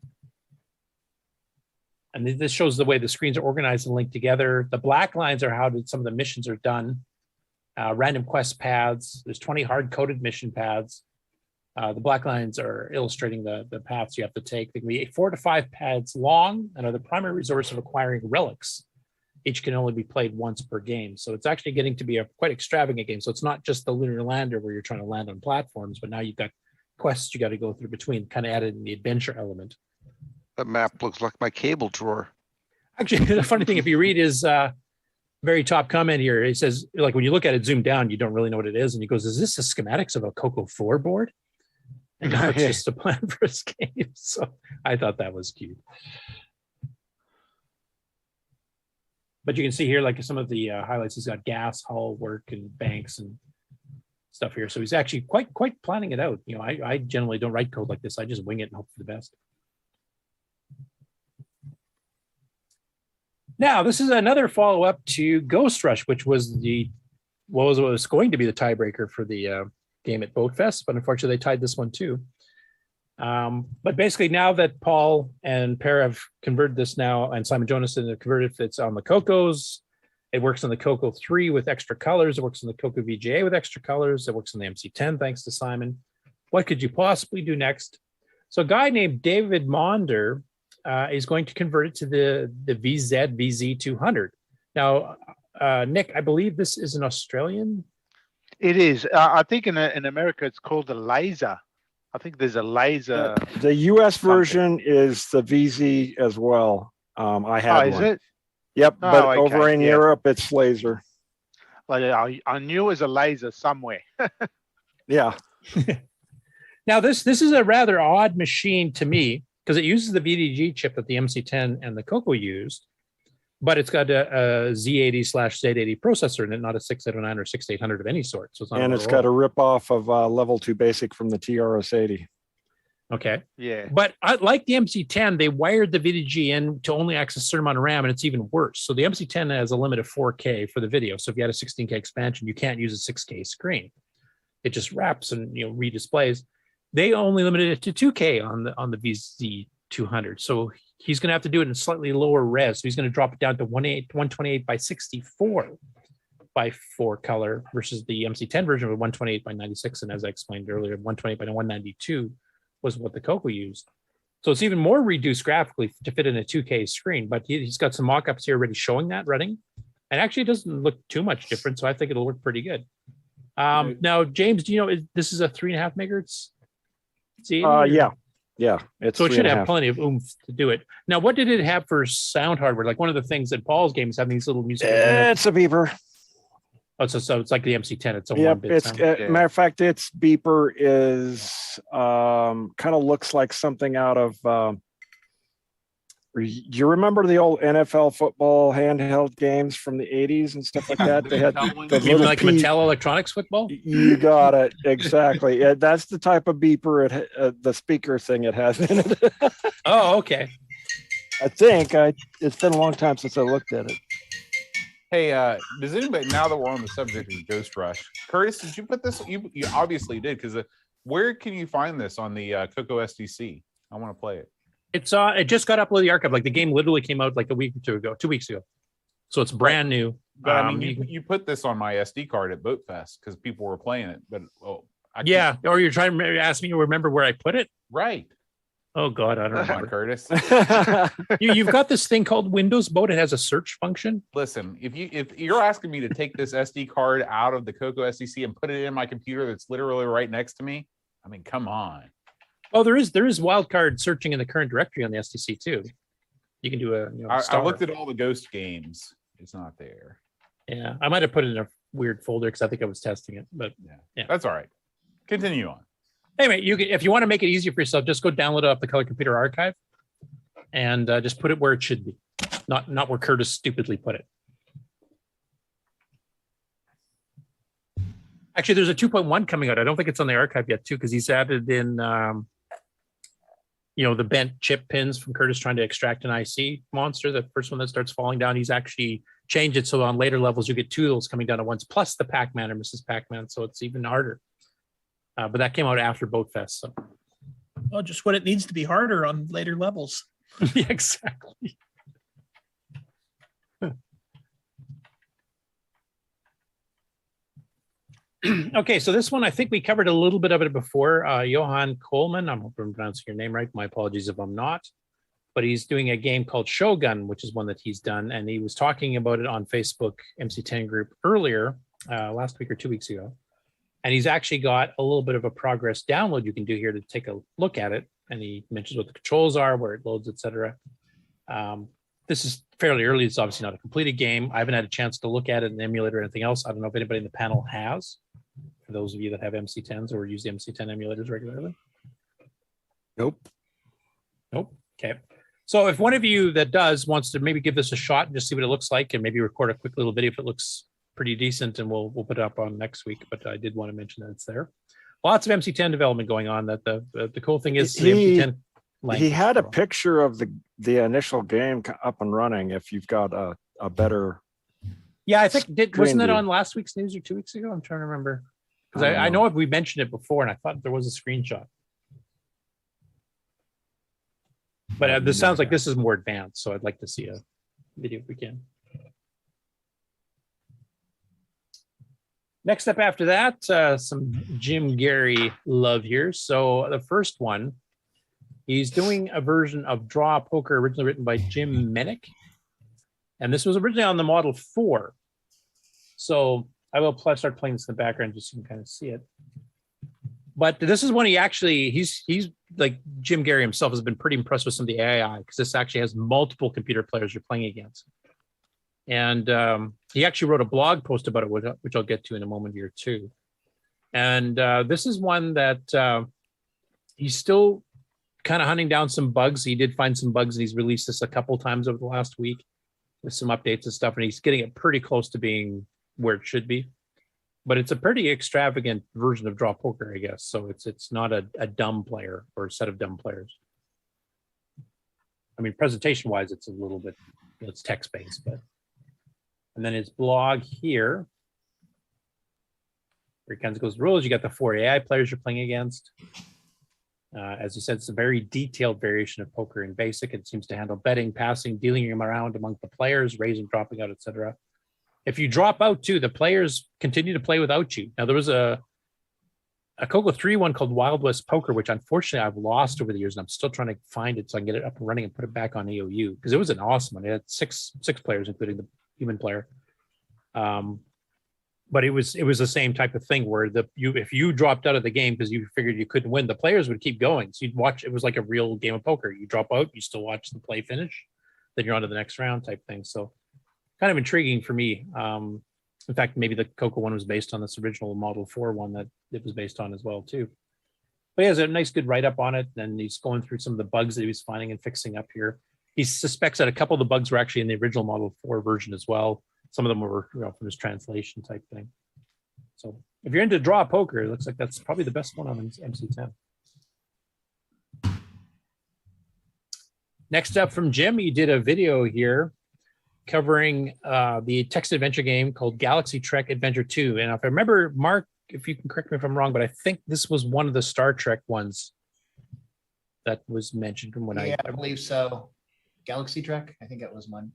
And this shows the way the screens are organized and linked together. The black lines are how some of the missions are done. Random quest paths. There's 20 hard-coded mission paths. The black lines are illustrating the paths you have to take. They can be 4 to 5 paths long and are the primary resource of acquiring relics. Each can only be played once per game. So it's actually getting to be a quite extravagant game. So it's not just the lunar lander where you're trying to land on platforms, but now you've got quests you got to go through between, kind of added in the adventure element. That map looks like my cable drawer. Actually, the funny thing, if you read his very top comment here, he says, like, when you look at it zoomed down, you don't really know what it is. And he goes, is this the schematics of a CoCo 4 board? And no, it's just a plan for his game. So I thought that was cute. But you can see here, like some of the highlights, he's got gas, hull work, and banks and stuff here. So he's actually quite planning it out. I generally don't write code like this. I just wing it and hope for the best. Now, this is another follow-up to Ghost Rush, which was what was going to be the tiebreaker for the game at BoatFEST, but unfortunately they tied this one too. But basically, now that Paul and Per have converted this now, and Simon Jonas have converted, it's on the CoCos. It works on the CoCo 3 with extra colors. It works on the CoCo VGA with extra colors. It works on the MC10, thanks to Simon. What could you possibly do next? So a guy named David Maunder is going to convert it to the VZ200. Now, Nick, I believe this is an Australian. It is. I think in America it's called the laser. I think there's a laser. The US version is the VZ as well. I have is one. it? Yep, Oh, but okay, over in yeah. Europe it's laser. Like I knew it was a laser somewhere. Yeah. Now, this is a rather odd machine to me, because it uses the VDG chip that the MC10 and the CoCo used, but it's got a Z80/Z80 processor in it, not a 689 or 6800 of any sort. So it's not. And it's got a rip-off of level 2 basic from the TRS-80. Okay. Yeah. But like the MC10, they wired the VDG in to only access a certain amount of RAM, and it's even worse. So the MC10 has a limit of 4K for the video. So if you had a 16K expansion, you can't use a 6K screen. It just wraps and redisplays. They only limited it to 2K on the VZ200. So he's going to have to do it in slightly lower res. So he's going to drop it down to 128 by 64 by 4 color versus the MC10 version of 128 by 96. And as I explained earlier, 128 by 192 was what the CoCo used. So it's even more reduced graphically to fit in a 2K screen. But he's got some mock-ups here already showing that running. And actually it doesn't look too much different. So I think it'll work pretty good. Now, James, do you know this is a 3.5 megahertz? Yeah. It's so it should have plenty of oomph to do it. Now, what did it have for sound hardware? Like one of the things that Paul's game is having these little music. It's a beeper. Oh, so it's like the MC10. It's a yep. one-bit It's sound. matter of fact, its beeper is kind of looks like something out of. You remember the old NFL football handheld games from the 80s and stuff like that? They had Even like Mattel Electronics football? You got it. Exactly. Yeah, that's the type of beeper, the speaker thing it has in it. Oh, okay. I think. It's been a long time since I looked at it. Hey, does anybody, now that we're on the subject of Ghost Rush, Curtis, did you put this? You obviously did, because where can you find this on the CoCo SDC? I want to play it. It just got uploaded to the archive. Like the game literally came out like a week or two ago, 2 weeks ago. So it's brand new. But I mean, you put this on my SD card at BoatFest because people were playing it. But yeah, or you're trying to ask me to remember where I put it? Right. Oh God, I don't remember. Curtis. You've got this thing called Windows Boat. It has a search function. Listen, if you're asking me to take this SD card out of the CoCo SDC and put it in my computer that's literally right next to me, I mean, come on. Oh, there is wildcard searching in the current directory on the SDC too. You can do a. I looked at all the Ghost games. It's not there. Yeah, I might have put it in a weird folder because I think I was testing it, but yeah, that's all right. Continue on. Anyway, if you want to make it easier for yourself, just go download it off the Color Computer Archive and just put it where it should be, not where Curtis stupidly put it. Actually, there's a 2.1 coming out. I don't think it's on the archive yet, too, because he's added in, the bent chip pins from Curtis trying to extract an IC monster, the first one that starts falling down. He's actually changed it so on later levels you get two of those coming down at once, plus the Pac-Man or Mrs. Pac-Man, so it's even harder. But that came out after BoatFest. So, well, just what it needs to be harder on later levels. Yeah, exactly. Okay, so this one, I think we covered a little bit of it before. Johan Coleman, I'm hoping I'm pronouncing your name right. My apologies if I'm not. But he's doing a game called Shogun, which is one that he's done. And he was talking about it on Facebook MC10 group earlier, last week or 2 weeks ago. And he's actually got a little bit of a progress download you can do here to take a look at it. And he mentions what the controls are, where it loads, etc. This is fairly early. It's obviously not a completed game. I haven't had a chance to look at it in the emulator or anything else. I don't know if anybody in the panel has, for those of you that have MC10s or use the MC10 emulators regularly. Nope. Okay. So if one of you that does wants to maybe give this a shot and just see what it looks like and maybe record a quick little video if it looks pretty decent, and we'll put it up on next week. But I did want to mention that it's there. Lots of MC10 development going on. That the cool thing is the MC10. He had a picture of the initial game up and running. If you've got a better. Yeah, I think wasn't it on last week's news or 2 weeks ago? I'm trying to remember because I know we mentioned it before, and I thought there was a screenshot. But this sounds like this is more advanced, so I'd like to see a video if we can. Next up after that, some Jim Gary love here. So the first one, he's doing a version of Draw Poker originally written by Jim Menick. And this was originally on the Model 4. So I will start playing this in the background just so you can kind of see it. But this is when he's like Jim Gary himself has been pretty impressed with some of the AI because this actually has multiple computer players you're playing against. And he actually wrote a blog post about it, which I'll get to in a moment here too. And this is one that he's still kind of hunting down some bugs. He did find some bugs, and he's released this a couple times over the last week with some updates and stuff. And he's getting it pretty close to being where it should be. But it's a pretty extravagant version of Draw Poker, I guess. So it's not a dumb player or a set of dumb players. I mean, presentation-wise, it's a little bit, it's text-based, but. And then his blog here, where he kind of goes rules. You got the 4 AI players you're playing against. As you said, it's a very detailed variation of poker in basic. It seems to handle betting, passing, dealing them around among the players, raising, dropping out, etc. If you drop out too, the players continue to play without you. Now there was a CoCo 3 one called Wild West Poker, which unfortunately I've lost over the years, and I'm still trying to find it so I can get it up and running and put it back on AOU because it was an awesome one. It had six players, including the human player. But it was the same type of thing where if you dropped out of the game because you figured you couldn't win, the players would keep going. So you'd watch. It was like a real game of poker. You drop out, you still watch the play finish, then you're on to the next round type thing. So kind of intriguing for me. In fact, maybe the CoCo one was based on this original Model 4 one that it was based on as well too. But he has a nice good write-up on it, and he's going through some of the bugs that he was finding and fixing up here. He suspects that a couple of the bugs were actually in the original Model 4 version as well. Some of them were from his translation type thing. So if you're into Draw Poker, it looks like that's probably the best one on MC10. Next up from Jim, he did a video here covering the text adventure game called Galaxy Trek Adventure 2. And if I remember, Mark, if you can correct me if I'm wrong, but I think this was one of the Star Trek ones that was mentioned from when I believe so. Galaxy Trek, I think that was one.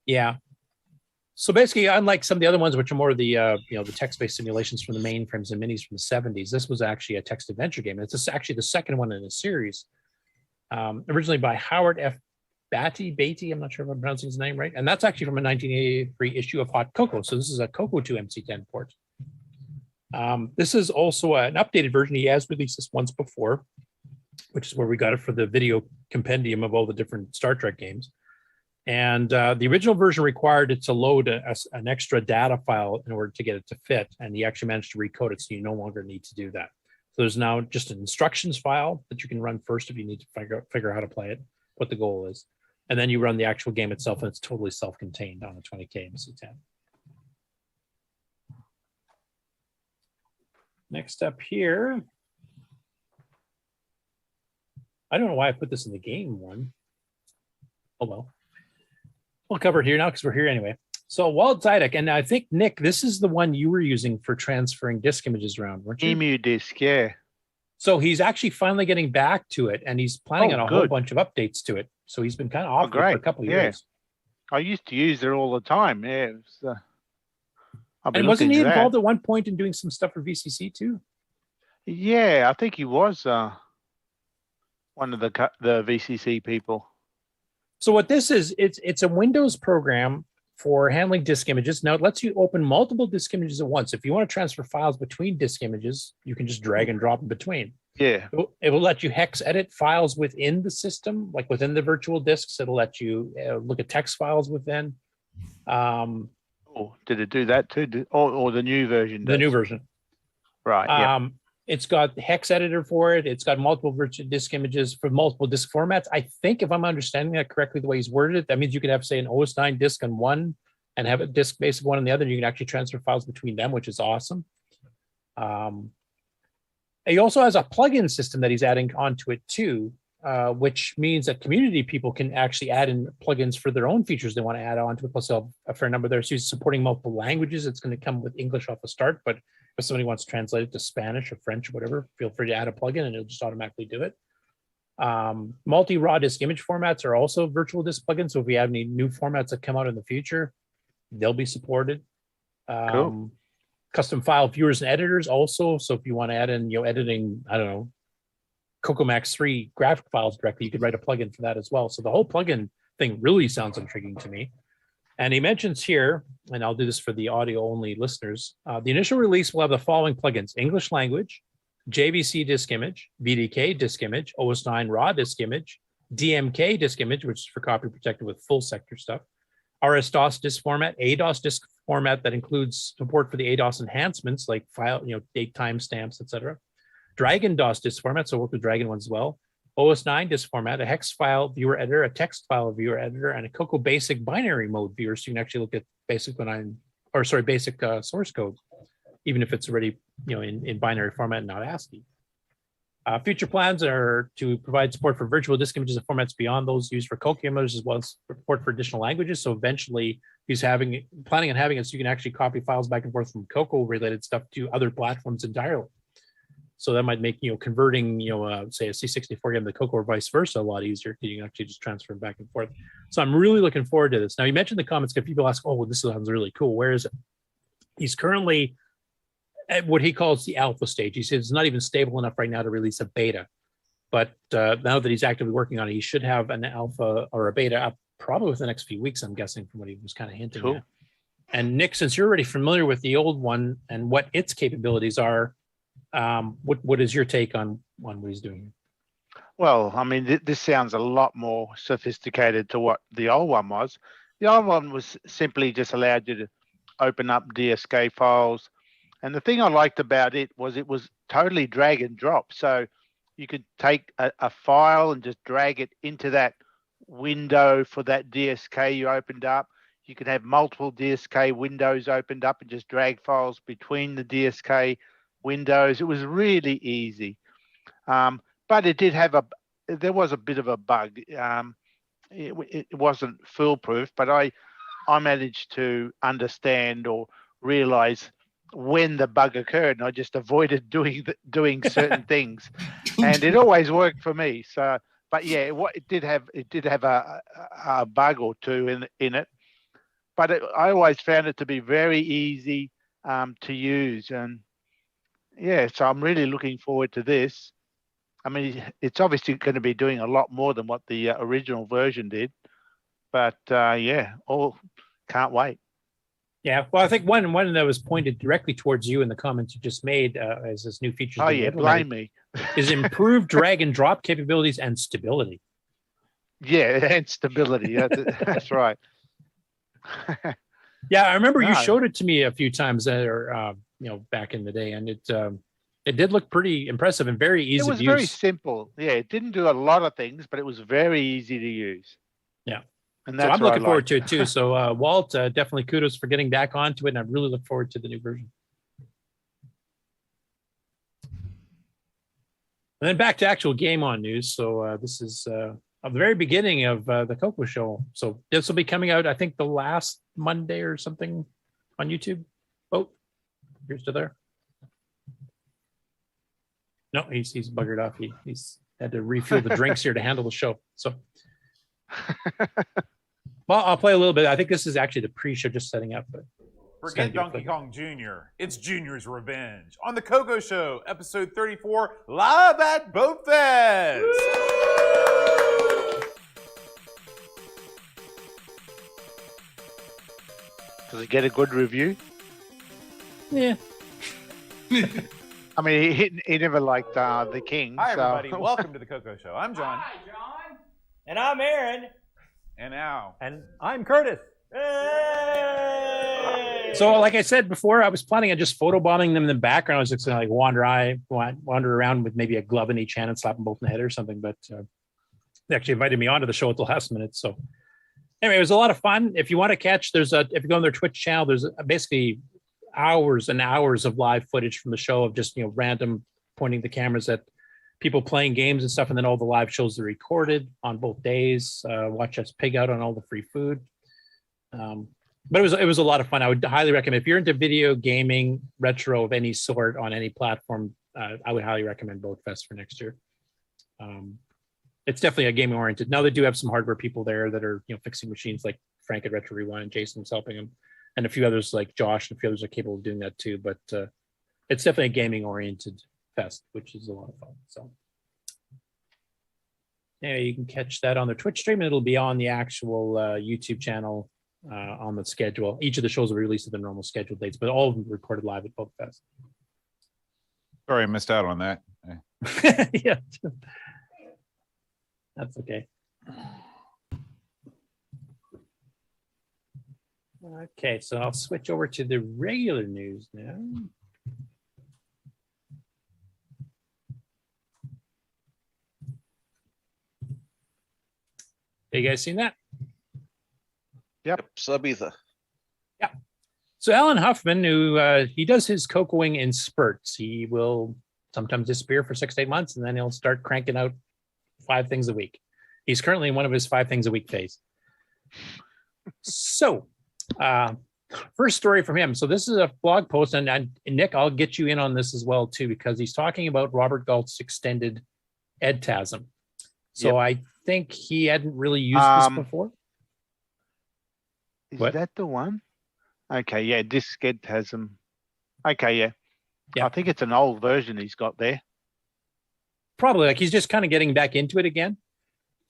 Yeah. So basically, unlike some of the other ones, which are more the the text-based simulations from the mainframes and minis from the 70s, this was actually a text adventure game. And it's actually the second one in the series, originally by Howard F. Beatty. I'm not sure if I'm pronouncing his name right. And that's actually from a 1983 issue of Hot Cocoa. So this is a Coco 2 MC10 port. This is also an updated version. He has released this once before, which is where we got it for the video compendium of all the different Star Trek games. And the original version required it to load an extra data file in order to get it to fit. And he actually managed to recode it, so you no longer need to do that. So there's now just an instructions file that you can run first if you need to figure out how to play it, what the goal is. And then you run the actual game itself, and it's totally self-contained on a 20K MC10. Next up here, I don't know why I put this in the game one. Oh, well. We'll cover it here now because we're here anyway. So Walt Zidek, and I think, Nick, this is the one you were using for transferring disk images around, weren't you? Emu disk, yeah. So he's actually finally getting back to it, and he's planning on a whole bunch of updates to it. So he's been kind of off it for a couple of years. I used to use it all the time. Yeah. It was, and wasn't he involved at one point in doing some stuff for VCC too? Yeah, I think he was one of the VCC people. So what this is, it's a Windows program for handling disk images. Now it lets you open multiple disk images at once. If you want to transfer files between disk images, you can just drag and drop in between. Yeah. It will let you hex edit files within the system, like within the virtual disks. It'll let you look at text files within. Did it do that too? Or the new version? The new version. Right. Yeah. It's got the hex editor for it. It's got multiple virtual disk images for multiple disk formats. I think if I'm understanding that correctly, the way he's worded it, that means you could have, say, an OS9 disk on one and have a disk basic one on the other. And you can actually transfer files between them, which is awesome. He also has a plugin system that he's adding onto it too, which means that community people can actually add in plugins for their own features they want to add onto it. Plus, they'll have a fair number there. So he's supporting multiple languages. It's going to come with English off the start, but if somebody wants to translate it to Spanish or French or whatever, feel free to add a plugin and it'll just automatically do it. Multi-raw disk image formats are also virtual disk plugins. So if we have any new formats that come out in the future, they'll be supported. Cool. Custom file viewers and editors also. So if you want to add in, editing, I don't know, CocoMax 3 graphic files directly, you could write a plugin for that as well. So the whole plugin thing really sounds intriguing to me. And he mentions here, and I'll do this for the audio-only listeners, the initial release will have the following plugins: English language, JVC disk image, VDK disk image, OS9 raw disk image, DMK disk image, which is for copy protected with full sector stuff, RS-DOS disk format, ADOS disk format that includes support for the ADOS enhancements like file, date timestamps, etc. Dragon DOS disk format, so work with Dragon ones as well. OS9 disk format, a hex file viewer editor, a text file viewer editor, and a CoCo basic binary mode viewer, so you can actually look at basic source code, even if it's already in binary format and not ASCII. Future plans are to provide support for virtual disk images and formats beyond those used for CoCo images, as well as support for additional languages. So eventually, he's planning on having it so you can actually copy files back and forth from CoCo related stuff to other platforms entirely. So that might make converting say a C64 game to CoCo or vice versa a lot easier. You can actually just transfer them back and forth. So I'm really looking forward to this. Now you mentioned the comments because people ask, "Oh, well, this sounds really cool. Where is it?" He's currently at what he calls the alpha stage. He says it's not even stable enough right now to release a beta. But now that he's actively working on it, he should have an alpha or a beta up probably within the next few weeks, I'm guessing, from what he was kind of hinting at. And Nick, since you're already familiar with the old one and what its capabilities are, what is your take on what he's doing? Well, I mean, this sounds a lot more sophisticated to what the old one was. The old one was simply just allowed you to open up DSK files. And the thing I liked about it was totally drag and drop. So you could take a file and just drag it into that window for that DSK you opened up. You could have multiple DSK windows opened up and just drag files between the DSK windows. It was really easy. But it did have there was a bit of a bug. It wasn't foolproof, but I I managed to understand or realize when the bug occurred, and I just avoided doing certain things, and it always worked for me. So, but yeah, it did have a bug or two in it, but I always found it to be very easy to use, and yeah, so I'm really looking forward to this. I mean, it's obviously going to be doing a lot more than what the original version did, but yeah, can't wait. Yeah, well, I think one that was pointed directly towards you in the comments you just made as this new feature. Oh yeah, blame me. Is improved drag and drop capabilities and stability. Yeah, and stability. That's right. Yeah, I remember you showed it to me a few times, back in the day, and it did look pretty impressive and very easy to use. It was very simple. Yeah, it didn't do a lot of things, but it was very easy to use. Yeah. And so I'm looking forward to it too. So Walt, definitely kudos for getting back onto it, and I really look forward to the new version. And then back to actual game on news. So this is at the very beginning of the CoCo show. So this will be coming out, I think, the last Monday or something on YouTube. Oh, you're still there? No, he's buggered off. He's had to refuel the drinks here to handle the show. So. Well, I'll play a little bit. I think this is actually the pre-show, just setting up. But forget Donkey Kong Jr. It's Junior's Revenge on the CoCo Show, episode 34, live at BoatFEST. Does it get a good review? Yeah. I mean, he never liked the King. Hi, everybody. Welcome to the CoCo Show. I'm John. Hi, John. And I'm Aaron. And now. And I'm Curtis. Hey! So, like I said before, I was planning on just photobombing them in the background. I was just going to wander around with maybe a glove in each hand and slap them both in the head or something. But they actually invited me onto the show at the last minute. So, anyway, it was a lot of fun. If you want to catch, if you go on their Twitch channel, there's basically hours and hours of live footage from the show of just random pointing the cameras at people playing games and stuff, and then all the live shows are recorded on both days. Watch us pig out on all the free food. But it was a lot of fun. I would highly recommend, if you're into video gaming, retro of any sort on any platform, I would highly recommend BoatFEST for next year. It's definitely a gaming oriented. Now they do have some hardware people there that are fixing machines, like Frank at Retro Rewind, and Jason was helping them, and a few others like Josh and a few others are capable of doing that too. But it's definitely a gaming oriented fest, which is a lot of fun. So yeah, you can catch that on their Twitch stream, and it'll be on the actual YouTube channel on the schedule. Each of the shows will be released at the normal scheduled dates, but all of them recorded live at BoatFEST. Sorry, I missed out on that. Yeah, that's okay. Okay, so I'll switch over to the regular news now. You guys seen that? Yep, Subetha. Yeah. So Alan Huffman, who he does his CoCoing in spurts. He will sometimes disappear for 6 to 8 months, and then he'll start cranking out 5 things a week. He's currently in one of his 5 things a week phase. So, first story from him. So this is a blog post, and Nick, I'll get you in on this as well too, because he's talking about Robert Galt's extended EdTASM. So yep. I think he hadn't really used this before. Is that the one? Okay, yeah, disk EdTASM. Okay, yeah. I think it's an old version he's got there. Probably, like he's just kind of getting back into it again.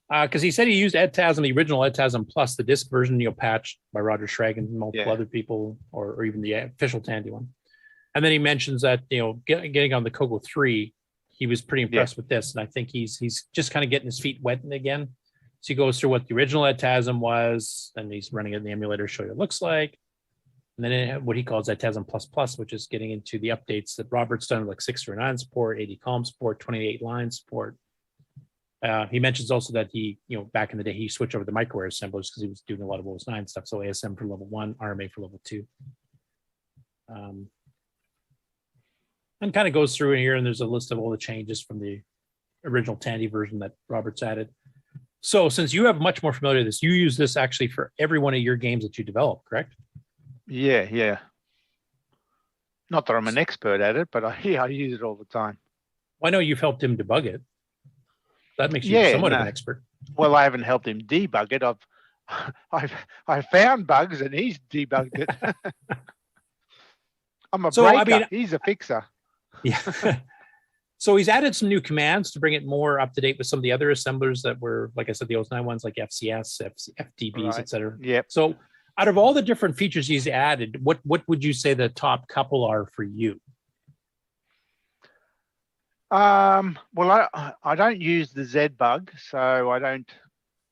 Because he said he used EdTASM, the original EdTASM plus the disk version, patched by Roger Schrag and multiple other people, or even the official Tandy one. And then he mentions that getting on the CoCo 3, he was pretty impressed with this, and I think he's just kind of getting his feet wet again. So he goes through what the original EdTASM was, and he's running it in the emulator to show you what it looks like. And then what he calls EdTASM plus, which is getting into the updates that Robert's done, like 639 support, 80 column support, 28 line support. He mentions also that he, back in the day, he switched over to microware assemblers because he was doing a lot of OS 9 stuff. So ASM for level 1, RMA for level 2. And kind of goes through in here, and there's a list of all the changes from the original Tandy version that Robert's added. So since you have much more familiar with this, you use this actually for every one of your games that you develop, correct? Yeah. Not that I'm an expert at it, but I use it all the time. Well, I know you've helped him debug it. That makes you somewhat of an expert. Well, I haven't helped him debug it. I've found bugs and he's debugged it. I'm a breaker. He's a fixer. Yeah. So he's added some new commands to bring it more up to date with some of the other assemblers that were, like I said, the 09 ones like FCS, FTBs, etc. Yep. So out of all the different features he's added, what would you say the top couple are for you? Well, I don't use the Z bug, so I don't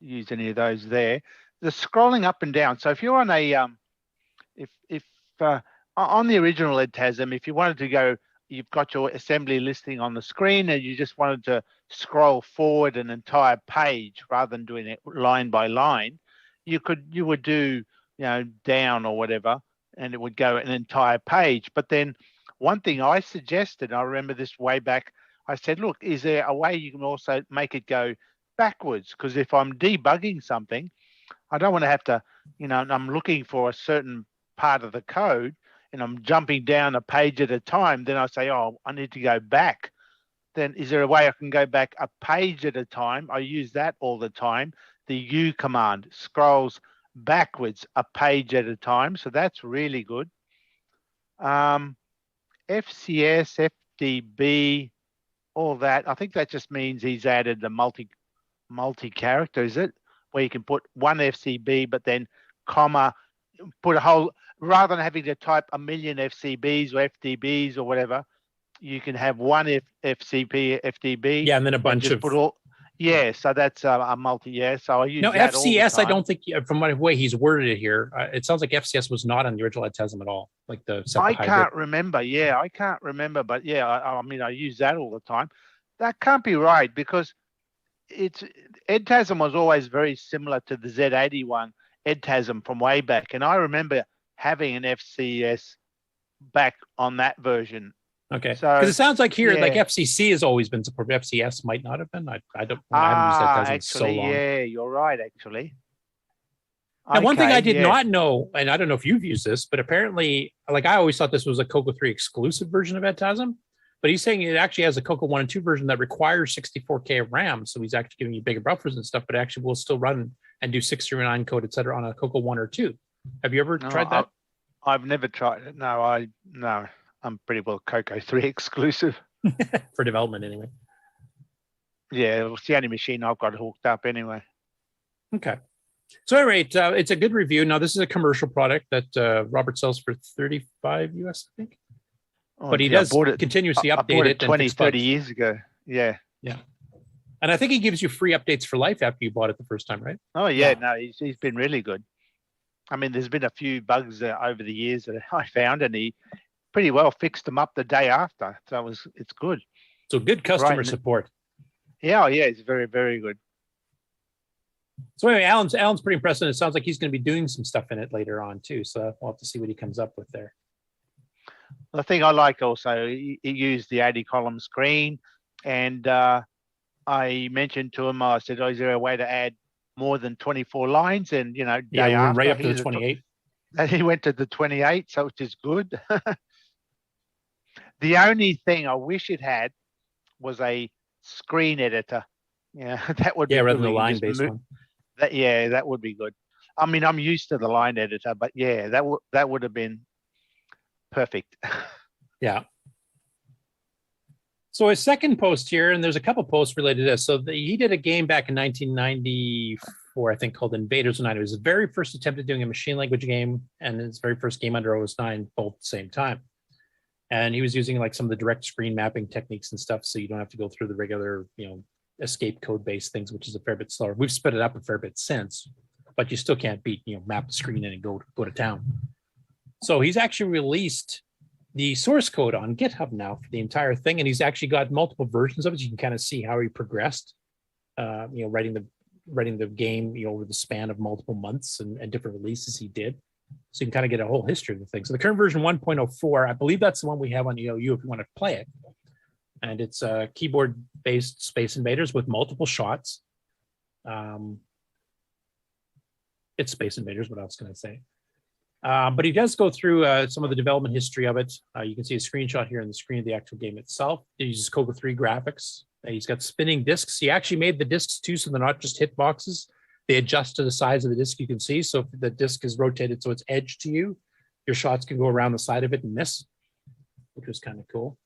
use any of those there. The scrolling up and down. So if you're on a on the original EdTasm, if you wanted to go, you've got your assembly listing on the screen and you just wanted to scroll forward an entire page rather than doing it line by line, you would do, down or whatever, and it would go an entire page. But then one thing I suggested, I remember this way back, I said, look, is there a way you can also make it go backwards? Because if I'm debugging something, I don't want to have to, I'm looking for a certain part of the code and I'm jumping down a page at a time. Then I say, oh, I need to go back. Then is there a way I can go back a page at a time? I use that all the time. The U command scrolls backwards a page at a time. So that's really good. FCS, FDB, all that. I think that just means he's added the multi-character, is it? Where you can put one FCB, but then comma, put a whole, rather than having to type a million FCBs or FDBs or whatever, you can have one FCB, FDB. Yeah, and then a bunch of. So that's a multi. Yeah, so I use that FCS. all the time. I don't think, from the way he's worded it here, it sounds like FCS was not on the original EdTasm at all. Like I can't remember. Yeah, I can't remember, but yeah, I mean, I use that all the time. That can't be right because EdTasm was always very similar to the Z81 EdTasm from way back, and I remember having an FCS back on that version. Okay, so because it sounds like here, like FCC has always been supported. FCS might not have been. I haven't used EdTasm in so long. Yeah, you're right. Actually, now one thing I did not know, and I don't know if you've used this, but apparently, like I always thought this was a CoCo 3 exclusive version of EdTasm. But he's saying it actually has a CoCo 1 and 2 version that requires 64K of RAM. So he's actually giving you bigger buffers and stuff, but actually will still run and do 609 code, et cetera, on a CoCo 1 or 2. Have you ever tried that? I've never tried it. No, I'm pretty well CoCo 3 exclusive. For development anyway. Yeah, it's the only machine I've got hooked up anyway. Okay. So anyway, it's a good review. Now, this is a commercial product that Robert sells for $35 US, I think. But he does continuously update I bought it 20, 30 years ago. Yeah. Yeah. And I think he gives you free updates for life after you bought it the first time, right? Oh, yeah. No, he's been really good. I mean, there's been a few bugs over the years that I found, and he pretty well fixed them up the day after. So it's good. So good customer support. Yeah, it's very, very good. So anyway, Alan's pretty impressed, and it sounds like he's going to be doing some stuff in it later on too. So we'll have to see what he comes up with there. The thing I like also, he used the 80-column screen, and I mentioned to him, I said, is there a way to add more than 24 lines? And, day after, right up to the 28. And he went to the 28, so which is good. The only thing I wish it had was a screen editor. Yeah, that would be rather than the line-based one. That would be good. I mean, I'm used to the line editor, but yeah, that would have been perfect. Yeah. So his second post here, and there's a couple posts related to this. So he did a game back in 1994, I think, called Invaders 09. It was his very first attempt at doing a machine language game, and his very first game under OS 9, both at the same time. And he was using like some of the direct screen mapping techniques and stuff, so you don't have to go through the regular, escape code-based things, which is a fair bit slower. We've sped it up a fair bit since, but you still can't beat, map the screen in and go to town. So he's actually released the source code on GitHub now for the entire thing, and he's actually got multiple versions of it. So you can kind of see how he progressed, writing the game, over the span of multiple months and different releases he did. So you can kind of get a whole history of the thing. So the current version 1.04, I believe that's the one we have on EOU if you want to play it. And it's keyboard-based Space Invaders with multiple shots. It's Space Invaders. What else can I say? But he does go through some of the development history of it. You can see a screenshot here on the screen of the actual game itself. He uses CoCo 3 graphics. He's got spinning discs. He actually made the discs too, so they're not just hit boxes. They adjust to the size of the disc, you can see. So if the disc is rotated so it's edged to you, your shots can go around the side of it and miss, which was kind of cool.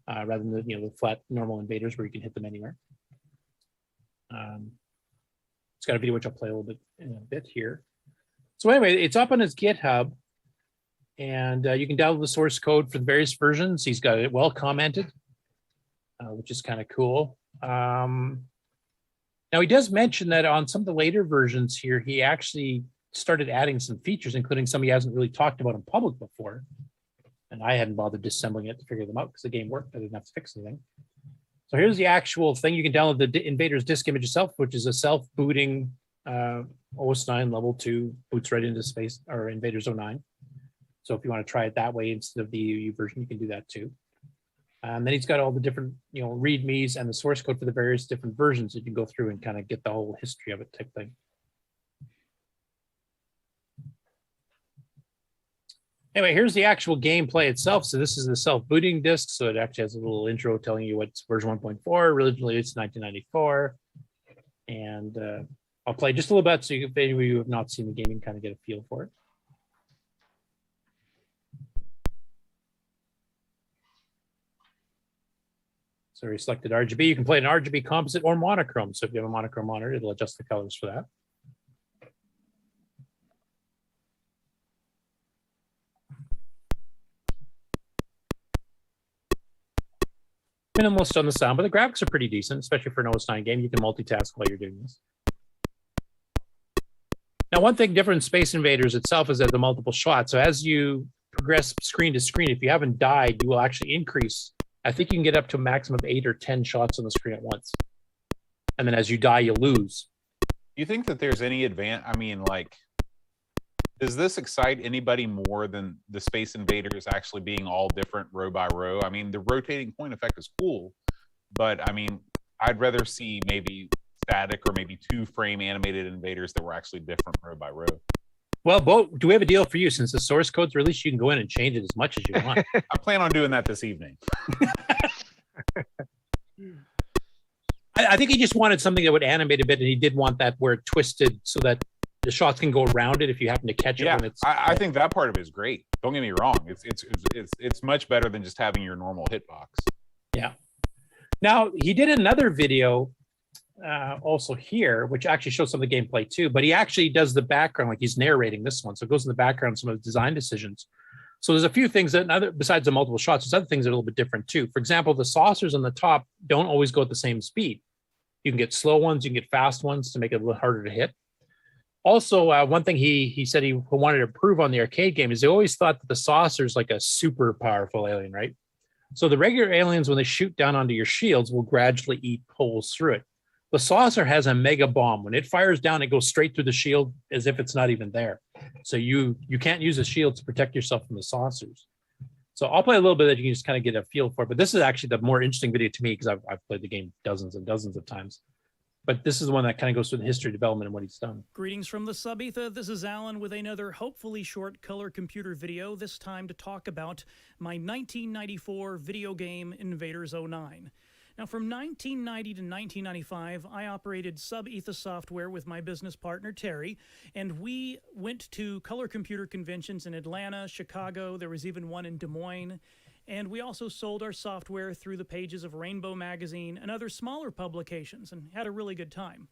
Rather than the flat normal invaders where you can hit them anywhere. It's got a video which I'll play a little bit in a bit here. So anyway, it's up on his GitHub, and you can download the source code for the various versions. He's got it well commented, which is kind of cool. Now, he does mention that on some of the later versions here, he actually started adding some features, including some he hasn't really talked about in public before. And I hadn't bothered disassembling it to figure them out because the game worked. I didn't have to fix anything. So here's the actual thing. You can download the Invaders disk image itself, which is a self-booting OS9 level 2, boots right into Space or Invaders 09. So if you want to try it that way instead of the EU version, you can do that too. And then he's got all the different, readmes and the source code for the various different versions. You can go through and kind of get the whole history of it type thing. Anyway, here's the actual gameplay itself. So this is the self-booting disc. So it actually has a little intro telling you what's version 1.4. Originally, it's 1994. And I'll play just a little bit so if any of you have not seen the game, you can kind of get a feel for it. So we selected RGB. You can play an RGB composite or monochrome. So if you have a monochrome monitor, it'll adjust the colors for that. Minimalist on the sound, but the graphics are pretty decent, especially for an OS9 game. You can multitask while you're doing this. Now, one thing different in Space Invaders itself is that the multiple shots. So as you progress screen to screen, if you haven't died, you will actually increase. I think you can get up to a maximum of 8 or 10 shots on the screen at once. And then as you die, you lose. You think that there's any does this excite anybody more than the Space Invaders actually being all different row by row? I mean, the rotating point effect is cool, but I mean, I'd rather see maybe static or maybe 2-frame animated invaders that were actually different row by row. Well, do we have a deal for you? Since the source code's released, you can go in and change it as much as you want. I plan on doing that this evening. I think he just wanted something that would animate a bit, and he did want that where it twisted so that the shots can go around it if you happen to catch it when it's. I think that part of it is great. Don't get me wrong; it's much better than just having your normal hitbox. Yeah. Now he did another video also here, which actually shows some of the gameplay too. But he actually does the background, like he's narrating this one, so it goes in the background some of the design decisions. So there's a few things that besides the multiple shots, there's other things that are a little bit different too. For example, the saucers on the top don't always go at the same speed. You can get slow ones, you can get fast ones to make it a little harder to hit. Also, one thing he said he wanted to improve on the arcade game is they always thought that the saucer's like a super powerful alien, right? So the regular aliens, when they shoot down onto your shields, will gradually eat holes through it. The saucer has a mega bomb. When it fires down, it goes straight through the shield as if it's not even there. So you can't use a shield to protect yourself from the saucers. So I'll play a little bit that you can just kind of get a feel for. But this is actually the more interesting video to me because I've played the game dozens and dozens of times. But this is the one that kind of goes through the history, development, and what he's done. Greetings from the sub-ether. This is Alan with another hopefully short color computer video, this time to talk about my 1994 video game Invaders 09. Now, from 1990 to 1995, I operated sub-ether software with my business partner, Terry, and we went to color computer conventions in Atlanta, Chicago. There was even one in Des Moines. And we also sold our software through the pages of Rainbow Magazine and other smaller publications and had a really good time.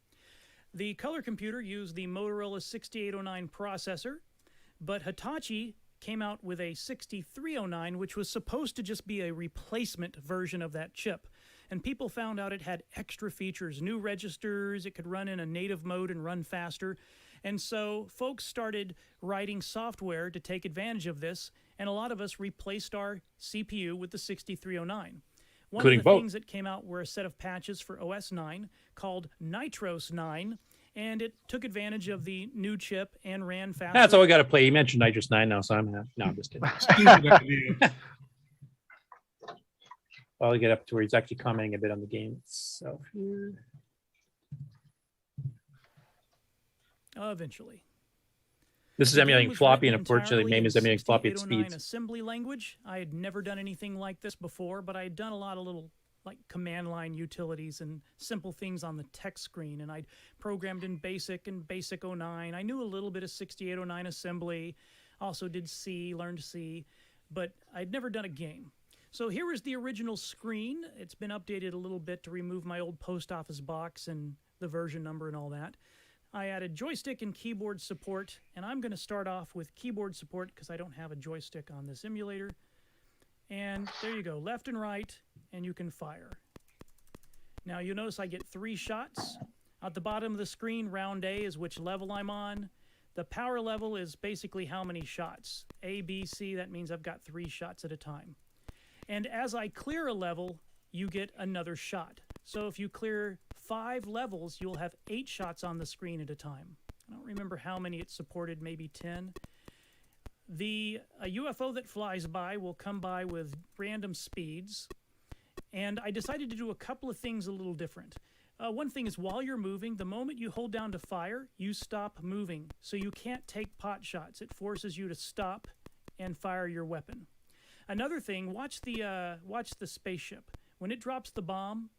The color computer used the Motorola 6809 processor, but Hitachi came out with a 6309, which was supposed to just be a replacement version of that chip. And people found out it had extra features, new registers, it could run in a native mode and run faster. And so folks started writing software to take advantage of this, and a lot of us replaced our CPU with the 6309. One of the things that came out were a set of patches for OS 9 called Nitros 9, and it took advantage of the new chip and ran faster. That's all we got to play. You mentioned Nitros 9 now, so I'm just kidding. I'll get up to where he's actually commenting a bit on the game itself here. Eventually. This is The game emulating was floppy, written and unfortunately, entirely MAME in is emulating floppy at 6809 speeds. assembly language. I had never done anything like this before, but I had done a lot of little like command line utilities and simple things on the text screen, and I'd programmed in BASIC and BASIC 09. I knew a little bit of 6809 assembly, also did C, learned C, but I'd never done a game. So here is the original screen. It's been updated a little bit to remove my old post office box and the version number and all that. I added joystick and keyboard support, and I'm going to start off with keyboard support because I don't have a joystick on this emulator. And there you go, left and right, and you can fire. Now you'll notice I get 3 shots. At the bottom of the screen, round A is which level I'm on. The power level is basically how many shots. A, B, C, that means I've got 3 shots at a time. And as I clear a level, you get another shot. So if you clear 5 levels, you'll have 8 shots on the screen at a time. I don't remember how many it supported, maybe 10. A UFO that flies by will come by with random speeds. And I decided to do a couple of things a little different. One thing is while you're moving, the moment you hold down to fire, you stop moving. So you can't take pot shots. It forces you to stop and fire your weapon. Another thing, watch the spaceship. When it drops the bomb,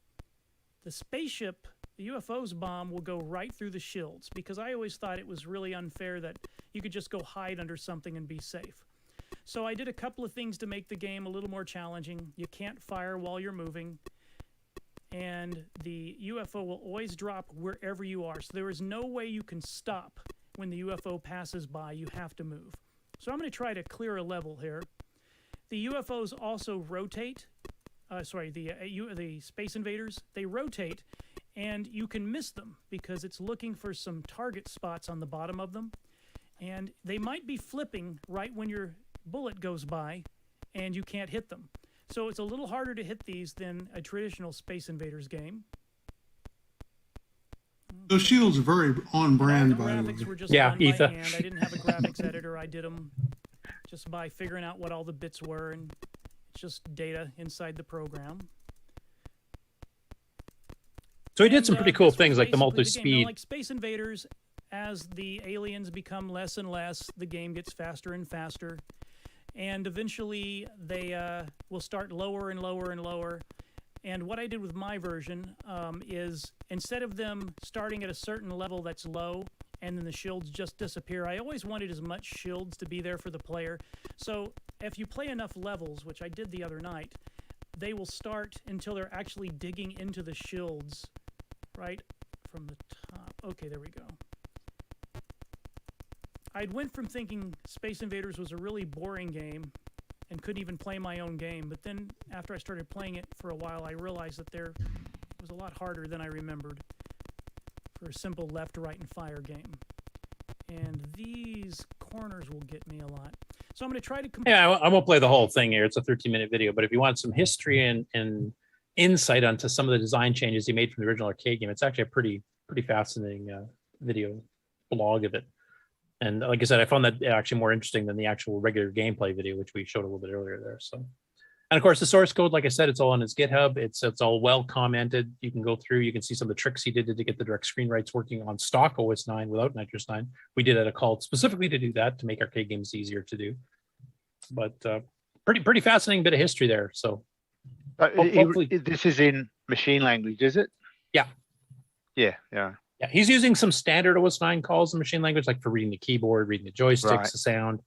the spaceship, the UFO's bomb will go right through the shields, because I always thought it was really unfair that you could just go hide under something and be safe. So I did a couple of things to make the game a little more challenging. You can't fire while you're moving, and the UFO will always drop wherever you are. So there is no way you can stop when the UFO passes by. You have to move. So I'm going to try to clear a level here. The UFOs also rotate. The Space Invaders, they rotate, and you can miss them because it's looking for some target spots on the bottom of them. And they might be flipping right when your bullet goes by, and you can't hit them. So it's a little harder to hit these than a traditional Space Invaders game. Those shields are very on brand, by the Graphics way. were just done by hand. I didn't have a graphics editor. I did them just by figuring out what all the bits were, and it's just data inside the program. So he did some pretty cool things like the Basically multi-speed. game. Now, like Space Invaders, as the aliens become less and less, the game gets faster and faster. And eventually they will start lower and lower and lower. And what I did with my version is instead of them starting at a certain level that's low and then the shields just disappear, I always wanted as much shields to be there for the player. So if you play enough levels, which I did the other night, they will start until they're actually digging into the shields right from the top. Okay, there we go. I went from thinking Space Invaders was a really boring game and couldn't even play my own game, but then after I started playing it for a while, I realized that it was a lot harder than I remembered for a simple left, right, and fire game. And these corners will get me a lot. So I'm going to try to compare. Yeah, I won't play the whole thing here. It's a 13-minute video, but if you want some history and insight onto some of the design changes he made from the original arcade game, it's actually a pretty fascinating video blog of it. And like I said, I found that actually more interesting than the actual regular gameplay video, which we showed a little bit earlier there. So, and of course, the source code, like I said, it's all on his GitHub. It's all well commented. You can go through. You can see some of the tricks he did to get the direct screen rights working on stock OS 9 without Nitrous 9. We did a call specifically to do that, to make arcade games easier to do. But pretty fascinating bit of history there. So hopefully this is in machine language, is it? Yeah. Yeah. Yeah, he's using some standard OS 9 calls in machine language, like for reading the keyboard, reading the joysticks, Right. the sound.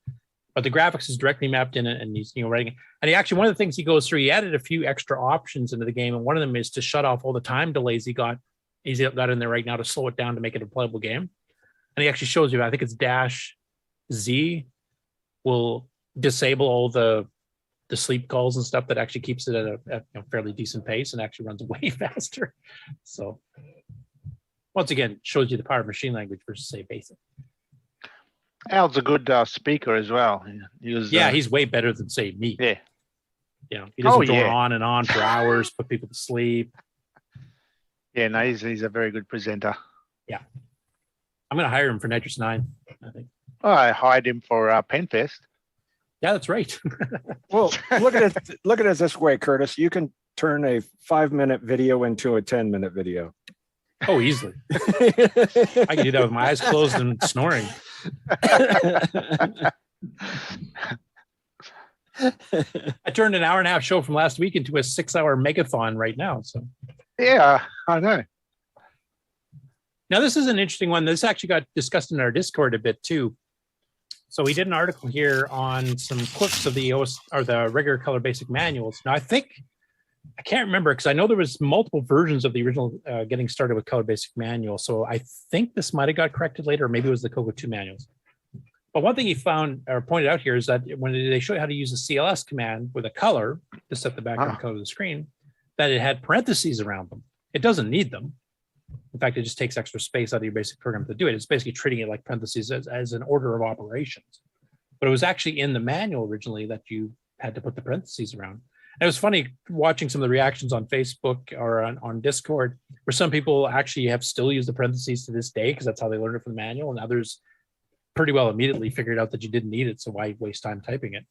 But the graphics is directly mapped in it, and he's writing it. And he actually, one of the things he goes through, he added a few extra options into the game, and one of them is to shut off all the time delays he got. He's got in there right now to slow it down to make it a playable game. And he actually shows you, I think it's -Z will disable all the sleep calls and stuff that actually keeps it at a fairly decent pace and actually runs way faster. So once again, shows you the power of machine language versus, say, BASIC. Al's a good speaker as well. He's way better than, say, me. Yeah. You know, he doesn't go on and on for hours, put people to sleep. Yeah, no, he's a very good presenter. Yeah. I'm going to hire him for Nitrous 9, I think. Oh, I hired him for PenFest. Yeah, that's right. Well, look at it this way, Curtis. You can turn a 5-minute video into a 10-minute video. Oh, easily. I can do that with my eyes closed and snoring. I turned an 1.5 hour show from last week into a 6-hour megathon right now. So Yeah, I know. now this is an interesting one. This actually got discussed in our Discord a bit too. So we did an article here on some quirks of the regular color basic manuals. Now I can't remember because I know there was multiple versions of the original getting started with color basic manual. So I think this might have got corrected later, or maybe it was the CoCo 2 manuals. But one thing he found or pointed out here is that when they show you how to use the CLS command with a color to set the background color of the screen, that it had parentheses around them. It doesn't need them. In fact, it just takes extra space out of your basic program to do it. It's basically treating it like parentheses as an order of operations. But it was actually in the manual originally that you had to put the parentheses around. And it was funny watching some of the reactions on Facebook or on Discord, where some people actually have still used the parentheses to this day because that's how they learned it from the manual, and others pretty well immediately figured out that you didn't need it, so why waste time typing it?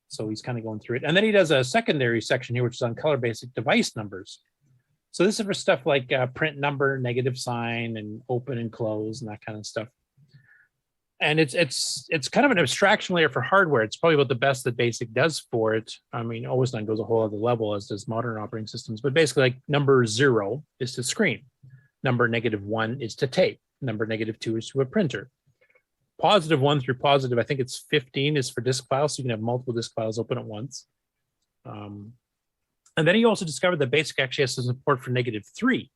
So he's kind of going through it. And then he does a secondary section here, which is on color basic device numbers. So this is for stuff like print number, negative sign, and open and close, and that kind of stuff. And it's kind of an abstraction layer for hardware. It's probably about the best that BASIC does for it. I mean, OS 9 goes a whole other level, as does modern operating systems. But basically, like number 0 is to screen. Number -1 is to tape. Number -2 is to a printer. +1 through positive, I think it's 15 is for disk files, so you can have multiple disk files open at once. And then he also discovered that BASIC actually has some support for -3.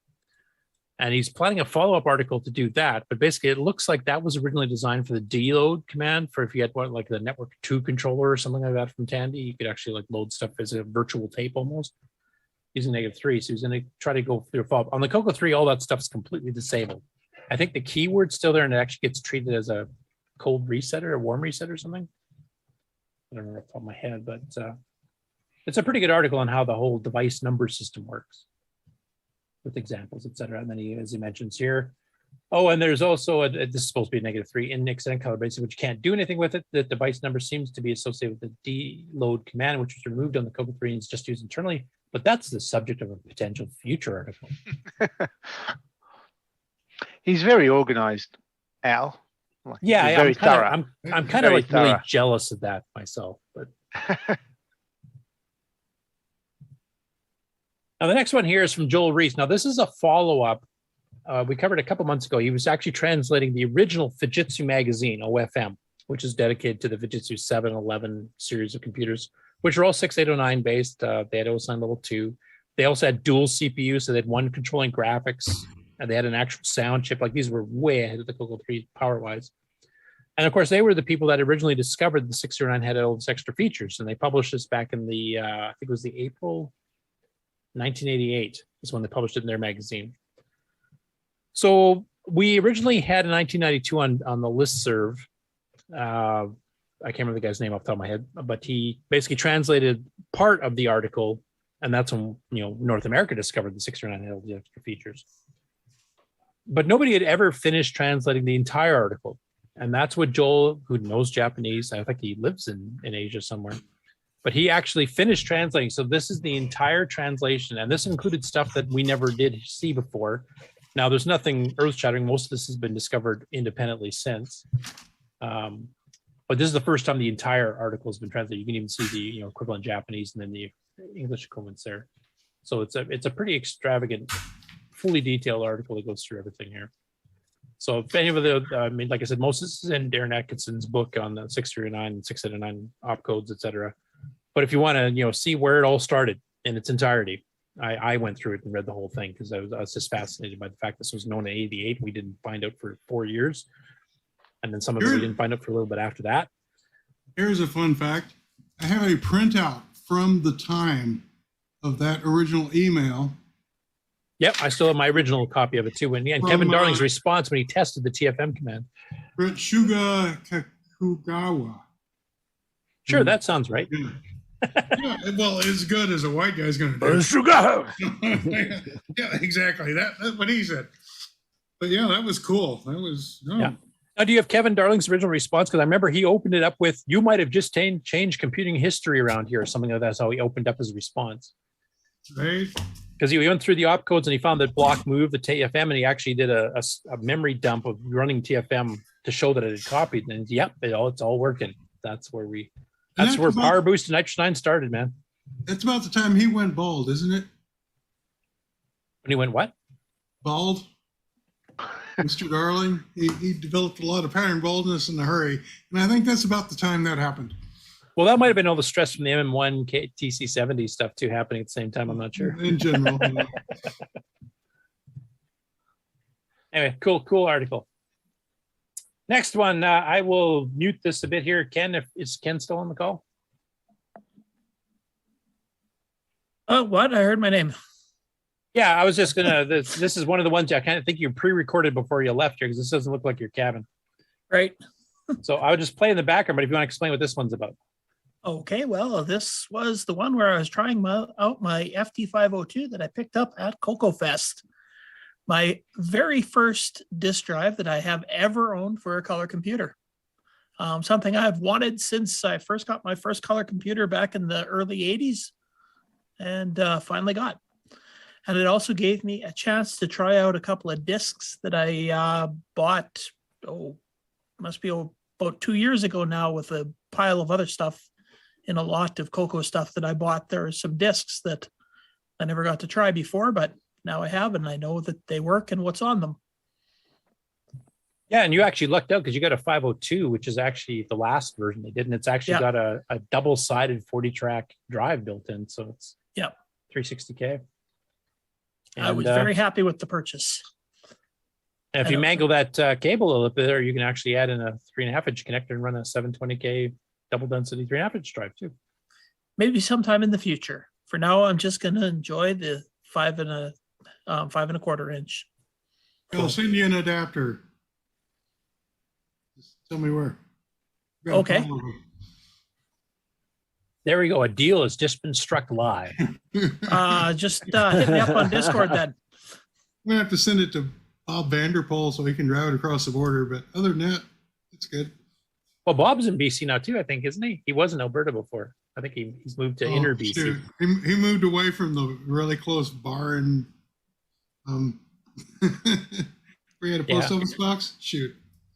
And he's planning a follow-up article to do that. But basically, it looks like that was originally designed for the deload command for if you had one like the network 2 controller or something like that from Tandy. You could actually like load stuff as a virtual tape almost using -3. So he's going to try to go through a follow-up. On the CoCo 3, all that stuff is completely disabled. I think the keyword's still there and it actually gets treated as a cold reset or a warm reset or something. I don't remember off the top of my head, but it's a pretty good article on how the whole device number system works with examples, etc. And then he, as he mentions here, oh, and there's also this is supposed to be a -3 in extended color basic, which you can't do anything with it. The device number seems to be associated with the deload command, which was removed on the CoCo 3 and is just used internally. But that's the subject of a potential future article. He's very organized, Al. Like, yeah, he's very thorough. I'm kind of like really jealous of that myself. But now the next one here is from Joel Reese. Now this is a follow-up. We covered a couple months ago. He was actually translating the original Fujitsu magazine, OFM, which is dedicated to the Fujitsu 711 series of computers, which are all 6809 based. They had OS 9 level 2. They also had dual CPU, so they had one controlling graphics, and they had an actual sound chip. Like these were way ahead of the CoCo 3 power-wise. And of course, they were the people that originally discovered the 609 had all these extra features, and they published this back in the, I think it was the April 1988 is when they published it in their magazine. So we originally had in 1992 on the listserv. I can't remember the guy's name off the top of my head, but he basically translated part of the article, and that's when North America discovered the 609 had all the extra features. But nobody had ever finished translating the entire article. And that's what Joel, who knows Japanese, I think he lives in Asia somewhere, but he actually finished translating. So this is the entire translation. And this included stuff that we never did see before. Now, there's nothing earth-shattering. Most of this has been discovered independently since. But this is the first time the entire article has been translated. You can even see the equivalent Japanese and then the English equivalents there. So it's a pretty extravagant, fully detailed article that goes through everything here. So if any of the, like I said, most of this is in Darren Atkinson's book on the 639 and 689 opcodes, etc. But if you want to, see where it all started in its entirety, I went through it and read the whole thing because I was just fascinated by the fact this was known in 88. We didn't find out for 4 years. And then some of it we didn't find out for a little bit after that. Here's a fun fact. I have a printout from the time of that original email. Yep, I still have my original copy of it too. And Kevin Darling's response when he tested the TFM command. Shuga Kakugawa. Sure, that sounds right. Yeah, well, as good as a white guy's going to do. Yeah, exactly. That's what he said. But yeah, that was cool. That was yeah. Now, do you have Kevin Darling's original response? Because I remember he opened it up with, "You might have just changed computing history around here," or something like that. That's how he opened up his response. Right. Because he went through the opcodes and he found that block moved the TFM, and he actually did a memory dump of running TFM to show that it had copied. And yep, it's all working. That's where Power Boost and Nitrous 9 started, man. That's about the time he went bald, isn't it? When he went what? Bald. Mr. Darling, he developed a lot of pattern baldness in a hurry. And I think that's about the time that happened. Well, that might have been all the stress from the MM1 TC70 stuff too happening at the same time. I'm not sure. In general. Anyway, cool article. Next one, I will mute this a bit here. Ken, is Ken still on the call? Oh, what? I heard my name. Yeah, I was just gonna. This is one of the ones I kind of think you pre-recorded before you left here because this doesn't look like your cabin. Right. So I would just play in the background, but if you want to explain what this one's about. Okay, well, this was the one where I was trying out my FT502 that I picked up at CoCoFest. My very first disk drive that I have ever owned for a color computer. Something I've wanted since I first got my first color computer back in the early 80s and finally got. And it also gave me a chance to try out a couple of discs that I bought, must be about 2 years ago now, with a pile of other stuff in a lot of CoCo stuff that I bought. There are some discs that I never got to try before, but now I have, and I know that they work and what's on them. Yeah, and you actually lucked out because you got a 502, which is actually the last version they did, and it's actually got a double-sided 40-track drive built in, so it's 360K. And I was very happy with the purchase. And if you mangle that cable a little bit, or you can actually add in a 3.5-inch connector and run a 720K double density 3.5-inch drive too. Maybe sometime in the future. For now, I'm just going to enjoy the 5 1/4 inch. I'll send you an adapter. Just tell me where. Okay. There we go. A deal has just been struck live. Just hit me up on Discord then. I'm gonna have to send it to Bob Vanderpool so he can drive it across the border. But other than that, it's good. Well, Bob's in BC now too, I think, isn't he? He was in Alberta before. I think he's moved to inner BC. Shoot. He moved away from the really close bar and where he had a post office box. Shoot.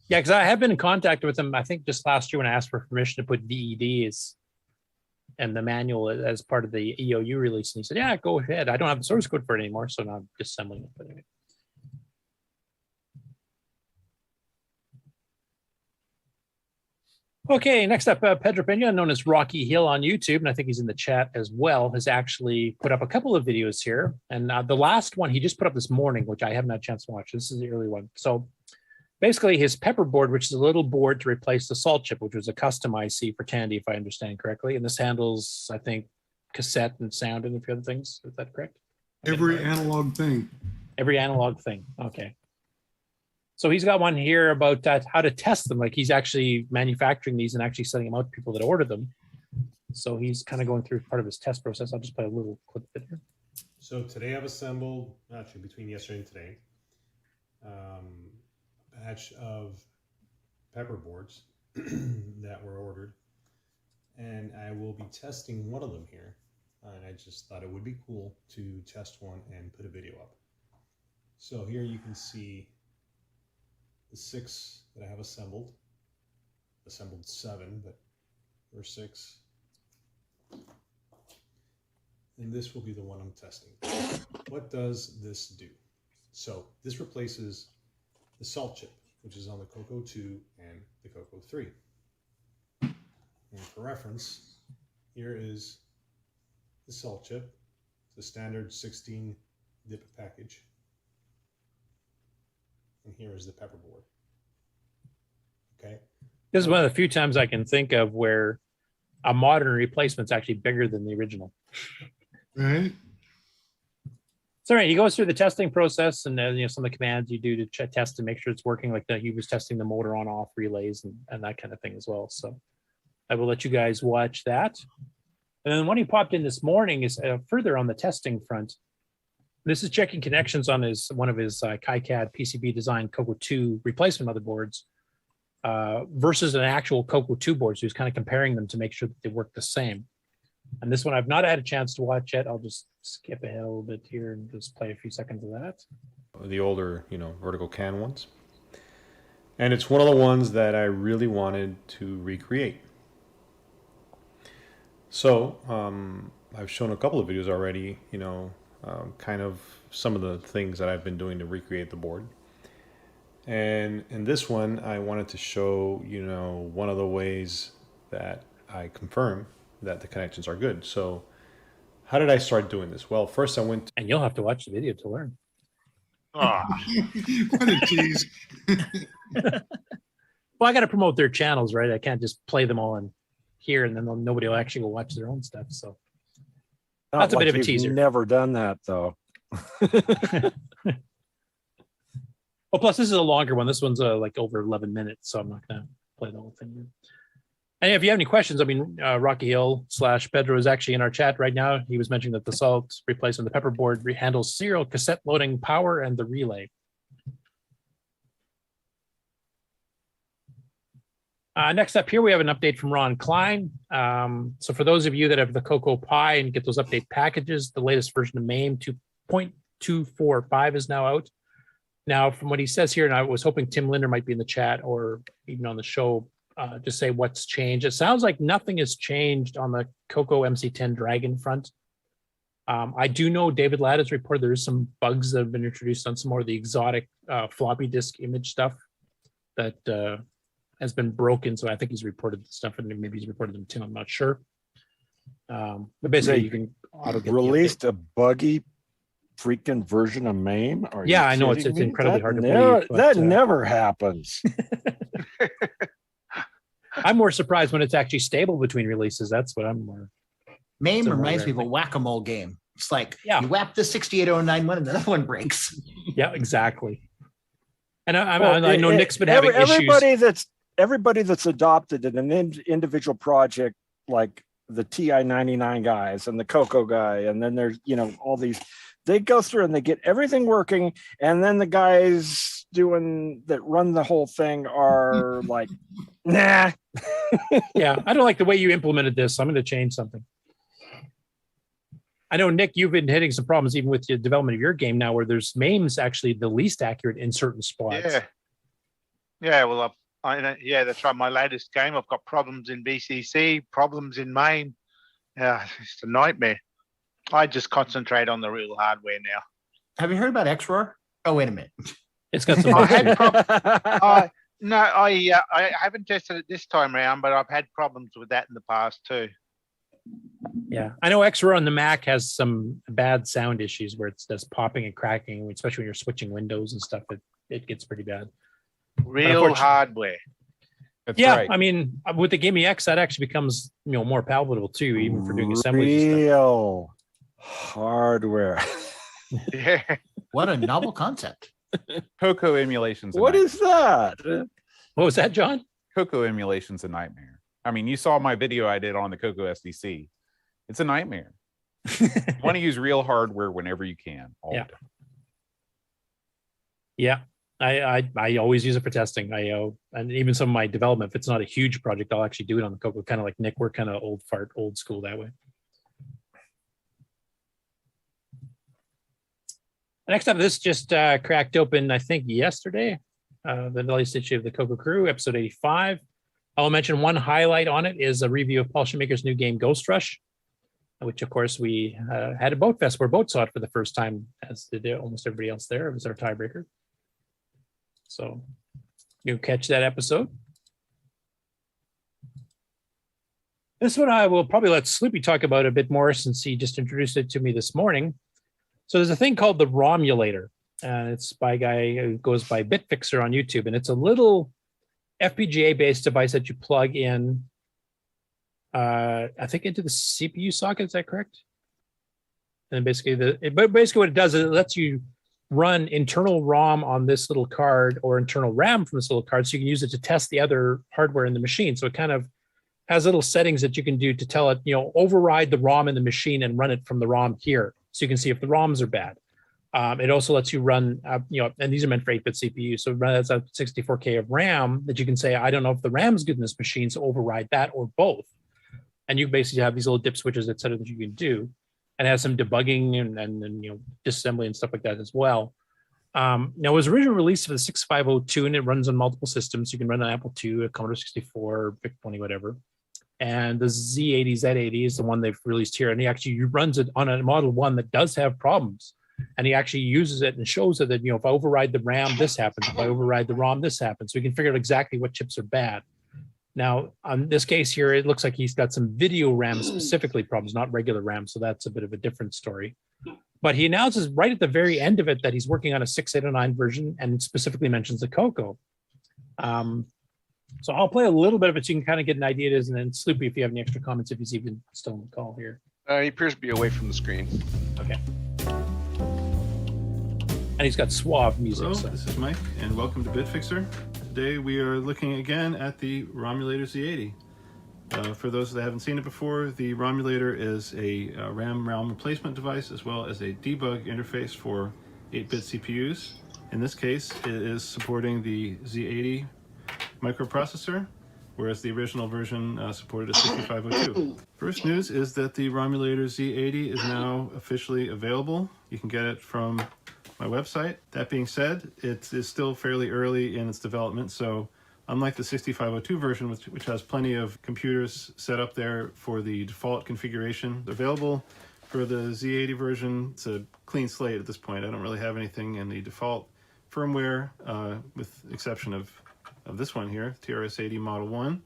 Yeah, because I have been in contact with him, I think just last year when I asked for permission to put DEDs and the manual as part of the EOU release. And he said, yeah, go ahead. I don't have the source code for it anymore, so now I'm just assembling it. But anyway. Okay, next up, Pedro Pena, known as Rocky Hill on YouTube, and I think he's in the chat as well, has actually put up a couple of videos here. And the last one he just put up this morning, which I haven't had a chance to watch. This is the early one. So basically his pepper board, which is a little board to replace the salt chip, which was a custom IC for Tandy, if I understand correctly. And this handles, I think, cassette and sound and a few other things. Is that correct? Every analog thing. Every analog thing. Okay. So he's got one here about how to test them. Like he's actually manufacturing these and actually sending them out to people that order them. So he's kind of going through part of his test process. I'll just play a little clip of it here. So today I've assembled, actually between yesterday and today, a batch of pepper boards that were ordered. And I will be testing one of them here. And I just thought it would be cool to test one and put a video up. So here you can see the 6 that I have assembled 7, but there are 6. And this will be the one I'm testing. What does this do? So this replaces the salt chip, which is on the CoCo 2 and the CoCo 3. And for reference, here is the salt chip, the standard 16 dip package. And here is the pepper board. Okay. This is one of the few times I can think of where a modern replacement is actually bigger than the original. Right. So right, he goes through the testing process and some of the commands you do to test to make sure it's working. Like he was testing the motor on off relays and that kind of thing as well. So I will let you guys watch that. And then when he popped in this morning is further on the testing front. This is checking connections on one of his KiCad PCB designed CoCo 2 replacement motherboards versus an actual CoCo 2 board. So he's kind of comparing them to make sure that they work the same. And this one I've not had a chance to watch yet. I'll just skip ahead a little bit here and just play a few seconds of that. The older, vertical can ones. And it's one of the ones that I really wanted to recreate. So I've shown a couple of videos already, kind of some of the things that I've been doing to recreate the board. And in this one, I wanted to show, one of the ways that I confirm that the connections are good. So how did I start doing this? Well, first I went... And you'll have to watch the video to learn. What a tease. Well, I got to promote their channels, right? I can't just play them all in here and then nobody will actually go watch their own stuff. So that's a bit of a teaser. Never done that though. Well, plus this is a longer one. This one's like over 11 minutes, so I'm not going to play the whole thing. And if you have any questions, I mean, Rocky Hill / Pedro is actually in our chat right now. He was mentioning that the salt replacement, the pepper board handles serial cassette loading power and the relay. Next up here, we have an update from Ron Klein. So for those of you that have the CoCo Pi and get those update packages, the latest version of MAME 2.245 is now out. Now, from what he says here, and I was hoping Tim Linder might be in the chat or even on the show, just say what's changed. It sounds like nothing has changed on the CoCo MC10 Dragon front. I do know David Ladd has reported there is some bugs that have been introduced on some more of the exotic floppy disk image stuff that has been broken. So I think he's reported the stuff, and maybe he's reported them to Tim. I'm not sure. But basically, you can auto get released a buggy freaking version of MAME. Yeah, I know it's incredibly hard to believe. That never happens. I'm more surprised when it's actually stable between releases. That's what I'm more. MAME reminds me of a whack-a-mole game. It's like you whack the 6809 one and another one breaks. Yeah, exactly. And I know Nick's been having issues. Everybody that's adopted in an individual project, like the TI-99 guys and the CoCo guy, and then there's all these. They go through and they get everything working, and then the guys that run the whole thing are like, nah. Yeah, I don't like the way you implemented this. I'm going to change something. I know, Nick, you've been hitting some problems even with the development of your game now, where there's MAME's actually the least accurate in certain spots. Yeah. Well, that's right. My latest game, I've got problems in BCC, problems in MAME. Yeah, it's a nightmare. I just concentrate on the real hardware now. Have you heard about XROAR? Oh, wait a minute. It's got some. No, I haven't tested it this time around, but I've had problems with that in the past too. Yeah, I know XROAR on the Mac has some bad sound issues where it's just popping and cracking, especially when you're switching windows and stuff. It gets pretty bad. Real hardware. That's yeah, right. I mean, with the Gimme X, that actually becomes more palatable too, even for doing assemblies. Real hardware. Yeah. What a novel concept. CoCo emulations. What is that? What was that, John? CoCo emulation's a nightmare. I mean, you saw my video I did on the CoCo SDC. It's a nightmare. You want to use real hardware whenever you can. Yeah. Yeah. I always use it for testing. And even some of my development, if it's not a huge project, I'll actually do it on the CoCo, kind of like Nick. We're kind of old school that way. Next up, this just cracked open, I think, yesterday. The latest issue of the CoCo Crew, episode 85. I'll mention one highlight on it is a review of Paul Shoemaker's new game, Ghost Rush, which, of course, we had at BoatFest, where Boat saw it for the first time, as did almost everybody else there. It was our tiebreaker. So you'll catch that episode. This one I will probably let Sloopy talk about a bit more, since he just introduced it to me this morning. So there's a thing called the Romulator, and it's by a guy who goes by BitFixer on YouTube, and it's a little FPGA-based device that you plug in, I think, into the CPU socket. Is that correct? And basically, what it does is it lets you run internal ROM on this little card, or internal RAM from this little card, so you can use it to test the other hardware in the machine. So it kind of has little settings that you can do to tell it, override the ROM in the machine and run it from the ROM here, so you can see if the ROMs are bad. It also lets you run, and these are meant for 8-bit CPU, so it runs out 64K of RAM that you can say, I don't know if the RAM's good in this machine, so override that or both. And you basically have these little dip switches, et cetera, that you can do. And it has some debugging and disassembly and stuff like that as well. Now, it was originally released for the 6502, and it runs on multiple systems. You can run an Apple II, a Commodore 64, VIC-20, whatever. And the Z80, Z80 is the one they've released here. And he actually runs it on a Model 1 that does have problems. And he actually uses it and shows it that, if I override the RAM, this happens. If I override the ROM, this happens. So we can figure out exactly what chips are bad. Now, on this case here, it looks like he's got some video RAM specifically problems, not regular RAM. So that's a bit of a different story. But he announces right at the very end of it that he's working on a 6809 version and specifically mentions the CoCo. So I'll play a little bit of it so you can kind of get an idea. It is, and then Sloopy, if you have any extra comments, if he's even still on the call here. He appears to be away from the screen. Okay. And he's got suave music. Hello, So. this is Mike, and welcome to BitFixer. Today we are looking again at the Romulator Z80. For those that haven't seen it before, the Romulator is a RAM ROM replacement device as well as a debug interface for 8-bit CPUs. In this case, it is supporting the Z80 microprocessor, whereas the original version supported a 6502. First news is that the Romulator Z80 is now officially available. You can get it from my website. That being said, it is still fairly early in its development, so unlike the 6502 version, which has plenty of computers set up there for the default configuration available, for the Z80 version, it's a clean slate at this point. I don't really have anything in the default firmware, with the exception of this one here, TRS-80 Model 1,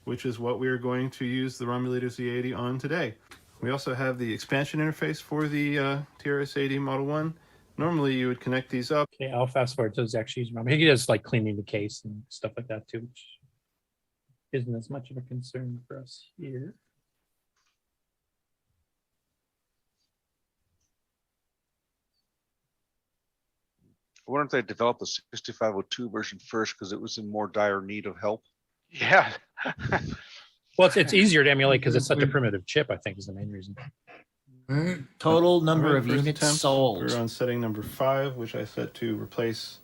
which is what we are going to use the Romulator Z80 on today. We also have the expansion interface for the TRS-80 Model 1. Normally you would connect these up. Okay, I'll fast forward to those actually using RAM. He does like cleaning the case and stuff like that too, which isn't as much of a concern for us here. I wonder if they developed the 6502 version first because it was in more dire need of help. Yeah. Well, it's easier to emulate because it's such a primitive chip, I think, is the main reason. Total number Alright, of first units attempt. sold. We're on setting number 5, which I set to replace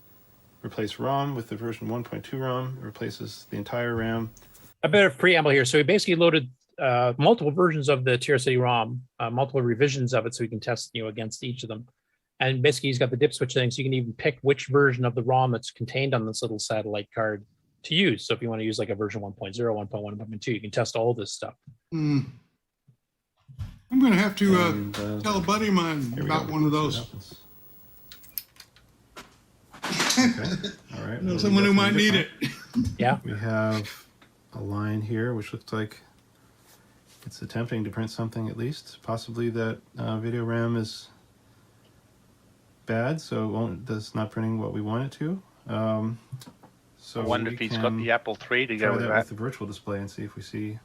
ROM with the version 1.2 ROM. It replaces the entire RAM. A bit of preamble here. So we basically loaded multiple versions of the TRS-80 ROM, multiple revisions of it, so we can test against each of them. And basically, he's got the dip switch thing, so you can even pick which version of the ROM that's contained on this little satellite card to use. So if you want to use like a version 1.0, 1.1, 1.2, you can test all this stuff. I'm going to have to tell a buddy of mine about one of those. Okay. All right. Know someone who might need it. Yeah. We have a line here, which looks like it's attempting to print something at least. Possibly that video RAM is bad, so that's not printing what we want it to. So I wonder if he's got the Apple III to go with that. With the virtual display and see if we see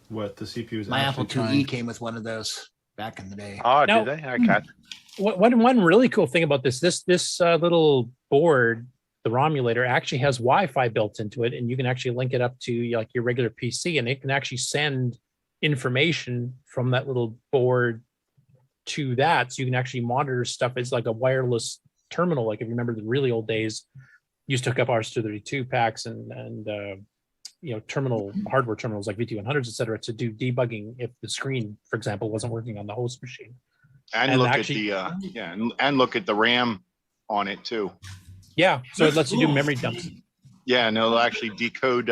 what the CPU is. My Apple actually IIe trying. came with one of those back in the day. Oh, Now- did they? Okay. One really cool thing about this little board, the Romulator, actually has Wi-Fi built into it, and you can actually link it up to like your regular PC, and it can actually send information from that little board to that, so you can actually monitor stuff. It's like a wireless terminal. Like if you remember the really old days, you used to hook up RS-232 packs and terminal hardware terminals like VT100s, et cetera, to do debugging if the screen, for example, wasn't working on the host machine. And look at the and look at the RAM on it too. Yeah, so it lets you do memory dumps. Yeah, and it'll actually decode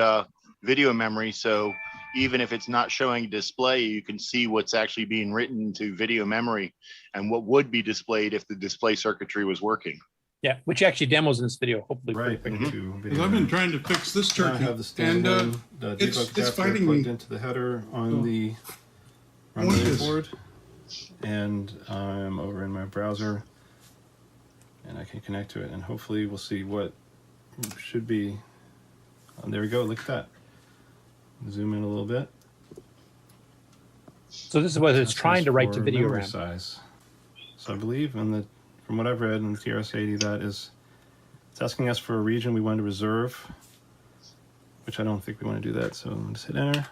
video memory, so even if it's not showing display, you can see what's actually being written to video memory and what would be displayed if the display circuitry was working. Yeah, which actually demos in this video, hopefully. Right. Because I've been trying to fix this Now I turkey, have the and standalone debug it's adapter fighting plugged me. into the header on the I want Romulator this. board, and I'm over in my browser, and I can connect to it, and hopefully we'll see what should be. There we go. Look at that. Zoom in a little bit. So this is what it's trying to write to For video memory RAM. size. So I believe from what I've read in the TRS-80, it's asking us for a region we want to reserve, which I don't think we want to do that. So I'm just hit enter.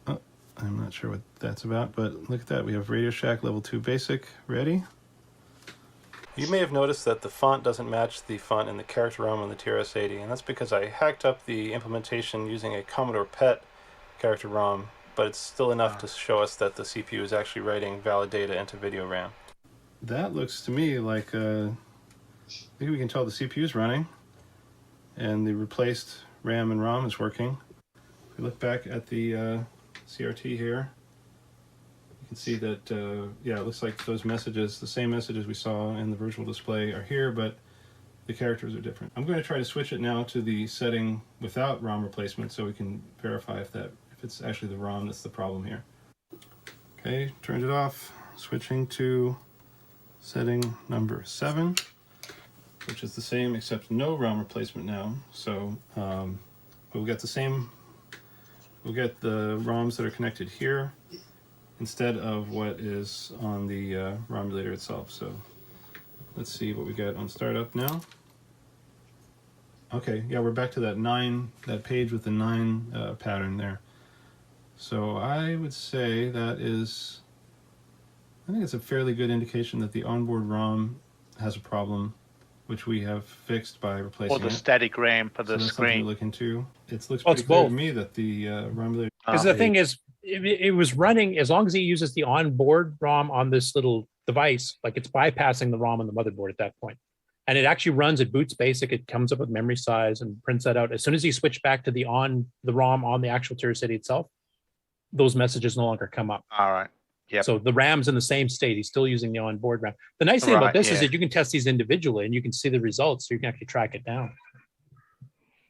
Oh, I'm not sure what that's about, but look at that. We have Radio Shack Level 2 Basic ready. You may have noticed that the font doesn't match the font in the character ROM on the TRS-80, and that's because I hacked up the implementation using a Commodore PET character ROM, but it's still enough to show us that the CPU is actually writing valid data into video RAM. That looks to me like maybe we can tell the CPU is running and the replaced RAM and ROM is working. If we look back at the CRT here, you can see that, yeah, it looks like those messages, the same messages we saw in the virtual display are here, but the characters are different. I'm going to try to switch it now to the setting without ROM replacement so we can verify if it's actually the ROM that's the problem here. Okay, turned it off, switching to setting number 7, which is the same except no ROM replacement now. So we'll get the same, we'll get the ROMs that are connected here instead of what is on the ROM emulator itself. So let's see what we get on startup now. Okay, yeah, we're back to that page with the 9 pattern there. So I would say that is, I think it's a fairly good indication that the onboard ROM has a problem, which we have fixed by replacing Or the it. static RAM for the So that's something screen. to look into. It looks Well, pretty it's clear to both. me that the ROM emulator. Because the thing is, it was running as long as he uses the onboard ROM on this little device, like it's bypassing the ROM on the motherboard at that point. And it actually runs, it boots basic, it comes up with memory size and prints that out. As soon as you switch back to the ROM on the actual TerraCity itself, those messages no longer come up. All right. Yep. So the RAM's in the same state. He's still using the onboard RAM. The nice thing about Right, this is yeah. that you can test these individually and you can see the results, so you can actually track it down.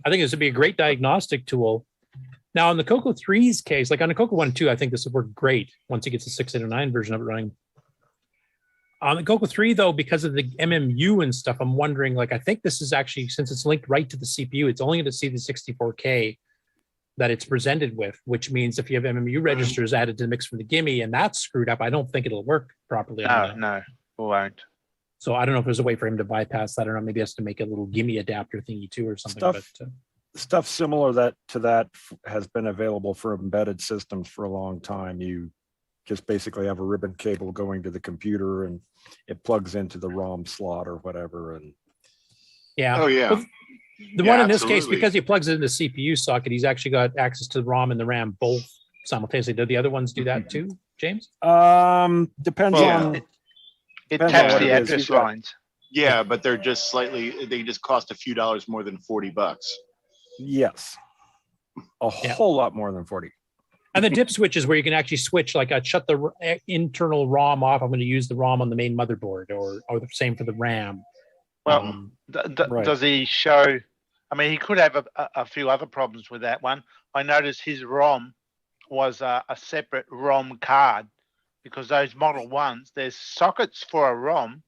I think this would be a great diagnostic tool. Now, in the CoCo 3's case, like on the CoCo 1 and 2, I think this would work great once he gets the 609 version of it running. On the CoCo 3, though, because of the MMU and stuff, I'm wondering, like, I think this is actually, since it's linked right to the CPU, it's only going to see the 64K that it's presented with, which means if you have MMU registers added to the mix from the gimme and that's screwed up, I don't think it'll work properly. No, it won't. So I don't know if there's a way for him to bypass that or not. Maybe he has to make a little gimme adapter thingy too or something. Stuff similar to that has been available for embedded systems for a long time. You just basically have a ribbon cable going to the computer and it plugs into the ROM slot or whatever. And yeah. Oh, yeah. Well, the one in this case, because he plugs it in the CPU socket, he's actually got access to the ROM and the RAM both simultaneously. Do the other ones do that too, James? Depends on. It depends on taps what the it is. address lines. Yeah, but they're just slightly, they just cost a few dollars more than $40. Yes. A whole lot more than 40. And the dip switch is where you can actually switch, like shut the internal ROM off. I'm going to use the ROM on the main motherboard, or the same for the RAM. Well, does he show? I mean, he could have a few other problems with that one. I noticed his ROM was a separate ROM card, because those Model 1s, there's sockets for a ROM,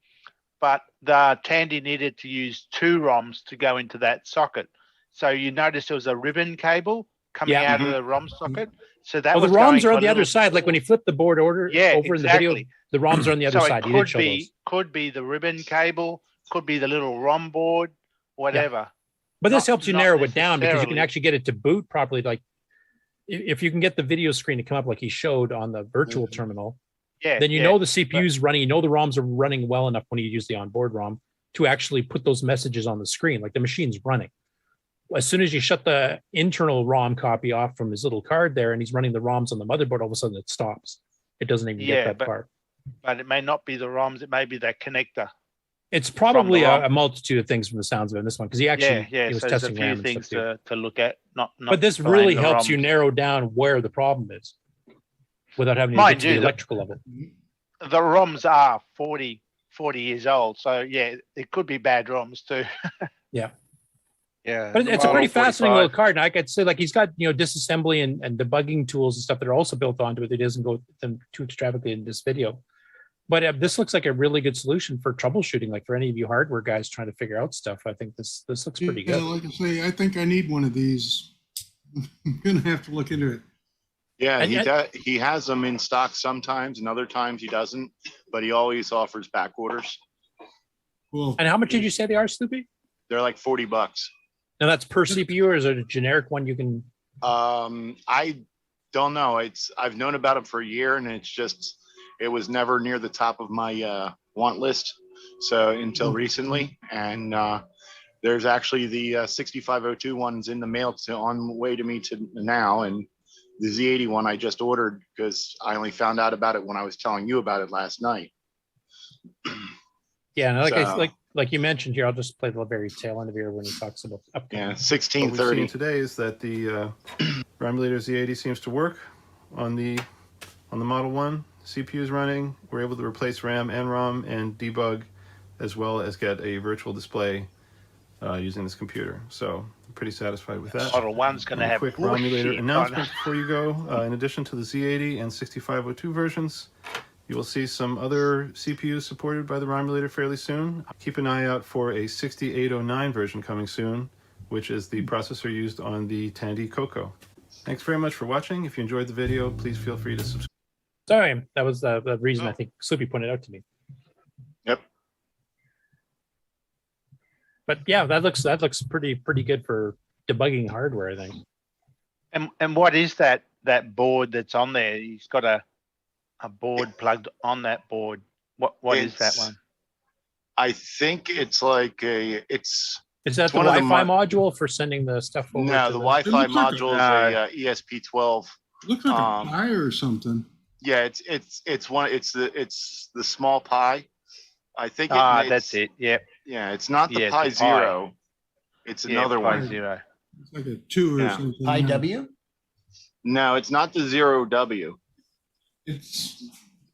but the Tandy needed to use 2 ROMs to go into that socket. So you notice there was a ribbon cable coming out of the ROM socket. So that the was ROMs going are to on the other side. Like when he flipped the board over in the video, the ROMs are on the other so side. It He did show those. could be the ribbon cable, could be the little ROM board, whatever. But this helps you not narrow it down because you can necessarily. actually get it to boot properly. Like if you can get the video screen to come up like he showed on the virtual terminal, then you know the CPU's running, you know the ROMs are running well enough when you use the onboard ROM to actually put those messages on the screen, like the machine's running. As soon as you shut the internal ROM copy off from his little card there and he's running the ROMs on the motherboard, all of a sudden it stops. It doesn't even get that far. But it may not be the ROMs, it may be that connector. It's probably ROM. a multitude of things from the sounds of it in this one, because he actually he was so there's a testing few RAM and things stuff too. to look at. Not But this buying really the helps ROMs. you narrow down where the problem is without having to Mind get to you, the the- electrical level. The ROMs are 40 years old, so yeah, it could be bad ROMs too. Yeah. Yeah. But it's a pretty fascinating little card. And I could say, like, he's got, disassembly and debugging tools and stuff that are also built onto it. It doesn't go them too extravagantly in this video. But this looks like a really good solution for troubleshooting, like for any of you hardware guys trying to figure out stuff. I think this looks pretty Yeah, good. like I say, I think I need one of these. I'm gonna have to look into it. Yeah, And he has them in stock sometimes, and other times he doesn't, but he always offers back orders. Cool. And how much did you say they are, Sloopy? They're like $40. Now that's per CPU, or is it a generic one you can? I don't know. I've known about them for a year, and it was never near the top of my want list. So until recently, and there's actually the 6502 ones in the mail on the way to me to now, and The Z80 one I just ordered because I only found out about it when I was telling you about it last night. Yeah, and So- like you mentioned here, I'll just play the very tail end of here when he talks about upcoming. Yeah, What we're 1630. seeing today is that the Rhymulator Z80 seems to work on the Model 1. CPU is running. We're able to replace RAM and ROM and debug, as well as get a virtual display using this computer. So I'm pretty satisfied with that. Model 1's going to have quick bullshit Rhymulator on announcement it. before you go. In addition to the Z80 and 6502 versions, you will see some other CPUs supported by the Rhymulator fairly soon. Keep an eye out for a 6809 version coming soon, which is the processor used on the Tandy CoCo. Thanks very much for watching. If you enjoyed the video, please feel free to subscribe. Sorry, that was the reason I think Sloopy pointed out to me. Yep. But yeah, that looks pretty good for debugging hardware, I think. And what is that board that's on there? He's got a board plugged on that board. What is that one? I think it's like it's. Is that it's the one of the Wi-Fi module for sending the stuff over? No, to the Wi-Fi It looks like module is a ESP12. Looks like a Pi or something. Yeah, it's the small Pi. I think That's it. Yep. Yeah, it's not the Yeah, Pi it's the Pi. Zero. It's Yeah, another Pi one. Zero. It's like a 2 or Yeah. something. Pi W? No, it's not the 0W. It's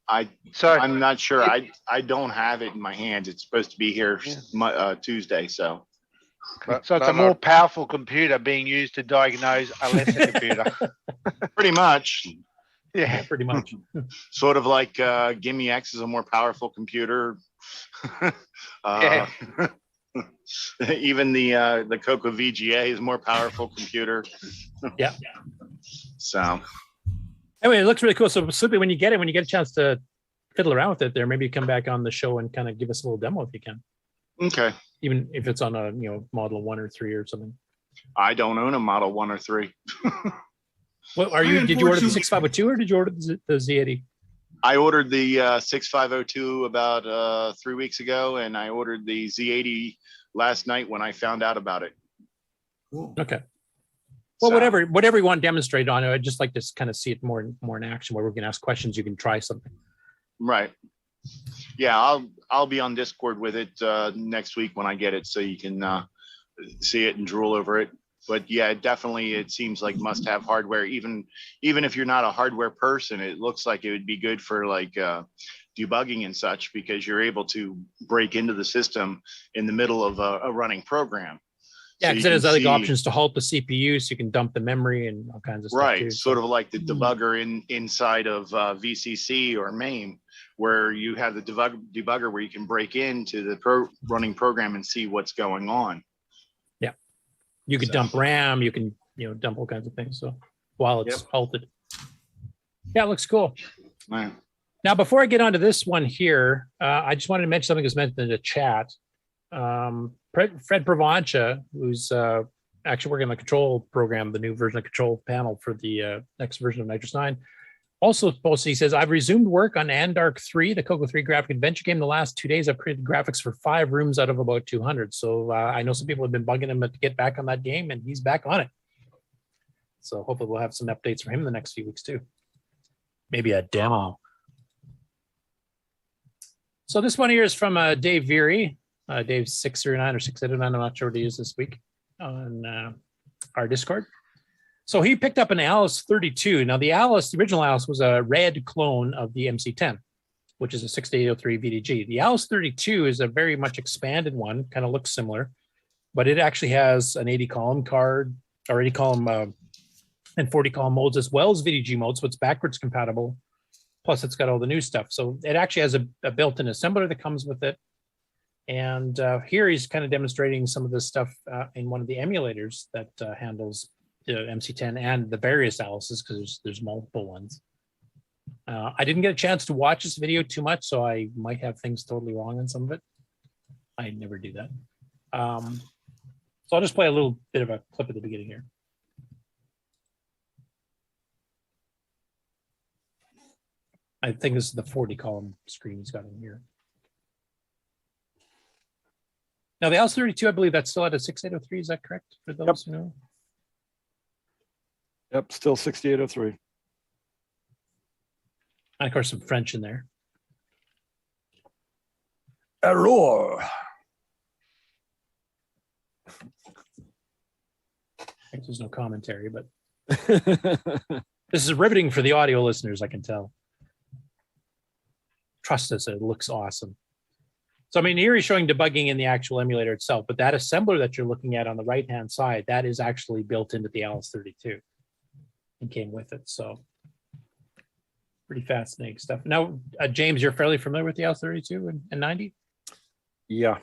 I'm not sure. I don't have it in my hands. It's supposed to be here Tuesday. So So it's a more powerful computer being used to diagnose a lesser computer. pretty much. Yeah, pretty much. Sort of like Gimme X is a more powerful computer. Yeah. Even the CoCo VGA is a more powerful computer. Yeah. So Anyway, it looks really cool. So Sloopy, when you get a chance to fiddle around with it there, maybe come back on the show and kind of give us a little demo if you can. Okay. Even if it's on a Model 1 or 3 or something. I don't own a Model 1 or 3. What are you? Did you order the 6502 or did you order the Z80? I ordered the 6502 about 3 weeks ago, and I ordered the Z80 last night when I found out about it. Okay. Well, whatever you want to demonstrate on it, I'd just like to kind of see it more in action, where we can ask questions. You can try something. Right. Yeah, I'll be on Discord with it next week when I get it, so you can see it and drool over it. But yeah, it seems like must-have hardware. Even if you're not a hardware person, it looks like it would be good for like debugging and such, because you're able to break into the system in the middle of a running program. Yeah, So because you it has can other see- options to halt the CPU, so you can dump the memory and all kinds of stuff. Right, too, sort so. of like the debugger inside of VCC or MAME, where you have the debugger where you can break into the running program and see what's going on. Yeah, you could dump RAM, you can dump all kinds of things. So while it's halted, yeah, it looks cool. Right. Now, before I get onto this one here, I just wanted to mention something that's mentioned in the chat. Fred Provancha, who's actually working on the control program, the new version of control panel for the next version of Nitrous 9, also posted, he says, I've resumed work on Andark 3, the CoCo 3 graphic adventure game. The last 2 days, I've created graphics for 5 rooms out of about 200. So I know some people have been bugging him to get back on that game, and he's back on it. So hopefully we'll have some updates for him in the next few weeks too. Maybe a demo. So this one here is from Dave Veary. Dave 609 or 689, I'm not sure what he is this week on our Discord. So he picked up an Alice 32. Now the original Alice was a red clone of the MC10, which is a 6803 VDG. The Alice 32 is a very much expanded one, kind of looks similar, but it actually has an 80 column card or 80 column and 40 column modes as well as VDG mode. So it's backwards compatible. Plus it's got all the new stuff. So it actually has a built-in assembler that comes with it. And here he's kind of demonstrating some of this stuff in one of the emulators that handles the MC10 and the various Alices, because there's multiple ones. I didn't get a chance to watch this video too much, so I might have things totally wrong on some of it. I never do that. So I'll just play a little bit of a clip at the beginning here. I think this is the 40 column screen he's got in here. Now the Alice 32, I believe that's still at a 6803. Is that correct for those who know? Yep, still 6803. And of course, some French in there. Error. There's no commentary, but this is riveting for the audio listeners, I can tell. Trust us, it looks awesome. So, I mean, here he's showing debugging in the actual emulator itself, but that assembler that you're looking at on the right-hand side, that is actually built into the LS32 and came with it. So pretty fascinating stuff. Now, James, you're fairly familiar with the LS32 and 90? Yeah.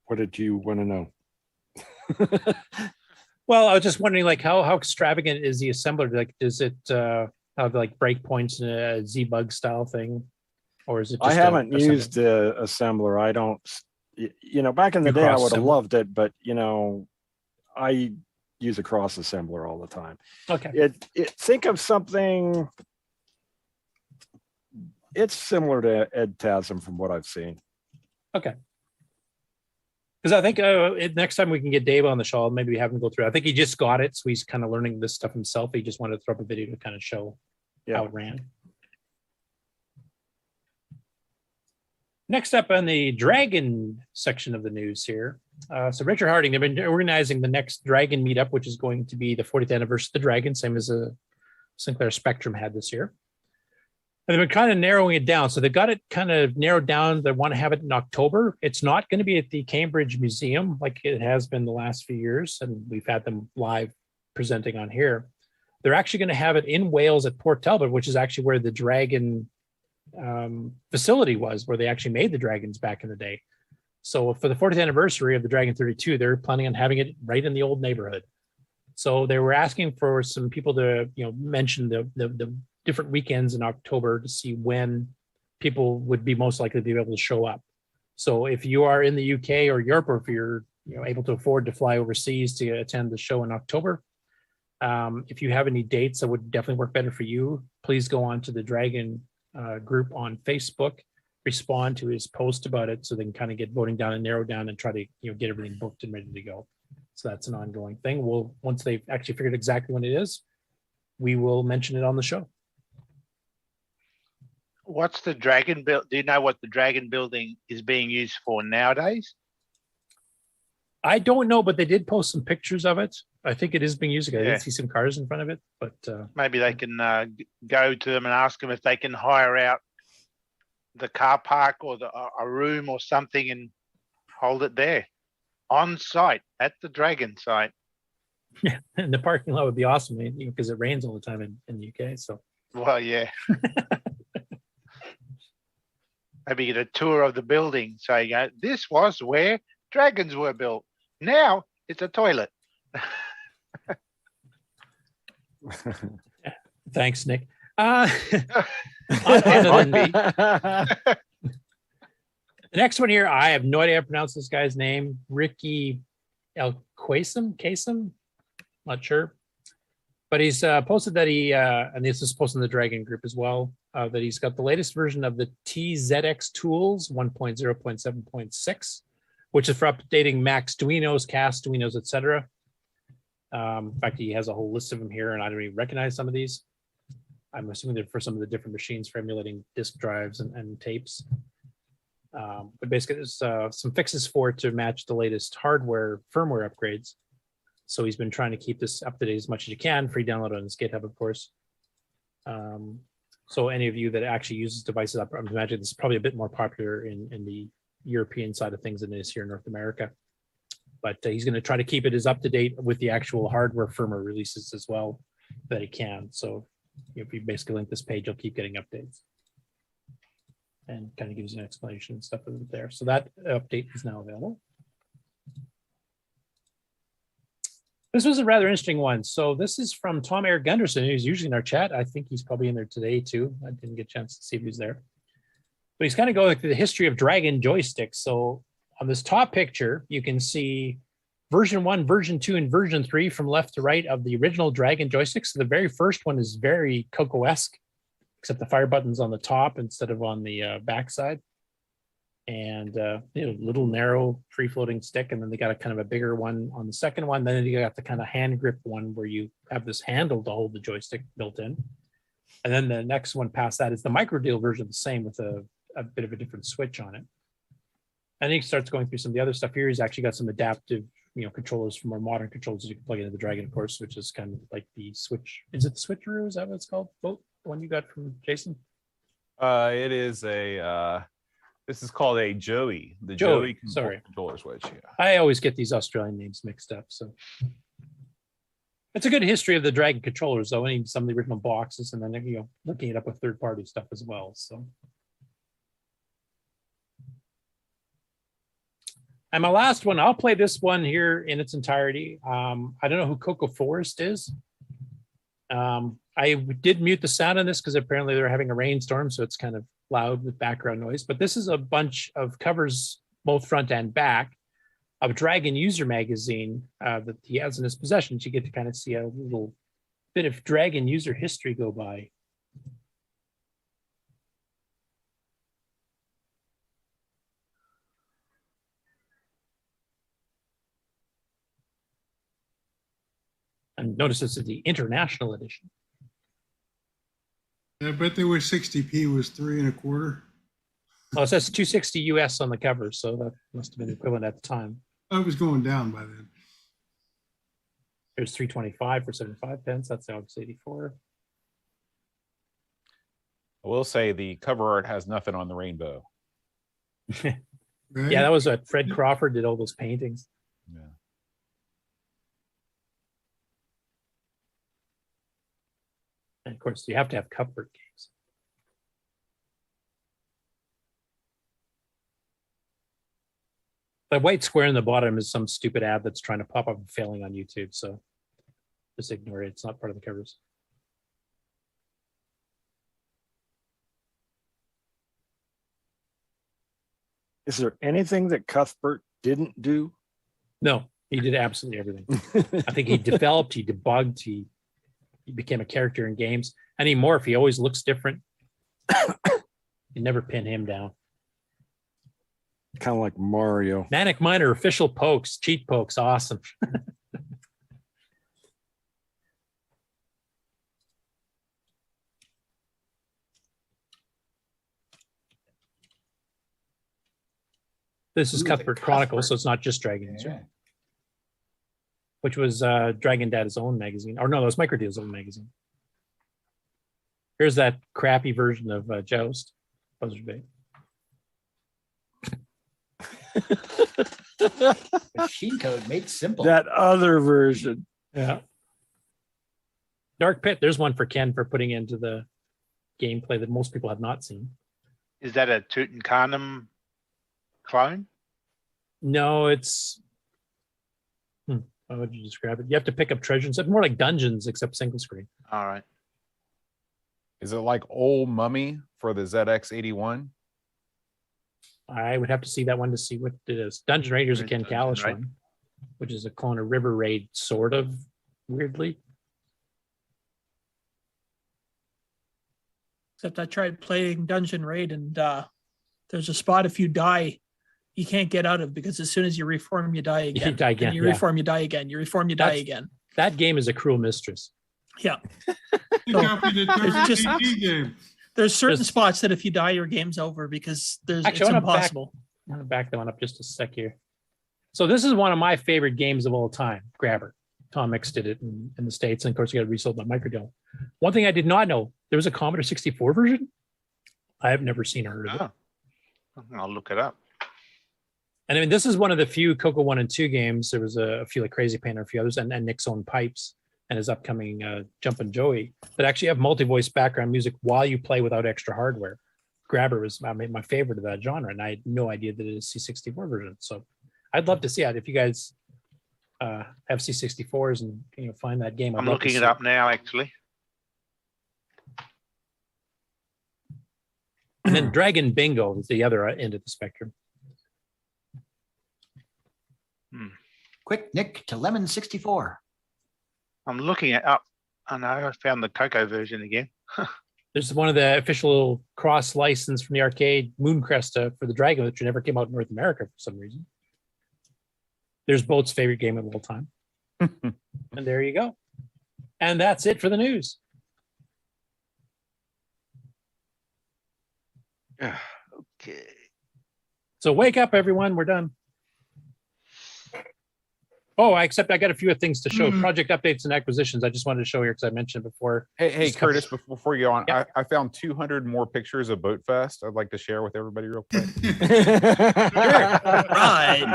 What did you want to know? Well, I was just wondering, like, how extravagant is the assembler? Like, does it have like breakpoints and a Z-bug style thing, or is it? Just I haven't used the assembler. I don't. Back in the day, I would have loved it, but I use a cross assembler all the time. Okay. Think of something. It's similar to EdTASM from what I've seen. Okay. Because I think next time we can get Dave on the show, maybe have him go through. I think he just got it, so he's kind of learning this stuff himself. He just wanted to throw up a video to kind of show how it ran. Next up on the Dragon section of the news here. So Richard Harding, they've been organizing the next Dragon meetup, which is going to be the 40th anniversary of the Dragon, same as the Sinclair Spectrum had this year. And they've been kind of narrowing it down. So they've got it kind of narrowed down. They want to have it in October. It's not going to be at the Cambridge Museum like it has been the last few years. And we've had them live presenting on here. They're actually going to have it in Wales at Port Talbot, which is actually where the Dragon facility was, where they actually made the Dragons back in the day. So for the 40th anniversary of the Dragon 32, they're planning on having it right in the old neighborhood. So they were asking for some people to, mention the different weekends in October to see when people would be most likely to be able to show up. So if you are in the UK or Europe, or if you're able to afford to fly overseas to attend the show in October, if you have any dates that would definitely work better for you, please go on to the Dragon group on Facebook, respond to his post about it so they can kind of get voting down and narrow down and try to get everything booked and ready to go. So that's an ongoing thing. Once they've actually figured exactly when it is, we will mention it on the show. What's the Dragon build? Do you know what the Dragon building is being used for nowadays? I don't know, but they did post some pictures of it. I think it is being used. I did see some cars in front of it, but maybe they can go to them and ask them if they can hire out the car park or a room or something and hold it there on site at the Dragon site. Yeah, and the parking lot would be awesome because it rains all the time in the UK. So, well, yeah. Maybe get a tour of the building saying, this was where dragons were built. Now it's a toilet. Thanks, Nick. The next one here, I have no idea how to pronounce this guy's name. Ricky El Kasem? Not sure. But he's posted that he, and this is posted in the Dragon group as well, that he's got the latest version of the TZX tools 1.0.7.6, which is for updating Macs, Duinos, cast Duinos, etc. In fact, he has a whole list of them here, and I don't even recognize some of these. I'm assuming they're for some of the different machines for emulating disk drives and tapes. But basically, there's some fixes for it to match the latest hardware firmware upgrades. So he's been trying to keep this up to date as much as you can. Free download on his GitHub, of course. So any of you that actually uses devices, I imagine this is probably a bit more popular in the European side of things than it is here in North America. But he's going to try to keep it as up to date with the actual hardware firmware releases as well that he can. So if you basically link this page, you'll keep getting updates. And kind of gives you an explanation and stuff there. So that update is now available. This was a rather interesting one. So this is from Tom Eric Gunderson, who's usually in our chat. I think he's probably in there today too. I didn't get a chance to see if he was there. But he's kind of going through the history of Dragon joysticks. So on this top picture, you can see version 1, version 2, and version 3 from left to right of the original Dragon joysticks. So the very first one is very CoCo-esque, except the fire button's on the top instead of on the back side. and little narrow free floating stick, and then they got a kind of a bigger one on the second one. Then you got the kind of hand grip one where you have this handle to hold the joystick built in, and then the next one past that is the micro deal version, the same with a bit of a different switch on it. And then he starts going through some of the other stuff here. He's actually got some adaptive controllers for more modern controllers you can plug into the Dragon, of course, which is kind of like the switch. Is it the switcheroo? Is that what it's called? Boat, the one you got from Jason? It is a this is called a Joey. The Joey controller switch. Yeah. I always get these Australian names mixed up. So it's a good history of the Dragon controllers, though, and some of the original boxes, and then looking it up with third-party stuff as well. So, and my last one, I'll play this one here in its entirety. I don't know who Coco Forest is. I did mute the sound on this because apparently they're having a rainstorm, so it's kind of loud with background noise. But this is a bunch of covers, both front and back, of Dragon User Magazine that he has in his possession. You get to kind of see a little bit of Dragon user history go by. And notice this is the international edition. I bet they wish 60p was 3 1/4. Oh, it says 260 US on the cover, so that must have been equivalent at the time. I was going down by then. There's 325 for 75 pence. That's August 84. I will say the cover art has nothing on the rainbow. Yeah, that was what Fred Crawford did all those paintings. Yeah. And of course, you have to have comfort games. The white square in the bottom is some stupid ad that's trying to pop up and failing on YouTube. So just ignore it. It's not part of the covers. Is there anything that Cuthbert didn't do? No, he did absolutely everything. I think he developed, he debugged, he became a character in games. And he morphed. He always looks different. You never pin him down. Kind of like Mario. Manic Miner official pokes, cheat pokes, awesome. This is Cuthbert Chronicles, so it's not just Dragon. Yeah. Which was Dragon Dad's own magazine. Or no, that was Microdeal's own magazine. Here's that crappy version of Joust. Buzzard Bay. Machine code made simple. That other version. Yeah. Dark Pit, there's one for Ken for putting into the gameplay that most people have not seen. Is that a Tutankam clone? No, it's... How would you describe it? You have to pick up treasures. It's more like dungeons, except single screen. All right. Is it like Old Mummy for the ZX81? I would have to see that one to see what it is. Dungeon Raiders a Ken Kalish one, which is a clone of River Raid, sort of, weirdly. Except I tried playing Dungeon Raid, and there's a spot if you die, you can't get out of, because as soon as you reform, you die again. You die again. And you reform, you die again. You reform, you die again. That game is a cruel mistress. Yeah. Game. There's certain spots that if you die, your game's over, because it's Actually, impossible. I want to back that one up just a sec here. So this is one of my favorite games of all time, Grabber. Tom Mix did it in the States, and of course, you got it resold by Microdeal. One thing I did not know, there was a Commodore 64 version. I have never seen or heard of it. I'll look it up. And I mean, this is one of the few CoCo 1 and 2 games. There was a few like Crazy Painter, a few others, and Nick's own pipes and his upcoming Jumpin' Joey that actually have multi-voice background music while you play without extra hardware. Grabber was my favorite of that genre, and I had no idea that it is C64 version. So I'd love to see it if you guys have C64s and find that game. I'm looking it up now, actually. And then Dragon Bingo is the other end of the spectrum. Quick, Nick, to Lemon 64. I'm looking it up. I know I found the CoCo version again. There's one of the official cross license from the arcade, Mooncresta, for the Dragon, which never came out in North America for some reason. There's Boat's favorite game of all time. And there you go. And that's it for the news. Okay. So wake up, everyone. We're done. Oh, except I got a few things to show. Project updates and acquisitions. I just wanted to show here because I mentioned it before. Hey, Just Curtis, before you go on, I found 200 more pictures of BoatFest. I'd like to share with everybody real quick. Right.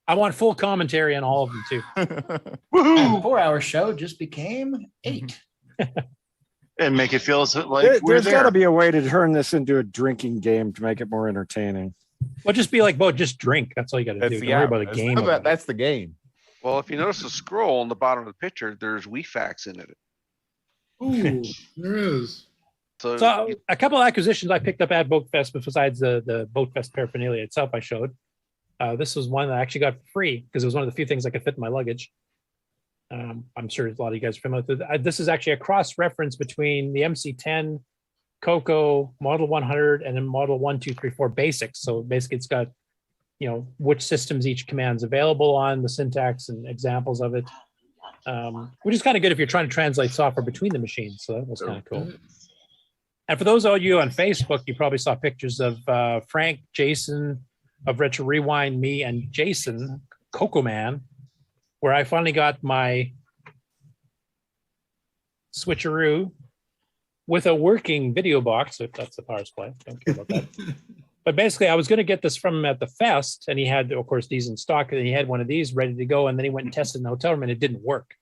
I want full commentary on all of them too. And 4-hour show just became 8. And make it feel like we're There's got to there. be a way to turn this into a drinking game to make it more entertaining. Well, just be like, Boat, just drink. That's all you got to do. Don't worry about a game. That's the game. Well, if you notice the scroll on the bottom of the picture, there's WeFax in it. Ooh, there is. So a couple of acquisitions I picked up at BoatFest besides the BoatFest paraphernalia itself I showed. This was one that I actually got for free because it was one of the few things I could fit in my luggage. I'm sure a lot of you guys are familiar with it. This is actually a cross-reference between the MC10, CoCo, Model 100, and then Model 1, 2, 3, 4 basics. So basically it's got, which systems each command's available on, the syntax and examples of it, which is kind of good if you're trying to translate software between the machines. So that was kind of cool. And for those of you on Facebook, you probably saw pictures of Frank, Jason, of Retro Rewind, me, and Jason, Coco Man, where I finally got my switcheroo with a working video box, if that's the power supply. Don't care about that. But basically, I was going to get this from him at the fest, and he had, of course, these in stock, and he had one of these ready to go, and then he went and tested in the hotel room, and it didn't work.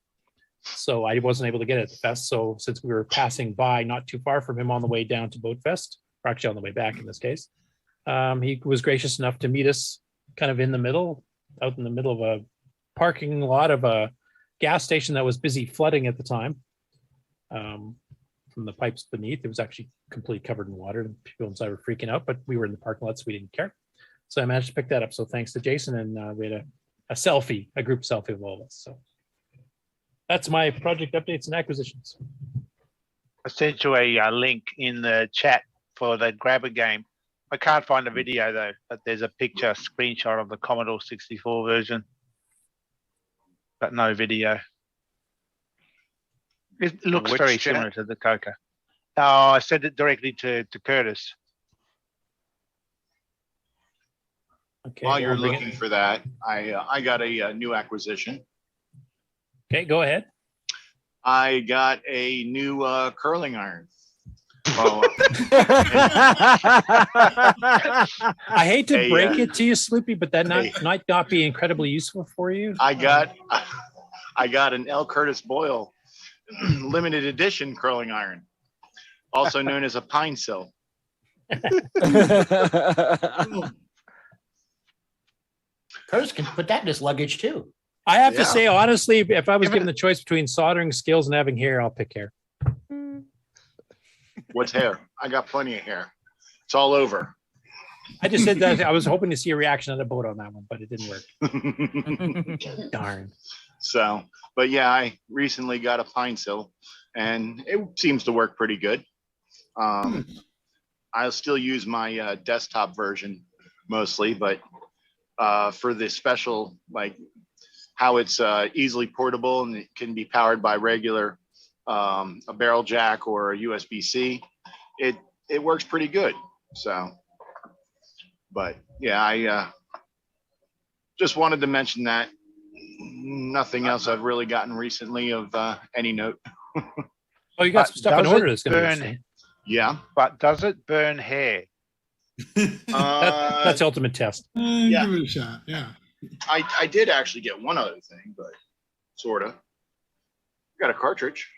So I wasn't able to get it at the fest. So since we were passing by not too far from him on the way down to BoatFest, or actually on the way back in this case, he was gracious enough to meet us kind of in the middle, out in the middle of a parking lot of a gas station that was busy flooding at the time. From the pipes beneath, it was actually completely covered in water. And people inside were freaking out, but we were in the parking lot, so we didn't care. So I managed to pick that up. So thanks to Jason, and we had a selfie, a group selfie of all of us. So that's my project updates and acquisitions. I sent you a link in the chat for the grabber game. I can't find a video though, but there's a picture screenshot of the Commodore 64 version, but no video. It looks Which very chat? similar to the CoCo. Oh, I sent it directly to Curtis. Okay, While you're looking for that, I got a new acquisition. Okay, go ahead. I got a new curling iron. Oh, I hate to break it to you, Sloopy, but that might not be incredibly useful for you. I got an L. Curtis Boyle limited edition curling iron, also known as a pine sill. Curtis can put that in his luggage too. I have to say, honestly, if I was given the choice between soldering skills and having hair, I'll pick hair. What's hair? I got plenty of hair. It's all over. I just said that I was hoping to see a reaction on the boat on that one, but it didn't work. Darn. So, but yeah, I recently got a pine sill, and it seems to work pretty good. I'll still use my desktop version mostly, but for the special, like how it's easily portable and it can be powered by regular a barrel jack or a USB-C, it works pretty good. So, but yeah, I just wanted to mention that. Nothing else I've really gotten recently of any note. Oh, you got some stuff in order that's going to be burn, interesting. Yeah. But does it burn hair? That's the ultimate test. Yeah. Give it a shot. Yeah. I did actually get one other thing, but sort of. Got a cartridge.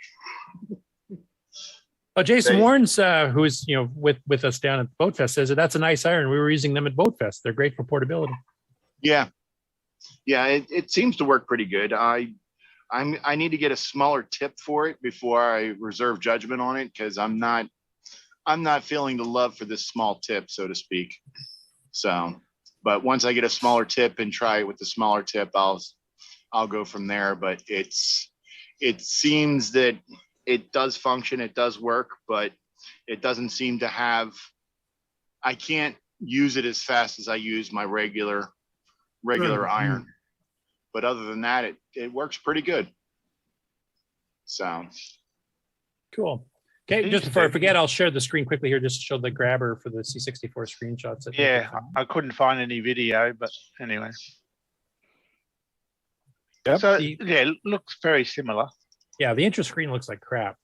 Oh, Jason Warren's, who's with us down at BoatFest, says that that's a nice iron. We were using them at BoatFest. They're great for portability. Yeah, it seems to work pretty good. I need to get a smaller tip for it before I reserve judgment on it, because I'm not feeling the love for this small tip, so to speak. So, but once I get a smaller tip and try it with the smaller tip, I'll go from there. But it seems that it does function, it does work, but it doesn't seem to have, I can't use it as fast as I use my regular iron. But other than that, it works pretty good. So Cool. Okay, just before I forget, I'll share the screen quickly here just to show the grabber for the C64 screenshots. Yeah, I couldn't find any video, but anyway. Yep. So yeah, it looks very similar. Yeah, the intro screen looks like crap.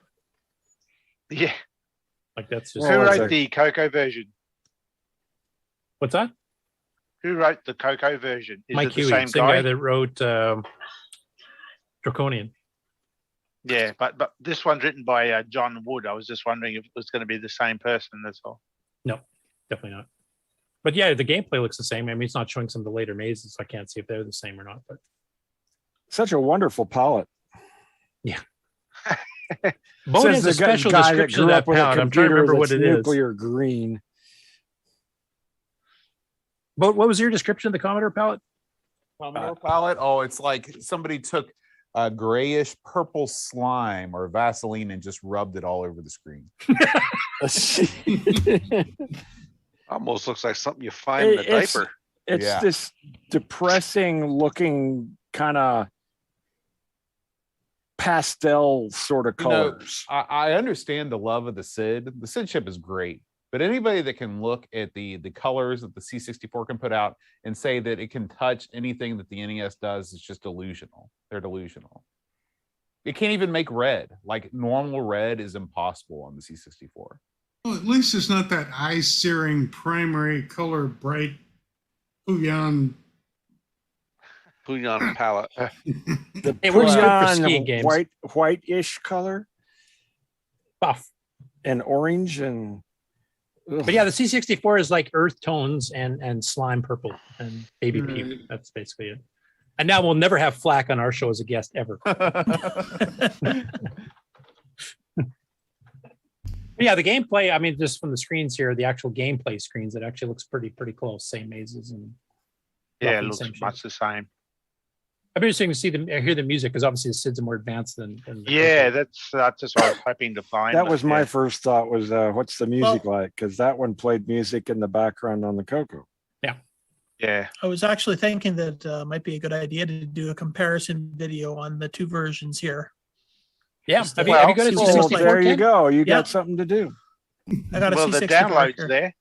Yeah. Like that's just. Who wrote the CoCo version? What's that? Who wrote the CoCo version? Is Mike it the Huey, same same guy? guy that wrote Draconian. Yeah, but this one's written by John Wood. I was just wondering if it was going to be the same person. That's all. No, definitely not. But yeah, the gameplay looks the same. I mean, it's not showing some of the later mazes. So I can't see if they're the same or not. But Such a wonderful palette. yeah. Bone has a special guy that description of grew that up with a palette. I'm trying to computer remember what that's it is. nuclear green. But what was your description of the Commodore palette? Commodore palette? Oh, it's like somebody took a grayish purple slime or Vaseline and just rubbed it all over the screen. Almost looks like something you find in a diaper. It's this depressing looking kind of pastel sort of colors. I understand the love of the SID. The SID chip is great, but anybody that can look at the colors that the C64 can put out and say that it can touch anything that the NES does is just delusional. They're delusional. It can't even make red. Like normal red is impossible on the C64. Well, at least it's not that eye-searing primary color bright Puyan palette. The Hey, we're just good for skiing games. White-ish color. Buff. And orange and But yeah, the C64 is like earth tones and slime purple and baby pink. That's basically it. And now we'll never have Flack on our show as a guest ever. Yeah, the gameplay, I mean, just from the screens here, the actual gameplay screens, it actually looks pretty close. Same mazes and yeah, it looks much the same. I'd be interested to see hear the music because obviously the SIDs are more advanced than the yeah, that's just what I was hoping to find. that was my first thought was what's the music like? Because that one played music in the background on the CoCo. Yeah. I was actually thinking that might be a good idea to do a comparison video on the two versions here. Yeah, Just have to- you got a Well, C64? there you Ken? go. You Yeah. got something to do. I got a Well, the C64 download's here. there.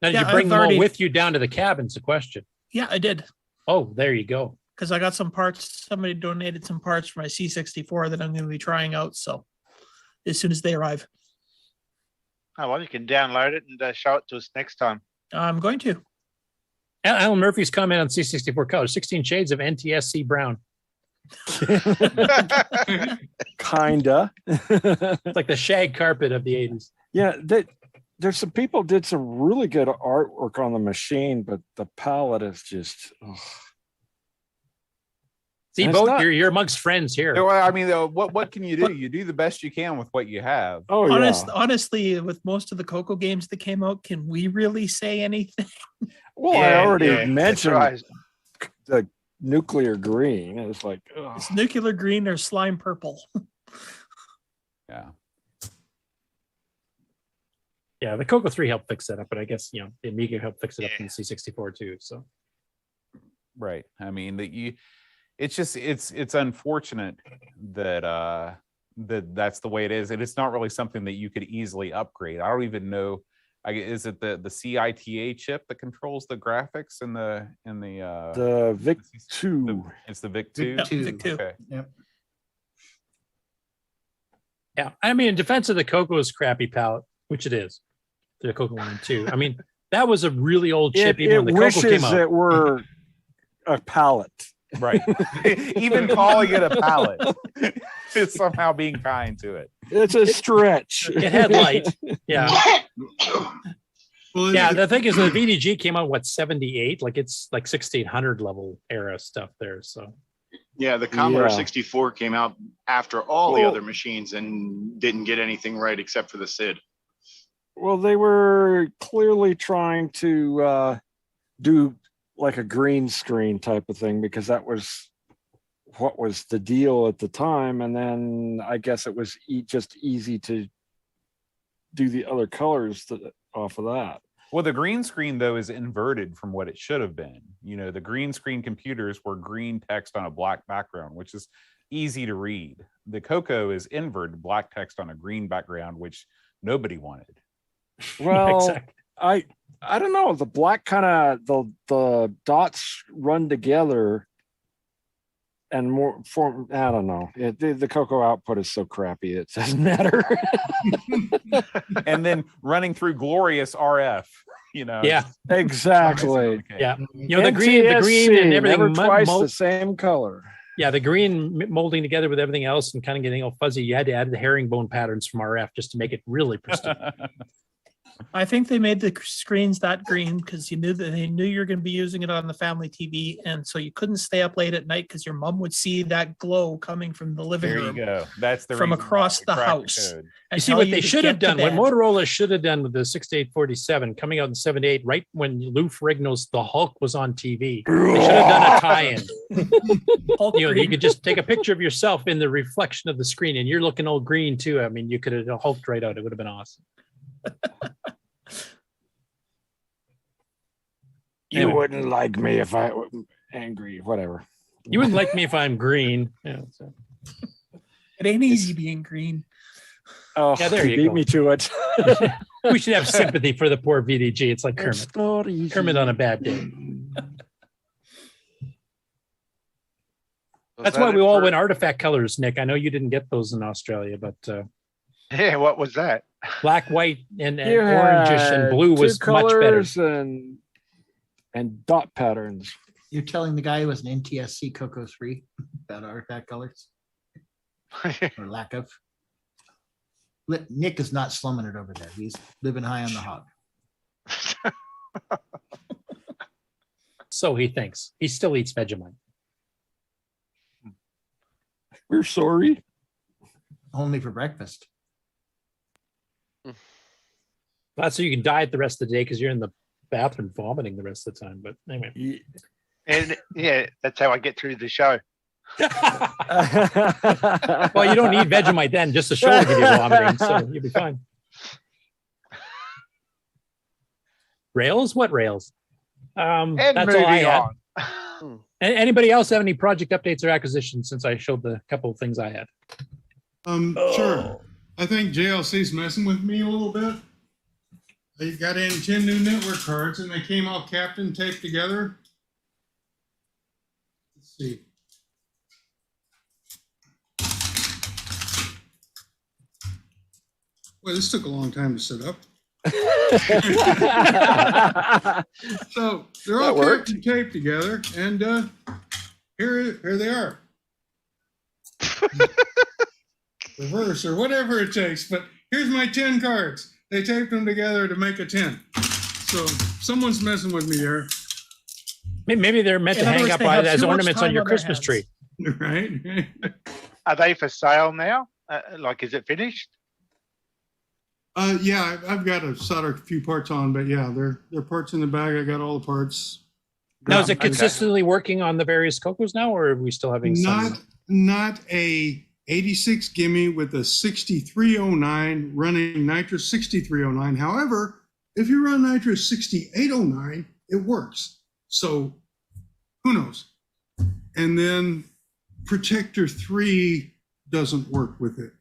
Now, did Yeah, you bring I've them already- all with you down to the cabin's the question. Yeah, I did. Oh, there you go. Because I got some parts. Somebody donated some parts for my C64 that I'm going to be trying out. So as soon as they arrive, Oh, well, you can download it and show it to us next time. I'm going to. Alan Murphy's comment on C64 color, 16 shades of NTSC brown. Kinda. It's like the shag carpet of the 80s. Yeah, there's some people did some really good artwork on the machine, but the palette is just. Ugh. See, And it's Boat, not- you're amongst friends here. Well, I mean, what can you do? You do the best you can with what you have. Oh Honestly, with most of the CoCo games that came out, can we really say anything? Well, I already mentioned the nuclear green. It was like, ugh. It's nuclear green or slime purple. Yeah. Yeah, the CoCo 3 helped fix that up, but I guess the Amiga helped fix it up in the C64 too. So Right. I mean it's unfortunate that that's the way it is, and it's not really something that you could easily upgrade. I don't even know. Is it the CITA chip that controls the graphics in the VIC 2? It's the VIC 2. VIC 2. Okay. Yep. yeah, I mean, in defense of the CoCo's crappy palette, which it is, the CoCo 1 and 2. I mean, that was a really old chip. Even when the CoCo came out, it were a palette. Right. Even calling it a palette is somehow being kind to it. It's a stretch. It had light. Yeah. Well, Yeah, the thing is, the VDG came out 78, like it's like 1600 level era stuff there. So Yeah, the Commodore Yeah. 64 came out after all the Well- other machines and didn't get anything right except for the SID. Well, they were clearly trying to do like a green screen type of thing because that was what was the deal at the time, and then I guess it was just easy to do the other colors off of that. Well, the green screen though is inverted from what it should have been. You know, the green screen computers were green text on a black background, which is easy to read. The CoCo is inverted, black text on a green background, which nobody wanted. Well, Exactly. I don't know. The black kind of the dots run together and more form. I don't know. The CoCo output is so crappy it doesn't matter. And then running through glorious RF, you know. Yeah, exactly. Yeah, you know, the green and everything never twice the same color. Yeah, the green molding together with everything else and kind of getting all fuzzy. You had to add the herringbone patterns from RF just to make it really pristine. I think they made the screens that green because they knew you were going to be using it on the family TV, and so you couldn't stay up late at night because your mom would see that glow coming from the living There room. you go. That's the from reason across why the they cracked house. code. You see tell what you they to should have get to done, what bed. Motorola should have done with the 6847 coming out in 78, right when Lou Ferrigno's The Hulk was on TV. They should have done a tie-in. You know, you could just take a picture of yourself in the reflection of the screen, and you're looking all green too. I mean, you could have hulked right out. It would have been awesome. You Anyway. wouldn't like me if I were angry, whatever. You wouldn't like me if I'm green. Yeah, so. It ain't easy being green. Oh, Yeah, there you beat go. me to it. We should have sympathy for the poor VDG. It's like Kermit. Kermit on a bad day. That's why we all went artifact colors, Nick. I know you didn't get those in Australia, but Yeah, what was that? black, white, and You orangish and had blue two was much better. colors and dot patterns. You're telling the guy who was an NTSC CoCo 3 about artifact colors or lack of. Nick is not slumming it over there. He's living high on the hog. So he thinks. He still eats Vegemite. We're sorry. Only for breakfast. That's so you can diet the rest of the day because you're in the bathroom vomiting the rest of the time. But anyway. And yeah, that's how I get through the show. Well, you don't need Vegemite then, just the show will give you vomiting, so you'll be fine. Rails? What rails? And That's all I moving had. on. Anybody else have any project updates or acquisitions since I showed the couple of things I had? Sure. I think JLC's messing with me a little bit. They got in 10 new network cards and they came all capped and taped together. Let's see. Well, this took a long time to set up. So they're all capped and taped together, and here they are. Reverse or whatever it takes, but here's my 10 cards. They taped them together to make a 10. So someone's messing with me there. Maybe they're meant to hang up as ornaments on your Christmas tree. Right. Are they for sale now? Like, is it finished? Yeah, I've got to solder a few parts on, but yeah, they're parts in the bag. I got all the parts. Now, is it consistently working on the various CoCos now, or are we still having some? Not a 86 gimme with a 6309 running nitrous 6309. However, if you run nitrous 6809, it works. So who knows? And then Protector 3 doesn't work with it.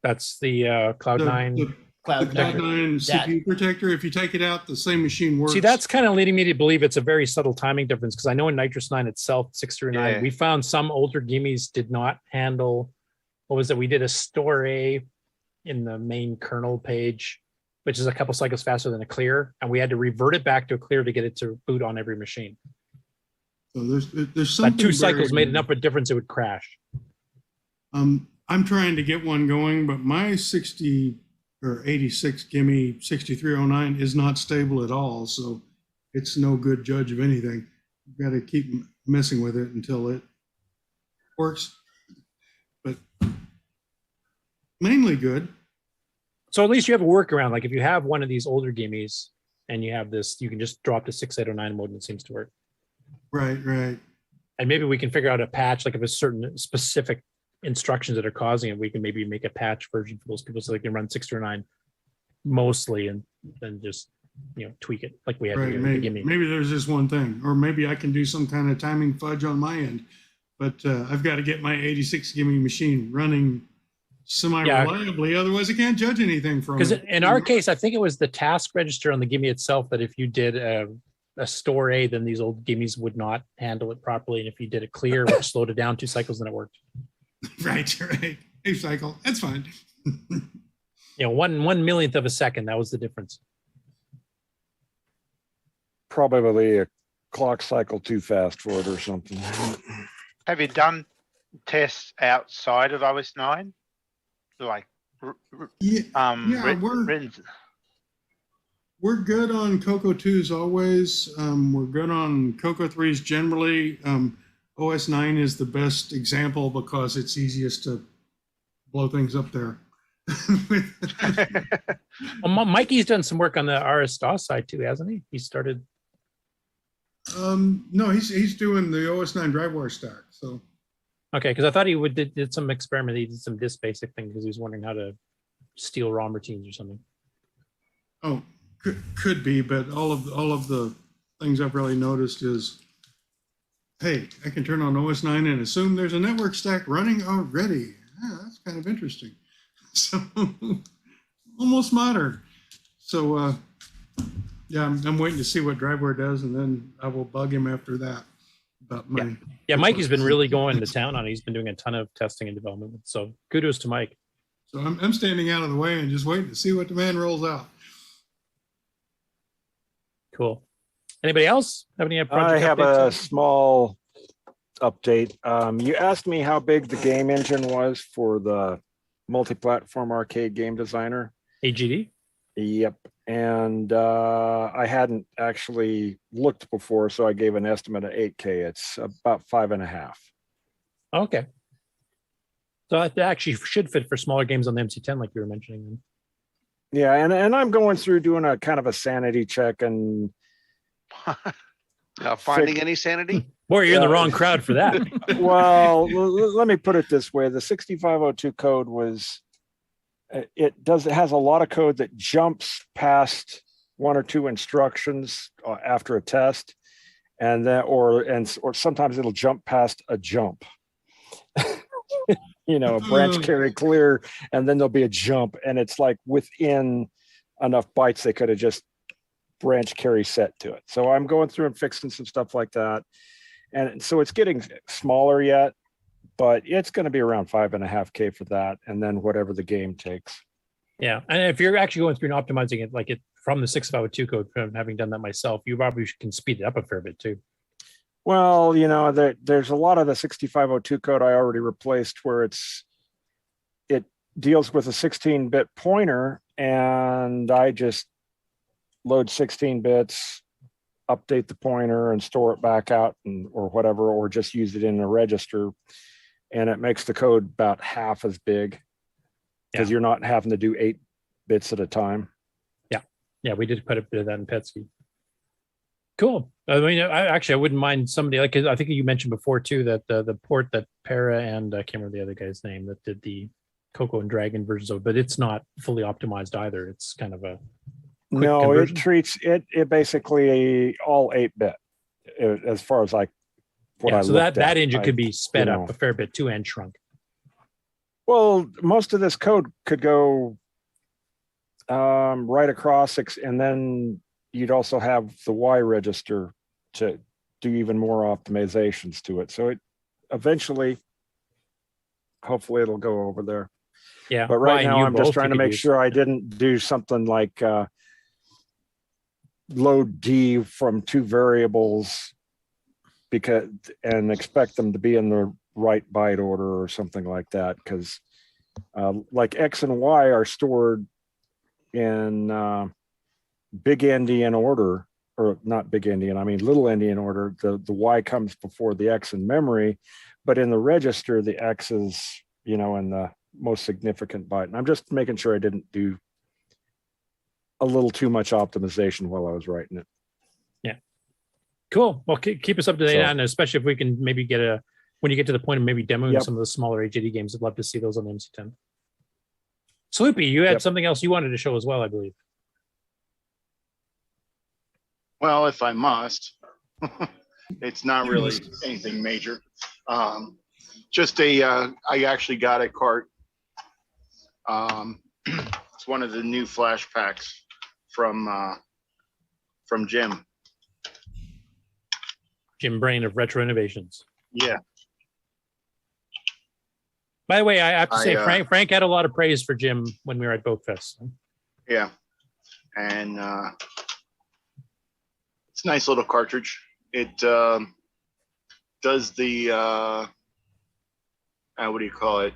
That's the Cloud9. The Cloud9 CPU protector. If you take it out, the same machine works. See, that's kind of leading me to believe it's a very subtle timing difference because I know in Nitrous 9 itself, 639, we found some older gimmies did not handle. What was it? We did a store A in the main kernel page, which is a couple cycles faster than a clear, and we had to revert it back to a clear to get it to boot on every machine. So there's something. But 2 cycles made enough of a difference; it would crash. I'm trying to get one going, but my 60 or 86 gimme 6309 is not stable at all, so it's no good judge of anything. You've got to keep messing with it until it works, but mainly good. So at least you have a workaround. Like if you have one of these older gimmies and you have this, you can just drop to 6809 mode and it seems to work. Right. And maybe we can figure out a patch, like if a certain specific instructions that are causing it, we can maybe make a patch version for those people so they can run 609 mostly and then just, tweak it like we had to Right, do with the maybe, gimme. maybe there's just one thing, or maybe I can do some kind of timing fudge on my end, but I've got to get my 86 gimme machine running semi-reliably, otherwise I can't judge anything from Because it. in our case, I think it was the task register on the gimme itself that if you did a store A, then these old gimmies would not handle it properly. And if you did a clear, which slowed it down 2 cycles, then it worked. Right. A cycle, that's fine. 1/1,000,000th of a second. That was the difference. Probably a clock cycle too fast for it or something. Have you done tests outside of OS 9? Like, We're good on CoCo 2s always. We're good on CoCo 3s generally. OS 9 is the best example because it's easiest to blow things up there. Well, Mikey's done some work on the RS-DOS side too, hasn't he? He started. No, he's doing the OS 9 DriveWire stack. So. Okay, because I thought he did some experiment. He did some disk basic thing because he was wondering how to steal ROM routines or something. Oh, could be, but all of the things I've really noticed is, hey, I can turn on OS 9 and assume there's a network stack running already. Yeah, that's kind of interesting. So almost modern. So yeah, I'm waiting to see what DriveWire does, and then I will bug him after that. About my yeah, Mikey's been really going to town on it. He's been doing a ton of testing and development. So kudos to Mike. So I'm standing out of the way and just waiting to see what the man rolls out. Cool. Anybody else have any project I have updates? a small update. You asked me how big the game engine was for the multi-platform arcade game designer. AGD? Yep. And I hadn't actually looked before, so I gave an estimate of 8K. It's about 5.5. Okay. So it actually should fit for smaller games on the MC10, like you were mentioning. Yeah, and I'm going through doing a kind of a sanity check and finding any sanity. Boy, you're in the wrong crowd for that. Well, let me put it this way: the 6502 code was it has a lot of code that jumps past 1 or 2 instructions after a test, and then or sometimes it'll jump past a jump. A branch carry clear, and then there'll be a jump, and it's like within enough bytes they could have just branch carry set to it. So I'm going through and fixing some stuff like that, and so it's getting smaller yet, but it's going to be around 5.5K for that, and then whatever the game takes. Yeah, and if you're actually going through and optimizing it, like from the 6502 code, from having done that myself, you probably can speed it up a fair bit too. Well, there's a lot of the 6502 code I already replaced where it deals with a 16-bit pointer, and I just load 16 bits, update the pointer, and store it back out, or whatever, or just use it in a register, and it makes the code about half as big because you're not having to do 8 bits at a time. Yeah, we did quite a bit of that in Petsky. Cool. I mean, I wouldn't mind somebody like, I think you mentioned before too that the port that Para and I can't remember the other guy's name that did the CoCo and Dragon versions of it, but it's not fully optimized either. It's kind of a no, conversion. It treats it basically all 8-bit as far as like what I so looked that at. engine could be sped up a fair bit too and shrunk. Well, most of this code could go right across, and then you'd also have the Y register to do even more optimizations to it. So it eventually, hopefully it'll go over there. Yeah. But right Ryan, now you I'm just both trying to could make use- sure I didn't do something like load D from 2 variables and expect them to be in the right byte order or something like that. Because like X and Y are stored in big endian order, or not big endian, I mean little endian order. The Y comes before the X in memory, but in the register, the X is, in the most significant byte. And I'm just making sure I didn't do a little too much optimization while I was writing it. Yeah. Cool. Well, keep us up to date So- on it, especially if we can maybe get when you get to the point of maybe demoing Yep. some of the smaller HDD games. I'd love to see those on the MC10. Sloopy, you had something else you wanted to show as well, I believe. Well, if I must, it's not really anything major. Just I actually got a cart. It's one of the new flash packs from Jim. Jim Brain of Retro Innovations. Yeah. By the way, I have to say, I, Frank had a lot of praise for Jim when we were at BoatFEST. Yeah. And it's a nice little cartridge. It does the what do you call it?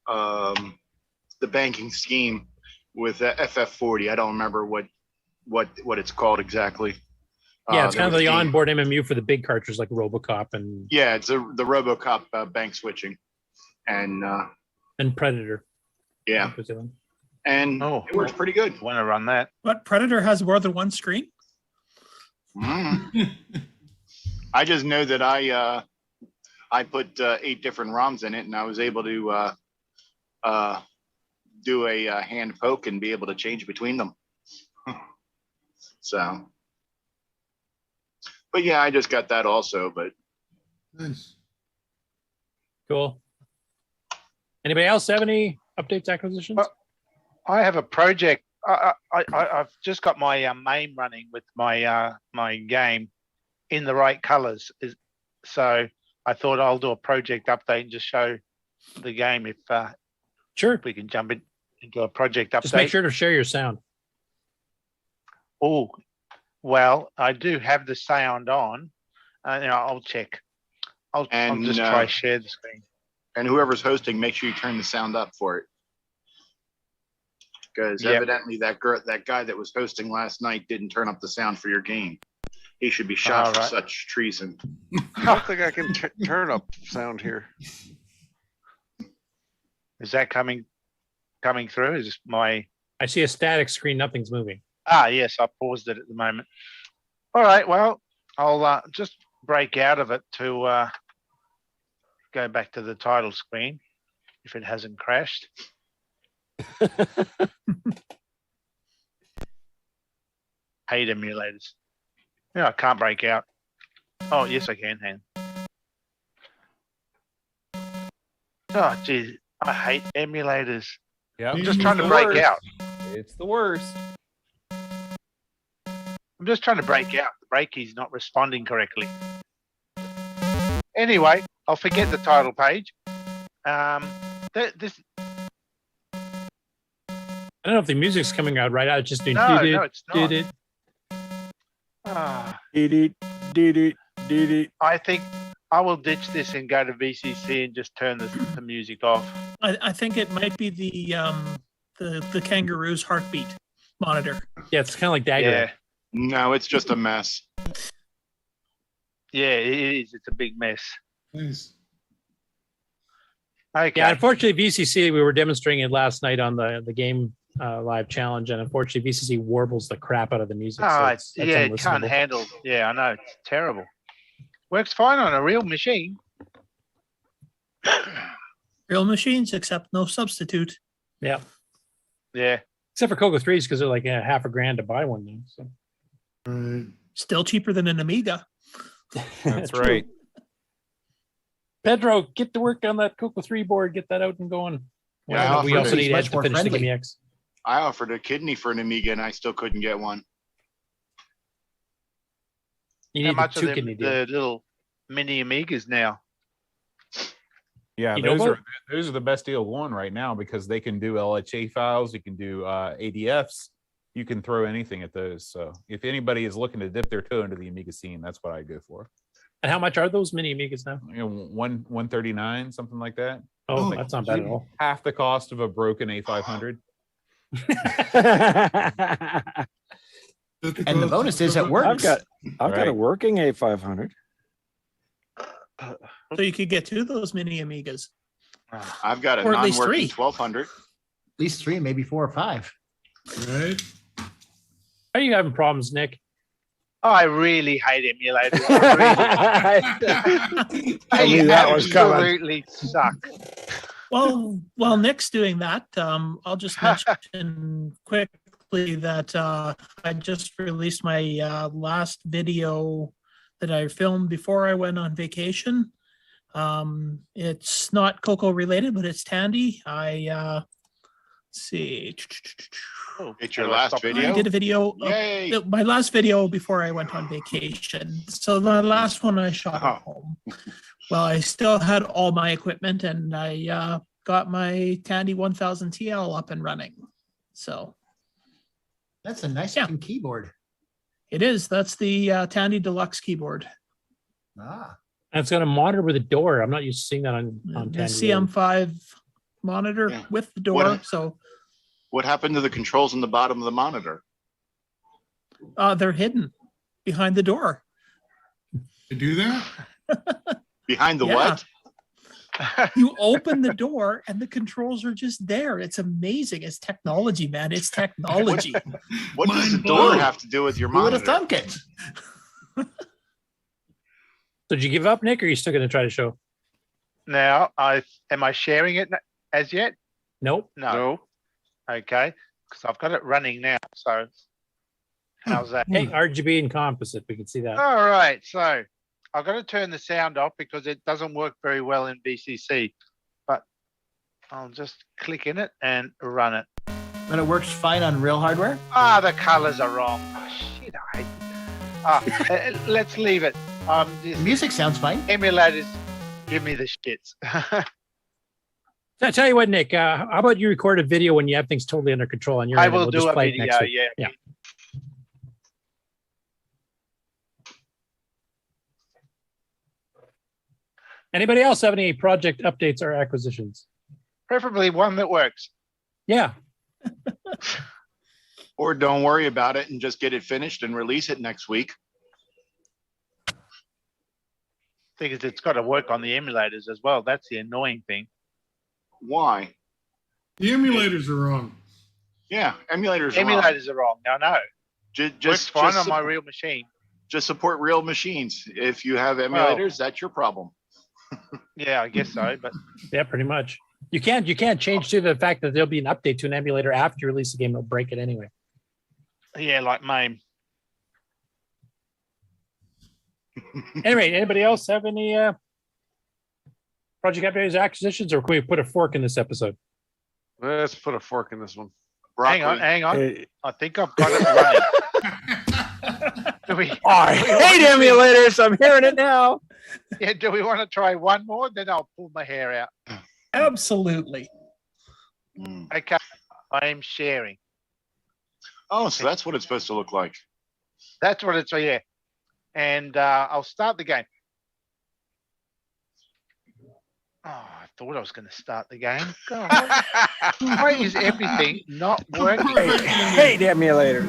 The banking scheme with FF40. I don't remember what it's called exactly. Yeah, it's there kind of was the the- onboard MMU for the big cartridge like RoboCop and Yeah, it's the RoboCop bank switching, and Predator. yeah, and it works pretty good. Want to run that? What, Predator has more than one screen? Mm. I just know that I put 8 different ROMs in it, and I was able to do a hand poke and be able to change between them. So, but yeah, I just got that also. But Nice. Cool. Anybody else have any updates, acquisitions? I have a project. I've just got my MAME running with my my game in the right colors. So I thought I'll do a project update and just show the game if sure we can jump into a project update. Just make sure to share your sound. Oh, well, I do have the sound on. I'll check. I'll just try share the screen. And whoever's hosting, make sure you turn the sound up for it, because Yep. evidently that guy that was hosting last night didn't turn up the sound for your game. He should be shot for Alright. such treason. I don't think I can turn up sound here. Is that coming through? Is this my? I see a static screen. Nothing's moving. Yes, I paused it at the moment. All right. Well, I'll just break out of it to go back to the title screen if it hasn't crashed. Hate emulators. Yeah, I can't break out. Oh, yes, I can. Hang on. Oh, geez. I hate emulators. Yeah, I'm just trying to break out. It's the worst. I'm just trying to break out. The break key's not responding correctly. Anyway, I'll forget the title page. This I don't know if the music's coming out right. I was just doing. No, did it, no, it's did not. it. I think I will ditch this and go to VCC and just turn the music off. I think it might be the kangaroo's heartbeat monitor. Yeah, it's kind of like Dagger. Yeah. No, it's just a mess. Yeah, it is. It's a big mess. Nice. Okay. Yeah, unfortunately, VCC, we were demonstrating it last night on the game live challenge, and unfortunately, VCC warbles the crap out of the music. Oh, so it's it can't unlistenable. handle. Yeah, I know. It's terrible. Works fine on a real machine. Real machines, except no substitute. Yeah. Yeah. Except for Coco 3s, because they're like $1,000 to buy one now. So. Still cheaper than an Amiga. That's True. right. Pedro, get to work on that Coco 3 board. Get that out and going. Yeah, Well, we I also offered need it. Ed to finish the Gimme X. I offered a kidney for an Amiga, and I still couldn't get one. You How need much the are two them, kidney deal. the little mini Amigas now? Yeah, You know what? those are the best deal going right now because they can do LHA files, you can do ADFs, you can throw anything at those. So if anybody is looking to dip their toe into the Amiga scene, that's what I go for. And how much are those mini Amigas now? 139, something like that. Oh, Like that's not bad at all. half the cost of a broken A500. And the bonus is it works. I've got a working A500. So you could get two of those mini Amigas. I've got a Or at least non-working 1200. At least 3, maybe 4 or 5. Right. Are you having problems, Nick? I really hate emulators. I knew that was coming. Absolutely suck. Well, while Nick's doing that, I'll just mention quickly that I just released my last video that I filmed before I went on vacation. It's not CoCo related, but it's Tandy. Let's see. It's your last video? I did a video. Yay. My last video before I went on vacation. So the last one I shot at home. Well, I still had all my equipment, and I got my Tandy 1000 TL up and running. So that's a nice looking keyboard. It is. That's the Tandy Deluxe keyboard. Ah. And it's got a monitor with a door. I'm not used to seeing that on The Tandy. CM5 monitor with the door. What happened to the controls on the bottom of the monitor? They're hidden behind the door. To do that? Behind the what? You open the door and the controls are just there. It's amazing. It's technology, man. It's technology. What does the door have to do with your Who would have monitor? thunk it? So did you give up, Nick, or are you still going to try to show? Now, am I sharing it as yet? Nope. No. Okay, because I've got it running now. So how's that? Hey, RGB and composite. We can see that. All right, so I've got to turn the sound off because it doesn't work very well in VCC. But I'll just click in it and run it. But it works fine on real hardware? The colors are wrong. Oh, shit, I hate let's leave it. The music sounds fine. Emulators give me the shits. So I tell you what, Nick, how about you record a video when you have things totally under control on your I end, and will we'll do just a play it video, next week. yeah. Anybody else have any project updates or acquisitions? Preferably one that works. Yeah. Or don't worry about it and just get it finished and release it next week. Thing is, it's got to work on the emulators as well. That's the annoying thing. Why? The emulators are wrong. Yeah, emulators are wrong. Emulators are wrong. I know. Works fine on my real machine. Just support real machines. If you have emulators, that's your problem. Yeah, I guess so. But yeah, pretty much. You can't change to the fact that there'll be an update to an emulator after you release the game. It'll break it anyway. Yeah, like MAME. Anyway, anybody else have any project updates, acquisitions, or can we put a fork in this episode? Let's put a fork in this one. Hang on. I think I've got it running. I hate emulators. I'm hearing it now. Yeah, do we want to try one more? Then I'll pull my hair out. Absolutely. Okay, I am sharing. Oh, so that's what it's supposed to look like. That's what it's, yeah. And I'll start the game. Oh, I thought I was going to start the game. God, why is everything not working? I hate emulators.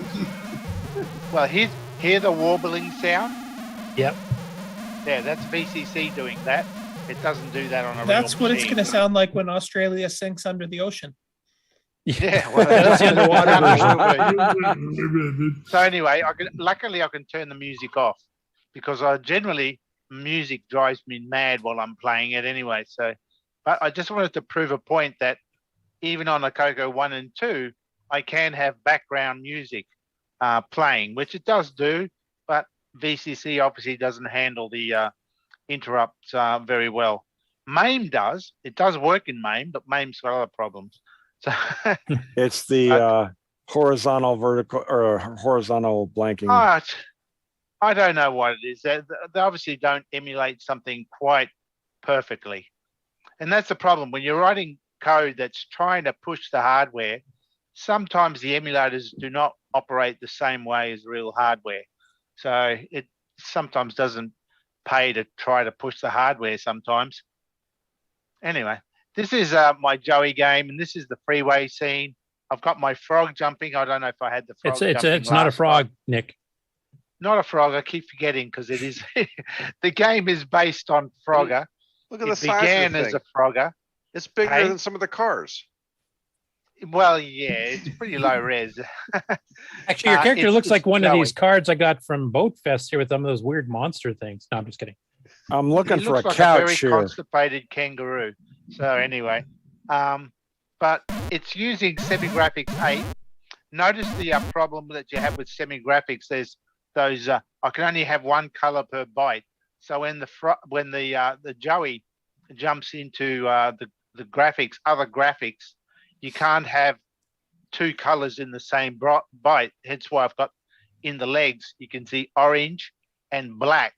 Well, hear the warbling sound? Yep. Yeah, that's VCC doing that. It doesn't do that on a That's real what it's machine. going to sound like when Australia sinks under the ocean. Yeah, well, That's the underwater version. So anyway, luckily I can turn the music off because music drives me mad while I'm playing it anyway. So, but I just wanted to prove a point that even on a CoCo 1 and 2, I can have background music playing, which it does do, but VCC obviously doesn't handle the interrupts very well. MAME does. It does work in MAME, but MAME's got other problems. So it's the horizontal, vertical, or horizontal blanking. I don't know what it is. They obviously don't emulate something quite perfectly. And that's the problem. When you're writing code that's trying to push the hardware, sometimes the emulators do not operate the same way as real hardware. So it sometimes doesn't pay to try to push the hardware sometimes. Anyway, this is my Joey game, and this is the freeway scene. I've got my frog jumping. I don't know if I had the frog jumping. It's not a frog, Nick. Not a frog. I keep forgetting because it is. The game is based on Frogger. Look at the size of the thing. It began as a Frogger. It's bigger than some of the cars. Well, yeah, it's pretty low res. Actually, your character It's- looks like it's one of these Joey. cards I got from BoatFest here with some of those weird monster things. No, I'm just kidding. I'm He looking for a looks like couch very here. constipated kangaroo. So anyway, but it's using Semi-Graphics 8. Notice the problem that you have with Semi-Graphics. There's those. I can only have one color per byte. So when the Joey jumps into the graphics, other graphics, you can't have two colors in the same byte. Hence why I've got in the legs, you can see orange and black.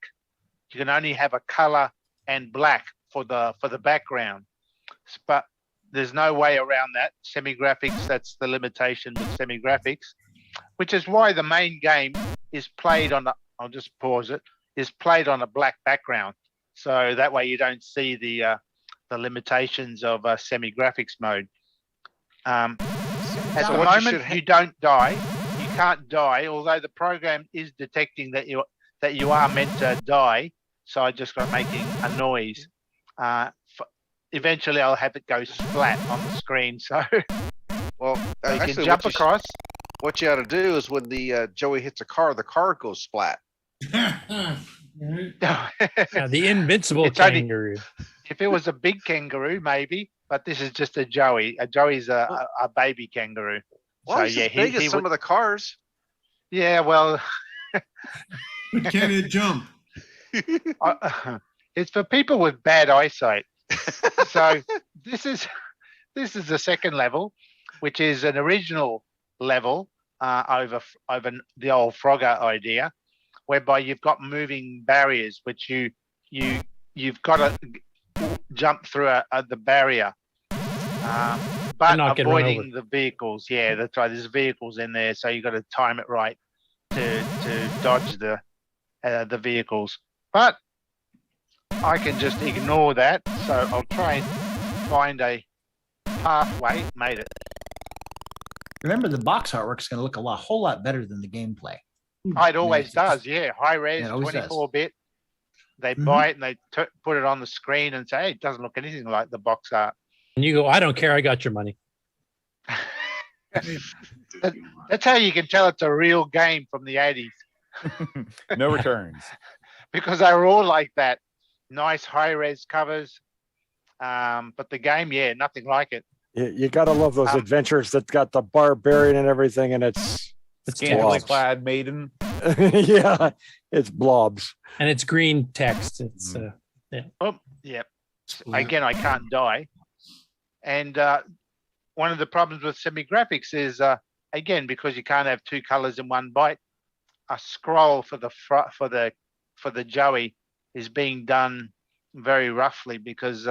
You can only have a color and black for the background, but there's no way around that. Semi-graphics, that's the limitation with Semi-graphics, which is why the main game is played on I'll just pause it, is played on a black background. So that way you don't see the limitations of Semi-graphics mode. At So the what you moment, should you don't die. You can't die, although the program is detecting that you are meant to die. So I just got making a noise. Eventually, I'll have it go splat on the screen. So, well, so you actually, can jump across. What you ought to do is when the Joey hits a car, the car goes splat. Yeah, the invincible It's only- kangaroo. If it was a big kangaroo, maybe, but this is just a Joey. A Joey's a baby kangaroo. Well, so he's yeah, as big as some of the cars. Yeah, well, But can it jump? it's for people with bad eyesight. So this is the second level, which is an original level over the old Frogger idea, whereby you've got moving barriers, which you've got to jump through the barrier, but not get run avoiding the vehicles. Yeah, that's right. There's vehicles in there, so you got to time it right to dodge the vehicles. But I can just ignore that, so I'll try and find a pathway. Made it. Remember, the box artwork is going to look whole lot better than the gameplay. It always does, yeah. High res, Yeah, it always does. 24-bit. They buy it and they put it on the screen and say, hey, it doesn't look anything like the box art. And you go, I don't care. I got your money. That's how you can tell it's a real game from the 80s. No returns. Because they were all like that. Nice high res covers. But the game, yeah, nothing like it. You gotta love those adventures that got the barbarian and everything, and it's Scantily blobs. clad maiden. Yeah, it's blobs. And it's green text. It's yeah. Oh, yeah. Again, I can't die. And one of the problems with Semi-graphics is, again, because you can't have two colors in one byte, a scroll for the Joey is being done very roughly because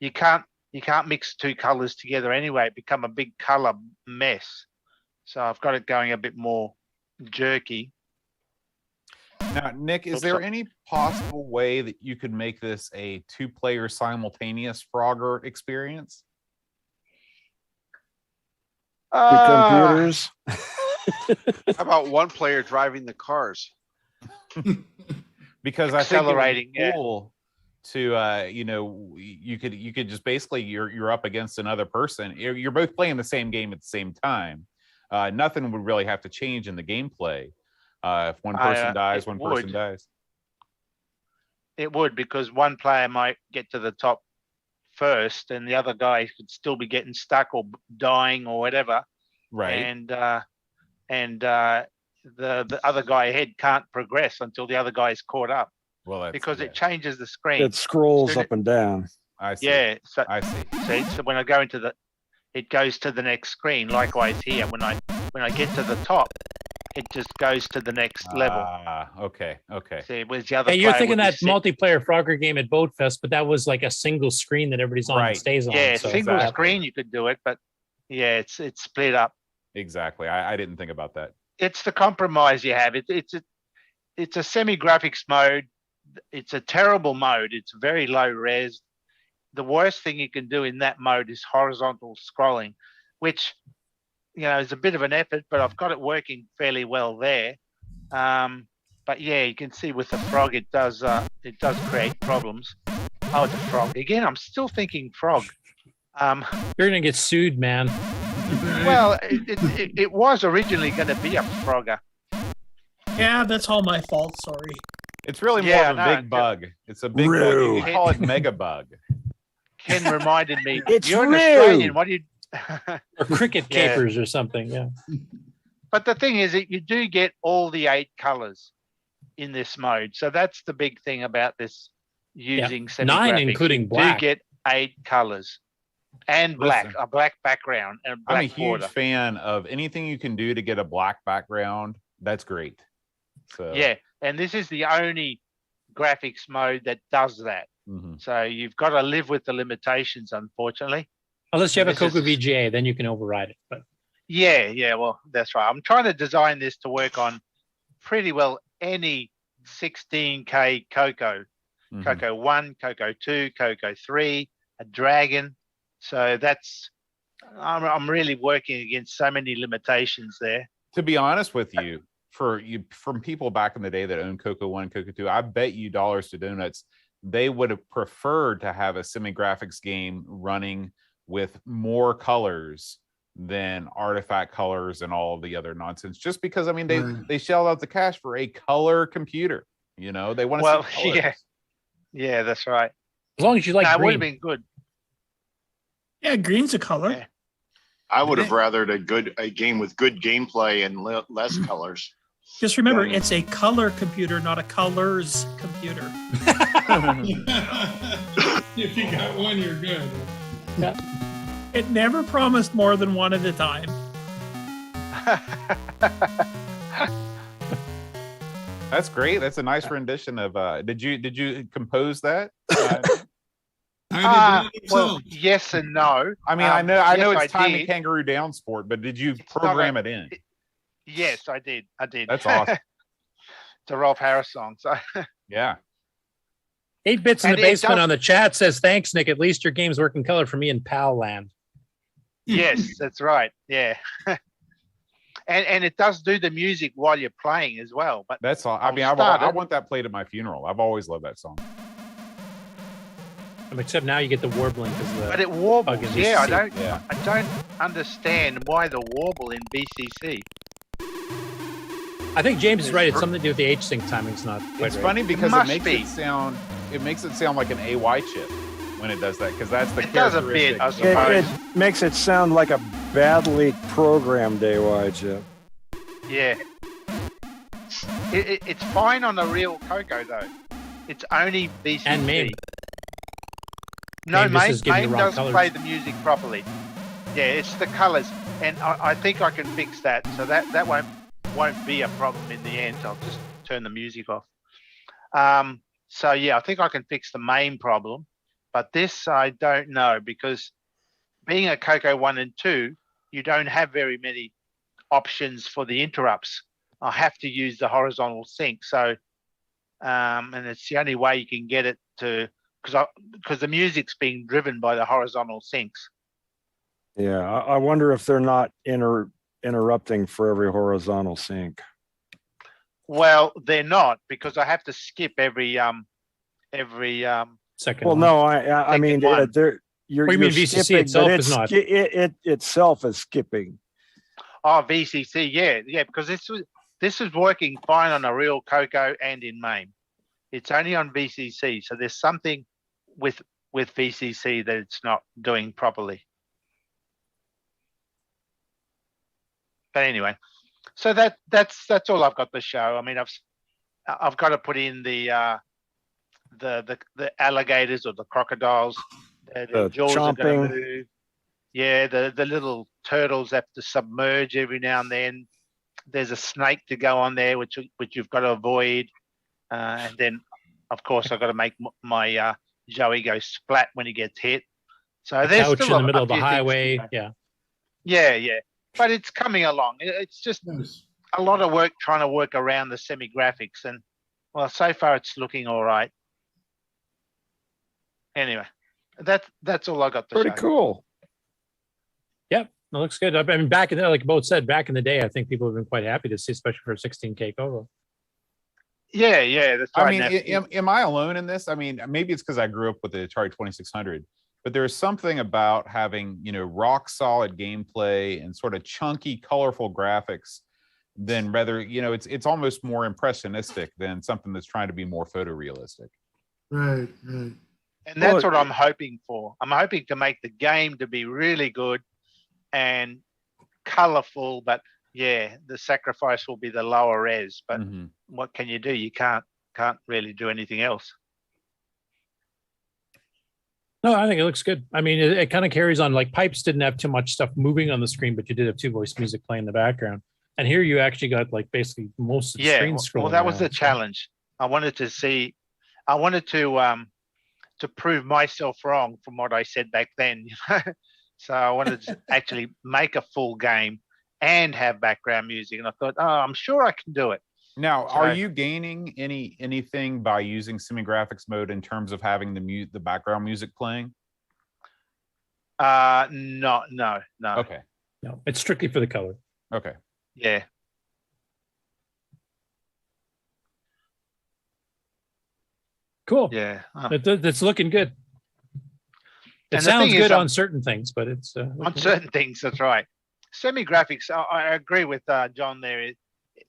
you can't mix two colors together anyway. It become a big color mess. So I've got it going a bit more jerky. Now, Nick, is there any possible way that you could make this a two-player simultaneous Frogger experience? The computers. How about one player driving the cars? Because I think it would Accelerating, be cool to you could just basically you're up against another person. You're both playing the same game at the same time. Nothing would really have to change in the gameplay. If one person dies, one person dies. It would, because one player might get to the top first and the other guy could still be getting stuck or dying or whatever. Right. And the other guy ahead can't progress until the other guy is caught up. Well, because it changes the screen. It scrolls So up and down. I see. Yeah. So I see. So when I go into it goes to the next screen. Likewise here, when I get to the top, it just goes to the next level. Okay. See, where's the other? Hey, you're player thinking would that be sit- multiplayer Frogger game at BoatFest, but that was like a single screen that everybody's on and stays on. Yeah, so single screen you could do it, but yeah, it's split up. Exactly. I didn't think about that. It's the compromise you have. It's a semi-graphics mode. It's a terrible mode. It's very low res. The worst thing you can do in that mode is horizontal scrolling, which is a bit of an effort, but I've got it working fairly well there. But yeah, you can see with the frog, it does create problems. Oh, it's a frog again. I'm still thinking frog. You're gonna get sued, man. Well, it was originally going to be a Frogger. Yeah, that's all my fault. Sorry. It's really more Yeah, of a no, big bug. It's a big bug. Rue. You call it mega bug. Ken reminded me, It's you're an Rue. Australian. What do you? Or cricket Yeah. capers or something. Yeah. But the thing is that you do get all the 8 colors in this mode. So that's the big thing about this using semi-graphics. 9 including You black. do get 8 colors and black, Listen. a black background and a I'm a black huge border. fan of anything you can do to get a black background. That's great. So Yeah, and this is the only graphics mode that does that. So you've got to live with the limitations, unfortunately. Unless you have a This is- CoCo VGA, then you can override it. But Yeah, well, that's right. I'm trying to design this to work on pretty well any 16K CoCo. CoCo 1, CoCo 2, CoCo 3, a Dragon. So I'm really working against so many limitations there. to be honest with you, from people back in the day that owned CoCo 1, CoCo 2, I bet you dollars to donuts, they would have preferred to have a semi-graphics game running with more colors than artifact colors and all of the other nonsense. Just because, I mean, they shelled out the cash for a color computer. You know, they want to see colors. Yeah, that's right. As long as you like it would green. have been good. Yeah, green's a color. I would have rathered a game with good gameplay and less colors. Just remember, it's a color computer, not a colors computer. If you got one, you're good. Yeah. It never promised more than one at a time. That's great. That's a nice rendition of did you compose that? Well, yes and no. I mean, I know yes, it's time did. and kangaroo down sport, but did you program it in? Yes, I did. That's awesome. It's a Rolf Harris song. So yeah. 8 bits in And the it basement does- on the chat says, "Thanks, Nick. At least your game's working color for me in PAL land." yes, that's right. Yeah. And it does do the music while you're playing as well. But That's all. I I'll mean, start I it. want that played at my funeral. I've always loved that song. Except now you get the warbling because But it warbles. bug in Yeah, I VCC. don't understand why the warble in BCC. I think James is right. It's something to do with the H-sync timing's not quite It's right. funny because it must makes be. it makes it sound like an AY chip when it does that, because that's the It does a bit, I characteristic. It makes it sound like a badly programmed AY chip. Yeah. It's fine on a real CoCo though. It's only BCC. And MAME. No, MAME just MAME, is giving you MAME wrong doesn't colours. play the music properly. Yeah, it's the colors, and I think I can fix that. So that won't be a problem in the end. I'll just turn the music off. So yeah, I think I can fix the main problem, but this I don't know, because being a CoCo 1 and 2, you don't have very many options for the interrupts. I have to use the horizontal sync. So, and it's the only way you can get it to, because the music's being driven by the horizontal syncs. Yeah, I wonder if they're not interrupting for every horizontal sync. Well, they're not, because I have to skip every second. Well, no, I mean, one. they're you're, What do you mean you're VCC skipping, itself but is not? It itself is skipping. Oh, VCC, yeah, because this is working fine on a real CoCo and in MAME. It's only on VCC, so there's something with VCC that it's not doing properly. But anyway, so that's all I've got to show. I mean, I've got to put in the alligators or the crocodiles. The jaws are going to move. Yeah, the little turtles have to submerge every now and then. There's a snake to go on there, which you've got to avoid. And then, of course, I've got to make my Joey go splat when he gets hit. So there's Couch still in the middle of the few things to highway. do. Yeah. Yeah. But it's coming along. It's just a lot of work trying to work around the semi-graphics. And, well, so far it's looking all right. Anyway, that's all I got to Pretty show. cool. Yep, it looks good. I mean, back in the, like Boat said, back in the day, I think people have been quite happy to see, especially for a 16K CoCo. Yeah, that's right. I mean, am I alone in this? I mean, maybe it's because I grew up with the Atari 2600, but there's something about having, you know, rock solid gameplay and sort of chunky, colorful graphics than rather, you know, it's almost more impressionistic than something that's trying to be more photorealistic. Right, right. And that's what I'm hoping for. I'm hoping to make the game to be really good and colorful, but yeah, the sacrifice will be the lower res. But what can you do? You can't really do anything else. No, I think it looks good. I mean, it kind of carries on. Like Pipes didn't have too much stuff moving on the screen, but you did have two voice music playing in the background. And here you actually got like basically most of the screen scrolling. Well, that was around, the challenge. I wanted to prove myself wrong from what I said back then. So I wanted to actually make a full game and have background music. And I thought, oh, I'm sure I can do it. Now, are you gaining anything by using semi-graphics mode in terms of having the background music playing? No. Okay. No, it's strictly for the color. Okay. Yeah. Cool. Yeah. It's looking good. It And the sounds thing good is, on certain things, but it's on certain things, that's right. Semi-graphics, I agree with John there.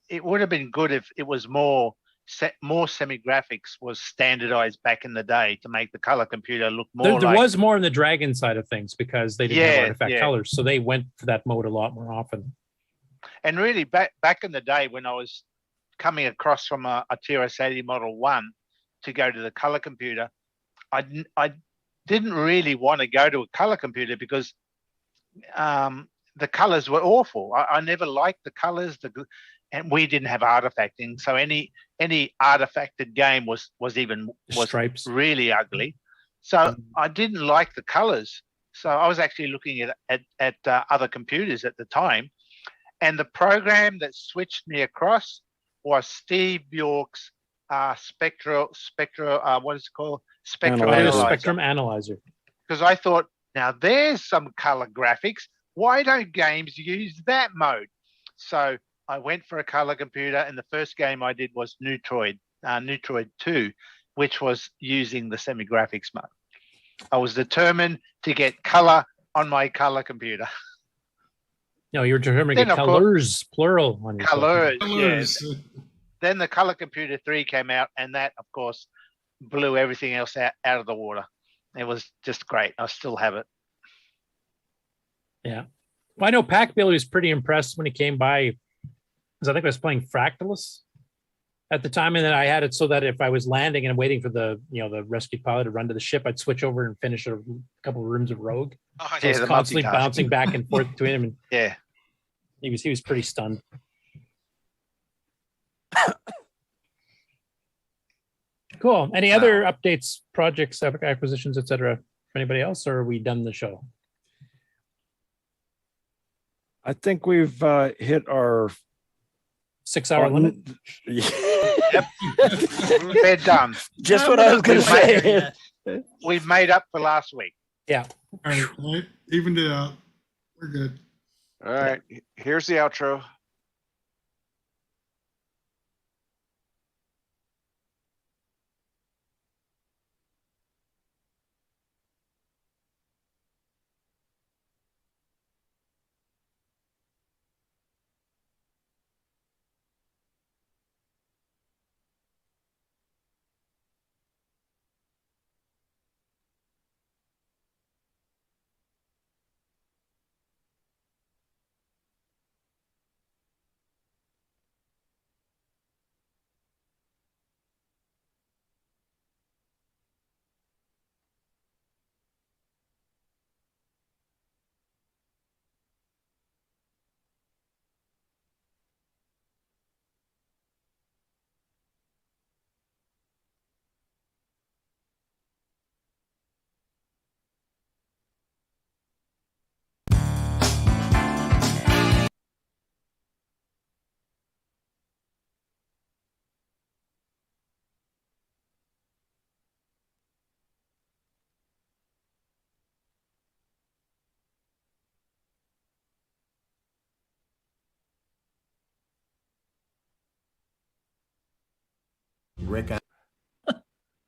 It would have been good if it was more semi-graphics was standardized back in the day to make the color computer look more there like... was more on the Dragon side of things because they didn't have artifact colors, so they went for that mode a lot more often. And really, back in the day when I was coming across from a TRS-80 Model 1 to go to the color computer, I didn't really want to go to a color computer because the colors were awful. I never liked the colors, and we didn't have artifacting, so any artifacted game was stripes, really ugly. So I didn't like the colors. So I was actually looking at other computers at the time, and the program that switched me across was Steve Bjork's Spectrum Analyzer. Because I thought, now there's some color graphics. Why don't games use that mode? So I went for a color computer, and the first game I did was Neutroid 2, which was using the semi-graphics mode. I was determined to get color on my color computer. No, you were determined to get colors, plural, on your colors. Yes. Then the Color Computer 3 came out, and that, of course, blew everything else out of the water. It was just great. I still have it. Yeah. Well, I know Pac Billy was pretty impressed when he came by, because I think I was playing Fractalus at the time, and then I had it so that if I was landing and waiting for the rescue pilot to run to the ship, I'd switch over and finish a couple of rooms of Rogue. Oh, so I was constantly bouncing back and forth between him, and yeah, he was pretty stunned. Cool. Any other updates, projects, acquisitions, etc. for anybody else, or are we done the show? I think we've hit our 6-hour limit. Yep. They're done. Just what I was going to say. We've made up for last week. Yeah. All right. Evened it out. We're good. All right. Here's the outro. Rick.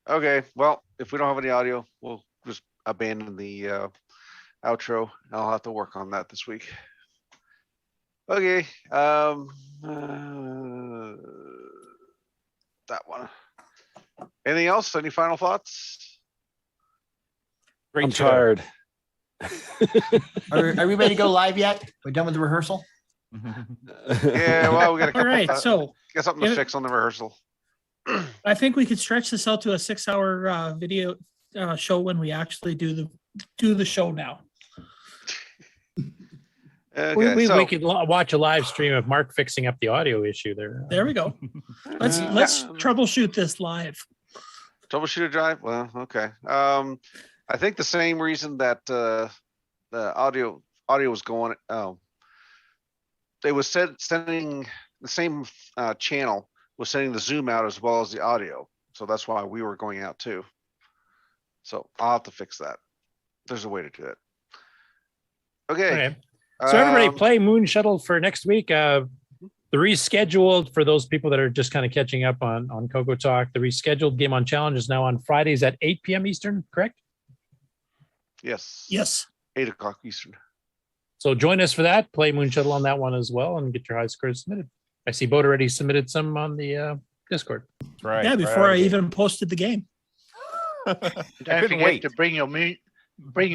Okay, well, if we don't have any audio, we'll just abandon the outro. I'll have to work on that this week. Okay. That one. Anything else? Any final thoughts? I'm tired. Are we ready to go live yet? We're done with the rehearsal? Yeah, well, we got a couple. All right, so got something to fix on the rehearsal. I think we could stretch this out to a 6-hour video show when we actually do the show now. Okay, we could watch a live stream of Mark fixing up the audio issue there. There we go. Let's troubleshoot this live. Troubleshoot a drive? Well, okay. I think the same reason that the audio was going. They was sending the same channel was sending the Zoom out as well as the audio, so that's why we were going out too. So I'll have to fix that. There's a way to do it. Okay. So everybody play Moon Shuttle for next week. The rescheduled for those people that are just kind of catching up on CoCoTALK. The rescheduled Game on Challenge is now on Fridays at 8 p.m. Eastern, correct? Yes. Yes. 8 o'clock Eastern. So join us for that. Play Moon Shuttle on that one as well and get your high scores submitted. I see Boat already submitted some on the Discord. That's right. Yeah, before I even posted the game. Don't forget to bring your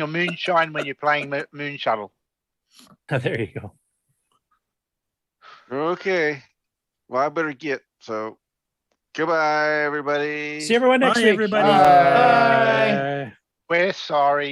moonshine when you're playing Moon Shuttle. There you go. Okay. Well, I better get. So goodbye, everybody. See everyone next week. Everybody. Bye. We're sorry.